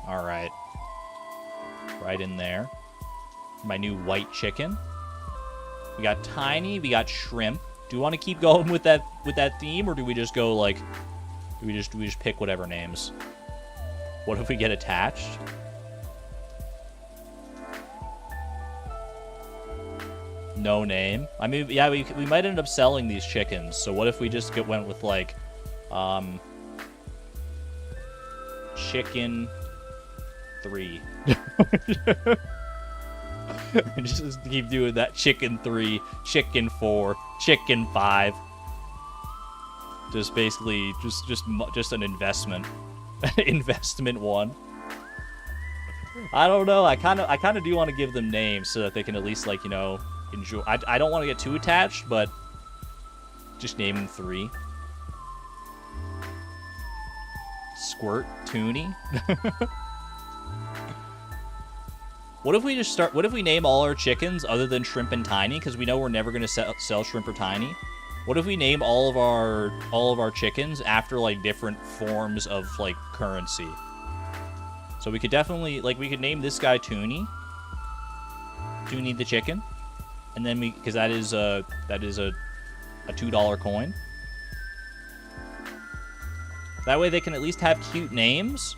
All right. Right in there. My new white chicken. We got tiny, we got shrimp. Do we want to keep going with that theme, or do we just go like do we just pick whatever names? What if we get attached? No name. I mean, yeah, we might end up selling these chickens. So what if we just went with like chicken 3. Just keep doing that. Chicken 3, chicken 4, chicken 5. Just basically just an investment. Investment 1. I don't know. I kind of do want to give them names so that they can at least, like, you know, enjoy. I don't want to get too attached, but just name them 3. Squirt Toonie. What if we just start? What if we name all our chickens other than Shrimp and Tiny? Because we know we're never going to sell Shrimp or Tiny. What if we name all of our chickens after like different forms of like currency? So we could definitely we could name this guy Toonie. Toonie the chicken, and then because that is a $2 coin. That way they can at least have cute names,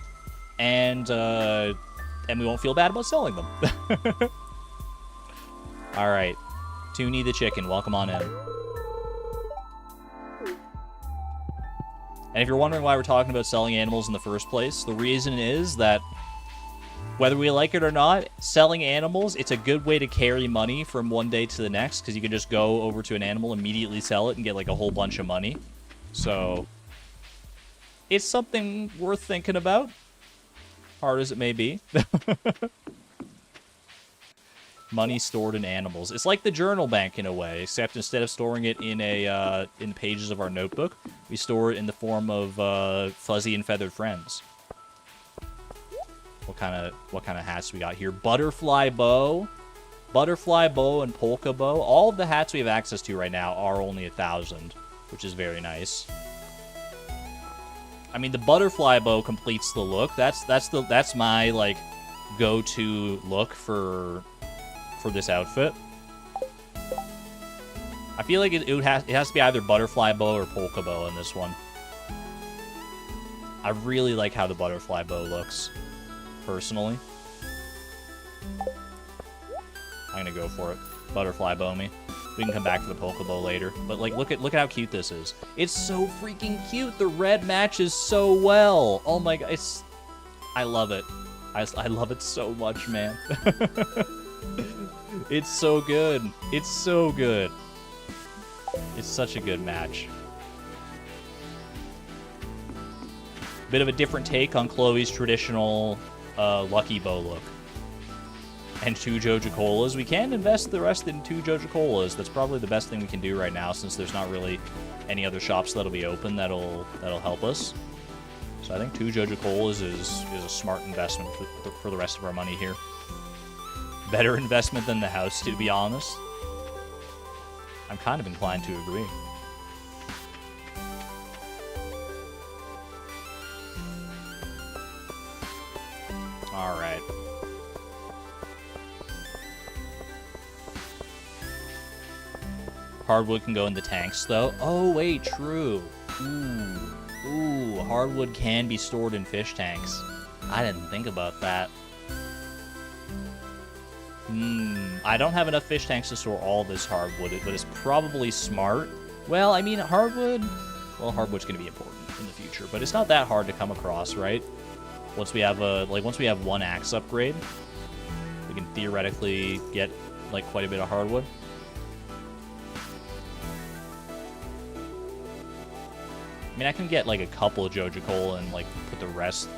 and we won't feel bad about selling them. All right, Toonie the chicken, welcome on in. And if you're wondering why we're talking about selling animals in the first place, the reason is that whether we like it or not, selling animals, it's a good way to carry money from one day to the next, because you can just go over to an animal, immediately sell it, and get like a whole bunch of money. So it's something worth thinking about, hard as it may be. Money stored in animals. It's like the journal bank in a way, except instead of storing it in in pages of our notebook, we store it in the form of fuzzy and feathered friends. What kind of hats we got here? Butterfly bow, and polka bow. All of the hats we have access to right now are only 1,000, which is very nice. I mean, the butterfly bow completes the look. That's my like go-to look for this outfit. I feel like it has to be either butterfly bow or polka bow in this one. I really like how the butterfly bow looks, personally. I'm gonna go for it. Butterfly bow me. We can come back for the polka bow later. But like, look at how cute this is. It's so freaking cute. The red matches so well. Oh my god, I love it. I love it so much, man. It's so good. It's so good. It's such a good match. Bit of a different take on Chloe's traditional Lucky Bow look. And 2 Joja Colas. We can invest the rest in 2 Joja Colas. That's probably the best thing we can do right now, since there's not really any other shops that'll be open that'll help us. So I think 2 Joja Colas is a smart investment for the rest of our money here. Better investment than the house, to be honest. I'm kind of inclined to agree. All right. Hardwood can go in the tanks, though. Oh, wait, true. Ooh, hardwood can be stored in fish tanks. I didn't think about that. I don't have enough fish tanks to store all this hardwood, but it's probably smart. Well, I mean, hardwood's going to be important in the future, but it's not that hard to come across, right? Once we have one axe upgrade, we can theoretically get like quite a bit of hardwood. I mean, I can get like a couple of Joja Cola and like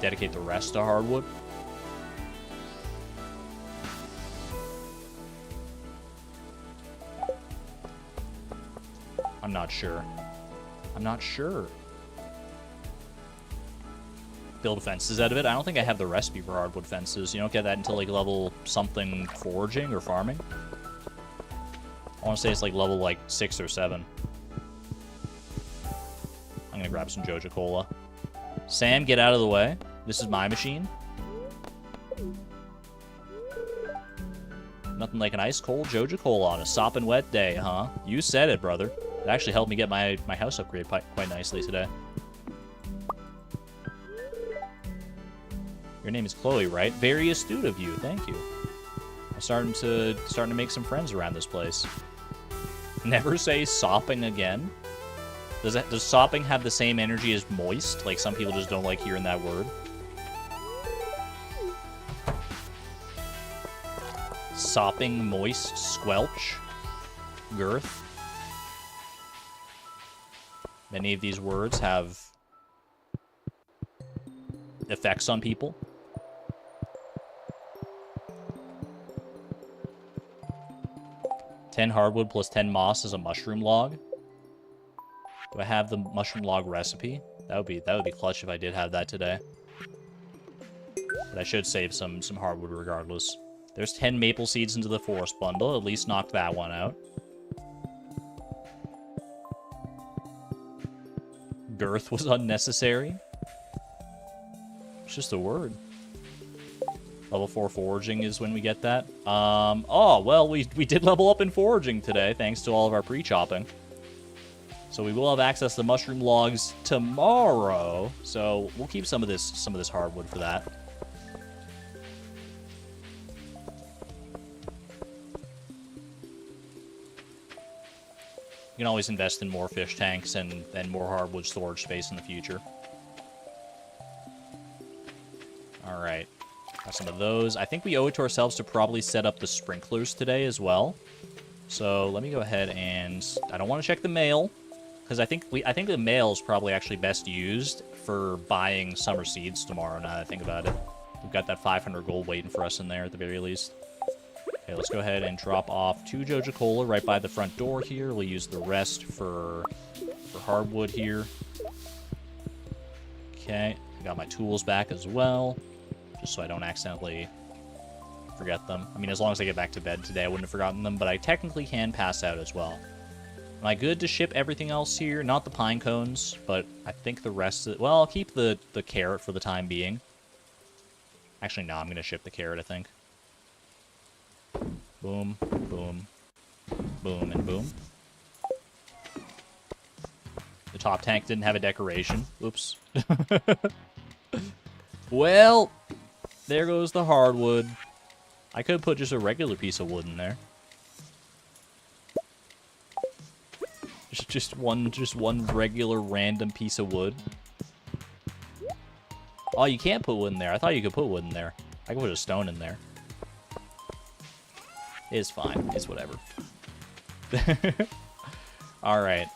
dedicate the rest to hardwood. I'm not sure. I'm not sure. Build fences out of it. I don't think I have the recipe for hardwood fences. You don't get that until like level something foraging or farming. I want to say it's like level like 6 or 7. I'm gonna grab some Joja Cola. Sam, get out of the way. This is my machine. Nothing like an ice cold Joja Cola on a sopping wet day, huh? You said it, brother. It actually helped me get my house upgrade quite nicely today. Your name is Chloe, right? Very astute of you. Thank you. I'm starting to make some friends around this place. Never say sopping again. Does sopping have the same energy as moist? Like some people just don't like hearing that word. Sopping, moist, squelch, girth. Many of these words have effects on people. "10 hardwood plus 10 moss is a mushroom log." Do I have the mushroom log recipe? That would be clutch if I did have that today. But I should save some hardwood regardless. There's 10 maple seeds into the forest bundle. At least knock that one out. Girth was unnecessary. It's just a word. Level 4 foraging is when we get that. Oh, well, we did level up in foraging today, thanks to all of our pre-chopping. So we will have access to mushroom logs tomorrow. So we'll keep some of this hardwood for that. You can always invest in more fish tanks and more hardwood storage space in the future. All right. Got some of those. I think we owe it to ourselves to probably set up the sprinklers today as well. So let me go ahead and... I don't want to check the mail, because I think the mail is probably actually best used for buying summer seeds tomorrow, now that I think about it. We've got that 500 gold waiting for us in there at the very least. Okay, let's go ahead and drop off 2 Joja Cola right by the front door here. We'll use the rest for hardwood here. Okay, I got my tools back as well, just so I don't accidentally forget them. I mean, as long as I get back to bed today, I wouldn't have forgotten them, but I technically can pass out as well. Am I good to ship everything else here? Not the pine cones, but I think the rest of it... Well, I'll keep the carrot for the time being. Actually, no, I'm going to ship the carrot, I think. Boom, boom, boom, and boom. The top tank didn't have a decoration. Oops. Well, there goes the hardwood. I could put just a regular piece of wood in there. Just one regular random piece of wood. Oh, you can't put wood in there. I thought you could put wood in there. I could put a stone in there. It's fine. It's whatever. Alright,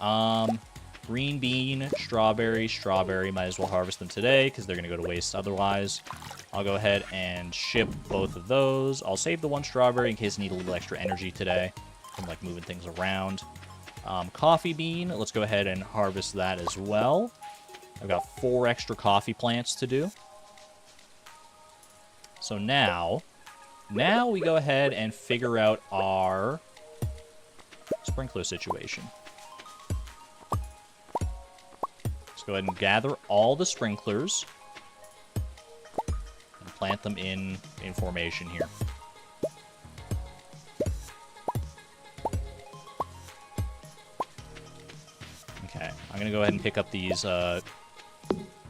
green bean, strawberry. Might as well harvest them today, because they're going to go to waste otherwise. I'll go ahead and ship both of those. I'll save the one strawberry in case I need a little extra energy today from, like, moving things around. Coffee bean, let's go ahead and harvest that as well. I've got 4 extra coffee plants to do. So now we go ahead and figure out our sprinkler situation. Let's go ahead and gather all the sprinklers and plant them in formation here. Okay, I'm gonna go ahead and pick up these,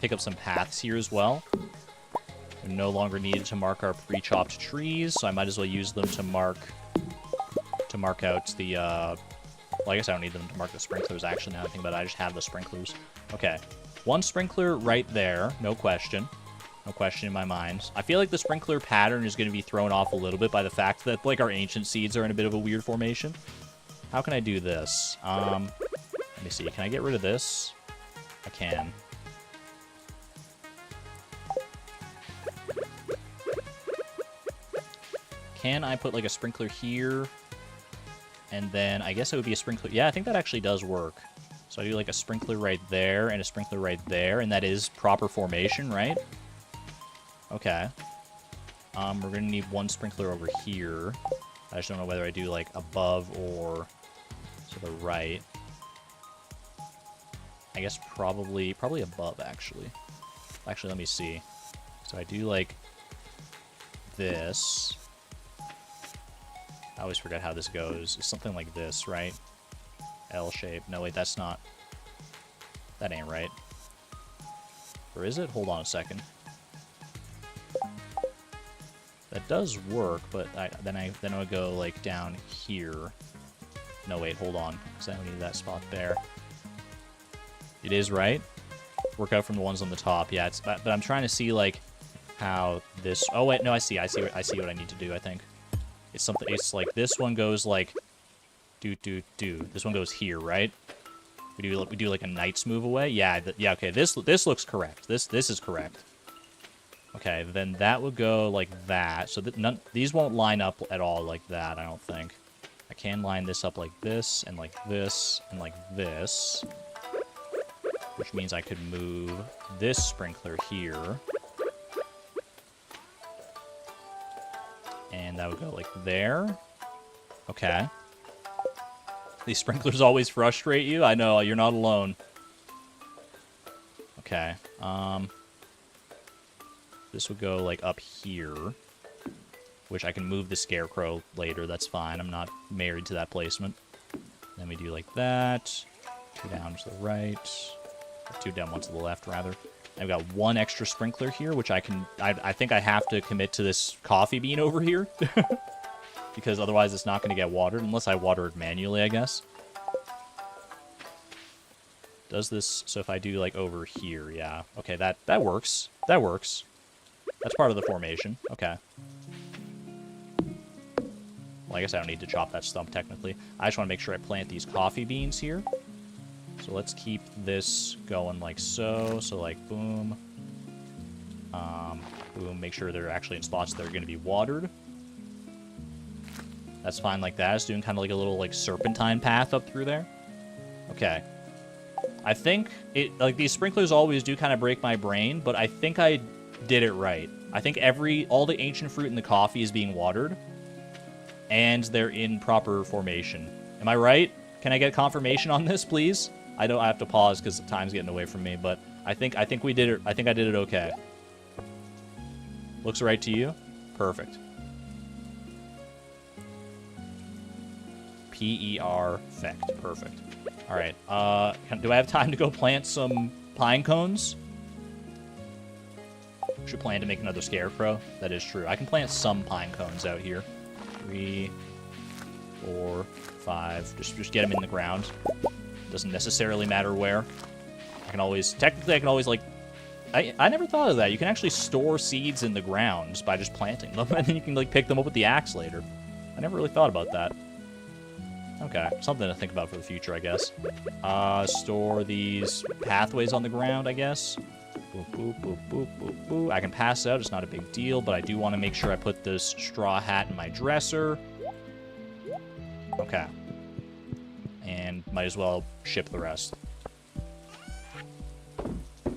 pick up some paths here as well. They're no longer needed to mark our pre-chopped trees, so I might as well use them to mark out the, well, I guess I don't need them to mark the sprinklers, actually, now I think about it. I just have the sprinklers. Okay, 1 sprinkler right there, no question. No question in my mind. I feel like the sprinkler pattern is going to be thrown off a little bit by the fact that, like, our ancient seeds are in a bit of a weird formation. How can I do this? Let me see. Can I get rid of this? I can. Can I put, like, a sprinkler here? And then I guess it would be a sprinkler. Yeah, I think that actually does work. So I do, like, a sprinkler right there and a sprinkler right there, and that is proper formation, right? Okay. We're going to need 1 sprinkler over here. I just don't know whether I do, like, above or to the right. I guess probably above, actually. Actually, let me see. So I do, like, this. I always forget how this goes. It's something like this, right? L shape. No, wait, that's not... That ain't right. Or is it? Hold on a second. That does work, but then I would go, like, down here. No, wait, hold on. Because I need that spot there. It is right. Work out from the ones on the top. Yeah, it's but I'm trying to see like how this. Oh wait, no, I see what I need to do. I think it's something. It's like this one goes like do. This one goes here, right? We do like a knight's move away. Yeah, yeah. Okay, this looks correct. This is correct. Okay, then that would go like that. So these won't line up at all like that. I don't think. I can line this up like this and like this and like this. Which means I could move this sprinkler here. And that would go like there. Okay. These sprinklers always frustrate you? I know, you're not alone. Okay. This would go like up here. Which I can move the scarecrow later, that's fine. I'm not married to that placement. Then we do like that. 2 down to the right. 2 down, 1 to the left, rather. I've got 1 extra sprinkler here, which I think I have to commit to this coffee bean over here. Because otherwise it's not going to get watered, unless I water it manually, I guess. Does this, so if I do, like, over here, yeah. Okay, that works. That works. That's part of the formation. Okay. Well, I guess I don't need to chop that stump, technically. I just want to make sure I plant these coffee beans here. So let's keep this going like so. So like boom. Boom. Make sure they're actually in spots that are going to be watered. That's fine like that. It's doing kind of like a little like serpentine path up through there. Okay. I think it like these sprinklers always do kind of break my brain, but I think I did it right. I think all the ancient fruit in the coffee is being watered. And they're in proper formation. Am I right? Can I get confirmation on this, please? I have to pause because time's getting away from me, but I think we did it. I think I did it okay. Looks right to you? Perfect. Perfect. Perfect. All right. Do I have time to go plant some pine cones? Should plan to make another scarecrow. That is true. I can plant some pine cones out here. 3, 4, 5. Just get them in the ground. Doesn't necessarily matter where. I can always like. I never thought of that. You can actually store seeds in the ground by just planting them, and then you can like pick them up with the axe later. I never really thought about that. Okay, something to think about for the future, I guess. Store these pathways on the ground, I guess. Boop, boop, boop, boop, boop, boop. I can pass out, it's not a big deal, but I do want to make sure I put this straw hat in my dresser. Okay. And might as well ship the rest.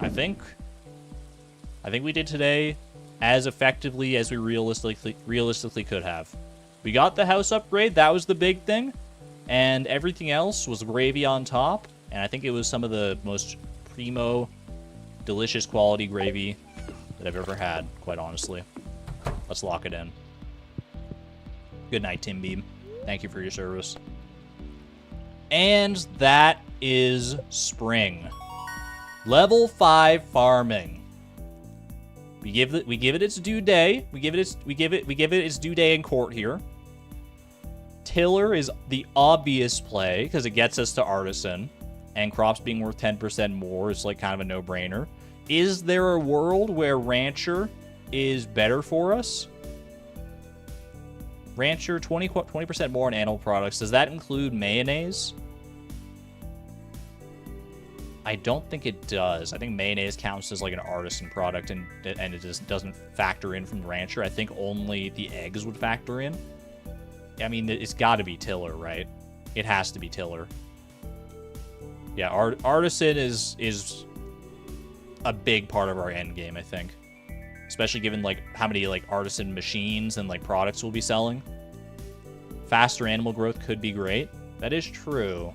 I think we did today as effectively as we realistically could have. We got the house upgrade, that was the big thing. And everything else was gravy on top. And I think it was some of the most primo, delicious quality gravy that I've ever had, quite honestly. Let's lock it in. Good night, Tim Beam. Thank you for your service. And that is spring. Level 5 farming. We give it its due day. We give it its due day in court here. Tiller is the obvious play because it gets us to artisan, and crops being worth 10% more is like kind of a no-brainer. Is there a world where rancher is better for us? Rancher 20% more on animal products. Does that include mayonnaise? I don't think it does. I think mayonnaise counts as like an artisan product, and it just doesn't factor in from the rancher. I think only the eggs would factor in. I mean, it's got to be Tiller, right? It has to be Tiller. Yeah, artisan is a big part of our end game, I think. Especially given like how many like artisan machines and like products we'll be selling. Faster animal growth could be great. That is true.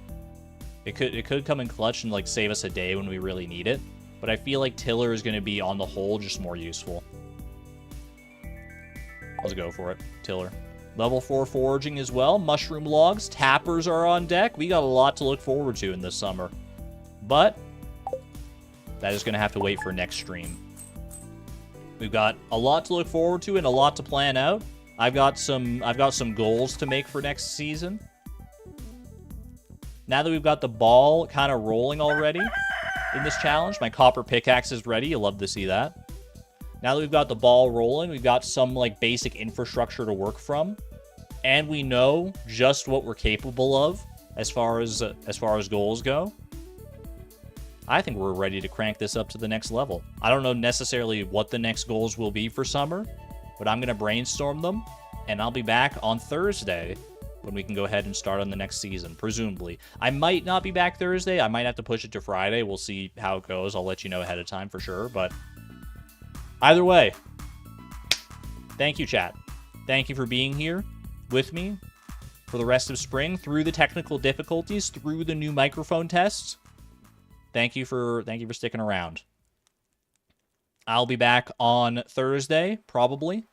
It could come in clutch and like save us a day when we really need it. But I feel like tiller is going to be on the whole just more useful. Let's go for it. Tiller. Level 4 foraging as well. Mushroom logs. Tappers are on deck. We got a lot to look forward to in this summer. But that is going to have to wait for next stream. We've got a lot to look forward to and a lot to plan out. I've got some goals to make for next season. Now that we've got the ball kind of rolling already in this challenge, my copper pickaxe is ready. You'll love to see that. Now that we've got the ball rolling, we've got some like basic infrastructure to work from, and we know just what we're capable of as far as goals go. I think we're ready to crank this up to the next level. I don't know necessarily what the next goals will be for summer, but I'm going to brainstorm them, and I'll be back on Thursday when we can go ahead and start on the next season, presumably. I might not be back Thursday. I might have to push it to Friday. We'll see how it goes. I'll let you know ahead of time for sure, but either way, thank you, chat. Thank you for being here with me for the rest of spring, through the technical difficulties, through the new microphone tests. Thank you for sticking around. I'll be back on Thursday, probably,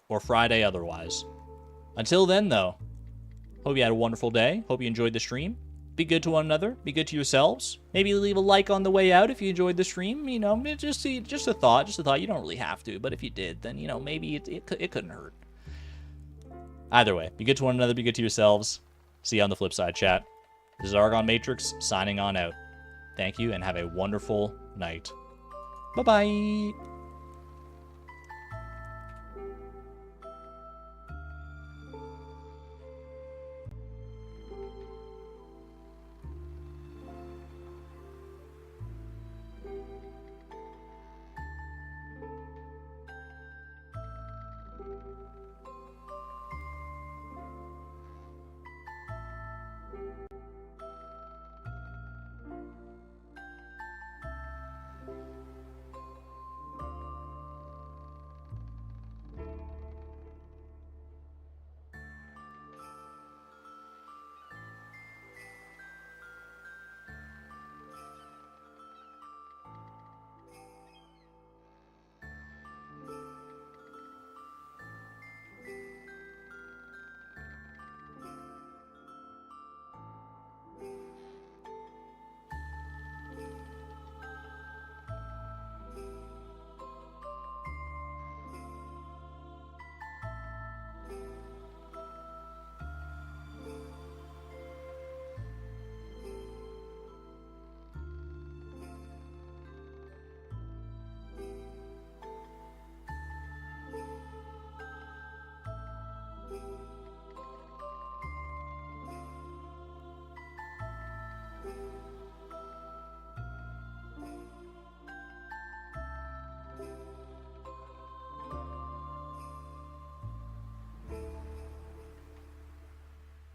or Friday otherwise. Until then, though, hope you had a wonderful day. Hope you enjoyed the stream. Be good to one another. Be good to yourselves. Maybe leave a like on the way out if you enjoyed the stream. You know, just a thought. Just a thought. You don't really have to, but if you did, then, you know, maybe it couldn't hurt. Either way, be good to one another. Be good to yourselves. See you on the flip side, chat. This is Argon Matrix signing on out. Thank you, and have a wonderful night. Bye-bye.